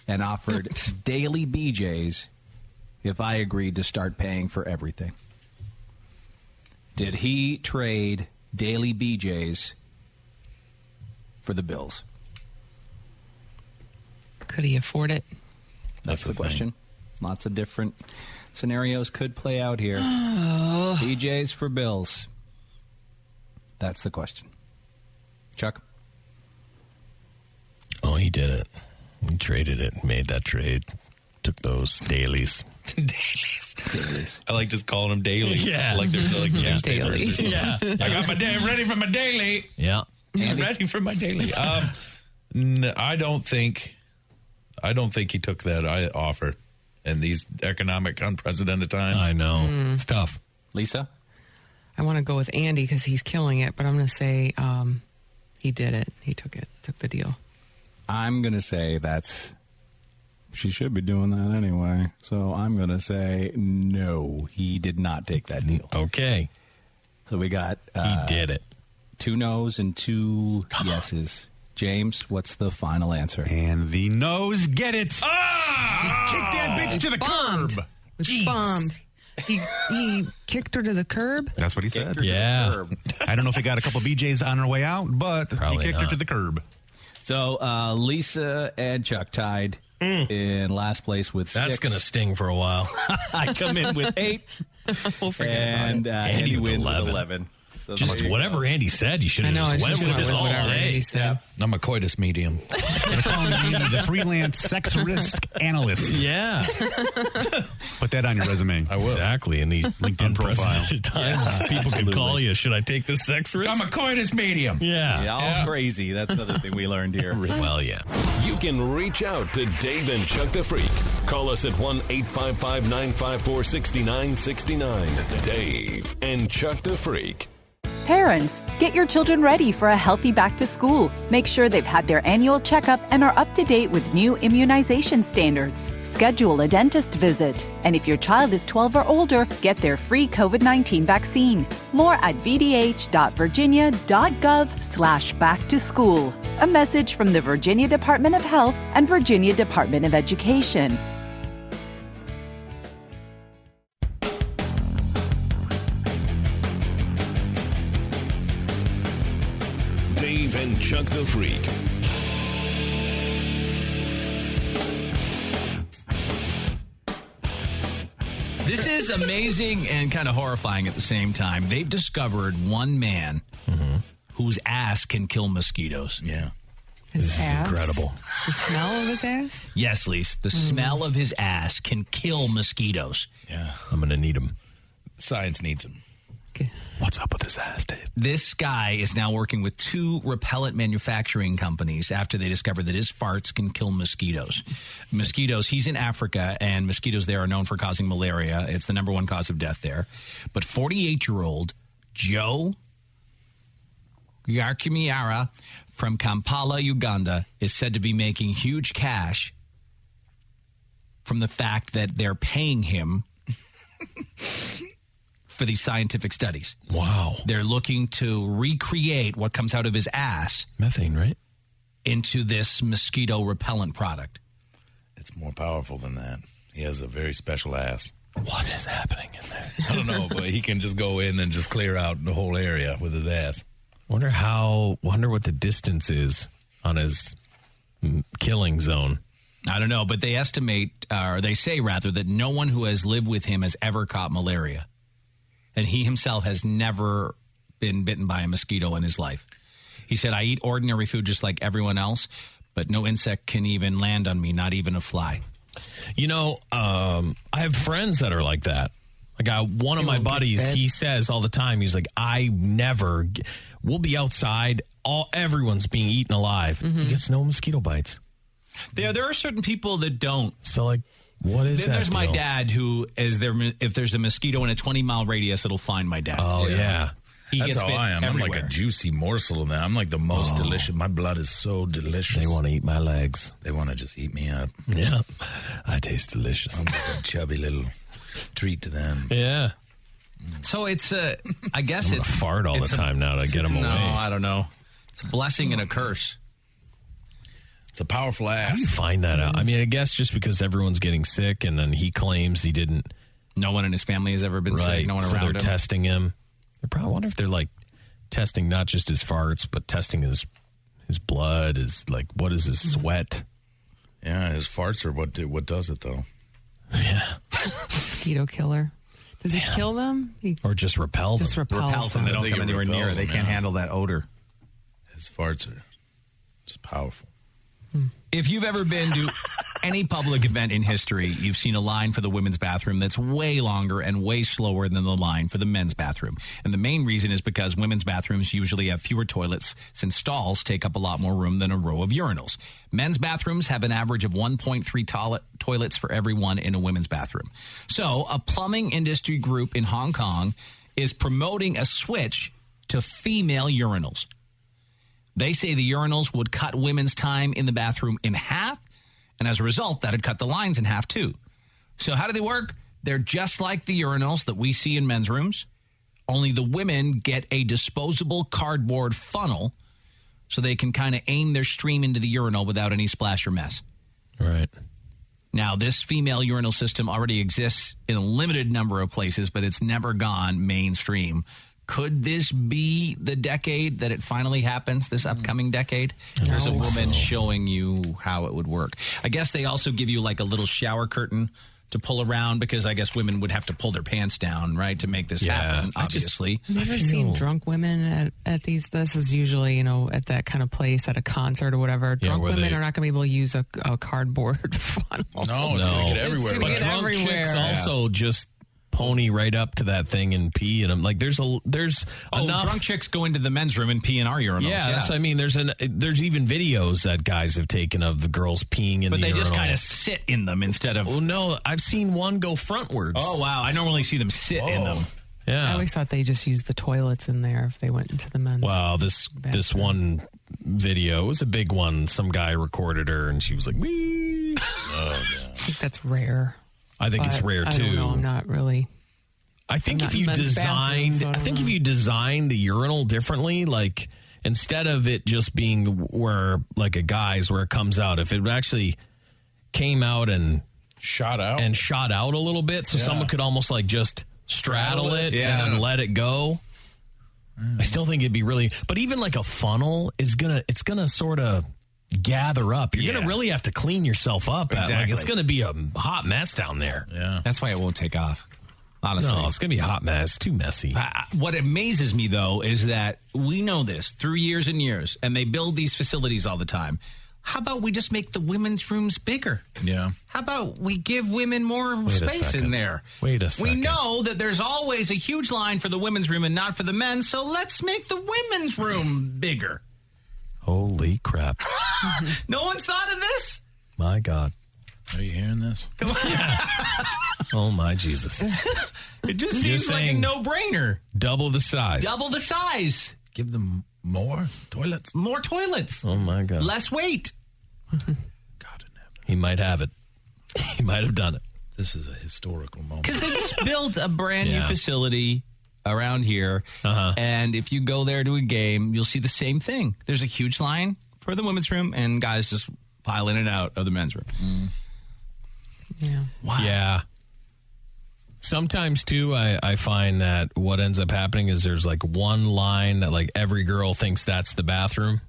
Speaker 3: and offered daily BJs if I agreed to start paying for everything. Did he trade daily BJs for the bills?
Speaker 8: Could he afford it?
Speaker 3: That's the question. Lots of different scenarios could play out here. BJs for bills. That's the question. Chuck?
Speaker 7: Oh, he did it. He traded it, made that trade. Took those dailies.
Speaker 4: Dailies. I like just calling them dailies.
Speaker 7: Yeah.
Speaker 4: Like there's like newspapers or something.
Speaker 7: Yeah.
Speaker 4: I got my day ready for my daily.
Speaker 7: Yeah.
Speaker 4: I'm ready for my daily. I don't think he took that offer in these economic unprecedented times.
Speaker 7: I know. It's tough.
Speaker 3: Lisa?
Speaker 8: I want to go with Andy because he's killing it, but I'm going to say he did it. He took the deal.
Speaker 3: I'm going to say she should be doing that anyway. So I'm going to say no, he did not take that deal.
Speaker 7: Okay.
Speaker 3: So we got...
Speaker 7: he did it.
Speaker 3: 2 no's and 2 yeses. James, what's the final answer?
Speaker 5: And the no's get it. Kick that bitch to the curb.
Speaker 8: Bombed. He kicked her to the curb?
Speaker 5: That's what he said.
Speaker 7: Yeah.
Speaker 5: I don't know if they got a couple BJs on her way out, but
Speaker 7: Probably
Speaker 5: he kicked her
Speaker 7: not.
Speaker 5: to the curb.
Speaker 3: So Lisa and Chuck tied in last place with 6.
Speaker 7: That's going to sting for a while.
Speaker 3: I come in with 8.
Speaker 8: We'll forget
Speaker 3: and
Speaker 8: about it.
Speaker 3: Andy
Speaker 7: with
Speaker 3: wins
Speaker 7: 11.
Speaker 3: with 11. So
Speaker 7: Just
Speaker 3: there you
Speaker 7: whatever
Speaker 3: go.
Speaker 7: Andy said, you should have just went with it all day.
Speaker 4: I'm a coitus medium.
Speaker 5: They're calling me the freelance sex risk analyst.
Speaker 7: Yeah.
Speaker 5: Put that on your resume.
Speaker 4: I will.
Speaker 7: Exactly. In these
Speaker 5: LinkedIn profile.
Speaker 7: times, people can call you. Should I take this sex risk?
Speaker 4: I'm a coitus medium.
Speaker 7: Yeah.
Speaker 3: All crazy. That's another thing we learned here.
Speaker 7: Well, yeah.
Speaker 2: You can reach out to Dave and Chuck the Freak. Call us at 1-855-954-6969. Dave and Chuck the Freak.
Speaker 10: Parents, get your children ready for a healthy back to school. Make sure they've had their annual checkup and are up to date with new immunization standards. Schedule a dentist visit. And if your child is 12 or older, get their free COVID-19 vaccine. More at vdh.virginia.gov/back-to-school. A message from the Virginia Department of Health and Virginia Department of Education.
Speaker 2: Dave and Chuck the Freak.
Speaker 3: This is amazing and kind of horrifying at the same time. They've discovered one man whose ass can kill mosquitoes.
Speaker 4: Yeah.
Speaker 8: His ass?
Speaker 7: Incredible.
Speaker 8: The smell of his ass?
Speaker 3: Yes, Lise. The smell of his ass can kill mosquitoes.
Speaker 4: Yeah.
Speaker 7: I'm going to need him.
Speaker 4: Science needs him.
Speaker 7: What's up with his ass, Dave?
Speaker 3: This guy is now working with 2 repellent manufacturing companies after they discovered that his farts can kill mosquitoes. Mosquitoes, he's in Africa, and mosquitoes there are known for causing malaria. It's the number 1 cause of death there. But 48-year-old Joe Yarkimiara from Kampala, Uganda, is said to be making huge cash from the fact that they're paying him for these scientific studies.
Speaker 7: Wow.
Speaker 3: They're looking to recreate what comes out of his ass.
Speaker 7: Methane, right?
Speaker 3: Into this mosquito repellent product.
Speaker 4: It's more powerful than that. He has a very special ass.
Speaker 7: What is happening in there?
Speaker 4: I don't know, but he can just go in and just clear out the whole area with his ass.
Speaker 7: Wonder what the distance is on his killing zone.
Speaker 3: I don't know, but they estimate, or they say rather, that no one who has lived with him has ever caught malaria. And he himself has never been bitten by a mosquito in his life. He said, I eat ordinary food just like everyone else, but no insect can even land on me, not even a fly.
Speaker 7: You know, I have friends that are like that. Like one of my buddies, he says all the time, he's like, we'll be outside, everyone's being eaten alive. He gets no mosquito bites.
Speaker 3: There are certain people that don't.
Speaker 7: So, like, what is that?
Speaker 3: There's my dad who is there. If there's a mosquito in a 20-mile radius, it'll find my dad.
Speaker 7: Oh, yeah.
Speaker 4: That's how I am. I'm like a juicy morsel of that. I'm like the most delicious. My blood is so delicious.
Speaker 7: They want to eat my legs.
Speaker 4: They want to just eat me up.
Speaker 7: Yeah. I taste delicious.
Speaker 4: I'm just a chubby little treat to them.
Speaker 7: Yeah.
Speaker 3: So it's I guess
Speaker 7: it's fart all the time now to get them away.
Speaker 3: No, I don't know. It's a blessing and a curse.
Speaker 4: It's a powerful ass.
Speaker 7: How do you find that out? I mean, I guess just because everyone's getting sick, and then he claims he didn't.
Speaker 3: No one in his family has ever been sick. No one
Speaker 7: so
Speaker 3: around him.
Speaker 7: They're testing him. I wonder if they're like testing not just his farts, but testing his blood. What is his sweat?
Speaker 4: Yeah, his farts are what does it though.
Speaker 7: Yeah,
Speaker 8: mosquito killer. Does he kill them?
Speaker 7: Or just repel them?
Speaker 8: Just repels them.
Speaker 3: They don't come anywhere near. They can't handle that odor.
Speaker 4: His farts are just powerful.
Speaker 3: If you've ever been to any public event in history, you've seen a line for the women's bathroom that's way longer and way slower than the line for the men's bathroom. And the main reason is because women's bathrooms usually have fewer toilets, since stalls take up a lot more room than a row of urinals. Men's bathrooms have an average of 1.3 toilets for every one in a women's bathroom. So a plumbing industry group in Hong Kong is promoting a switch to female urinals. They say the urinals would cut women's time in the bathroom in half, and as a result, that would cut the lines in half too. So how do they work? They're just like the urinals that we see in men's rooms, only the women get a disposable cardboard funnel so they can kind of aim their stream into the urinal without any splash or mess.
Speaker 7: Right.
Speaker 3: Now, this female urinal system already exists in a limited number of places, but it's never gone mainstream. Could this be the decade that it finally happens, this upcoming decade? There's a woman showing you how it would work. I guess they also give you like a little shower curtain to pull around, because I guess women would have to pull their pants down, right, to make this happen, obviously.
Speaker 8: I've never seen drunk women at these. This is usually, at that kind of place, at a concert or whatever. Drunk women are not going to be able to use a cardboard funnel.
Speaker 4: No, it's going to get everywhere.
Speaker 7: But drunk chicks also just pony right up to that thing and pee, and I'm like, there's enough.
Speaker 3: Drunk chicks go into the men's room and pee in our urinals.
Speaker 7: Yeah, that's what I mean. There's even videos that guys have taken of the girls peeing in the urinal. But they
Speaker 3: just kind of sit in them instead of.
Speaker 7: Oh no, I've seen one go frontwards.
Speaker 3: Oh wow, I normally see them sit in them.
Speaker 7: Yeah,
Speaker 8: I always thought they just used the toilets in there if they went into the men's.
Speaker 7: Wow, this one video, it was a big one. Some guy recorded her, and she was like, "Wee."
Speaker 8: I think that's rare.
Speaker 7: I think it's rare too.
Speaker 8: I don't know, I'm not really.
Speaker 7: I think if you designed the urinal differently, like instead of it just being where like a guy's where it comes out, if it actually came out and
Speaker 4: shot out
Speaker 7: a little bit, so someone could almost like just straddle it and then let it go. I still think it'd be really, but even like a funnel it's gonna sort of gather up. You're gonna really have to clean yourself up.
Speaker 3: Exactly.
Speaker 7: It's gonna be a hot mess down there.
Speaker 4: Yeah,
Speaker 3: that's why it won't take off. Honestly.
Speaker 7: No, it's going to be a hot mess. It's too messy.
Speaker 3: What amazes me, though, is that we know this through years and years, and they build these facilities all the time. How about we just make the women's rooms bigger?
Speaker 4: Yeah.
Speaker 3: How about we give women more space in there?
Speaker 7: Wait a second.
Speaker 3: We know that there's always a huge line for the women's room and not for the men's, so let's make the women's room bigger.
Speaker 7: Holy crap.
Speaker 3: No one's thought of this?
Speaker 7: My God.
Speaker 4: Are you hearing this?
Speaker 7: Oh, my Jesus.
Speaker 3: It just seems like a no-brainer.
Speaker 7: Double the size.
Speaker 3: Double the size.
Speaker 4: Give them more toilets.
Speaker 3: More toilets.
Speaker 7: Oh, my God.
Speaker 3: Less weight.
Speaker 7: He might have it. He might have done it.
Speaker 4: This is a historical moment.
Speaker 3: Because they just built a brand new facility around here. And if you go there to a game, you'll see the same thing. There's a huge line for the women's room, and guys just pile in and out of the men's room.
Speaker 8: Yeah.
Speaker 3: Wow.
Speaker 7: Yeah. Sometimes, too, I find that what ends up happening is there's like one line that like every girl thinks that's the bathroom.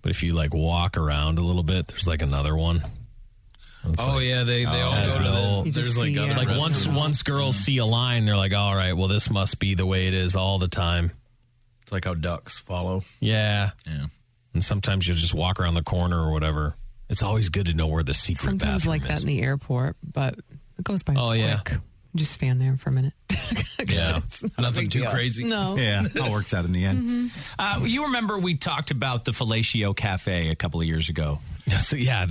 Speaker 7: But if you like walk around a little bit, there's like another one.
Speaker 4: Yeah, they all go to
Speaker 7: there's like once girls see a line, they're like, all right, well, this must be the way it is all the time.
Speaker 4: It's like how ducks follow.
Speaker 7: Yeah.
Speaker 4: Yeah.
Speaker 7: And sometimes you just walk around the corner or whatever. It's always good to know where the secret
Speaker 8: Sometimes
Speaker 7: bathroom
Speaker 8: like
Speaker 7: is.
Speaker 8: that in the airport, but it goes by
Speaker 7: Oh, yeah.
Speaker 8: quick. Just stand there for a minute.
Speaker 7: Yeah.
Speaker 4: Nothing too crazy.
Speaker 8: No.
Speaker 3: Yeah, it all works out in the end. You remember we talked about the Fellatio Cafe a couple of years ago.
Speaker 7: So, yeah, I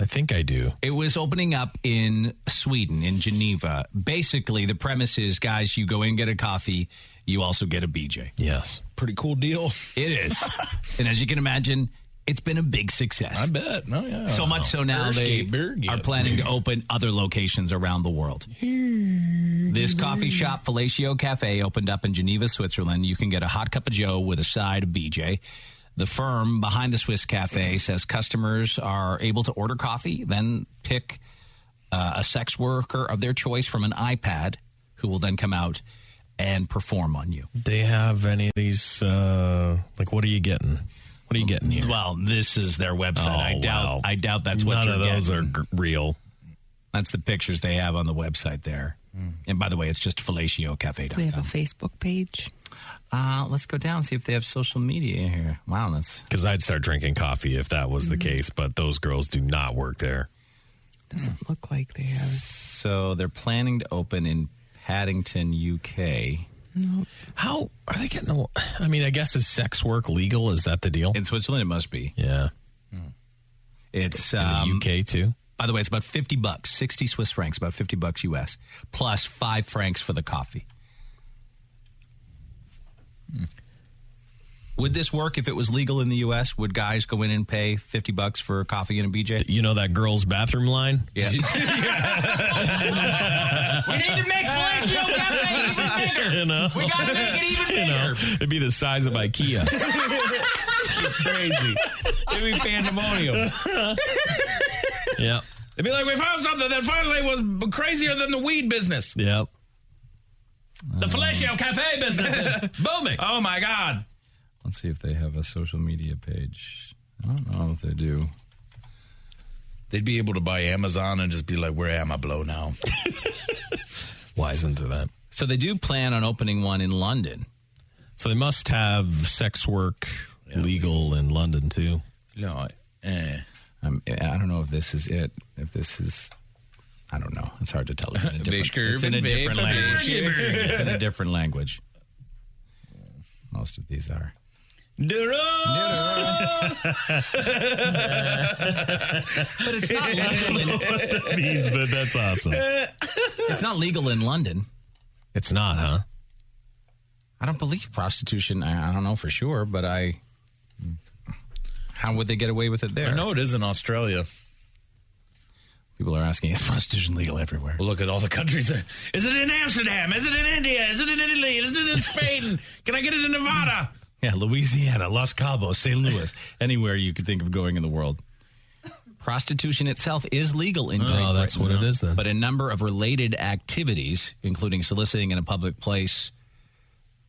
Speaker 7: think I do.
Speaker 3: It was opening up in Sweden, in Geneva. Basically, the premise is, guys, you go in, get a coffee, you also get a BJ.
Speaker 7: Yes.
Speaker 4: Pretty cool deal.
Speaker 3: It is. And as you can imagine, it's been a big success.
Speaker 4: I bet. No, yeah.
Speaker 3: So much so now they are planning to open other locations around the world. This coffee shop, Fellatio Cafe, opened up in Geneva, Switzerland. You can get a hot cup of joe with a side of BJ. The firm behind the Swiss Cafe says customers are able to order coffee, then pick a sex worker of their choice from an iPad who will then come out and perform on you.
Speaker 7: They have any of these, like, what are you getting? What are you getting here?
Speaker 3: Well, this is their website.
Speaker 7: Oh,
Speaker 3: I doubt that's what
Speaker 7: None
Speaker 3: you're
Speaker 7: of those
Speaker 3: getting.
Speaker 7: are real.
Speaker 3: That's the pictures they have on the website there. And by the way, it's just fellatiocafe.com.
Speaker 8: They have a Facebook page.
Speaker 3: Let's go down and see if they have social media here. Wow, that's...
Speaker 7: Because I'd start drinking coffee if that was the case, but those girls do not work there.
Speaker 8: Doesn't look like they have.
Speaker 3: So they're planning to open in Paddington, UK.
Speaker 8: No.
Speaker 7: How are they getting... I mean, I guess is sex work legal? Is that the deal?
Speaker 3: In Switzerland, it must be.
Speaker 7: Yeah.
Speaker 3: It's...
Speaker 7: In the UK, too?
Speaker 3: By the way, it's about $50, 60 Swiss francs, about $50 US, plus 5 francs for the coffee. Would this work if it was legal in the U.S.? Would guys go in and pay $50 for a coffee and a BJ?
Speaker 7: You know that girl's bathroom line?
Speaker 3: Yeah. We need to make Fellatio Cafe even bigger.
Speaker 7: You know?
Speaker 3: We got to make it even bigger.
Speaker 7: You know, it'd be the size of IKEA.
Speaker 4: Crazy. It'd be pandemonium.
Speaker 7: Yep.
Speaker 4: They'd be like, we found something that finally was crazier than the weed business.
Speaker 7: Yep.
Speaker 4: The Fellatio Cafe business is booming. Oh, my God.
Speaker 3: Let's see if they have a social media page. I don't know if they do.
Speaker 4: They'd be able to buy Amazon and just be like, where am I blow now?
Speaker 7: Wise into that.
Speaker 3: So they do plan on opening one in London.
Speaker 7: So they must have sex work legal in London, too.
Speaker 3: No, I don't know if this is it. If this is... I don't know. It's hard to tell. It's in a different language. It's in a different language. Most of these are.
Speaker 4: But
Speaker 3: it's not legal.
Speaker 7: I don't know what that means, but that's awesome.
Speaker 3: It's not legal in London.
Speaker 7: It's not, huh?
Speaker 3: I don't believe prostitution. I don't know for sure, but how would they get away with it there?
Speaker 4: I know it is in Australia.
Speaker 3: People are asking, is prostitution legal everywhere?
Speaker 4: Well, look at all the countries there. Is it in Amsterdam? Is it in India? Is it in Italy? Is it in Spain? Can I get it in Nevada?
Speaker 3: Yeah, Louisiana, Los Cabos, St. Louis, anywhere you could think of going in the world. Prostitution itself is legal in Great Britain.
Speaker 7: Oh, that's what it is then.
Speaker 3: But a number of related activities, including soliciting in a public place,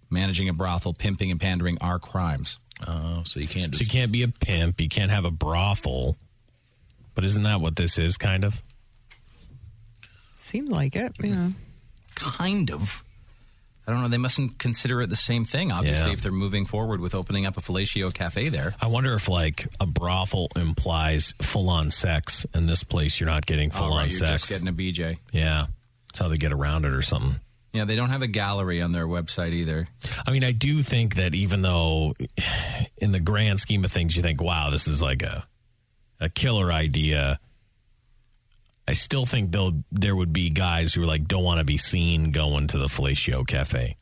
Speaker 3: managing a brothel, pimping, and pandering, are crimes.
Speaker 4: Oh, so you can't
Speaker 7: So you can't be a pimp. You can't have a brothel. But isn't that what this is, kind of?
Speaker 8: Seemed like it, yeah.
Speaker 3: kind of. I don't know. They mustn't consider it the same thing, obviously,
Speaker 7: Yeah.
Speaker 3: if they're moving forward with opening up a fellatio cafe there.
Speaker 7: I wonder if, like, a brothel implies full-on sex, and this place you're not getting full-on
Speaker 3: You're
Speaker 7: sex.
Speaker 3: just getting a BJ.
Speaker 7: Yeah. That's how they get around it or something.
Speaker 3: Yeah, they don't have a gallery on their website either.
Speaker 7: I mean, I do think that even though in the grand scheme of things you think, wow, this is like a killer idea, I still think there would be guys who are like, don't want to be seen going to the fellatio cafe.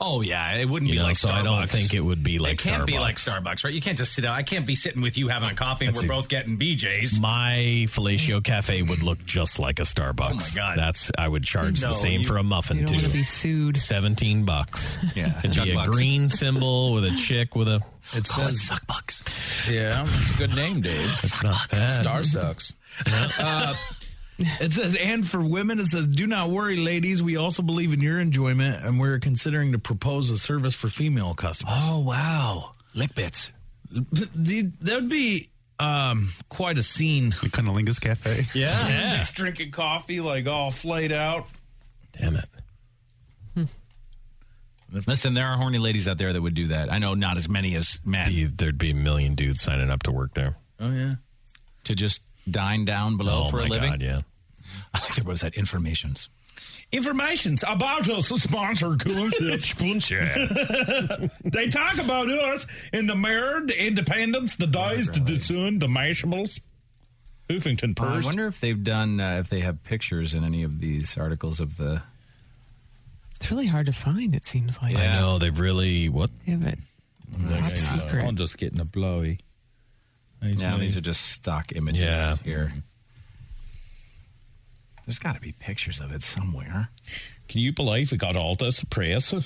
Speaker 3: Oh, yeah. It wouldn't
Speaker 7: You
Speaker 3: be
Speaker 7: know,
Speaker 3: like
Speaker 7: so
Speaker 3: Starbucks.
Speaker 7: I don't think it would be like
Speaker 3: It can't
Speaker 7: Starbucks.
Speaker 3: be like Starbucks, right? You can't just sit down. I can't be sitting with you having a coffee and
Speaker 7: That's
Speaker 3: we're both getting BJs.
Speaker 7: My fellatio cafe would look just like a Starbucks.
Speaker 3: Oh, my God.
Speaker 7: I would charge the
Speaker 3: No,
Speaker 7: same for a muffin,
Speaker 8: You don't
Speaker 7: too.
Speaker 8: want to be sued.
Speaker 7: $17.
Speaker 3: Yeah.
Speaker 7: It'd be a
Speaker 3: $10.
Speaker 7: green symbol with a chick with a...
Speaker 4: It says
Speaker 3: Suckbucks.
Speaker 4: Yeah, it's a good name, Dave.
Speaker 7: It's not bad.
Speaker 4: Star sucks. It says, and for women, it says, do not worry, ladies. We also believe in your enjoyment, and we're considering to propose a service for female customers.
Speaker 3: Oh, wow. Lick bits.
Speaker 4: That would be quite a scene.
Speaker 5: The Cunnilingus Cafe.
Speaker 4: Yeah. Chicks drinking coffee, like all flayed out.
Speaker 7: Damn it.
Speaker 3: Listen, there are horny ladies out there that would do that. I know not as many as men.
Speaker 7: There'd be a million dudes signing up to work there.
Speaker 4: Oh, yeah.
Speaker 3: To just dine down below for a living?
Speaker 7: God, yeah.
Speaker 3: I think there was that informations.
Speaker 4: Information's about us, sponsor They talk about us in the Mirror, the Independence, the Dice, the Sun, the Mashables. Huffington
Speaker 3: I
Speaker 4: Post.
Speaker 3: wonder if they've done, if they have pictures in any of these articles of the...
Speaker 8: It's really hard to find, it seems like.
Speaker 7: I know, they've really... What?
Speaker 8: Yeah, but top secret.
Speaker 4: I'm just getting a blowy.
Speaker 3: Yeah, these are just stock images
Speaker 7: Yeah.
Speaker 3: here. There's got to be pictures of it somewhere.
Speaker 4: Can you believe we got all this press?
Speaker 3: Well,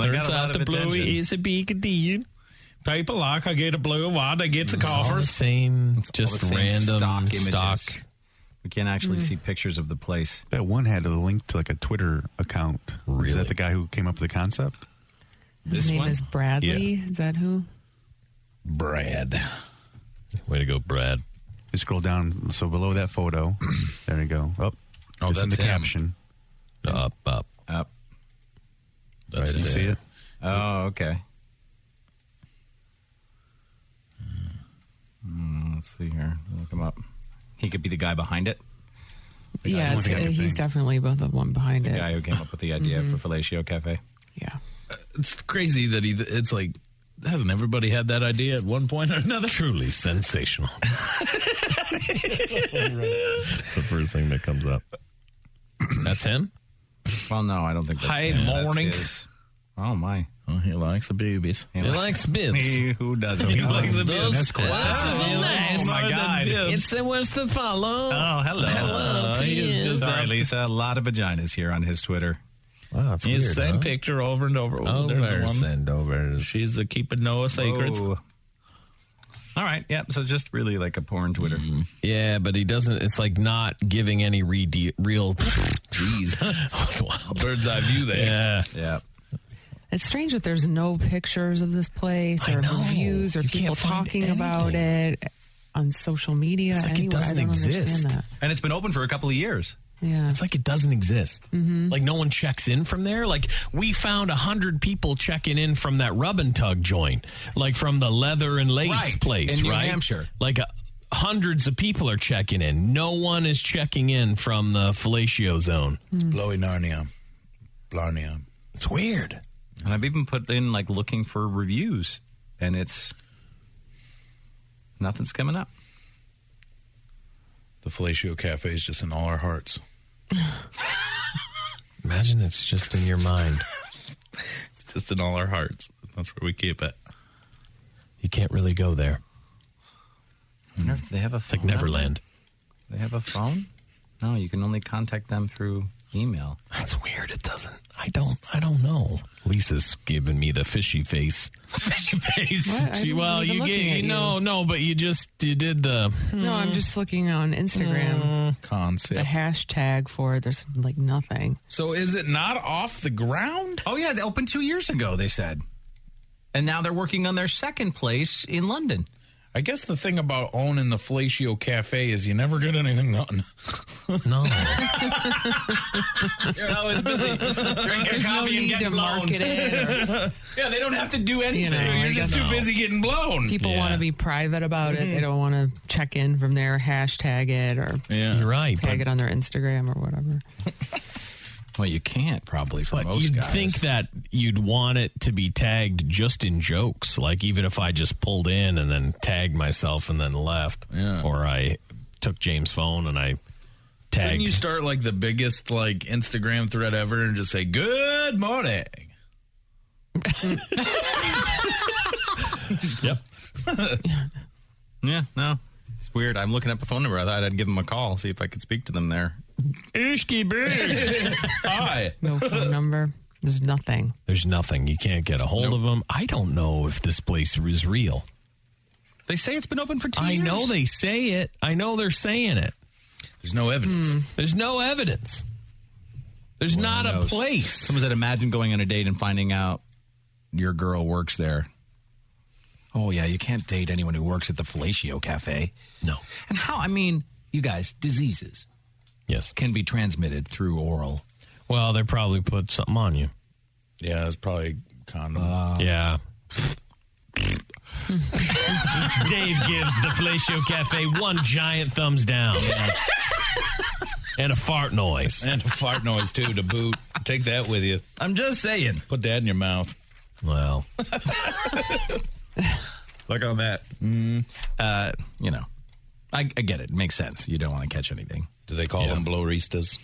Speaker 3: I got a lot of attention.
Speaker 4: is a big deal. People like I get a blue one, I get the
Speaker 7: It's all the
Speaker 4: coffers.
Speaker 7: same,
Speaker 3: All
Speaker 7: just
Speaker 3: the same
Speaker 7: random
Speaker 3: stock images.
Speaker 7: stock.
Speaker 3: We can't actually see pictures of the place.
Speaker 5: That one had a link to like a Twitter account.
Speaker 7: Really?
Speaker 5: Is that the guy who came up with the concept?
Speaker 8: His
Speaker 3: This
Speaker 8: name
Speaker 3: one?
Speaker 8: is Bradley. Is that who?
Speaker 4: Brad.
Speaker 7: Way to go, Brad.
Speaker 5: You scroll down, so below that photo, there you go. Up.
Speaker 4: Oh,
Speaker 5: it's in the
Speaker 4: that's him.
Speaker 5: caption.
Speaker 7: Up.
Speaker 3: Up.
Speaker 4: That's
Speaker 5: You
Speaker 4: it.
Speaker 5: see it?
Speaker 3: Oh, okay. Let's see here. Look him up. He could be the guy behind it.
Speaker 8: Yeah, he's definitely the one behind
Speaker 3: The
Speaker 8: it.
Speaker 3: guy who came up with the idea for Fellatio Cafe.
Speaker 8: Yeah.
Speaker 4: It's crazy that it's like, hasn't everybody had that idea at one point or another?
Speaker 7: Truly sensational. The first thing that comes up. That's him?
Speaker 3: Well, no, I don't think that's
Speaker 4: Hi,
Speaker 3: him. That's
Speaker 4: morning.
Speaker 3: his- Oh, my.
Speaker 4: Oh, he likes the boobies.
Speaker 7: He likes bits.
Speaker 3: Who doesn't?
Speaker 4: He likes the boobies.
Speaker 3: Oh, my God.
Speaker 7: It's what's the follow.
Speaker 3: Oh, hello.
Speaker 7: Hello,
Speaker 3: He's
Speaker 7: Tim.
Speaker 3: Sorry, Lisa. A lot of vaginas here on his Twitter.
Speaker 7: Wow, that's
Speaker 4: He's
Speaker 7: weird,
Speaker 4: same
Speaker 7: huh?
Speaker 4: picture over and over. Oh, there's the one.
Speaker 7: Send over.
Speaker 4: She's keeping Noah sacred.
Speaker 3: Whoa. All right. Yeah. So just really like a porn Twitter.
Speaker 7: Yeah, but he doesn't. It's like not giving any real.
Speaker 4: Jeez.
Speaker 7: Wow.
Speaker 4: Bird's eye view there.
Speaker 7: Yeah.
Speaker 3: Yeah.
Speaker 8: It's strange that there's no pictures of this place
Speaker 7: I
Speaker 8: or
Speaker 7: know.
Speaker 8: reviews or
Speaker 7: You
Speaker 8: people
Speaker 7: can't find
Speaker 8: talking about
Speaker 7: anything.
Speaker 8: it on social media.
Speaker 7: It's like it
Speaker 8: anywhere.
Speaker 7: doesn't
Speaker 8: I don't
Speaker 7: exist.
Speaker 8: understand that.
Speaker 3: And it's been open for a couple of years.
Speaker 8: Yeah.
Speaker 7: It's like it doesn't exist. Like no one checks in from there. Like we found 100 people checking in from that rub and tug joint, like from the leather and lace
Speaker 3: Right,
Speaker 7: place,
Speaker 3: in New
Speaker 7: right?
Speaker 3: Hampshire.
Speaker 7: Like hundreds of people are checking in. No one is checking in from the fellatio zone.
Speaker 4: Blowy Narnia. Blarnia.
Speaker 7: It's weird.
Speaker 3: And I've even put in like looking for reviews, and nothing's coming up.
Speaker 4: The Fellatio Cafe is just in all our hearts.
Speaker 7: Imagine it's just in your mind.
Speaker 4: It's just in all our hearts. That's where we keep it.
Speaker 7: You can't really go there.
Speaker 3: I wonder if they have a phone.
Speaker 7: It's like Neverland.
Speaker 3: They have a phone? No, you can only contact them through email.
Speaker 7: That's weird. It doesn't. I don't know. Lisa's giving me the fishy face.
Speaker 3: Fishy face.
Speaker 8: What? I
Speaker 7: She,
Speaker 8: wasn't
Speaker 7: well,
Speaker 8: even
Speaker 7: you
Speaker 8: looking at
Speaker 7: gave
Speaker 8: you.
Speaker 7: no, but you did the
Speaker 8: No, I'm just looking on Instagram.
Speaker 4: Concept.
Speaker 8: The hashtag for it, there's like nothing.
Speaker 4: So is it not off the ground?
Speaker 3: Oh, yeah. They opened 2 years ago, they said. And now they're working on their second place in London.
Speaker 4: I guess the thing about owning the Fellatio Cafe is you never get anything done.
Speaker 7: No.
Speaker 3: You're always busy drinking coffee and getting blown.
Speaker 8: Market it
Speaker 3: yeah, they don't have to do anything.
Speaker 4: You're just too busy getting blown.
Speaker 8: People want to be private about it. They don't want to check in from there, hashtag it, or
Speaker 7: You're right,
Speaker 8: tag it on their Instagram or whatever.
Speaker 3: Well, you can't probably for
Speaker 7: But
Speaker 3: most
Speaker 7: you'd
Speaker 3: guys.
Speaker 7: think that you'd want it to be tagged just in jokes. Like even if I just pulled in and then tagged myself and then left. Or I took James' phone and I tagged.
Speaker 4: Couldn't you start like the biggest like Instagram thread ever and just say, good morning?
Speaker 7: Yep.
Speaker 3: Yeah, no. It's weird. I'm looking up a phone number. I thought I'd give them a call, see if I could speak to them there.
Speaker 7: Ishki big.
Speaker 4: Hi.
Speaker 8: No phone number. There's nothing.
Speaker 7: There's nothing. You can't get a hold of them. I don't know if this place is real.
Speaker 3: They say it's been open for 2
Speaker 7: I
Speaker 3: years.
Speaker 7: know they say it. I know they're saying it.
Speaker 4: There's no evidence.
Speaker 7: There's no evidence. There's not a place.
Speaker 3: Someone said, imagine going on a date and finding out your girl works there. Oh, yeah, you can't date anyone who works at the Fellatio Cafe.
Speaker 7: No.
Speaker 3: And how, I mean, you guys, diseases.
Speaker 7: Yes.
Speaker 3: Can be transmitted through oral.
Speaker 7: Well, they probably put something on you.
Speaker 4: Yeah, it's probably condom.
Speaker 7: Yeah. Dave gives the Fellatio Cafe one giant thumbs down. And a fart noise.
Speaker 4: And a fart noise, too, to boot. Take that with you.
Speaker 3: I'm just saying.
Speaker 4: Put that in your mouth.
Speaker 7: Well.
Speaker 3: Look on that. You know, I get it. It makes sense. You don't want to catch anything.
Speaker 4: Do they call them blowistas?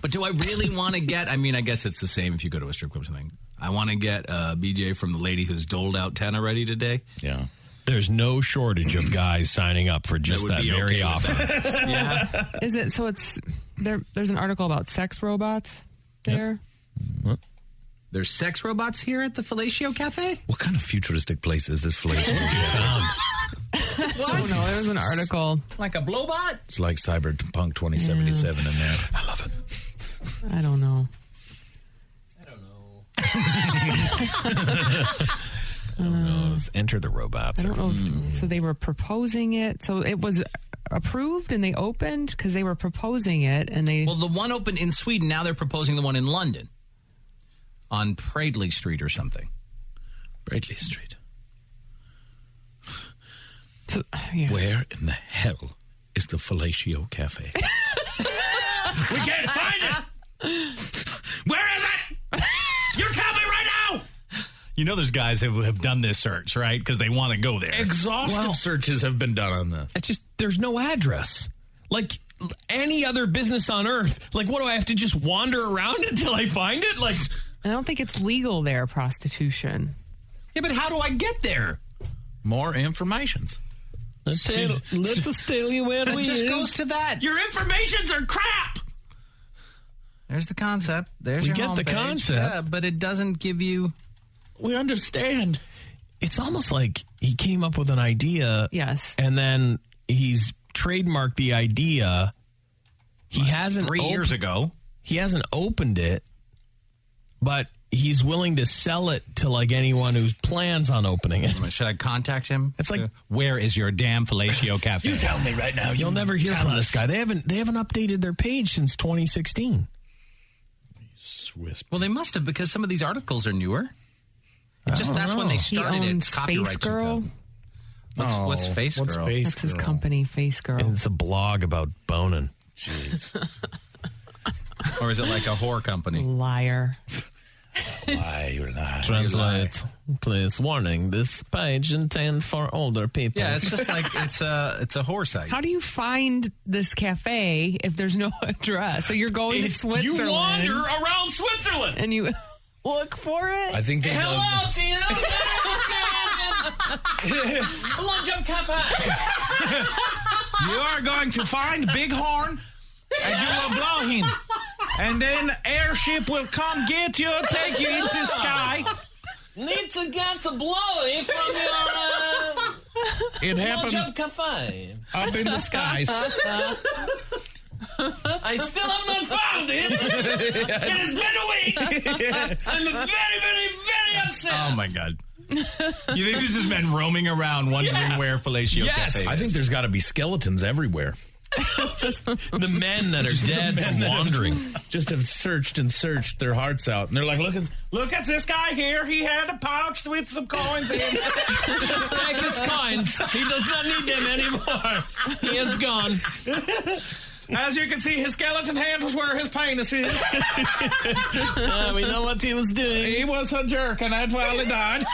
Speaker 3: But do I really want to get, I mean, I guess it's the same if you go to a strip club or something. I want to get BJ from the lady who's doled out 10 already today.
Speaker 4: Yeah.
Speaker 7: There's no shortage of guys signing up for just that very offer.
Speaker 3: Yeah.
Speaker 8: Is it, so it's, there's an article about sex robots there?
Speaker 7: Yep.
Speaker 3: There's sex robots here at the Fellatio Cafe?
Speaker 4: What kind of futuristic place is this Fellatio
Speaker 7: found?
Speaker 8: I don't know. There was an article.
Speaker 3: Like a blowbot?
Speaker 4: It's like Cyberpunk 2077 in there. I love it.
Speaker 8: I don't know.
Speaker 7: Enter the robots.
Speaker 8: I don't know. So they were proposing it. So it was approved and they opened because they were proposing it and they.
Speaker 3: Well, the one opened in Sweden. Now they're proposing the one in London on Pradley Street or something.
Speaker 4: Pradley Street.
Speaker 8: So, yeah.
Speaker 4: Where in the hell is the Fellatio Cafe?
Speaker 6: We can't find it. Where is it? You tell me right now.
Speaker 3: You know, there's guys who have done this search, right? Because they want to go there.
Speaker 4: Exhaustive searches have been done on this.
Speaker 7: It's just, there's no address. Like any other business on earth. Like, what do I have to just wander around until I find it? Like,
Speaker 8: I don't think it's legal there, prostitution.
Speaker 3: Yeah, but how do I get there?
Speaker 4: More informations.
Speaker 7: let's tell you where
Speaker 3: That
Speaker 7: we
Speaker 3: just
Speaker 7: is.
Speaker 3: goes to that.
Speaker 6: Your informations are crap.
Speaker 3: There's the concept. There's
Speaker 7: We
Speaker 3: your
Speaker 7: get the
Speaker 3: homepage.
Speaker 7: concept.
Speaker 3: Yeah, but it doesn't give you.
Speaker 7: We understand. It's almost like he came up with an idea.
Speaker 8: Yes.
Speaker 7: And then he's trademarked the idea. He hasn't
Speaker 3: 3 years ago.
Speaker 7: He hasn't opened it, but he's willing to sell it to like anyone who plans on opening it.
Speaker 3: Should I contact him?
Speaker 7: It's like,
Speaker 3: where is your damn Fellatio Cafe?
Speaker 4: You tell me right now.
Speaker 7: You'll never hear from this guy. They haven't updated their page since 2016.
Speaker 3: Well, they must have because some of these articles are newer. That's when they
Speaker 8: He
Speaker 3: started it.
Speaker 8: owns
Speaker 3: Copyright
Speaker 8: Face Girl.
Speaker 3: 2000. What's Face Girl?
Speaker 8: That's his company, Face Girl.
Speaker 7: And it's a blog about boning.
Speaker 4: Jeez.
Speaker 3: Or is it like a whore company?
Speaker 8: Liar.
Speaker 4: Why you lie?
Speaker 7: Translate, please. Warning: this page intended for older people.
Speaker 3: Yeah, it's just like it's a whore site.
Speaker 8: How do you find this cafe if there's no address? So you're going to Switzerland.
Speaker 6: You wander around Switzerland.
Speaker 8: And you look for it?
Speaker 4: I think there's
Speaker 6: Hello, Tina. Lunch up cafe. You are going to find Bighorn, and you will blow him. And then airship will come get you, take you into sky.
Speaker 7: Need to get to blowy from your
Speaker 4: It happened
Speaker 7: Lunch up cafe.
Speaker 4: up in the skies.
Speaker 7: I still have not found it.
Speaker 6: It has been a week. I'm very, very, very upset.
Speaker 3: Oh my God! You think this is men roaming around wondering where Fellatio Cafe is?
Speaker 4: I think there's got to be skeletons everywhere.
Speaker 7: Just the men that are dead from wandering.
Speaker 4: Just have searched their hearts out. And they're like, look at this guy here. He had a pouch with some coins in.
Speaker 7: Take his coins. He does not need them anymore. He is gone.
Speaker 6: As you can see, his skeleton hand was where his penis is.
Speaker 7: We know what he was doing.
Speaker 6: He was a jerk, and that's why he died.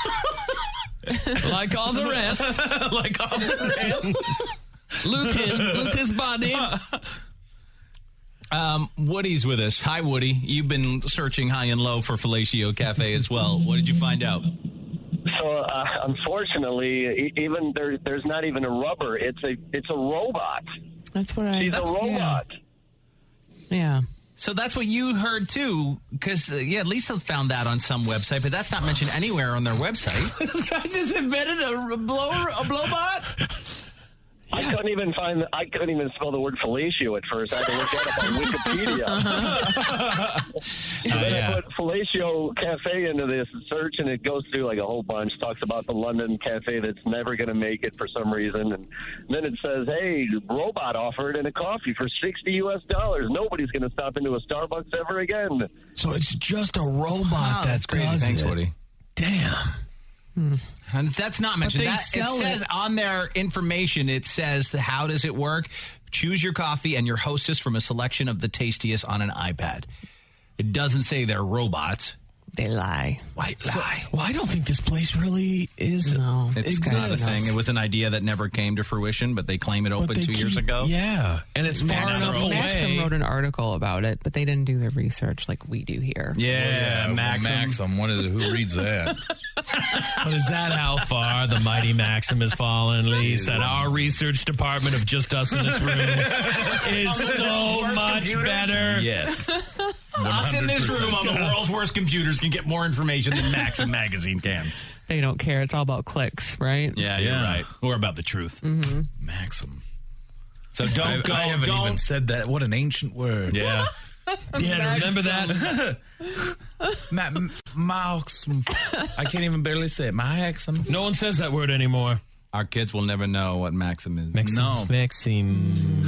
Speaker 7: Like all the rest.
Speaker 4: Like all the rest.
Speaker 7: Loot his body.
Speaker 3: Woody's with us. Hi, Woody. You've been searching high and low for Fellatio Cafe as well. What did you find out?
Speaker 15: So, unfortunately, even there's not even a rubber. It's a robot.
Speaker 8: That's what
Speaker 15: She's a robot.
Speaker 8: Yeah.
Speaker 3: So that's what you heard, too, because, Lisa found that on some website, but that's not mentioned anywhere on their website.
Speaker 6: This guy just invented a blowbot?
Speaker 15: I couldn't even spell the word fellatio at first. I had to look that up on Wikipedia. Then I put Fellatio Cafe into this search, and it goes through like a whole bunch. Talks about the London cafe that's never going to make it for some reason, and then it says, "Hey, robot offered and a coffee for $60 US. Nobody's going to stop into a Starbucks ever again."
Speaker 7: So it's just a robot that's crazy.
Speaker 3: Thanks, Woody.
Speaker 7: Damn.
Speaker 3: And that's not mentioned.
Speaker 7: But
Speaker 3: It says on their information, it says, how does it work? Choose your coffee and your hostess from a selection of the tastiest on an iPad. It doesn't say they're robots.
Speaker 8: They lie.
Speaker 3: Why lie?
Speaker 7: Well, I don't think this place really is.
Speaker 8: No,
Speaker 3: it's not a thing. It was an idea that never came to fruition, but they claim it opened 2 years ago.
Speaker 7: Yeah, and it's far enough away.
Speaker 8: Maxim wrote an article about it, but they didn't do their research like we do here.
Speaker 3: Yeah,
Speaker 4: Maxim. Who reads that?
Speaker 7: But is that how far the mighty Maxim has fallen, Lise? That our research department of just us in this room is so much better.
Speaker 4: Yes.
Speaker 3: Us in this room on the world's worst computers can get more information than Maxim magazine can.
Speaker 8: They don't care. It's all about clicks, right?
Speaker 3: Yeah, you're right. Or about the truth.
Speaker 8: Mm-hmm.
Speaker 4: Maxim.
Speaker 3: So don't go.
Speaker 4: I haven't even said that. What an ancient word.
Speaker 3: Yeah.
Speaker 7: Yeah, remember that?
Speaker 4: Maxim. I can't even barely say it. Maxim.
Speaker 7: No one says that word anymore.
Speaker 3: Our kids will never know what Maxim is.
Speaker 7: No. Maxim.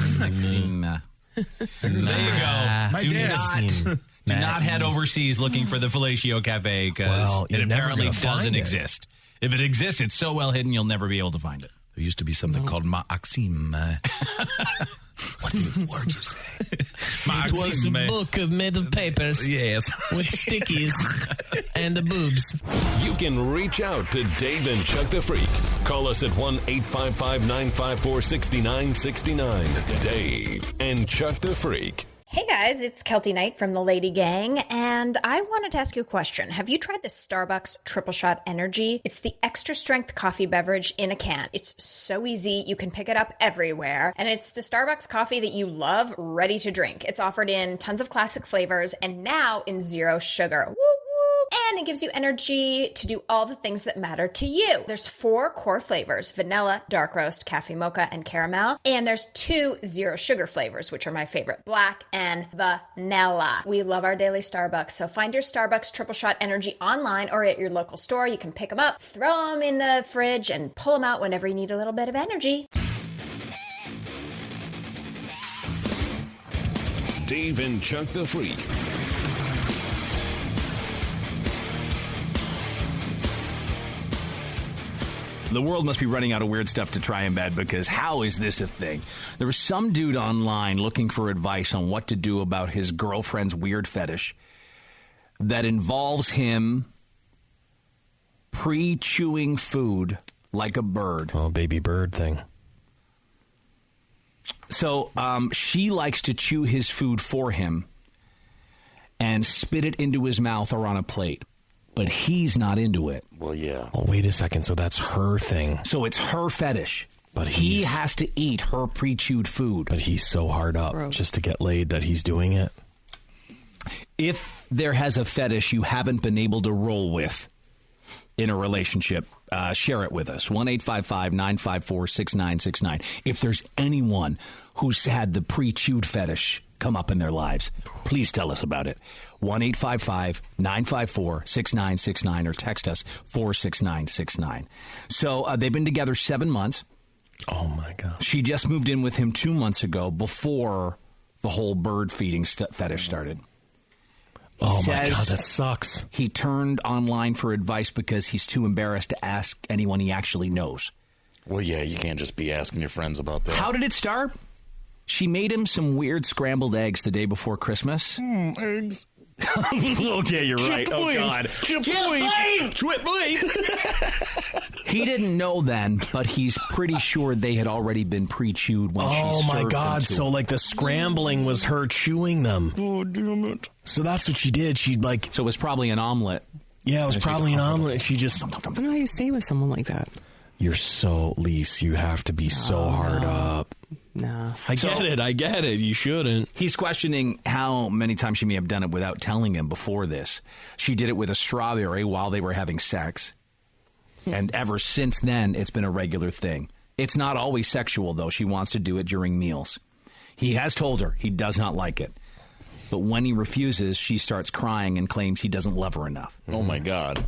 Speaker 3: There you go. Do not head overseas looking for the Fellatio Cafe because it apparently doesn't exist. If it exists, it's so well hidden you'll never be able to find it.
Speaker 4: There used to be something called Maxim.
Speaker 7: What is the word you say?
Speaker 4: It
Speaker 7: was a book made of papers.
Speaker 4: Yes.
Speaker 7: With stickies and the boobs.
Speaker 2: You can reach out to Dave and Chuck the Freak. Call us at 1-855-954-6969. Dave and Chuck the Freak.
Speaker 20: Hey guys, it's Kelty Knight from the Lady Gang, and I wanted to ask you a question. Have you tried the Starbucks Triple Shot Energy? It's the extra strength coffee beverage in a can. It's so easy, you can pick it up everywhere, and it's the Starbucks coffee that you love, ready to drink. It's offered in tons of classic flavors, and now in 0 sugar. Woo! And it gives you energy to do all the things that matter to you. There's 4 core flavors: vanilla, dark roast, cafe mocha, and caramel. And there's 2 0 sugar flavors, which are my favorite, black and vanilla. We love our daily Starbucks, so find your Starbucks Triple Shot Energy online or at your local store. You can pick them up, throw them in the fridge, and pull them out whenever you need a little bit of energy.
Speaker 2: Dave and Chuck the Freak.
Speaker 3: The world must be running out of weird stuff to try and bed, because how is this a thing? There was some dude online looking for advice on what to do about his girlfriend's weird fetish that involves him pre-chewing food like a bird.
Speaker 7: Oh, baby bird thing.
Speaker 3: So she likes to chew his food for him and spit it into his mouth or on a plate. But he's not into it.
Speaker 7: Well, yeah. Oh, wait a second. So that's her thing.
Speaker 3: So it's her fetish.
Speaker 7: But
Speaker 3: he has to eat her pre-chewed food.
Speaker 7: But he's so hard up just to get laid that he's doing it.
Speaker 3: If there has a fetish you haven't been able to roll with in a relationship, share it with us. 1-855-954-6969. If there's anyone who's had the pre-chewed fetish come up in their lives, please tell us about it. 1-855-954-6969 or text us 46969. So they've been together 7 months.
Speaker 7: Oh, my God.
Speaker 3: She just moved in with him 2 months ago before the whole bird feeding fetish started.
Speaker 7: Oh, my God, that sucks.
Speaker 3: He turned online for advice because he's too embarrassed to ask anyone he actually knows.
Speaker 18: Well, yeah, you can't just be asking your friends about that.
Speaker 3: How did it start? She made him some weird scrambled eggs the day before Christmas.
Speaker 18: Eggs.
Speaker 3: Oh, yeah, you're right. Oh, God. He didn't know then, but he's pretty sure they had already been pre-chewed when she served
Speaker 7: my God.
Speaker 3: them to
Speaker 7: So,
Speaker 3: him.
Speaker 7: like, the scrambling was her chewing them.
Speaker 18: Oh, damn it.
Speaker 7: So that's what she did. She'd, like...
Speaker 3: So it was probably an omelet.
Speaker 7: Yeah, it was probably an omelet. She just...
Speaker 8: I don't know how you stay with someone like that.
Speaker 7: You're so... Lise, you have to be so hard up.
Speaker 8: No.
Speaker 7: I get it. You shouldn't.
Speaker 3: He's questioning how many times she may have done it without telling him before this. She did it with a strawberry while they were having sex. And ever since then, it's been a regular thing. It's not always sexual, though. She wants to do it during meals. He has told her he does not like it. But when he refuses, she starts crying and claims he doesn't love her enough.
Speaker 18: Oh, my God.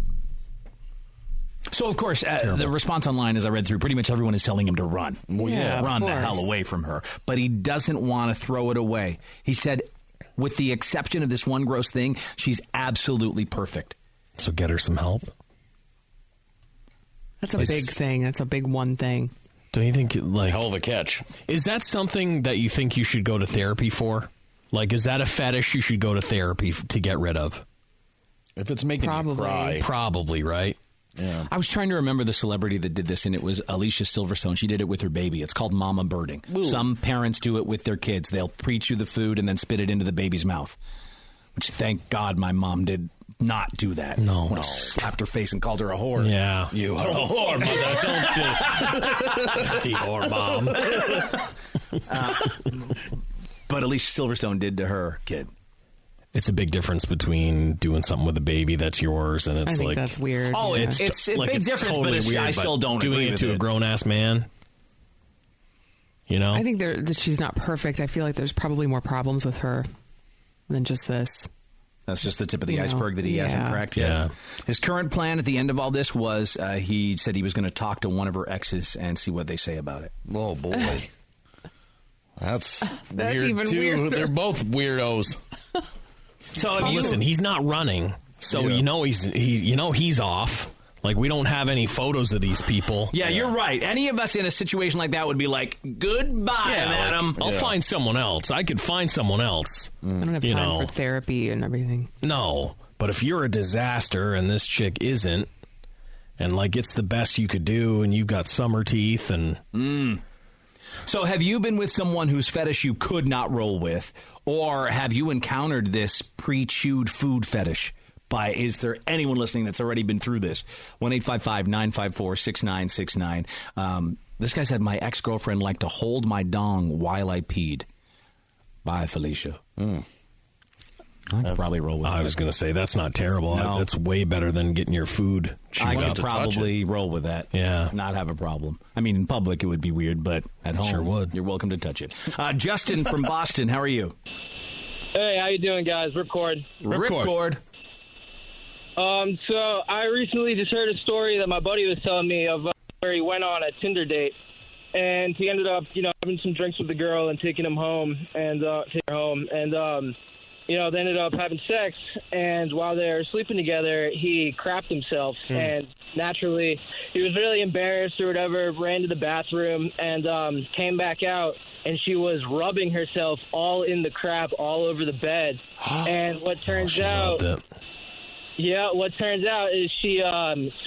Speaker 3: So, of course, the response online, as I read through, pretty much everyone is telling him to run.
Speaker 18: Well, yeah,
Speaker 3: run the hell away from her. But he doesn't want to throw it away. He said, with the exception of this one gross thing, she's absolutely perfect.
Speaker 7: So get her some help.
Speaker 8: That's a big thing. That's a big one thing.
Speaker 7: Don't you think, like...
Speaker 18: Hell of a catch.
Speaker 7: Is that something that you think you should go to therapy for? Like, is that a fetish you should go to therapy to get rid of?
Speaker 18: If it's making you cry.
Speaker 7: Probably, right?
Speaker 18: Yeah.
Speaker 3: I was trying to remember the celebrity that did this, and it was Alicia Silverstone. She did it with her baby. It's called mama birding.
Speaker 18: Ooh.
Speaker 3: Some parents do it with their kids. They'll pre-chew the food and then spit it into the baby's mouth, which, thank God, my mom did not do that.
Speaker 7: No.
Speaker 3: I slapped her face and called her a whore.
Speaker 7: Yeah.
Speaker 18: You are a whore, mother. Don't do
Speaker 7: The whore mom.
Speaker 3: But Alicia Silverstone did to her kid.
Speaker 7: It's a big difference between doing something with a baby that's yours and it's
Speaker 8: I think
Speaker 7: like...
Speaker 8: that's weird.
Speaker 3: Oh,
Speaker 8: yeah.
Speaker 3: it's a
Speaker 7: like,
Speaker 3: big
Speaker 7: it's
Speaker 3: difference,
Speaker 7: totally
Speaker 3: but
Speaker 7: weird,
Speaker 3: I still don't
Speaker 7: doing
Speaker 3: agree
Speaker 7: it
Speaker 3: with
Speaker 7: to
Speaker 3: it.
Speaker 7: a grown-ass man, you know?
Speaker 8: I think that she's not perfect. I feel like there's probably more problems with her than just this.
Speaker 3: That's just the tip of the iceberg that he hasn't cracked yet.
Speaker 7: Yeah.
Speaker 3: His current plan at the end of all this was he said he was going to talk to one of her exes and see what they say about it.
Speaker 18: Oh, boy. That's weird,
Speaker 8: even
Speaker 18: too.
Speaker 8: weirder.
Speaker 18: They're both weirdos.
Speaker 3: So
Speaker 7: Listen, he's not running, so you know he's off. Like, we don't have any photos of these people.
Speaker 3: Yeah, you're right. Any of us in a situation like that would be like, goodbye, madam.
Speaker 7: I'll find someone else. I could find someone else.
Speaker 8: I don't have time for therapy and everything.
Speaker 7: No, but if you're a disaster and this chick isn't, and like it's the best you could do, and you've got summer teeth and...
Speaker 3: So have you been with someone whose fetish you could not roll with, or have you encountered this pre-chewed food fetish? Is there anyone listening that's already been through this? 1-855-954-6969. This guy said, my ex-girlfriend liked to hold my dong while I peed. Bye, Felicia. I could probably roll with that.
Speaker 7: I was going to say, that's not terrible.
Speaker 3: No.
Speaker 7: That's way better than getting your food chewed
Speaker 3: I
Speaker 7: up.
Speaker 3: could probably roll with that.
Speaker 7: Yeah.
Speaker 3: Not have a problem. I mean, in public it would be weird, but at home,
Speaker 7: sure would.
Speaker 3: You're welcome to touch it. Justin from Boston, how are you?
Speaker 21: Hey, how you doing, guys? Ripcord.
Speaker 3: Ripcord.
Speaker 21: So I recently just heard a story that my buddy was telling me of where he went on a Tinder date, and he ended up, having some drinks with the girl and taking him home and they ended up having sex, and while they were sleeping together, he crapped himself, and naturally, he was really embarrassed or whatever, ran to the bathroom, and came back out, and she was rubbing herself all in the crap all over the bed, and what turns out... what turns out is she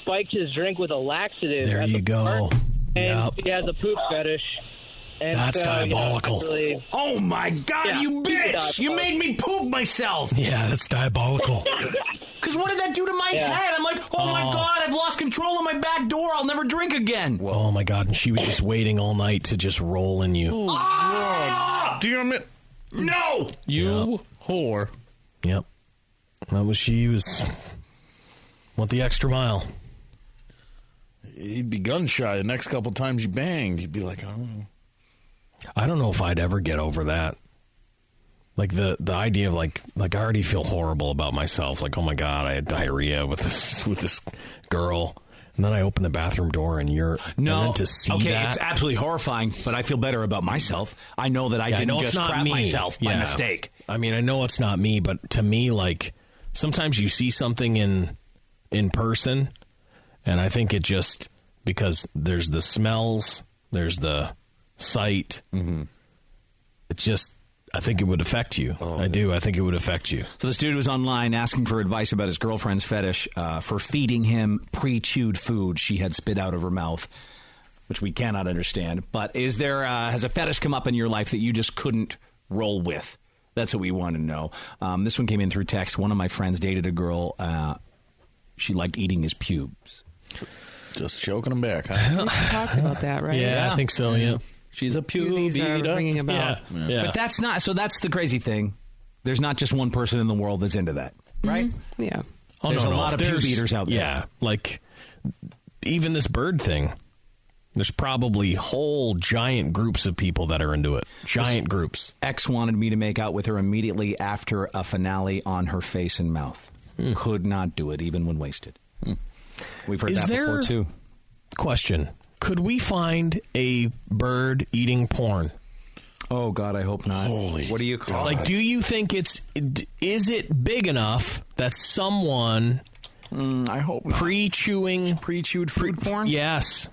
Speaker 21: spiked his drink with a laxative.
Speaker 7: There you go.
Speaker 21: And she has a poop fetish. And
Speaker 7: that's diabolical.
Speaker 3: Oh, my God, you bitch! You made me poop myself!
Speaker 7: Yeah, that's diabolical.
Speaker 3: Because what did that do to my head? I'm like, oh, my God, I've lost control of my back door. I'll never drink again.
Speaker 7: Oh, my God, and she was just waiting all night to just roll in you.
Speaker 18: Damn it.
Speaker 3: No!
Speaker 18: You whore.
Speaker 7: Yep. She was... Want the extra mile.
Speaker 18: He'd be gun shy the next couple times you banged. He'd be like, oh...
Speaker 7: I don't know if I'd ever get over that. Like the idea of like I already feel horrible about myself. Like, oh my God, I had diarrhea with this girl, And then I open the bathroom door and and then to see that.
Speaker 3: It's absolutely horrifying, but I feel better about myself. I know that I didn't just crap myself by mistake.
Speaker 7: I mean, I know it's not me, but to me, like, sometimes you see something in person, and I think it just, because there's the smells, there's the sight, it just, I think it would affect you. I do. I think it would affect you.
Speaker 3: So this dude was online asking for advice about his girlfriend's fetish for feeding him pre-chewed food she had spit out of her mouth, which we cannot understand. But is there has a fetish come up in your life that you just couldn't roll with? That's what we want to know. This one came in through text. One of my friends dated a girl. She liked eating his pubes.
Speaker 18: Just choking them back, huh?
Speaker 8: We talked about that, right?
Speaker 7: Yeah, I think so, yeah.
Speaker 18: She's a pube eater.
Speaker 8: Ringing about.
Speaker 7: Yeah.
Speaker 3: But that's not, so that's the crazy thing. There's not just one person in the world that's into that, right?
Speaker 8: Mm-hmm. Yeah.
Speaker 3: There's a lot of pube eaters out there.
Speaker 7: Yeah, like even this bird thing. There's probably whole giant groups of people that are into it. Giant groups.
Speaker 3: Ex wanted me to make out with her immediately after a finale on her face and mouth. Could not do it, even when wasted. We've heard that before, too. Question.
Speaker 7: Could we find a bird eating porn?
Speaker 3: Oh, God, I hope not. What do you call it?
Speaker 7: Like, do you think is it big enough that someone
Speaker 3: I hope not. Pre-chewed food porn?
Speaker 7: Yes.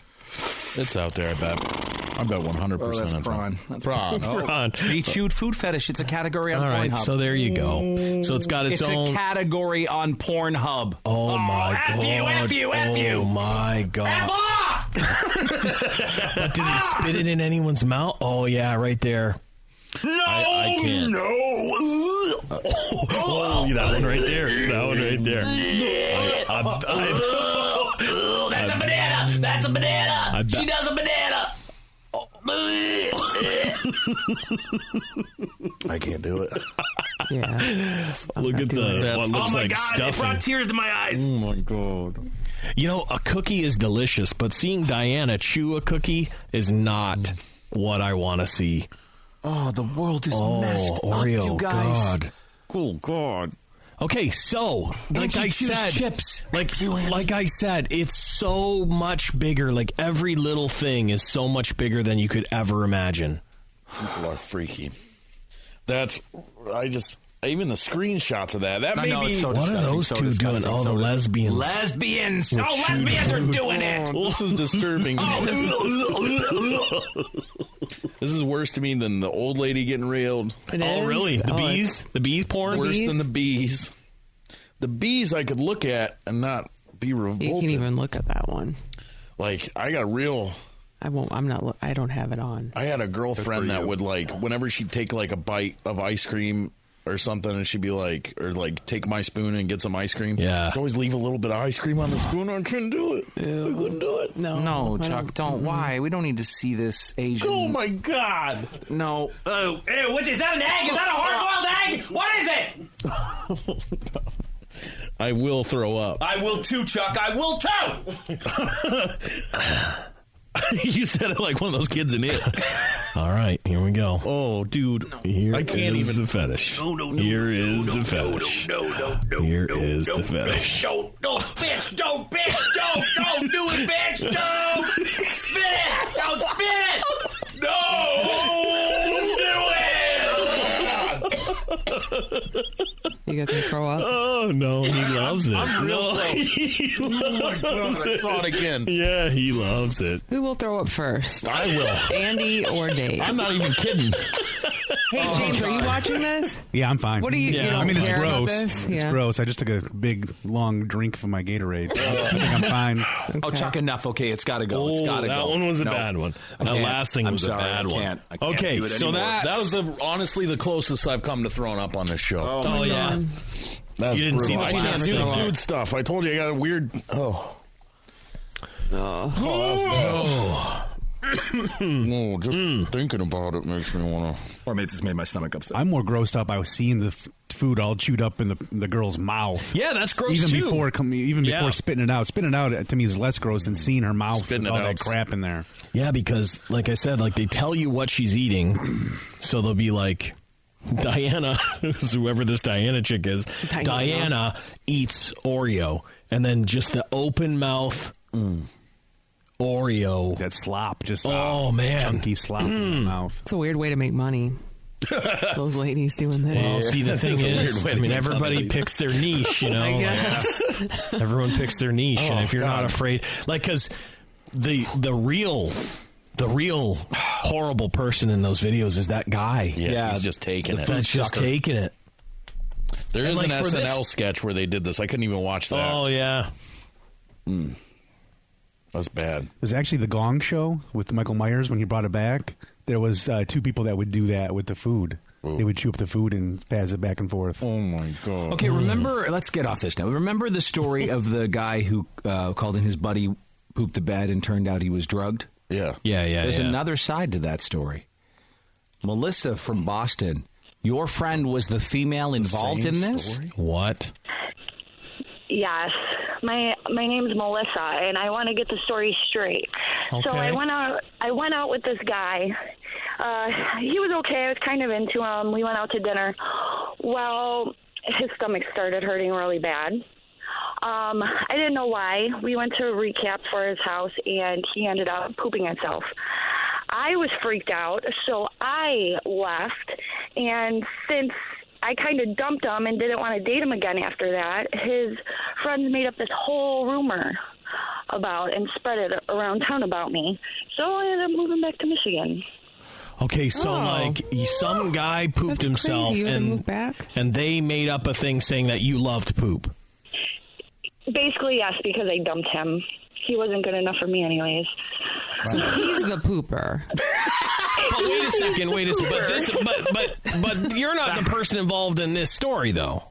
Speaker 18: It's out there, I bet. I bet 100%.
Speaker 3: That's prawn.
Speaker 18: That's prawn.
Speaker 7: Prawn.
Speaker 3: Pre-chewed food fetish. It's a category on
Speaker 7: All right,
Speaker 3: Pornhub.
Speaker 7: so there you go. So it's got its own...
Speaker 3: It's a category on Pornhub.
Speaker 7: Oh, my God.
Speaker 3: F you.
Speaker 7: Oh, my God.
Speaker 3: F off!
Speaker 7: But did he spit it in anyone's mouth? Oh, yeah, right there.
Speaker 3: No,
Speaker 7: I can't.
Speaker 3: no.
Speaker 7: Oh, that one right there. That one right there.
Speaker 1: That's a banana. That's a banana. She does a banana.
Speaker 18: I can't do it.
Speaker 8: Yeah.
Speaker 7: Look at what looks like stuffing.
Speaker 1: It brought tears to my eyes.
Speaker 18: Oh, my God.
Speaker 7: You know, a cookie is delicious, but seeing Diana chew a cookie is not what I want to see.
Speaker 3: Oh, the world is messed
Speaker 7: Oreo,
Speaker 3: up, you guys.
Speaker 7: God.
Speaker 18: Oh, God.
Speaker 7: Okay, so like I said,
Speaker 3: chips.
Speaker 7: Like I said, it's so much bigger. Like every little thing is so much bigger than you could ever imagine.
Speaker 18: People are freaky. Even the screenshots of that. That may be.
Speaker 3: It's so
Speaker 7: what are those two doing? Oh, the lesbians.
Speaker 1: Lesbians. Oh, lesbians are doing it.
Speaker 18: This is disturbing. This is worse to me than the old lady getting railed.
Speaker 7: Really? The bees? The bees porn?
Speaker 18: Worse than the bees. The bees I could look at and not be revolted.
Speaker 8: You can't even look at that one.
Speaker 18: Like, I got real...
Speaker 8: I don't have it on.
Speaker 18: I had a girlfriend that would, like, whenever she'd take, like, a bite of ice cream or something, and she'd be like, or, like, take my spoon and get some ice cream.
Speaker 7: Yeah.
Speaker 18: She'd always leave a little bit of ice cream on the spoon. I couldn't do it.
Speaker 8: Ew.
Speaker 18: I couldn't do it.
Speaker 3: No, Chuck, don't. Why? We don't need to see this Asian.
Speaker 18: Oh, my God.
Speaker 3: No.
Speaker 1: Oh, ew, which is that an egg? Is that a hard-boiled egg? What is it?
Speaker 18: I will throw up.
Speaker 1: I will too, Chuck. I will too.
Speaker 18: You said it like one of those kids in it.
Speaker 7: All right, here we go.
Speaker 18: Oh, dude.
Speaker 7: Here
Speaker 18: I can't
Speaker 7: is
Speaker 18: even.
Speaker 7: the fetish.
Speaker 1: No,
Speaker 7: Here is the fetish. Here is the fetish.
Speaker 1: Don't, bitch, don't do it, bitch, don't spin it, don't spin it, no, do it.
Speaker 8: You guys can throw up?
Speaker 7: Oh, no, he loves it.
Speaker 18: I'm real close. Oh, my God, I saw it again.
Speaker 7: Yeah, he loves it.
Speaker 8: Who will throw up first?
Speaker 18: I will.
Speaker 8: Andy or Dave?
Speaker 18: I'm not even kidding.
Speaker 8: Hey, James, are you watching this?
Speaker 5: Yeah, I'm fine.
Speaker 8: What do you?
Speaker 7: Yeah.
Speaker 8: You don't
Speaker 5: I mean, it's
Speaker 8: care about
Speaker 5: gross.
Speaker 8: this?
Speaker 5: It's gross. I just took a big, long drink from my Gatorade. I think I'm fine.
Speaker 3: Okay. Oh, Chuck, enough. Okay, it's got to go. It's got to go.
Speaker 7: That one was a bad one. The last thing was a bad one.
Speaker 3: I can't
Speaker 18: Okay,
Speaker 3: do it
Speaker 18: so
Speaker 3: anymore.
Speaker 18: that was honestly the closest I've come to throwing up on this show.
Speaker 7: Oh, yeah.
Speaker 18: That's
Speaker 7: You didn't see
Speaker 18: brutal.
Speaker 7: the
Speaker 18: I can't do
Speaker 7: last one.
Speaker 18: dude stuff. I told you I got a weird. Oh. No, just thinking about it makes me want to.
Speaker 3: Or maybe it's made my stomach upset.
Speaker 5: I'm more grossed up. I was seeing the food all chewed up in the girl's mouth.
Speaker 7: Yeah, that's gross
Speaker 5: even
Speaker 7: too.
Speaker 5: Before spitting it out. Spitting it out to me is less gross than seeing her mouth
Speaker 18: Spitting
Speaker 5: with
Speaker 18: it
Speaker 5: all that
Speaker 18: out.
Speaker 5: crap in there.
Speaker 7: Yeah, because like I said, like they tell you what she's eating, so they'll be like, Diana, whoever this Diana chick is, Diana eats Oreo, and then just the open mouth Oreo.
Speaker 5: That slop, just chunky slop in the mouth.
Speaker 8: It's a weird way to make money. Those ladies doing that.
Speaker 7: Well, see, the thing is, I mean, everybody picks their niche, you know.
Speaker 8: I guess.
Speaker 7: Everyone picks their niche, and if you're not afraid, like, because the real horrible person in those videos is that guy.
Speaker 18: Yeah, he's just taking it.
Speaker 7: He's just taking it.
Speaker 18: There
Speaker 7: And
Speaker 18: is an
Speaker 7: like for
Speaker 18: SNL
Speaker 7: this-
Speaker 18: sketch where they did this. I couldn't even watch that.
Speaker 7: Oh, yeah.
Speaker 18: That's bad.
Speaker 5: It was actually the Gong Show with Michael Myers when he brought it back. There was two people that would do that with the food. They would chew up the food and pass it back and forth.
Speaker 18: Oh, my God.
Speaker 3: Okay, remember, let's get off this now. Remember the story of the guy who called in his buddy, pooped the bed, and turned out he was drugged?
Speaker 18: Yeah.
Speaker 3: There's another side to that story. Melissa from Boston, your friend was the female involved in this?
Speaker 18: Story?
Speaker 7: What?
Speaker 17: Yes. My name's Melissa, and I want to get the story straight. So
Speaker 7: Okay.
Speaker 17: I went out with this guy. He was okay. I was kind of into him. We went out to dinner. Well, his stomach started hurting really bad. I didn't know why. We went to a recap for his house, and he ended up pooping himself. I was freaked out, so I left. And since I kind of dumped him and didn't want to date him again after that, his friends made up this whole rumor about and spread it around town about me. So I ended up moving back to Michigan.
Speaker 7: Okay, so like some guy pooped himself,
Speaker 8: crazy. You had to
Speaker 7: and
Speaker 8: move back?
Speaker 7: and they made up a thing saying that you loved poop.
Speaker 17: Basically, yes, because I dumped him. He wasn't good enough for me anyways.
Speaker 8: So he's the pooper.
Speaker 7: But wait a second. But you're not the person involved in this story, though.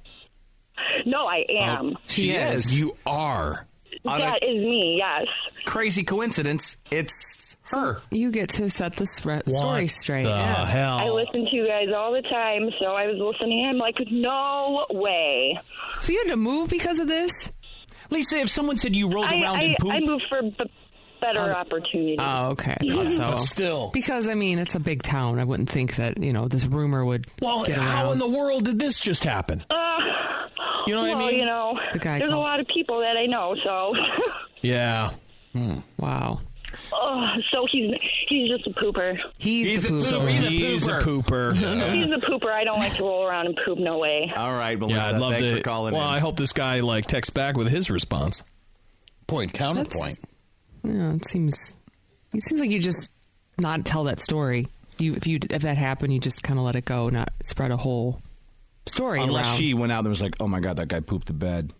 Speaker 17: No, I am.
Speaker 3: She is.
Speaker 7: You are.
Speaker 17: That is me, yes.
Speaker 3: Crazy coincidence. It's her.
Speaker 8: You get to set the story straight.
Speaker 7: The
Speaker 8: Yeah.
Speaker 7: hell?
Speaker 17: I listen to you guys all the time, so I was listening and I'm like, no way.
Speaker 8: So you had to move because of this?
Speaker 3: Lisa, if someone said you rolled around in poop.
Speaker 17: I moved for better opportunity.
Speaker 8: Oh, okay. I thought so.
Speaker 7: But still.
Speaker 8: Because, I mean, it's a big town. I wouldn't think that, this rumor would get
Speaker 7: how
Speaker 8: around.
Speaker 7: in the world did this just happen? You know what I mean?
Speaker 8: The guy
Speaker 17: there's a lot of people that I know, so.
Speaker 7: Yeah.
Speaker 8: Wow.
Speaker 17: So he's just a pooper.
Speaker 8: He's
Speaker 7: a pooper. He's a pooper.
Speaker 17: He's a pooper. I don't like to roll around and poop. No way.
Speaker 3: All right, Melissa,
Speaker 7: Yeah, I'd love
Speaker 3: thanks
Speaker 7: to.
Speaker 3: for calling in.
Speaker 7: I hope this guy texts back with his response.
Speaker 18: Counterpoint.
Speaker 8: Yeah, it seems like you just not tell that story. If that happened, you just kind of let it go, not spread a whole story
Speaker 3: Unless
Speaker 8: around.
Speaker 3: she went out and was like, oh, my God, that guy pooped the bed.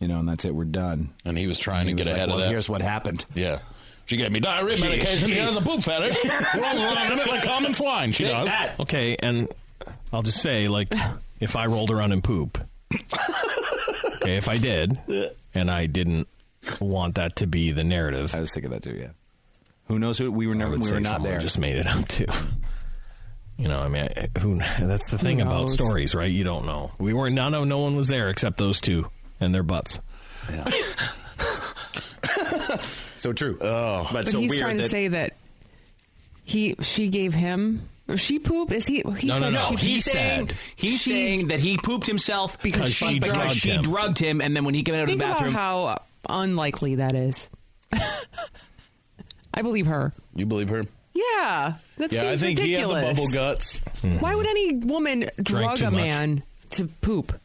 Speaker 3: And that's it. We're done.
Speaker 18: And he was trying to get ahead of that.
Speaker 3: Here's what happened.
Speaker 18: Yeah. She gave me diarrhea medication. She has a poop fetish. Rolls around in it like common swine. She does.
Speaker 7: Okay, and I'll just say, if I rolled around in poop, okay, if I did, and I didn't want that to be the narrative.
Speaker 3: I was thinking that too, yeah. Who knows who we were not there.
Speaker 7: Just made it up too. That's the thing about stories, right? You don't know. We weren't. No one was there except those two and their butts.
Speaker 18: Yeah.
Speaker 3: So true.
Speaker 8: But
Speaker 3: so
Speaker 8: he's
Speaker 3: weird
Speaker 8: trying to say that she gave him. Or she pooped? Is he?
Speaker 7: No.
Speaker 3: He's saying that he pooped himself
Speaker 7: because she
Speaker 3: drugged him, and then when he came out of the bathroom,
Speaker 8: about how unlikely that is. I believe her.
Speaker 18: You believe her?
Speaker 8: Yeah, that seems
Speaker 18: I think
Speaker 8: ridiculous.
Speaker 18: he had the bubble guts.
Speaker 8: Why would any woman drug
Speaker 7: too
Speaker 8: a
Speaker 7: much.
Speaker 8: man to poop?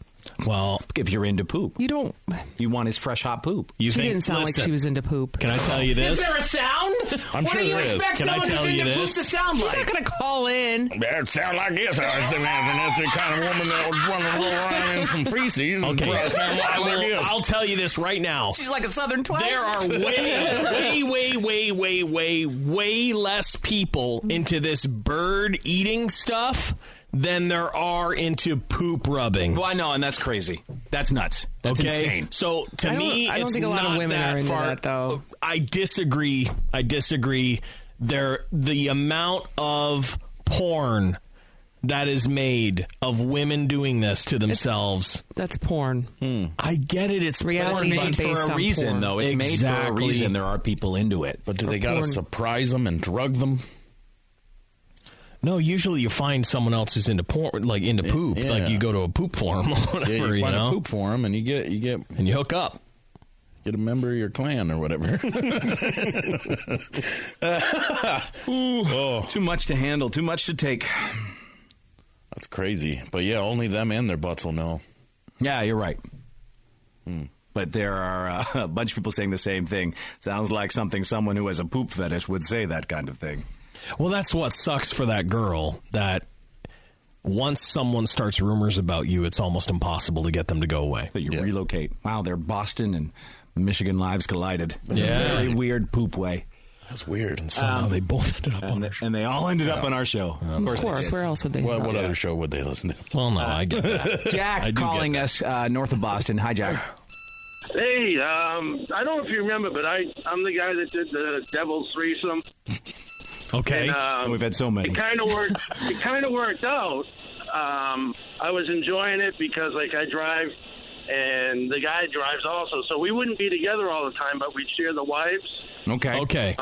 Speaker 7: Well,
Speaker 3: if you're into poop,
Speaker 8: you don't.
Speaker 3: You want his fresh hot poop.
Speaker 8: She didn't sound like she was into poop.
Speaker 7: Can I tell you this?
Speaker 3: Is there a sound?
Speaker 18: I'm sure there is.
Speaker 7: Can I tell you this?
Speaker 8: She's not going to call in.
Speaker 18: It sound like this. I was imagining it's the kind of woman that would want to roll around in some feces.
Speaker 7: Okay, I'll tell you this right now.
Speaker 3: She's like a southern twang.
Speaker 7: There are way less people into this bird eating stuff than there are into poop rubbing.
Speaker 3: Well, I know, and that's crazy. That's nuts. That's insane.
Speaker 7: So to me,
Speaker 8: I don't
Speaker 7: it's
Speaker 8: think a lot
Speaker 7: not
Speaker 8: of women
Speaker 7: that
Speaker 8: are into
Speaker 7: far.
Speaker 8: that, though.
Speaker 7: I disagree. The amount of porn that is made of women doing this to themselves.
Speaker 8: That's porn.
Speaker 7: I get it. It's
Speaker 8: reality
Speaker 7: porn,
Speaker 8: isn't
Speaker 7: but
Speaker 8: based
Speaker 3: for a
Speaker 8: on
Speaker 3: reason,
Speaker 8: porn.
Speaker 3: though. It's made for a reason. There are people into it.
Speaker 18: But do they got to surprise them and drug them?
Speaker 7: No, usually you find someone else who's into porn, like into poop.
Speaker 18: Yeah.
Speaker 7: Like you go to a poop forum or whatever,
Speaker 18: you find
Speaker 7: know?
Speaker 18: a poop forum and you get
Speaker 7: and you hook up.
Speaker 18: Get a member of your clan or whatever.
Speaker 3: Too much to handle, too much to take.
Speaker 18: That's crazy. But yeah, only them and their butts will know.
Speaker 3: Yeah, you're right. But there are a bunch of people saying the same thing. Sounds like something someone who has a poop fetish would say, that kind of thing.
Speaker 7: Well, that's what sucks for that girl, that once someone starts rumors about you, it's almost impossible to get them to go away.
Speaker 3: That you relocate. Wow, they're Boston and Michigan lives collided.
Speaker 7: Yeah.
Speaker 3: Very weird poop way.
Speaker 18: That's weird.
Speaker 7: And somehow they both ended up on our show.
Speaker 3: And they all ended up on our show.
Speaker 8: Of course. Where else would they?
Speaker 18: What other show would they listen to?
Speaker 7: Well, no, I get that.
Speaker 3: Jack calling us north of Boston. Hi, Jack.
Speaker 16: Hey, I don't know if you remember, but I'm the guy that did the Devil's Threesome.
Speaker 7: Okay.
Speaker 16: And,
Speaker 3: we've had so many.
Speaker 16: It kind of worked out. I was enjoying it because, like, I drive, and the guy drives also. So we wouldn't be together all the time, but we'd share the wives.
Speaker 3: Okay.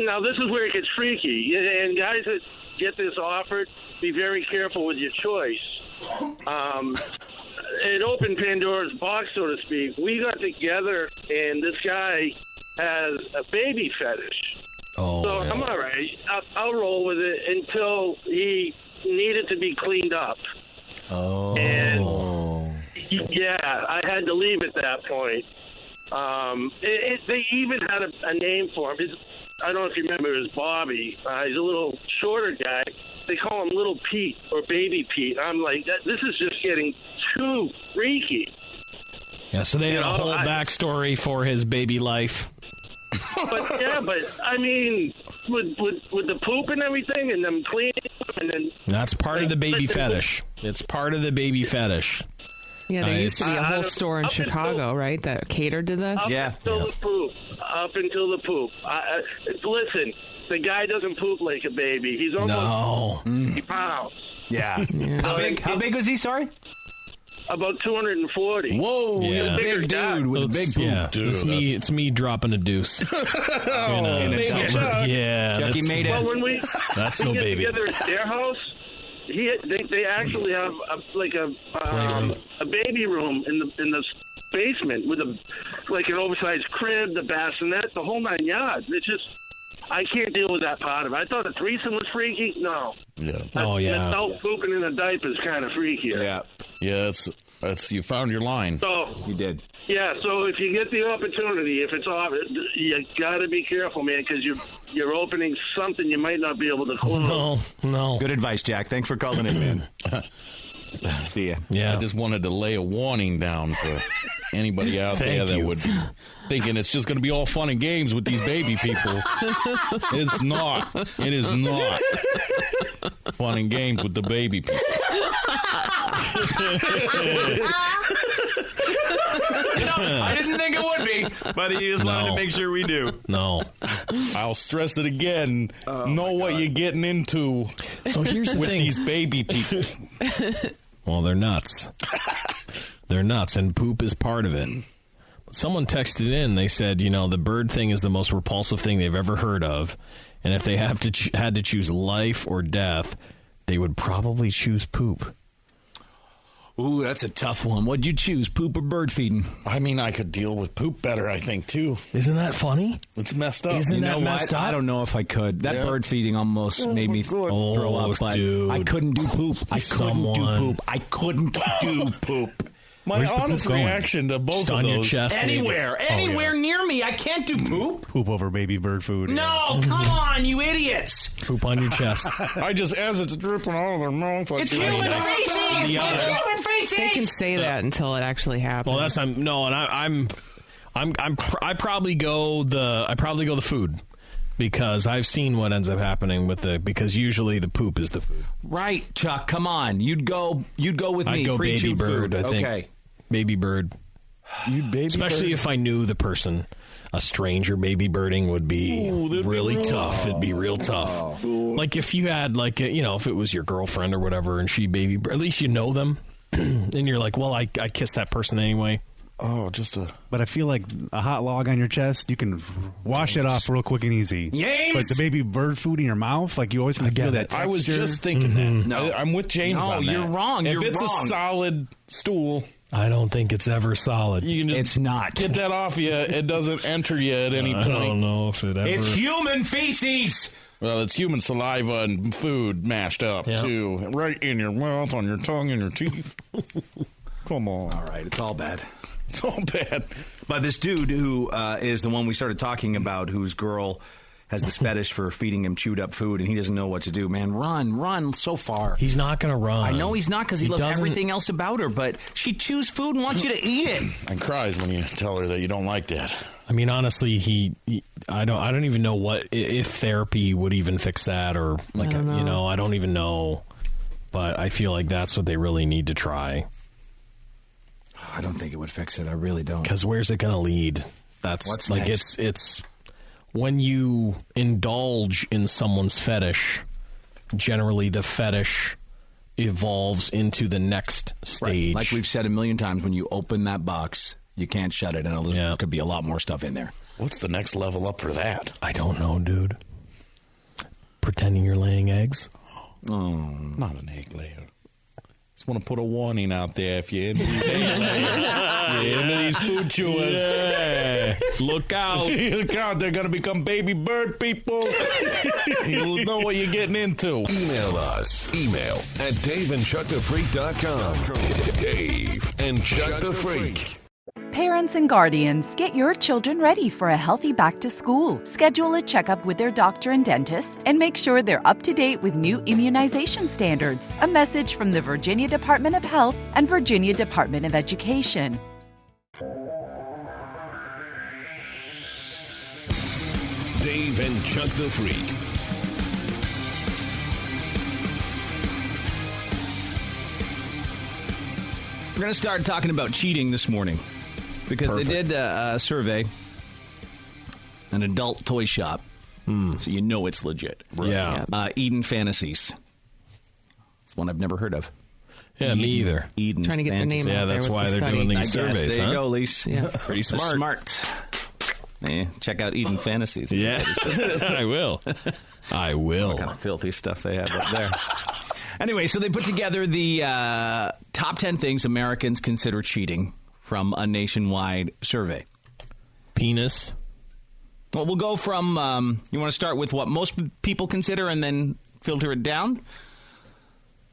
Speaker 16: Now, this is where it gets freaky. And guys that get this offered, be very careful with your choice. It opened Pandora's box, so to speak. We got together, and this guy has a baby fetish.
Speaker 7: Oh,
Speaker 16: so
Speaker 7: yeah.
Speaker 16: I'm all right. I'll roll with it until he needed to be cleaned up.
Speaker 7: Oh.
Speaker 16: And, yeah, I had to leave at that point. They even had a name for him. I don't know if you remember, it was Bobby. He's a little shorter guy. They call him Little Pete or Baby Pete. I'm like, this is just getting too freaky.
Speaker 7: Yeah, so they had a whole backstory for his baby life.
Speaker 16: But I mean, with the poop and everything, and them cleaning up, and then
Speaker 7: that's part of the baby fetish. It's part of the baby fetish.
Speaker 8: Yeah, there used to be a whole store in Chicago, right, that catered to this?
Speaker 16: Up until the poop. Listen, the guy doesn't poop like a baby. He's almost 50 pounds.
Speaker 3: Yeah. How big was he, sorry?
Speaker 16: About 240.
Speaker 3: Whoa, he's a big dude with a big poop.
Speaker 7: Yeah, it's me dropping a deuce. in a summer. Yeah,
Speaker 3: Chucky made it.
Speaker 16: Well, when we
Speaker 7: that's no
Speaker 16: get
Speaker 7: baby.
Speaker 16: together at their house, they actually have a baby room in the basement with an oversized crib, the bassinet, the whole 9 yards. It's just, I can't deal with that part of it. I thought a threesome was freaky. No.
Speaker 18: Yeah.
Speaker 16: Adult pooping in a diaper is kind of freakier.
Speaker 18: Yeah. Yeah, it's you found your line.
Speaker 16: So
Speaker 3: you did.
Speaker 16: Yeah. So if you get the opportunity, if it's off, you got to be careful, man, because you're opening something you might not be able to close.
Speaker 7: No.
Speaker 3: Good advice, Jack. Thanks for calling in, man. See ya.
Speaker 7: Yeah.
Speaker 18: I just wanted to lay a warning down for anybody out there that would be thinking it's just going to be all fun and games with these baby people. It's not. It is not fun and games with the baby people.
Speaker 3: I didn't think it would be, but he just wanted to make sure we do.
Speaker 7: No.
Speaker 18: I'll stress it again. Know what you're getting into.
Speaker 7: So here's the
Speaker 18: with
Speaker 7: thing.
Speaker 18: These baby people.
Speaker 7: Well, they're nuts. They're nuts, and poop is part of it. Someone texted in. They said, the bird thing is the most repulsive thing they've ever heard of, and if they had to choose life or death, they would probably choose poop.
Speaker 3: Ooh, that's a tough one. What'd you choose, poop or bird feeding?
Speaker 18: I mean, I could deal with poop better, I think, too.
Speaker 7: Isn't that funny?
Speaker 18: It's messed up.
Speaker 7: Isn't that messed up?
Speaker 3: I don't know if I could. That bird feeding almost made me throw up, but
Speaker 7: dude.
Speaker 3: I couldn't do poop. I couldn't do poop.
Speaker 18: My honest reaction to both of those.
Speaker 7: Your chest,
Speaker 3: anywhere near me. I can't do poop.
Speaker 5: Poop over baby bird food.
Speaker 3: No, come on, you idiots.
Speaker 7: Poop on your chest.
Speaker 18: I just, as it's dripping out of their mouth.
Speaker 3: It's human feces. It's human feces.
Speaker 8: They can say that until it actually happens.
Speaker 7: Well, I probably go the food. Because I've seen what ends up happening because usually the poop is the food.
Speaker 3: Right, Chuck. Come on, you'd go with me.
Speaker 7: I'd go baby bird. I think.
Speaker 3: Okay,
Speaker 7: baby bird.
Speaker 18: You'd baby
Speaker 7: especially
Speaker 18: bird?
Speaker 7: If I knew the person. A stranger baby birding would be really tough. It'd be real tough. Like if you had if it was your girlfriend or whatever, and she baby bird. At least you know them, and you're like, well, I kissed that person anyway.
Speaker 5: But I feel like a hot log on your chest, you can wash it off real quick and easy.
Speaker 3: James!
Speaker 5: But the baby bird food in your mouth, like you always can feel that texture.
Speaker 18: I was just thinking that.
Speaker 3: No.
Speaker 18: I'm with James on that.
Speaker 3: you're wrong.
Speaker 18: If
Speaker 3: You're
Speaker 18: it's
Speaker 3: wrong.
Speaker 18: a solid stool,
Speaker 7: I don't think it's ever solid.
Speaker 18: you can just
Speaker 3: It's not.
Speaker 18: get that off you. It doesn't enter you at any
Speaker 7: I
Speaker 18: point.
Speaker 7: don't know if it ever...
Speaker 3: It's human feces.
Speaker 18: Well, it's human saliva and food mashed up, too. Right in your mouth, on your tongue, and your teeth. Come on.
Speaker 3: All right, it's all bad.
Speaker 18: It's all bad.
Speaker 3: But this dude who is the one we started talking about, whose girl has this fetish for feeding him chewed up food, and he doesn't know what to do. Man, run so far.
Speaker 7: He's not going to run.
Speaker 3: I know he's not because he loves
Speaker 7: doesn't-
Speaker 3: everything else about her, but she chews food and wants you to eat it.
Speaker 18: And cries when you tell her that you don't like that.
Speaker 7: I mean, honestly, I don't even know what if therapy would even fix that, or like I don't even know. But I feel like that's what they really need to try.
Speaker 3: I don't think it would fix it. I really don't.
Speaker 7: Because where's it going to lead? That's
Speaker 3: What's
Speaker 7: like
Speaker 3: next?
Speaker 7: it's when you indulge in someone's fetish. Generally, the fetish evolves into the next stage.
Speaker 3: Right. Like we've said a million times, when you open that box, you can't shut it, and there could be a lot more stuff in there.
Speaker 18: What's the next level up for that?
Speaker 7: I don't know, dude. Pretending you're laying eggs?
Speaker 18: Oh, not an egg layer. Just want to put a warning out there if you're into these egg layers. You're into these food chewers.
Speaker 7: Yeah. Look out.
Speaker 18: Look out. They're going to become baby bird people. You'll know what you're getting into.
Speaker 2: Email us. Email at daveandchuckthefreak.com. Dave and Chuck the Freak.
Speaker 10: Parents and guardians, get your children ready for a healthy back to school. Schedule a checkup with their doctor and dentist and make sure they're up to date with new immunization standards. A message from the Virginia Department of Health and Virginia Department of Education.
Speaker 2: Dave and Chuck the Freak.
Speaker 3: We're going to start talking about cheating this morning because they did a survey, an adult toy shop, so you know it's legit.
Speaker 7: Right. Yeah.
Speaker 3: Eden Fantasies. It's one I've never heard of.
Speaker 7: Yeah, me either.
Speaker 3: Eden
Speaker 8: Trying to get the
Speaker 3: Fantasies.
Speaker 8: name out there.
Speaker 7: that's
Speaker 8: with
Speaker 7: why
Speaker 8: the
Speaker 7: they're
Speaker 8: study.
Speaker 7: doing
Speaker 3: I
Speaker 7: these
Speaker 3: guess.
Speaker 7: surveys,
Speaker 3: There
Speaker 7: huh?
Speaker 3: you go, Lise.
Speaker 8: Yeah.
Speaker 7: Pretty smart.
Speaker 3: Yeah, check out Eden Fantasies.
Speaker 7: Yeah, I will. I will.
Speaker 3: What kind of filthy stuff they have up there. Anyway, so they put together the top 10 things Americans consider cheating from a nationwide survey.
Speaker 7: Penis.
Speaker 3: Well, we'll go from, you want to start with what most people consider and then filter it down?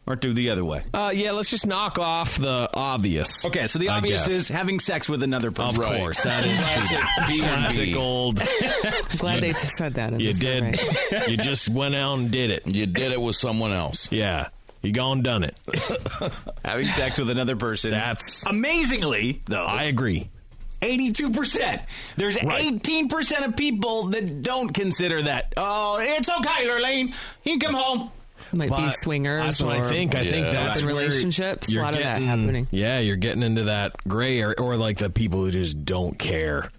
Speaker 3: Or do the other way?
Speaker 7: Yeah, let's just knock off the obvious.
Speaker 3: Okay, so the
Speaker 7: I
Speaker 3: obvious
Speaker 7: guess.
Speaker 3: is having sex with another person.
Speaker 7: Of course, that is classic old.
Speaker 8: I'm glad they said that in
Speaker 7: You
Speaker 8: the
Speaker 7: did.
Speaker 8: survey.
Speaker 7: You just went out and did it.
Speaker 18: You did it with someone else.
Speaker 7: Yeah. You gone done it.
Speaker 3: Having sex with another person.
Speaker 7: That's
Speaker 3: amazingly, though.
Speaker 7: I agree.
Speaker 3: 82%. There's 18% of people that don't consider that. Oh, it's okay, Lurleen. You can come home.
Speaker 8: Might be swingers.
Speaker 7: That's what I think. I think that's
Speaker 8: open
Speaker 7: where
Speaker 8: relationships. A
Speaker 7: you're
Speaker 8: lot of that
Speaker 7: getting-
Speaker 8: happening.
Speaker 7: Yeah, you're getting into that gray area, or like the people who just don't care.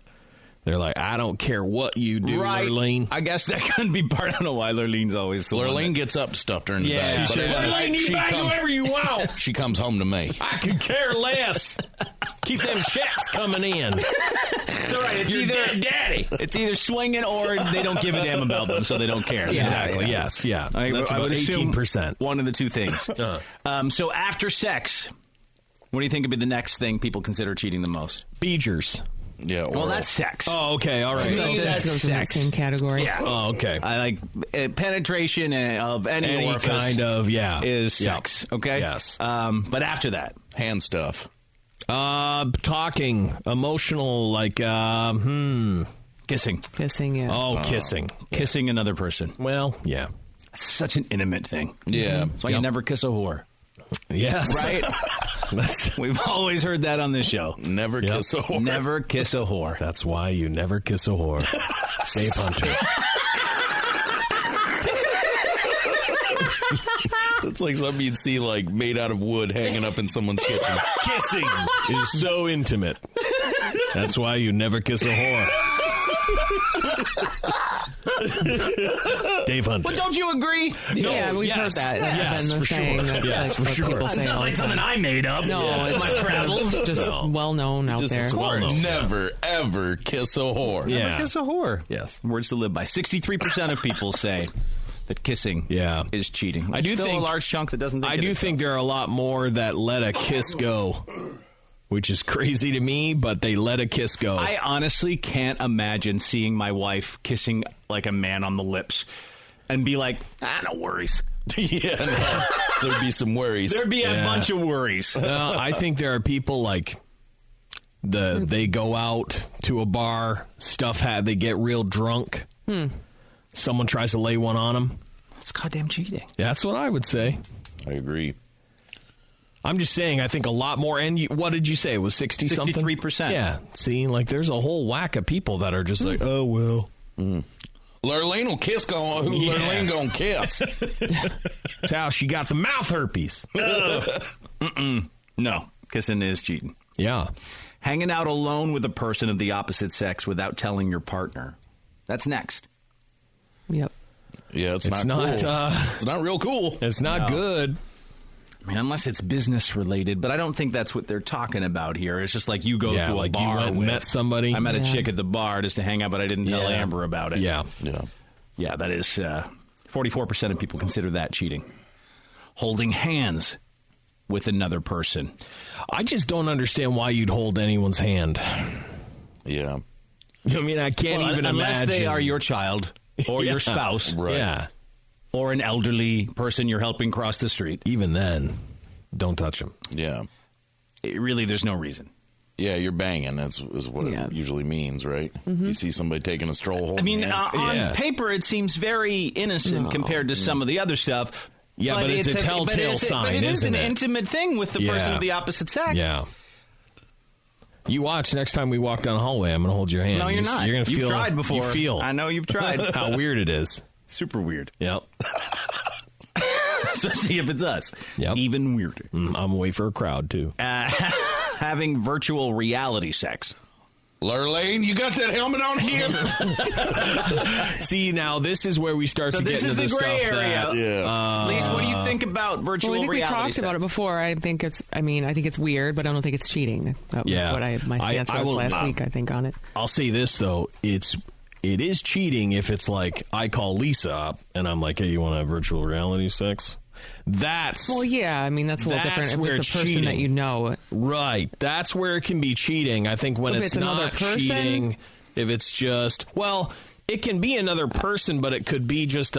Speaker 7: They're like, I don't care what you do,
Speaker 3: Right.
Speaker 7: Lurleen.
Speaker 3: I guess that could be part. I don't know why Lurleen's always the one
Speaker 18: Lurleen
Speaker 3: that-
Speaker 18: gets up to stuff during the
Speaker 7: Yeah,
Speaker 18: day.
Speaker 7: she
Speaker 18: but
Speaker 7: does.
Speaker 18: I-
Speaker 7: Lurleen, you buy whoever you want.
Speaker 18: She comes home to me.
Speaker 7: I could care less. Keep them checks coming in.
Speaker 3: It's all right. It's
Speaker 7: You're
Speaker 3: either
Speaker 7: dead daddy.
Speaker 3: It's either swinging or they don't give a damn about them, so they don't care.
Speaker 7: Yeah. Exactly. Yes. Yeah. That's
Speaker 3: I
Speaker 7: about
Speaker 3: would assume
Speaker 7: 18%.
Speaker 3: One of the two things. So after sex, what do you think would be the next thing people consider cheating the most?
Speaker 7: Beegers.
Speaker 18: Yeah.
Speaker 3: Well, that's sex.
Speaker 7: Oh, okay. All right.
Speaker 8: So
Speaker 3: So
Speaker 8: it
Speaker 3: that's
Speaker 8: goes in that
Speaker 3: sex.
Speaker 8: same category.
Speaker 3: Yeah.
Speaker 7: Oh, okay.
Speaker 3: I like penetration of any orifice
Speaker 7: kind of, yeah.
Speaker 3: is
Speaker 7: Yep.
Speaker 3: sex. Okay.
Speaker 7: Yes.
Speaker 3: But after that,
Speaker 18: hand stuff.
Speaker 7: Talking, emotional, like,
Speaker 3: kissing.
Speaker 8: Kissing, yeah.
Speaker 7: Oh, kissing.
Speaker 3: Kissing another person.
Speaker 7: Well, yeah.
Speaker 3: It's such an intimate thing.
Speaker 18: Yeah.
Speaker 3: That's why you never kiss a whore.
Speaker 7: Yes.
Speaker 3: Right? We've always heard that on this show.
Speaker 18: Never kiss a whore.
Speaker 3: Never kiss a whore.
Speaker 7: That's why you never kiss a whore. Dave Hunter.
Speaker 18: It's like something you'd see like made out of wood hanging up in someone's kitchen.
Speaker 7: Kissing is so intimate. That's why you never kiss a whore. Dave Hunter.
Speaker 3: But don't you agree?
Speaker 8: Yeah, we've heard that. That's been the saying. That's
Speaker 7: for sure.
Speaker 8: People say
Speaker 3: It's not like something I made up.
Speaker 8: No, it's
Speaker 3: my travels.
Speaker 8: just well known out there.
Speaker 18: Never, ever kiss a whore.
Speaker 3: Never kiss a whore. Yes. Words to live by. 63% of people say that kissing is cheating.
Speaker 7: I do
Speaker 3: Still
Speaker 7: think
Speaker 3: a large chunk that doesn't think
Speaker 7: I
Speaker 3: it
Speaker 7: do
Speaker 3: is,
Speaker 7: think
Speaker 3: though.
Speaker 7: there are a lot more that let a kiss go, which is crazy to me, but they let a kiss go.
Speaker 3: I honestly can't imagine seeing my wife kissing like a man on the lips and be like, no worries.
Speaker 18: Yeah, no, there'd be some worries.
Speaker 3: There'd be a bunch of worries.
Speaker 7: No, I think there are people like they go out to a bar, they get real drunk. Someone tries to lay one on them.
Speaker 3: That's goddamn cheating.
Speaker 7: That's what I would say.
Speaker 18: I agree.
Speaker 7: I'm just saying, I think a lot more. And what did you say? It was 60-something?
Speaker 3: 63%.
Speaker 7: Yeah. See, like there's a whole whack of people that are just like, oh, well.
Speaker 18: Lurleen will kiss. Lurleen gonna kiss.
Speaker 7: That's how she got the mouth herpes.
Speaker 3: No, kissing is cheating.
Speaker 7: Yeah.
Speaker 3: Hanging out alone with a person of the opposite sex without telling your partner. That's next.
Speaker 8: Yep.
Speaker 18: Yeah, it's not
Speaker 7: not
Speaker 18: cool. It's not real cool.
Speaker 7: It's not good.
Speaker 3: I mean, unless it's business related, but I don't think that's what they're talking about here. It's just like you go to a
Speaker 7: like
Speaker 3: bar
Speaker 7: you went and met somebody.
Speaker 3: I met a chick at the bar just to hang out, but I didn't tell Amber about it.
Speaker 7: Yeah.
Speaker 3: Yeah, that is 44% of people consider that cheating. Holding hands with another person.
Speaker 7: I just don't understand why you'd hold anyone's hand.
Speaker 18: Yeah.
Speaker 7: I mean, I can't even
Speaker 3: unless
Speaker 7: imagine.
Speaker 3: they are your child or your spouse.
Speaker 18: Right.
Speaker 7: Yeah.
Speaker 3: Or an elderly person you're helping cross the street.
Speaker 7: Even then, don't touch them.
Speaker 18: Yeah.
Speaker 3: Really, there's no reason.
Speaker 18: Yeah, you're banging. Is what it usually means, right? You see somebody taking a stroll holding
Speaker 3: I mean,
Speaker 18: hands.
Speaker 3: on paper, it seems very innocent compared to some of the other stuff.
Speaker 7: Yeah, but it's a telltale sign,
Speaker 3: but it is
Speaker 7: isn't
Speaker 3: an
Speaker 7: it?
Speaker 3: intimate thing with the person of the opposite sex.
Speaker 7: Yeah. You watch next time we walk down the hallway, I'm going to hold your hand.
Speaker 3: No, you're not.
Speaker 7: You're going to feel.
Speaker 3: You've tried before.
Speaker 7: You feel.
Speaker 3: I know you've tried.
Speaker 7: How weird it is.
Speaker 3: Super weird.
Speaker 7: Yep.
Speaker 3: Especially if it's us.
Speaker 7: Yep.
Speaker 3: Even weirder.
Speaker 7: I'm away for a crowd, too.
Speaker 3: Having virtual reality sex.
Speaker 18: Lurleen, you got that helmet on again?
Speaker 7: See, now this is where we start to get into the
Speaker 3: gray
Speaker 7: stuff
Speaker 3: area.
Speaker 7: that...
Speaker 3: Lise, what do you think about virtual
Speaker 8: Well, I think we
Speaker 3: reality
Speaker 8: talked
Speaker 3: sex?
Speaker 8: about it before. I think it's weird, but I don't think it's cheating. That was what my stance was last week, I think, on it.
Speaker 7: I'll say this, though. It is cheating if it's like I call Lisa up and I'm like, hey, you want to have virtual reality sex? That's...
Speaker 8: Well, yeah, I mean, that's a little different if it's a person
Speaker 7: cheating.
Speaker 8: that you know.
Speaker 7: Right. That's where it can be cheating. I think when
Speaker 8: If
Speaker 7: it's
Speaker 8: another
Speaker 7: not
Speaker 8: person?
Speaker 7: cheating, if it's just... Well, it can be another person, but it could be just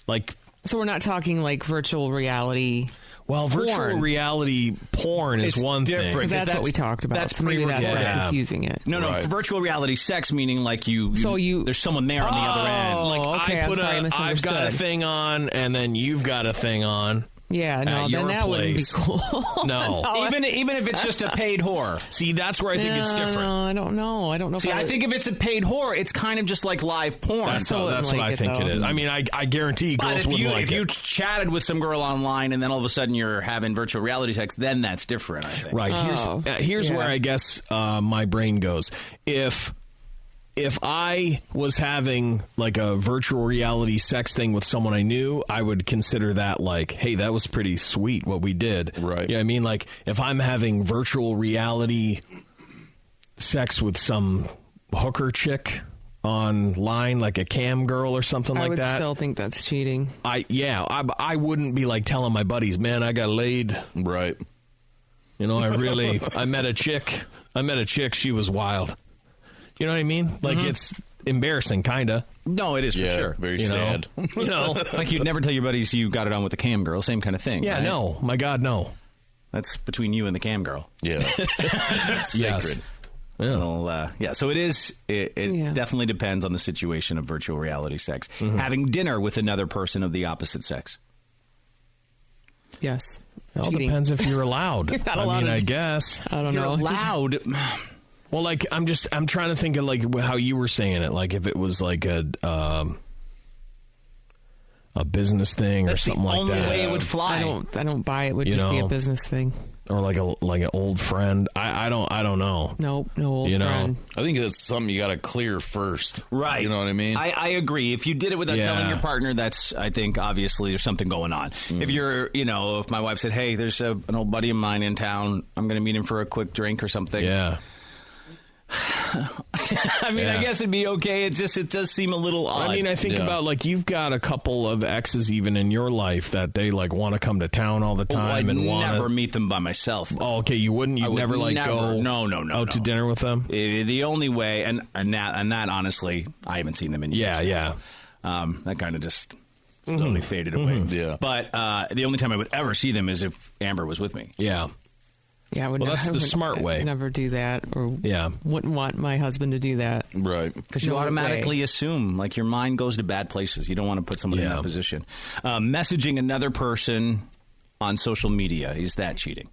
Speaker 7: like...
Speaker 8: So we're not talking like virtual reality...
Speaker 7: Well, virtual reality porn is one thing.
Speaker 8: Because that's what we talked about.
Speaker 3: That's
Speaker 8: so maybe that's why
Speaker 7: yeah.
Speaker 8: I'm confusing it.
Speaker 3: No, virtual reality sex, meaning like
Speaker 8: So
Speaker 3: there's someone there on the other end.
Speaker 7: Like
Speaker 8: okay,
Speaker 7: I've got a thing on, and then you've got a thing on.
Speaker 8: Yeah, no,
Speaker 7: at
Speaker 8: then
Speaker 7: your
Speaker 8: that wouldn't be
Speaker 7: place.
Speaker 8: cool.
Speaker 7: No.
Speaker 3: Even if it's just a paid whore.
Speaker 7: See, that's where I think it's different.
Speaker 8: No, I don't know. I don't know.
Speaker 3: See, I think if it's a paid whore, it's kind of just like live porn.
Speaker 7: That's what I think it is. I mean, I guarantee girls wouldn't like it.
Speaker 3: If you chatted with some girl online and then all of a sudden you're having virtual reality sex, then that's different, I think.
Speaker 7: Right. Here's where I guess my brain goes. If I was having like a virtual reality sex thing with someone I knew, I would consider that like, hey, that was pretty sweet what we did.
Speaker 18: Right.
Speaker 7: You know what I mean? Like if I'm having virtual reality sex with some hooker chick online, like a cam girl or something like that.
Speaker 8: I would still think that's cheating.
Speaker 7: I wouldn't be like telling my buddies, man, I got laid.
Speaker 18: Right.
Speaker 7: You know, I met a chick. She was wild. You know what I mean? Like, it's embarrassing, kind of.
Speaker 3: No, it is for sure.
Speaker 18: Very sad.
Speaker 7: You know?
Speaker 3: Like, you'd never tell your buddies you got it on with the cam girl. Same kind of thing.
Speaker 7: Yeah,
Speaker 3: right?
Speaker 7: no. My God, no.
Speaker 3: That's between you and the cam girl.
Speaker 18: Yeah. It's
Speaker 7: Yes.
Speaker 18: sacred.
Speaker 7: Yeah.
Speaker 3: Well, so it is. It definitely depends on the situation of virtual reality sex. Having dinner with another person of the opposite sex.
Speaker 8: Yes.
Speaker 7: It all
Speaker 8: Cheating.
Speaker 7: depends if you're allowed.
Speaker 8: You're not
Speaker 7: I
Speaker 8: allowed
Speaker 7: mean,
Speaker 8: to-
Speaker 7: I guess.
Speaker 8: I don't know.
Speaker 3: You're allowed.
Speaker 7: Well, like, I'm trying to think of, like, how you were saying it. Like, if it was, like, a business thing or something like that.
Speaker 3: That's the only way it would fly.
Speaker 8: I don't buy it. Would just be a business thing.
Speaker 7: Or like an old friend. I don't know.
Speaker 8: Nope, no old friend.
Speaker 18: I think that's something you got to clear first.
Speaker 3: Right.
Speaker 18: You know what I mean?
Speaker 3: I agree. If you did it without telling your partner, that's, I think, obviously there's something going on. If you're, if my wife said, hey, there's an old buddy of mine in town, I'm going to meet him for a quick drink or something.
Speaker 7: Yeah.
Speaker 3: I mean, I guess it'd be okay. It does seem a little odd.
Speaker 7: I mean, I think about, like, you've got a couple of exes even in your life that they, like, want to come to town all the time and want to
Speaker 3: never meet them by myself.
Speaker 7: Oh, okay, you wouldn't? You'd never go
Speaker 3: out
Speaker 7: to dinner with them?
Speaker 3: The only way, and that, honestly, I haven't seen them in years.
Speaker 7: Yeah.
Speaker 3: That kind of just slowly faded away.
Speaker 18: Yeah.
Speaker 3: But the only time I would ever see them is if Amber was with me.
Speaker 7: Yeah.
Speaker 8: Yeah,
Speaker 7: that's the smart way.
Speaker 8: Never do that, or wouldn't want my husband to do that.
Speaker 18: Right.
Speaker 3: Because you automatically assume, like, your mind goes to bad places. You don't want to put somebody in that position. Messaging another person on social media, is that cheating?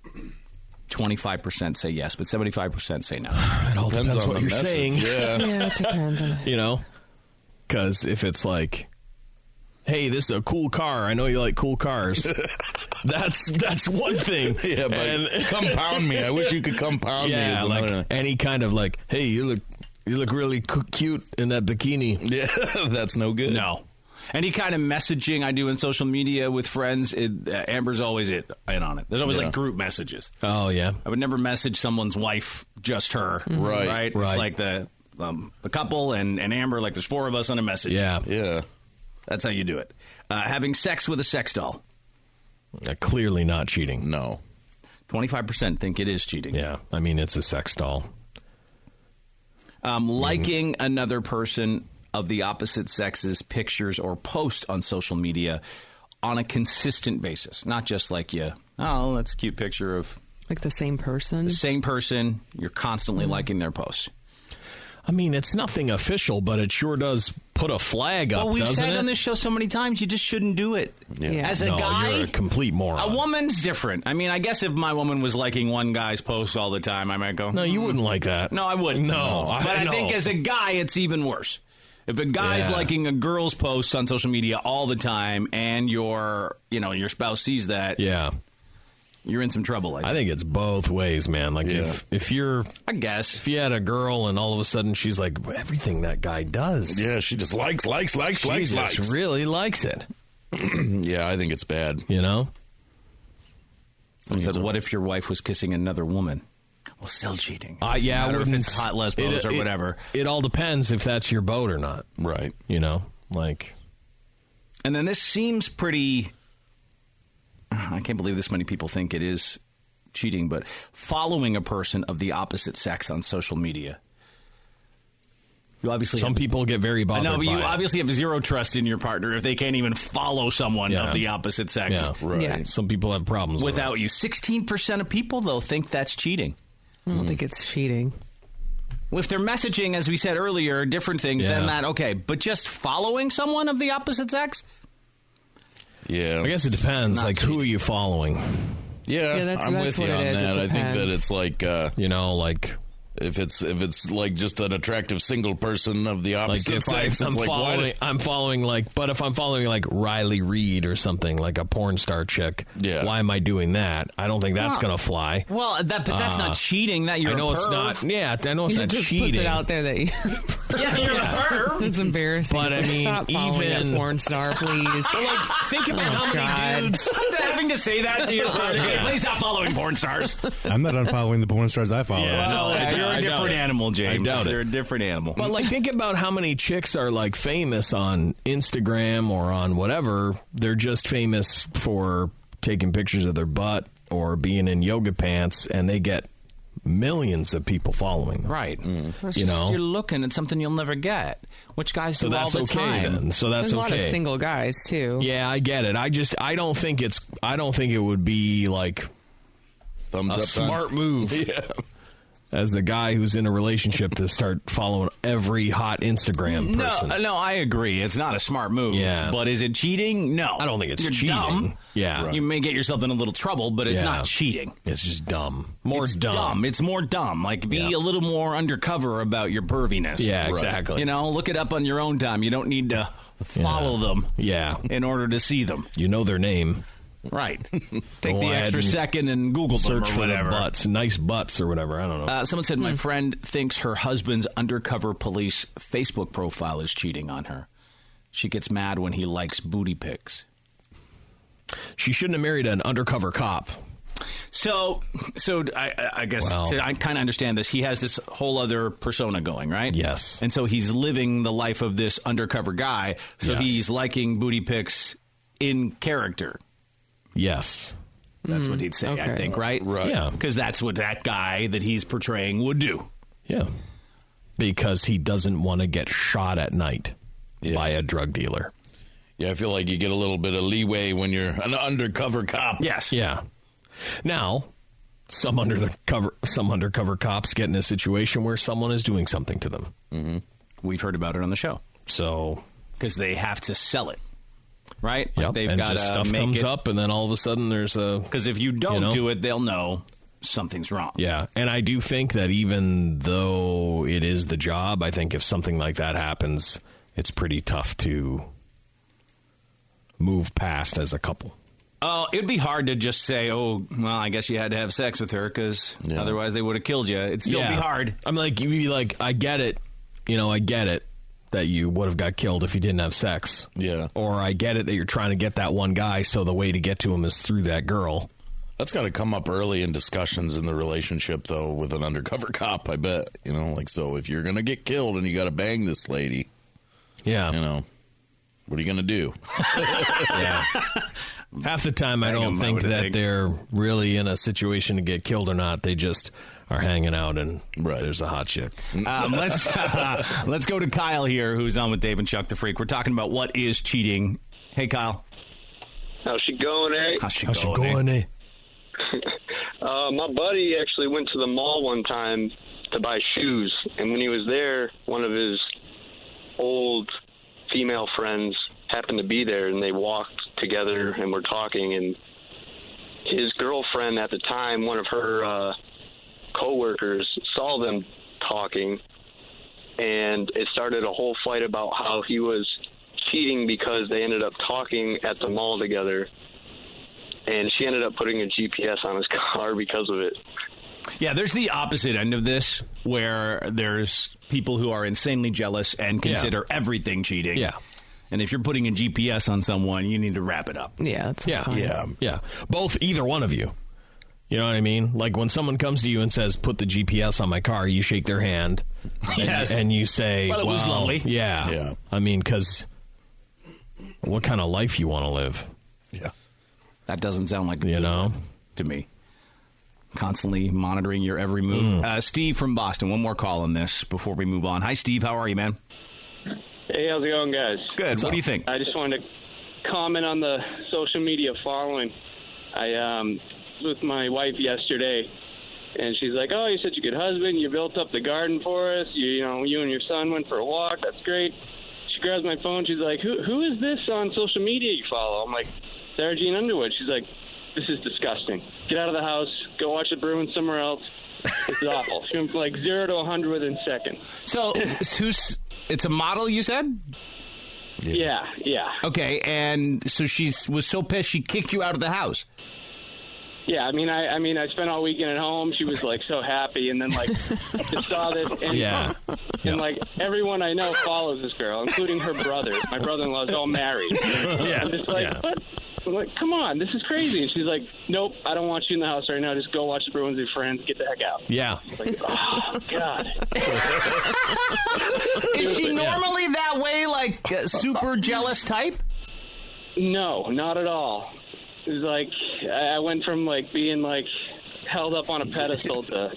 Speaker 3: 25% say yes, but 75% say no.
Speaker 7: It all depends on what you're saying.
Speaker 8: Yeah, it depends on
Speaker 7: because if it's like, hey, this is a cool car. I know you like cool cars. That's one thing.
Speaker 18: Yeah, but compound me. I wish you could compound me.
Speaker 7: Yeah, like any kind of like, hey, you look really cute in that bikini.
Speaker 18: Yeah, that's no good.
Speaker 3: No. Any kind of messaging I do in social media with friends, Amber's always in on it. There's always like group messages.
Speaker 7: Oh, yeah.
Speaker 3: I would never message someone's wife, just her. Right. It's like the couple and Amber, like there's four of us on a message.
Speaker 18: Yeah.
Speaker 3: That's how you do it. Having sex with a sex doll.
Speaker 7: Clearly not cheating.
Speaker 18: No.
Speaker 3: 25% think it is cheating.
Speaker 7: Yeah. I mean, it's a sex doll.
Speaker 3: Liking another person of the opposite sex's pictures or posts on social media on a consistent basis. Not just like that's a cute picture of...
Speaker 8: Like the same person?
Speaker 3: The same person. You're constantly liking their posts.
Speaker 7: I mean, it's nothing official, but it sure does put a flag up,
Speaker 3: well, we've
Speaker 7: doesn't
Speaker 3: said
Speaker 7: it?
Speaker 3: on this show so many times, you just shouldn't do it.
Speaker 8: Yeah.
Speaker 3: As a guy...
Speaker 7: you're a complete moron.
Speaker 3: A woman's different. I mean, I guess if my woman was liking one guy's posts all the time, I might go...
Speaker 7: No, you wouldn't like that.
Speaker 3: No, I wouldn't.
Speaker 7: No.
Speaker 3: But I think as a guy, it's even worse. If a guy's liking a girl's posts on social media all the time and your spouse sees that...
Speaker 7: Yeah.
Speaker 3: You're in some trouble.
Speaker 7: I think it's both ways, man. Like if you're,
Speaker 3: I guess,
Speaker 7: if you had a girl and all of a sudden she's like, everything that guy does.
Speaker 18: Yeah, she just likes. She
Speaker 7: just really likes it.
Speaker 18: Yeah, I think it's bad.
Speaker 7: You know?
Speaker 3: What if your wife was kissing another woman? Well, still cheating.
Speaker 7: Yeah,
Speaker 3: if it's hot lesbos or whatever.
Speaker 7: It all depends if that's your boat or not.
Speaker 18: Right.
Speaker 7: You know? Like.
Speaker 3: And then this seems pretty... I can't believe this many people think it is cheating, but following a person of the opposite sex on social media. You obviously
Speaker 7: Some people get very bothered by it.
Speaker 3: No, but you obviously have zero trust in your partner if they can't even follow someone of the opposite sex.
Speaker 7: Yeah, right. Yeah. Some people have problems
Speaker 3: without
Speaker 7: with
Speaker 3: you. 16% of people, though, think that's cheating.
Speaker 8: I don't think it's cheating.
Speaker 3: If they're messaging, as we said earlier, different things, then that, okay. But just following someone of the opposite sex?
Speaker 18: Yeah.
Speaker 7: I guess it depends. Like, who are you following?
Speaker 18: Yeah, I'm with you on that. I think that it's like,
Speaker 7: like...
Speaker 18: If it's like just an attractive single person of the opposite sex,
Speaker 7: I'm following but if I'm following like Riley Reid or something, like a porn star chick, why am I doing that? I don't think that's going to fly.
Speaker 3: Well, but that's not cheating. That you're
Speaker 7: I know
Speaker 3: a
Speaker 7: it's
Speaker 3: perv.
Speaker 7: not. Yeah, I know it's not
Speaker 8: just
Speaker 7: cheating.
Speaker 8: Puts it out there that you.
Speaker 3: You're a perv.
Speaker 8: It's embarrassing.
Speaker 7: But I mean,
Speaker 8: stop following
Speaker 7: even
Speaker 8: a porn star, please.
Speaker 3: So, like, think about how many dudes having to say that to your partner. Hey, please stop following porn stars.
Speaker 5: I'm not unfollowing the porn stars I follow.
Speaker 3: Yeah, you're a different animal, James.
Speaker 7: I doubt it.
Speaker 3: You're a different animal.
Speaker 7: But like, think about how many chicks are like famous on Instagram or on whatever. They're just famous for taking pictures of their butt or being in yoga pants, and they get millions of people following them.
Speaker 3: Right.
Speaker 7: You know,
Speaker 3: you're looking at something you'll never get, which guys do all the time.
Speaker 7: Then. So that's
Speaker 8: There's
Speaker 7: okay.
Speaker 8: a lot of single guys too.
Speaker 7: Yeah, I get it. I don't think it would be like
Speaker 18: thumbs up
Speaker 7: smart move.
Speaker 18: Yeah.
Speaker 7: As a guy who's in a relationship to start following every hot Instagram person.
Speaker 3: No, I agree. It's not a smart move.
Speaker 7: Yeah.
Speaker 3: But is it cheating? No.
Speaker 7: I don't think it's
Speaker 3: You're
Speaker 7: cheating.
Speaker 3: Dumb.
Speaker 7: Yeah.
Speaker 3: Right. You may get yourself in a little trouble, but it's not cheating.
Speaker 7: It's just dumb.
Speaker 3: It's dumb. It's more dumb. Like, be a little more undercover about your perviness.
Speaker 7: Yeah, exactly.
Speaker 3: You know, look it up on your own time. You don't need to follow them.
Speaker 7: Yeah.
Speaker 3: In order to see them.
Speaker 7: You know their name.
Speaker 3: Right. Take the extra second and Google them
Speaker 7: search
Speaker 3: or
Speaker 7: for
Speaker 3: whatever.
Speaker 7: the butts, nice butts or whatever. I don't know.
Speaker 3: Someone said, my friend thinks her husband's undercover police Facebook profile is cheating on her. She gets mad when he likes booty pics.
Speaker 7: She shouldn't have married an undercover cop.
Speaker 3: So I guess I kind of understand this. He has this whole other persona going, right?
Speaker 7: Yes.
Speaker 3: And so he's living the life of this undercover guy. So he's liking booty pics in character.
Speaker 7: Yes.
Speaker 3: That's what he'd say, I think, right?
Speaker 7: Right. Yeah.
Speaker 3: Because that's what that guy that he's portraying would do.
Speaker 7: Yeah. Because he doesn't want to get shot at night by a drug dealer.
Speaker 18: Yeah, I feel like you get a little bit of leeway when you're an undercover cop.
Speaker 3: Yes.
Speaker 7: Yeah. Now, some undercover cops get in a situation where someone is doing something to them.
Speaker 3: Mm-hmm. We've heard about it on the show.
Speaker 7: So,
Speaker 3: because they have to sell it, right?
Speaker 7: Yep.
Speaker 3: They've
Speaker 7: and
Speaker 3: got
Speaker 7: just stuff comes up, and then all of a sudden there's a...
Speaker 3: Because if you don't do it, they'll know something's wrong.
Speaker 7: Yeah, and I do think that even though it is the job, I think if something like that happens, it's pretty tough to move past as a couple.
Speaker 3: Oh, it'd be hard to just say, oh, well, I guess you had to have sex with her because otherwise they would have killed you. It'd still be hard.
Speaker 7: I'm like, you'd be like, I get it. I get it that you would have got killed if you didn't have sex.
Speaker 18: Yeah.
Speaker 7: Or I get it that you're trying to get that one guy, so the way to get to him is through that girl.
Speaker 18: That's got to come up early in discussions in the relationship, though, with an undercover cop, I bet. So if you're going to get killed and you got to bang this lady,
Speaker 7: what
Speaker 18: are you going to do?
Speaker 7: Yeah. Half the time, I don't think that they're really in a situation to get killed or not. They just are hanging out, and there's a hot chick.
Speaker 3: Let's go to Kyle here, who's on with Dave and Chuck the Freak. We're talking about what is cheating. Hey, Kyle.
Speaker 19: How's she going, eh?
Speaker 3: How's she going,
Speaker 19: eh? My buddy actually went to the mall one time to buy shoes, and when he was there, one of his old female friends happened to be there, and they walked together and were talking, and his girlfriend at the time, one of her co-workers, saw them talking, and it started a whole fight about how he was cheating because they ended up talking at the mall together, and she ended up putting a GPS on his car because of it.
Speaker 3: Yeah, there's the opposite end of this, where there's people who are insanely jealous and consider everything cheating.
Speaker 7: Yeah.
Speaker 3: And if you're putting a GPS on someone, you need to wrap it up.
Speaker 8: Yeah, that's
Speaker 7: Yeah. Both, either one of you. You know what I mean? Like when someone comes to you and says, put the GPS on my car, you shake their hand.
Speaker 3: Yes.
Speaker 7: And you say,
Speaker 3: well, it was lovely.
Speaker 7: Yeah. I mean, because what kind of life you want to live?
Speaker 3: Yeah. That doesn't sound like to me. Constantly monitoring your every move. Steve from Boston, one more call on this before we move on. Hi, Steve. How are you, man?
Speaker 19: Hey, how's it going, guys?
Speaker 3: Good. What do you think?
Speaker 19: I just wanted to comment on the social media following. I was with my wife yesterday, and she's like, oh, you're such a good husband. You built up the garden for us. You and your son went for a walk. That's great. She grabs my phone. She's like, who is this on social media you follow? I'm like, Sarah Jean Underwood. She's like, this is disgusting. Get out of the house. Go watch the Bruins somewhere else. It's awful. She went from like 0 to 100 within seconds.
Speaker 3: So it's a model, you said?
Speaker 19: Yeah.
Speaker 3: Okay, and so she was so pissed she kicked you out of the house.
Speaker 19: Yeah, I mean, I spent all weekend at home. She was like so happy, and then like just saw this, and like everyone I know follows this girl, including her brother. My brother-in-law is all married. I'm just like, what? I'm like, come on, this is crazy. And she's like, nope, I don't want you in the house right now. Just go watch the Bruins with your friends. Get the heck out.
Speaker 7: Yeah.
Speaker 19: Like, oh God.
Speaker 3: Is she normally that way, like super jealous type?
Speaker 19: No, not at all. It was like I went from like being like held up on a pedestal to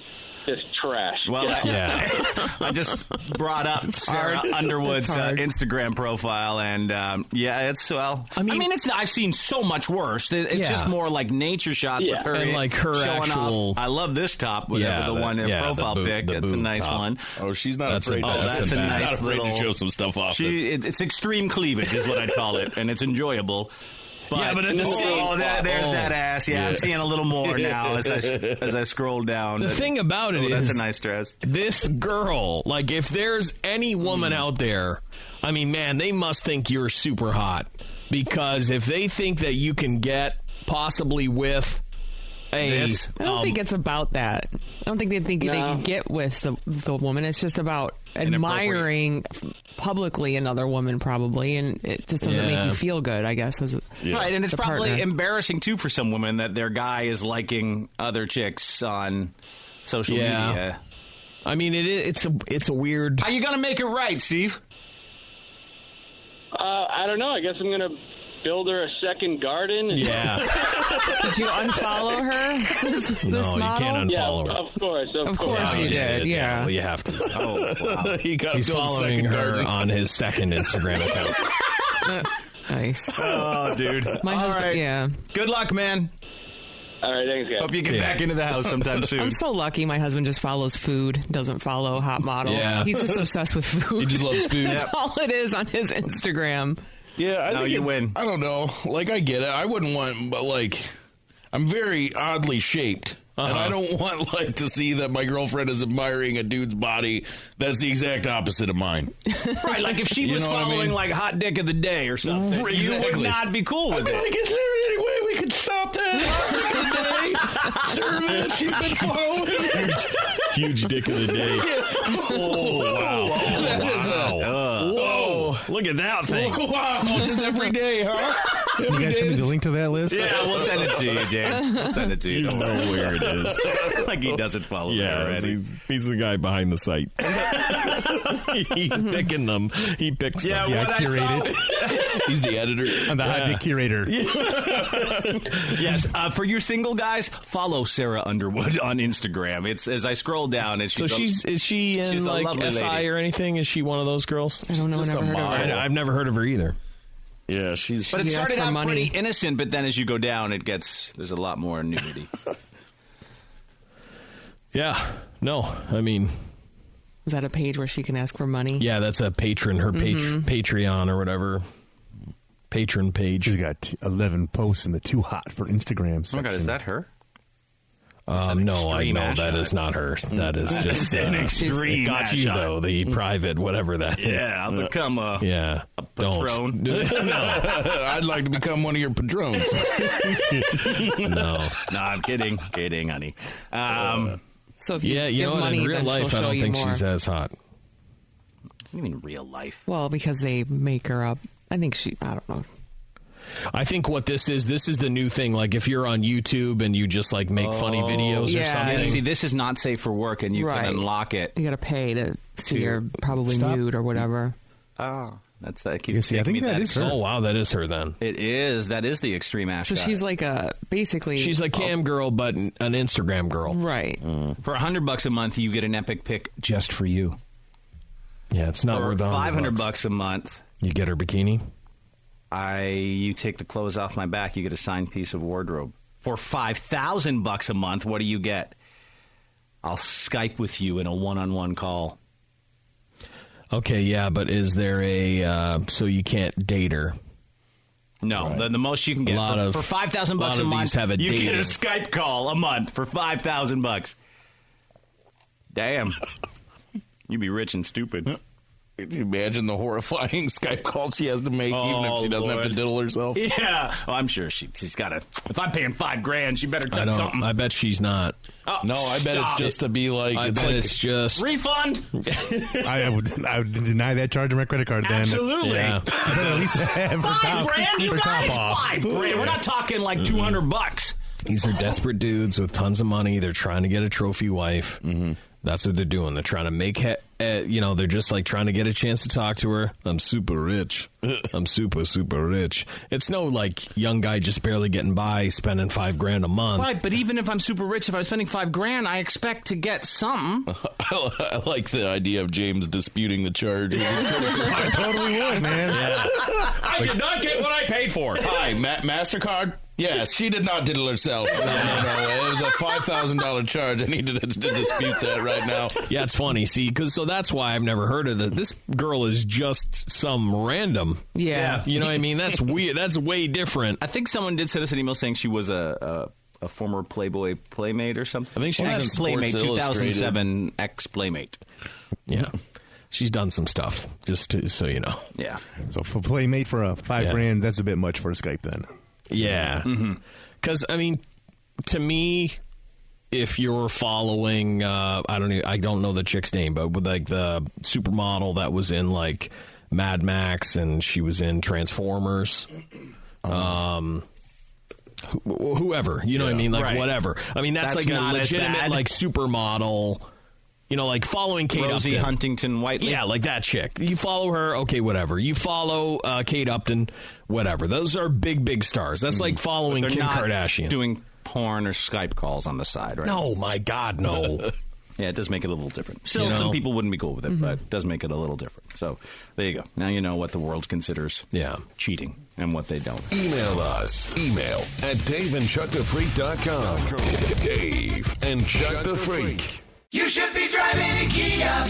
Speaker 19: just trash.
Speaker 3: Well, I just brought up Sarah Underwood's Instagram profile, and it's I mean, it's I've seen so much worse. It's just more like nature shots with her
Speaker 7: and like her
Speaker 3: showing
Speaker 7: actual.
Speaker 3: Off. I love this top, whatever the one in profile pic. It's a nice one.
Speaker 18: Oh, she's not afraid.
Speaker 3: That's a nice
Speaker 18: not afraid
Speaker 3: little,
Speaker 18: to show some stuff off.
Speaker 3: It's extreme cleavage, is what I'd call it, and it's enjoyable. But,
Speaker 6: yeah, but at the same,
Speaker 3: there's that ass. Yeah, I'm seeing a little more now as I scroll down.
Speaker 7: The thing about it is,
Speaker 3: that's a nice dress.
Speaker 7: This girl, like, if there's any woman out there, I mean, man, they must think you're super hot, because if they think that you can get possibly with
Speaker 8: I don't think it's about that. I don't think they think they can get with the woman. It's just about admiring publicly another woman, probably, and it just doesn't make you feel good, I guess.
Speaker 3: Right, and it's probably embarrassing, too, for some women that their guy is liking other chicks on social media.
Speaker 7: I mean, it's a weird...
Speaker 3: How you going to make it right, Steve?
Speaker 19: I don't know. I guess I'm going to build her a second garden.
Speaker 7: Yeah.
Speaker 8: Did you unfollow her? This model?
Speaker 7: You can't unfollow her.
Speaker 19: Of course
Speaker 8: you did. Yeah.
Speaker 7: Well, you have to.
Speaker 3: Oh, wow.
Speaker 7: He's following her on his second Instagram account.
Speaker 8: Nice.
Speaker 3: Oh, dude.
Speaker 8: My husband,
Speaker 3: right.
Speaker 8: yeah.
Speaker 3: Good luck, man.
Speaker 19: All right, thanks, guys.
Speaker 3: Hope you get back into the house sometime soon.
Speaker 8: I'm so lucky my husband just follows food, doesn't follow hot models.
Speaker 7: Yeah.
Speaker 8: He's just obsessed with food.
Speaker 4: He just loves food.
Speaker 8: That's all it is on his Instagram.
Speaker 4: Yeah, I think
Speaker 3: you win.
Speaker 4: I don't know. Like, I get it. I wouldn't want, but, like, I'm very oddly shaped. And I don't want, like, to see that my girlfriend is admiring a dude's body that's the exact opposite of mine.
Speaker 3: Right, like if she was following, like, Hot Dick of the Day or something,
Speaker 4: exactly.
Speaker 3: you would not be cool with it.
Speaker 4: Like, is there any way we could stop that? Service you've been following?
Speaker 7: Huge dick of the day.
Speaker 4: Oh, wow. That is
Speaker 7: whoa. Look at that thing.
Speaker 4: Wow. Just every day, huh?
Speaker 5: You guys send me the link to that list?
Speaker 3: Yeah, we'll send it to you, James. We'll send it to you.
Speaker 7: You know where it is.
Speaker 3: Like he doesn't follow me already.
Speaker 7: He's the guy behind the site. He's picking them. He picks them.
Speaker 3: Yeah,
Speaker 5: I curate it.
Speaker 4: He's the editor.
Speaker 5: I'm the hot dick curator.
Speaker 3: Yes, for you single guys, follow Sarah Underwood on Instagram. It's as I scroll down, and
Speaker 7: is she in like SI
Speaker 3: lady.
Speaker 7: or anything? Is she one of those girls?
Speaker 8: I don't know. Never heard of her.
Speaker 7: I've never heard of her either.
Speaker 4: Yeah,
Speaker 3: But it started out pretty innocent, but then as you go down, there's a lot more nudity.
Speaker 7: Yeah. No, I mean...
Speaker 8: Is that a page where she can ask for money?
Speaker 7: Yeah, that's a patron, her Patreon or whatever. Patron page.
Speaker 5: She's got 11 posts in the too hot for Instagram section.
Speaker 3: Oh my God, is that her?
Speaker 7: No, I know that is not her. That is just
Speaker 3: an extreme.
Speaker 7: Got you though, the private, whatever that is.
Speaker 3: Yeah, I'll become a patron.
Speaker 7: No,
Speaker 4: I'd like to become one of your patrons.
Speaker 7: No,
Speaker 3: I'm kidding, honey.
Speaker 8: So if you
Speaker 7: you
Speaker 8: give
Speaker 7: know,
Speaker 8: money,
Speaker 7: in real
Speaker 8: then
Speaker 7: life,
Speaker 8: she'll
Speaker 7: I
Speaker 8: show
Speaker 7: don't
Speaker 8: you
Speaker 7: think
Speaker 8: more.
Speaker 7: she's as hot.
Speaker 3: What do you mean real life?
Speaker 8: Well, because they make her up. I think I don't know.
Speaker 7: I think what this is the new thing. Like if you're on YouTube and you just like make funny videos or something.
Speaker 3: Yeah, see, this is not safe for work, and you can unlock it.
Speaker 8: You got to pay to see her probably nude or whatever.
Speaker 3: Oh, that's that. Keeps
Speaker 5: I think that is her.
Speaker 7: Oh wow, that is her then.
Speaker 3: It is. That is the extreme ass.
Speaker 8: So
Speaker 3: guy.
Speaker 8: she's like she's
Speaker 7: a cam girl, but an Instagram girl.
Speaker 8: Right.
Speaker 3: For $100 a month, you get an epic pic just for you.
Speaker 7: Yeah, it's not worth
Speaker 3: $500 a month.
Speaker 7: You get her bikini.
Speaker 3: You take the clothes off my back, you get a signed piece of wardrobe. For $5,000 a month, what do you get? I'll Skype with you in a one-on-one call.
Speaker 7: Okay, yeah, but is there so you can't date her?
Speaker 3: No, right. the most you can get for $5,000 a month. You get a Skype call a month for $5,000. Damn, you'd be rich and stupid.
Speaker 4: Can you imagine the horrifying Skype call she has to make, even if she doesn't have to diddle herself?
Speaker 3: Yeah. Oh, I'm sure she's got to. If I'm paying $5,000, she better touch something.
Speaker 7: I bet she's not.
Speaker 4: Oh, no, I bet it's just to be like.
Speaker 7: It's just
Speaker 3: refund.
Speaker 5: I would deny that charge on my credit card. Then
Speaker 3: Absolutely.
Speaker 5: Yeah. At least have
Speaker 3: $5,000, you guys. $5,000. We're not talking like $200.
Speaker 7: These are desperate dudes with tons of money. They're trying to get a trophy wife. Mm-hmm. That's what they're doing. They're trying to make, they're just like trying to get a chance to talk to her. I'm super rich. I'm super, super rich. It's no like young guy just barely getting by spending $5,000 a month.
Speaker 3: Right, but even if I'm super rich, if I'm spending $5,000, I expect to get something.
Speaker 4: I like the idea of James disputing the charge.
Speaker 5: I totally would, man.
Speaker 7: Yeah.
Speaker 6: I did not get what I paid for.
Speaker 4: Hi, MasterCard.
Speaker 18: Yes, she did not diddle herself. No. It was a $5,000 charge. I need to dispute that right now.
Speaker 7: Yeah, it's funny. See, so that's why I've never heard of it. This girl is just some random.
Speaker 8: Yeah.
Speaker 7: You know what I mean? That's weird. That's way different.
Speaker 3: I think someone did send us an email saying she was a former Playboy Playmate or something.
Speaker 18: I think she was in
Speaker 3: Playmate,
Speaker 18: Sports
Speaker 3: 2007 ex-Playmate.
Speaker 7: Yeah. She's done some stuff, so you know.
Speaker 3: Yeah.
Speaker 5: So for Playmate for a $5,000, that's a bit much for Skype then.
Speaker 7: Yeah. Because, I mean, to me, if you're following, I don't know the chick's name, but with like the supermodel that was in like Mad Max and she was in Transformers, whoever, you know what I mean? Like,
Speaker 3: right.
Speaker 7: whatever. I mean, that's like a legitimate, like, supermodel, you know, like following Kate
Speaker 3: Rosie
Speaker 7: Upton.
Speaker 3: Huntington Whiteley?
Speaker 7: Yeah, like that chick. You follow her, okay, whatever. You follow Kate Upton, whatever. Those are big stars. That's like following Kim Kardashian.
Speaker 3: Doing porn or Skype calls on the side, right?
Speaker 7: No, my God, no.
Speaker 3: Yeah, it does make it a little different. Still, some people wouldn't be cool with it, but it does make it a little different. So there you go. Now you know what the world considers cheating and what they don't.
Speaker 2: Email us. Email at daveandchuckthefreak.com. Dave and Chuck the Freak.
Speaker 9: You should be driving a Kia.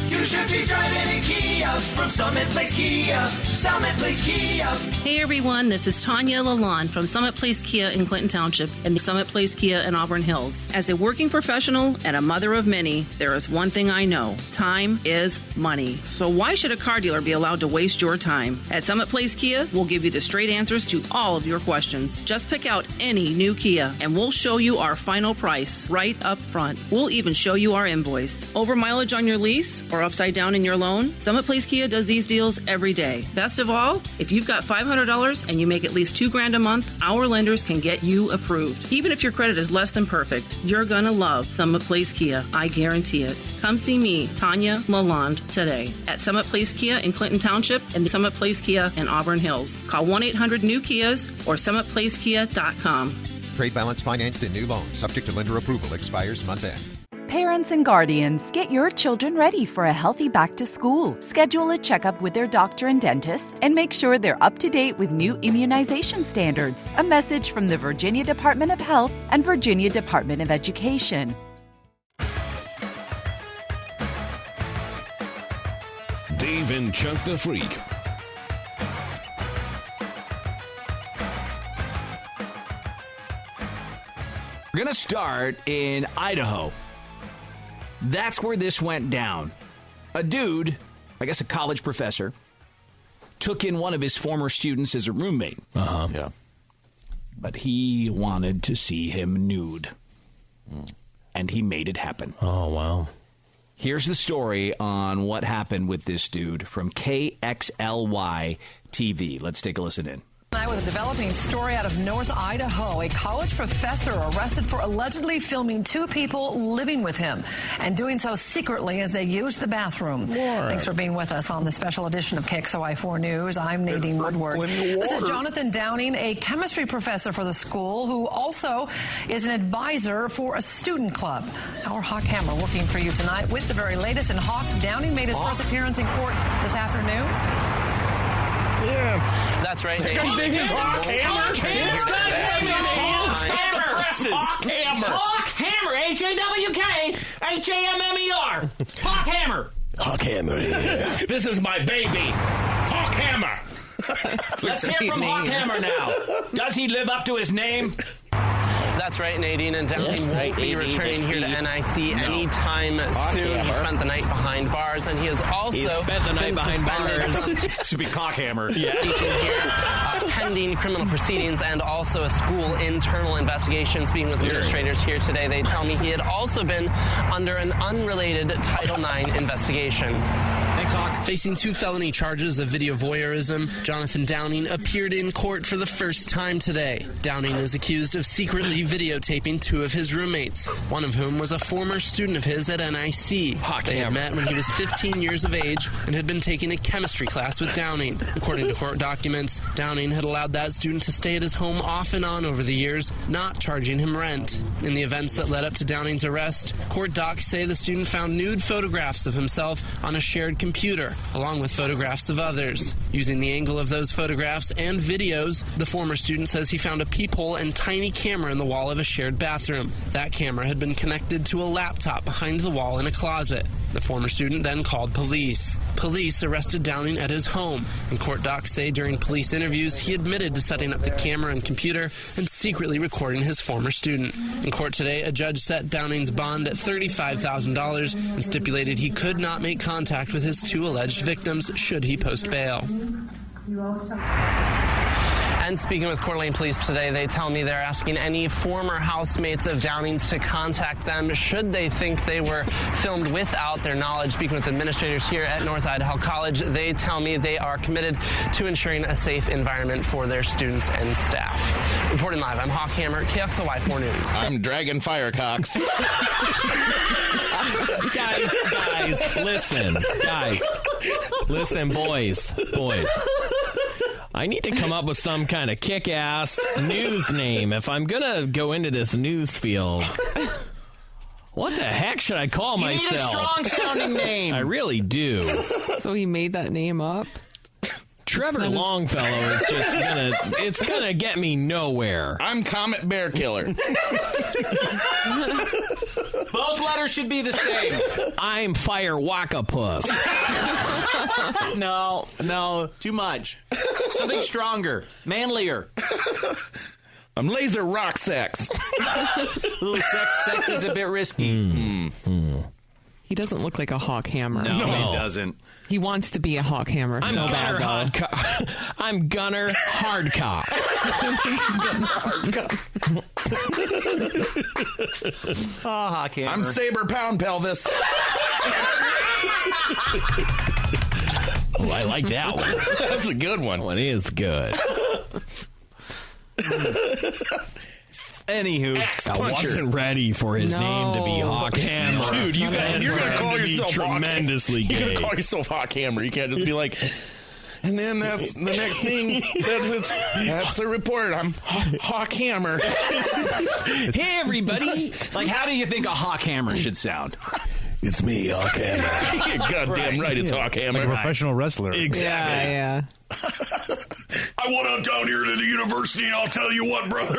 Speaker 9: You should be driving a Kia from Summit Place Kia. Summit Place Kia.
Speaker 22: Hey everyone, this is Tanya Lalonde from Summit Place Kia in Clinton Township and Summit Place Kia in Auburn Hills. As a working professional and a mother of many, there is one thing I know. Time is money. So why should a car dealer be allowed to waste your time? At Summit Place Kia, we'll give you the straight answers to all of your questions. Just pick out any new Kia and we'll show you our final price right up front. We'll even show you our invoice. Over mileage on your lease or upside down in your loan? Summit Place Kia does these deals every day. Best of all, if you've got $500 and you make at least $2,000 a month, our lenders can get you approved. Even if your credit is less than perfect, you're gonna love Summit Place Kia. I guarantee it. Come see me, Tanya Lalonde, today at Summit Place Kia in Clinton Township and Summit Place Kia in Auburn Hills. Call 1-800-NEW-KIAs or SummitPlaceKia.com.
Speaker 23: Trade balance financed in new loans. Subject to lender approval. Expires month end.
Speaker 10: Parents and guardians, get your children ready for a healthy back to school. Schedule a checkup with their doctor and dentist and make sure they're up to date with new immunization standards. A message from the Virginia Department of Health and Virginia Department of Education.
Speaker 2: Dave and Chuck the Freak.
Speaker 3: We're going to start in Idaho. That's where this went down. A dude, I guess a college professor, took in one of his former students as a roommate.
Speaker 18: Yeah.
Speaker 3: But he wanted to see him nude. And he made it happen.
Speaker 7: Oh, wow.
Speaker 3: Here's the story on what happened with this dude from KXLY TV. Let's take a listen in.
Speaker 24: Tonight with a developing story out of North Idaho. A college professor arrested for allegedly filming two people living with him and doing so secretly as they used the bathroom. Thanks for being with us on the special edition of KXOI4 News. I'm Nadine Woodward. This is Jonathan Downing, a chemistry professor for the school who also is an advisor for a student club. Our Hawk Hammer working for you tonight with the very latest. And Hawk, Downing made his first appearance in court this afternoon.
Speaker 25: Yeah. That's right.
Speaker 18: His name is Hawk Hammer?
Speaker 25: This guy's name is Hawk Hammer.
Speaker 18: Hawk Hammer.
Speaker 25: Hawk Hammer. H-A-W-K-H-A-M-M-E-R. Hawk Hammer.
Speaker 18: Hawk Hammer. Yeah.
Speaker 25: This is my baby. Hawk Hammer. Let's hear from Hawk Hammer now. Does he live up to his name? That's right, Nadine, and Downing won't be returning here to NIC anytime soon. He spent the night behind bars, and he has also
Speaker 7: spent the night behind bars.
Speaker 3: Should be Cockhammer.
Speaker 25: Yeah. Teaching here, pending criminal proceedings and also a school internal investigation. Speaking with administrators here today, they tell me he had also been under an unrelated Title IX investigation.
Speaker 3: Thanks, Hawk.
Speaker 25: Facing 2 felony charges of video voyeurism, Jonathan Downing appeared in court for the first time today. Downing is accused of secretly videotaping 2 of his roommates, one of whom was a former student of his at NIC. They had met when he was 15 years of age and had been taking a chemistry class with Downing. According to court documents, Downing had allowed that student to stay at his home off and on over the years, not charging him rent. In the events that led up to Downing's arrest, court docs say the student found nude photographs of himself on a shared computer computer, along with photographs of others. Using the angle of those photographs and videos, the former student says he found a peephole and tiny camera in the wall of a shared bathroom. That camera had been connected to a laptop behind the wall in a closet. The former student then called police. Police arrested Downing at his home. And court docs say during police interviews, he admitted to setting up the camera and computer and secretly recording his former student. In court today, a judge set Downing's bond at $35,000 and stipulated he could not make contact with his two alleged victims should he post bail. And speaking with Coeur d'Alene Police today, they tell me they're asking any former housemates of Downing's to contact them should they think they were filmed without their knowledge. Speaking with administrators here at North Idaho College, they tell me they are committed to ensuring a safe environment for their students and staff. Reporting live, I'm Hawk Hammer, KXLY 4 News.
Speaker 18: I'm Dragon Firecock.
Speaker 7: Listen, boys. I need to come up with some kind of kick-ass news name if I'm going to go into this news field. What the heck should I call myself?
Speaker 3: You need a strong-sounding name.
Speaker 7: I really do.
Speaker 8: So he made that name up?
Speaker 7: Trevor Longfellow is just it's gonna get me nowhere.
Speaker 18: I'm Comet Bear Killer.
Speaker 3: Both letters should be the same.
Speaker 7: I'm Fire Wackapuss.
Speaker 3: No, too much. Something stronger, manlier.
Speaker 18: I'm Laser Rock Sex.
Speaker 3: Little sex is a bit risky.
Speaker 8: He doesn't look like a Hawk Hammer.
Speaker 3: No, he doesn't.
Speaker 8: He wants to be a Hawk Hammer.
Speaker 7: I'm Gunner Hardcock. I'm Gunner Hardcock.
Speaker 3: Hawk Hammer.
Speaker 18: I'm Saber Pound Pelvis.
Speaker 7: Oh, I like that one.
Speaker 18: That's a good one.
Speaker 7: One is good.
Speaker 3: Anywho,
Speaker 7: I wasn't ready for his name to be Hawk Hammer.
Speaker 18: Dude, you're going to call yourself
Speaker 7: tremendously gay.
Speaker 18: You're going to call yourself Hawk Hammer. You can't just be like, and then that's the next thing. That's the report. I'm Hawk Hammer.
Speaker 3: Hey, everybody. Like, how do you think a Hawk Hammer should sound?
Speaker 7: It's me, Hawk Hammer.
Speaker 18: You're goddamn right, it's Hawk Hammer.
Speaker 5: Like a professional wrestler.
Speaker 7: Exactly.
Speaker 8: Yeah.
Speaker 18: I went on down here to the university, and I'll tell you what, brother.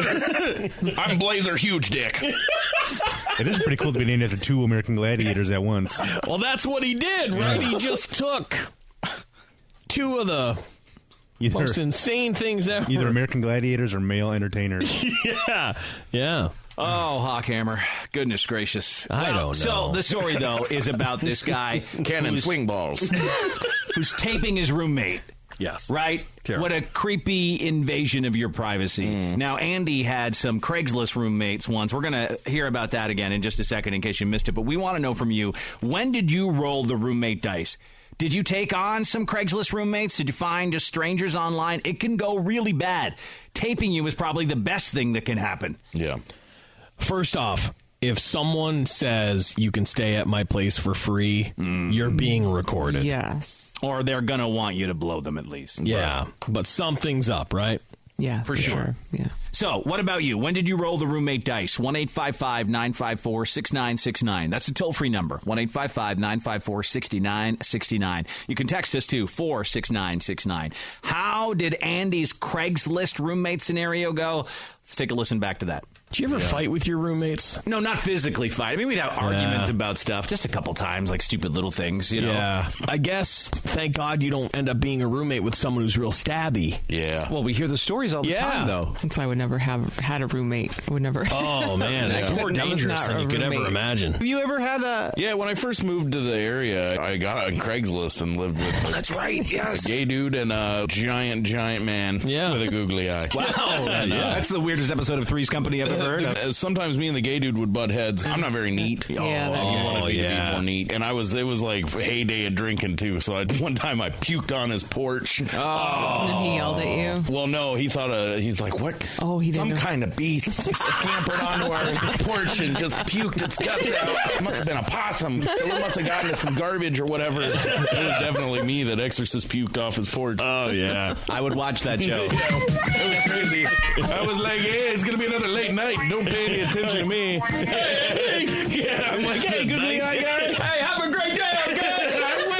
Speaker 18: I'm Blazer Huge Dick.
Speaker 5: It is pretty cool to be named after two American gladiators at once.
Speaker 7: Well, that's what he did, right? He just took two of the most insane things ever.
Speaker 5: Either American gladiators or male entertainers.
Speaker 7: Yeah.
Speaker 3: Oh, Hawk Hammer. Goodness gracious.
Speaker 7: I don't know.
Speaker 3: So the story, though, is about this guy.
Speaker 18: Cannon swing balls.
Speaker 3: Who's taping his roommate.
Speaker 7: Yes.
Speaker 3: Right?
Speaker 7: Terrible.
Speaker 3: What a creepy invasion of your privacy. Now, Andy had some Craigslist roommates once. We're going to hear about that again in just a second in case you missed it. But we want to know from you, when did you roll the roommate dice? Did you take on some Craigslist roommates? Did you find just strangers online? It can go really bad. Taping you is probably the best thing that can happen.
Speaker 18: Yeah.
Speaker 7: First off, if someone says you can stay at my place for free, you're being recorded.
Speaker 8: Yes.
Speaker 3: Or they're going to want you to blow them at least.
Speaker 7: Yeah, but something's up, right?
Speaker 8: Yeah,
Speaker 3: for sure.
Speaker 8: Yeah.
Speaker 3: So, what about you? When did you roll the roommate dice? 1-855-954-6969. That's a toll-free number. 1-855-954-6969. You can text us to 46969. How did Andy's Craigslist roommate scenario go? Let's take a listen back to that.
Speaker 7: Did you ever fight with your roommates?
Speaker 3: No, not physically fight. I mean, we'd have arguments about stuff just a couple times, like stupid little things, you know?
Speaker 7: Yeah. I guess, thank God you don't end up being a roommate with someone who's real stabby.
Speaker 18: Yeah.
Speaker 3: Well, we hear the stories all the time, though.
Speaker 8: That's why I would never have had a roommate. I would never.
Speaker 7: Oh, man. That's more dangerous than you could ever imagine.
Speaker 3: Have you ever had a...
Speaker 18: Yeah, when I first moved to the area, I got on Craigslist and lived with...
Speaker 3: Oh, that's right, yes.
Speaker 18: A gay dude and a giant man with a googly eye.
Speaker 3: Wow. That's the weirdest episode of Three's Company I've ever heard of.
Speaker 18: Sometimes me and the gay dude would butt heads. I'm not very neat.
Speaker 8: Yeah,
Speaker 18: Be more neat. And it was like heyday of drinking too. So one time I puked on his porch.
Speaker 8: Oh. And he yelled at you?
Speaker 18: Well, no, he's like, what?
Speaker 8: Oh, he didn't know.
Speaker 18: Kind of beast scampered onto our porch and just puked its guts out. It must have been a possum. It must have gotten us some garbage or whatever. It was definitely me that Exorcist puked off his porch.
Speaker 7: Oh, yeah.
Speaker 3: I would watch that show.
Speaker 18: It was crazy. I was like, hey, it's going to be another late night. Don't pay any attention to me. Hey. Yeah, I'm like, hey, good night, guy.
Speaker 3: Hey, have a great day, okay? I will.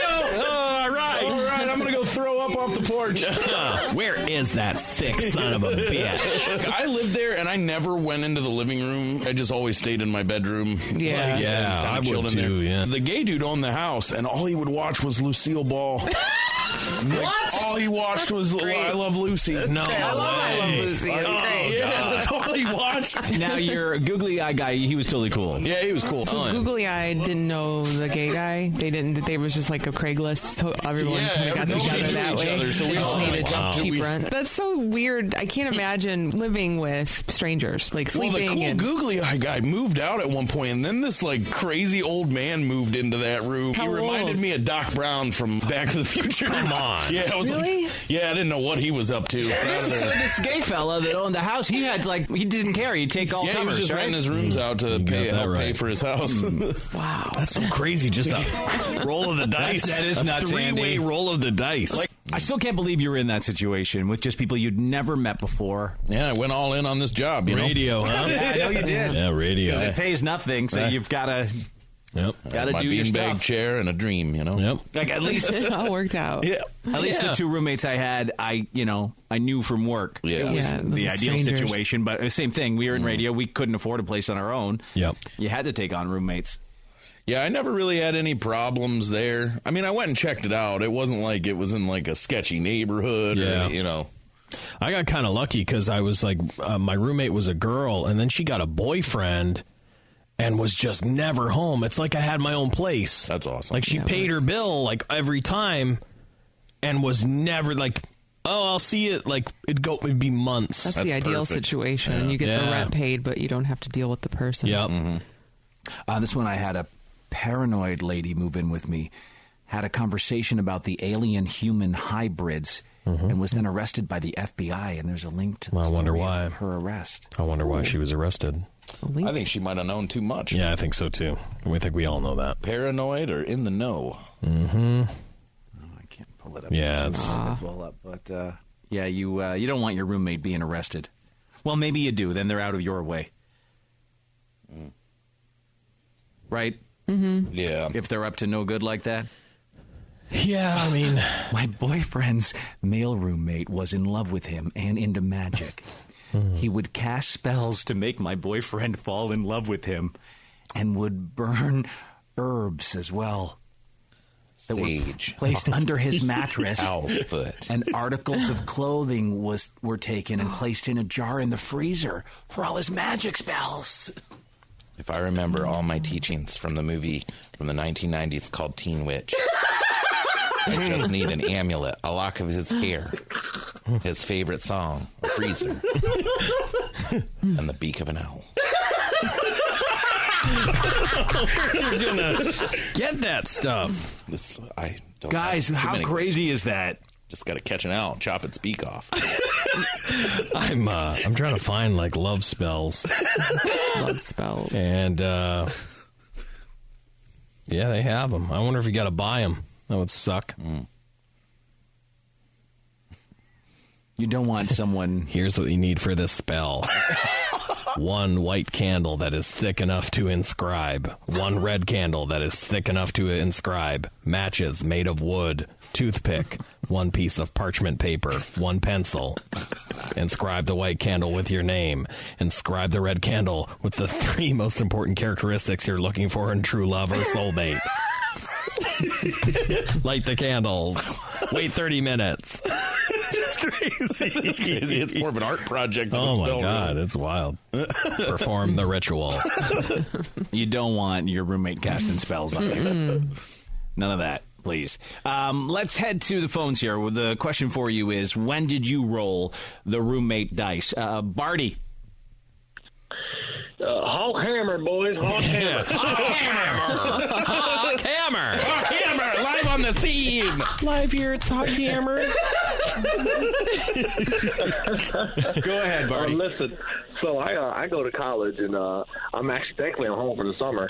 Speaker 7: is that sick son of a bitch?
Speaker 18: I lived there, and I never went into the living room. I just always stayed in my bedroom.
Speaker 7: Yeah, I would too, yeah.
Speaker 18: The gay dude owned the house, and all he would watch was Lucille Ball.
Speaker 9: What?
Speaker 18: All he watched was I Love Lucy.
Speaker 7: No way.
Speaker 8: I love Lucy. It's great.
Speaker 18: Yeah, that's all he watched.
Speaker 3: Now, your googly eye guy, he was totally cool.
Speaker 18: Yeah, he was cool.
Speaker 8: So Googly Eye didn't know the gay guy. They was just like a Craigslist, so everyone kind of got together that way.
Speaker 18: Other, so
Speaker 8: they just needed cheap
Speaker 18: wow.
Speaker 8: rent. That's so weird. I can't imagine living with strangers, like sleeping.
Speaker 18: Well, the cool Googly Eye guy moved out at one point, and then this like crazy old man moved into that room.
Speaker 8: How
Speaker 18: he reminded
Speaker 8: old?
Speaker 18: me of Doc Brown from Back to the Future.
Speaker 7: Come on.
Speaker 18: Yeah, I was
Speaker 8: Really?
Speaker 18: like, I didn't know what he was up to.
Speaker 3: So this gay fella that owned the house, he didn't care. He'd take all
Speaker 18: he was just renting his rooms out to pay for his house.
Speaker 8: Wow.
Speaker 7: That's so crazy. Just a roll of the dice.
Speaker 3: That is nuts,
Speaker 7: three-way
Speaker 3: Andy.
Speaker 7: roll of the dice.
Speaker 3: I still can't believe you were in that situation with just people you'd never met before.
Speaker 18: Yeah, I went all in on this job.
Speaker 7: Radio, huh?
Speaker 3: Yeah, I know you did.
Speaker 7: Yeah, radio.
Speaker 3: It pays nothing, so you've got to...
Speaker 7: Yep.
Speaker 3: Got
Speaker 18: my
Speaker 3: to do your
Speaker 18: beanbag
Speaker 3: stuff.
Speaker 18: chair and a dream,
Speaker 7: Yep.
Speaker 3: Like at least
Speaker 8: It all worked out.
Speaker 18: Yeah.
Speaker 3: At least the two roommates I had, I knew from work.
Speaker 18: Yeah.
Speaker 3: It was
Speaker 8: Yeah,
Speaker 3: the
Speaker 8: little
Speaker 3: ideal
Speaker 8: strangers.
Speaker 3: situation, but the same thing. We were in radio. We couldn't afford a place on our own.
Speaker 7: Yep.
Speaker 3: You had to take on roommates.
Speaker 18: Yeah, I never really had any problems there. I mean, I went and checked it out. It wasn't like it was in like a sketchy neighborhood.
Speaker 7: Yeah.
Speaker 18: Or,
Speaker 7: I got kind of lucky because I was like, my roommate was a girl, and then she got a boyfriend and was just never home. It's like I had my own place.
Speaker 18: That's awesome.
Speaker 7: Like she paid her bill like every time and was never like, oh, I'll see it. Like it'd be months.
Speaker 8: That's the ideal
Speaker 18: perfect.
Speaker 8: situation.
Speaker 18: Yeah.
Speaker 8: You get the rent paid, but you don't have to deal with the person.
Speaker 7: Yep.
Speaker 3: This one I had a paranoid lady move in with me, had a conversation about the alien-human hybrids, and was then arrested by the FBI. And there's a link to the
Speaker 7: I wonder
Speaker 3: story
Speaker 7: why.
Speaker 3: of her arrest.
Speaker 7: I wonder why she was arrested.
Speaker 18: I think she might have known too much.
Speaker 7: Yeah, I think so too. We think we all know that.
Speaker 18: Paranoid or in the know.
Speaker 7: Mm-hmm.
Speaker 3: I can't pull it up.
Speaker 7: Yeah,
Speaker 3: It's pull up, but you don't want your roommate being arrested. Well, maybe you do. Then they're out of your way, right?
Speaker 8: Mm-hmm.
Speaker 18: Yeah.
Speaker 3: If they're up to no good like that.
Speaker 7: Yeah, I mean,
Speaker 3: my boyfriend's male roommate was in love with him and into magic. He would cast spells to make my boyfriend fall in love with him and would burn herbs as well that were placed under his mattress. And articles of clothing were taken and placed in a jar in the freezer for all his magic spells.
Speaker 18: If I remember all my teachings from the movie from the 1990s called Teen Witch, I just need an amulet, a lock of his hair, his favorite song, a freezer, and the beak of an owl.
Speaker 7: You're gonna get that stuff.
Speaker 3: Guys, how crazy is that?
Speaker 18: Just got to catch an owl, chop its beak off.
Speaker 7: I'm trying to find like love spells.
Speaker 8: Love spells.
Speaker 7: And yeah, they have them. I wonder if you got to buy them. That would suck.
Speaker 3: You don't want someone...
Speaker 7: Here's what you need for this spell. 1 white candle that is thick enough to inscribe. 1 red candle that is thick enough to inscribe. Matches made of wood. Toothpick. 1 piece of parchment paper. 1 pencil. Inscribe the white candle with your name. Inscribe the red candle with the 3 most important characteristics you're looking for in true love or soulmate. Light the candles. Wait 30 minutes.
Speaker 18: It's crazy. It's crazy. It's more of an art project than a
Speaker 7: Oh my
Speaker 18: spell.
Speaker 7: God, it's wild. Perform the ritual.
Speaker 3: You don't want your roommate casting spells on you. None of that, please. Let's head to the phones here. The question for you is, when did you roll the roommate dice? Barty.
Speaker 16: Hawk Hammer, boys. Hawk Hammer.
Speaker 7: Hawk Hammer.
Speaker 18: Hawk Hammer, live on the theme.
Speaker 7: Live here at Hawk Hammer.
Speaker 3: Go ahead, Barty.
Speaker 16: Listen, so I go to college, and I'm actually, thankfully, I'm home for the summer.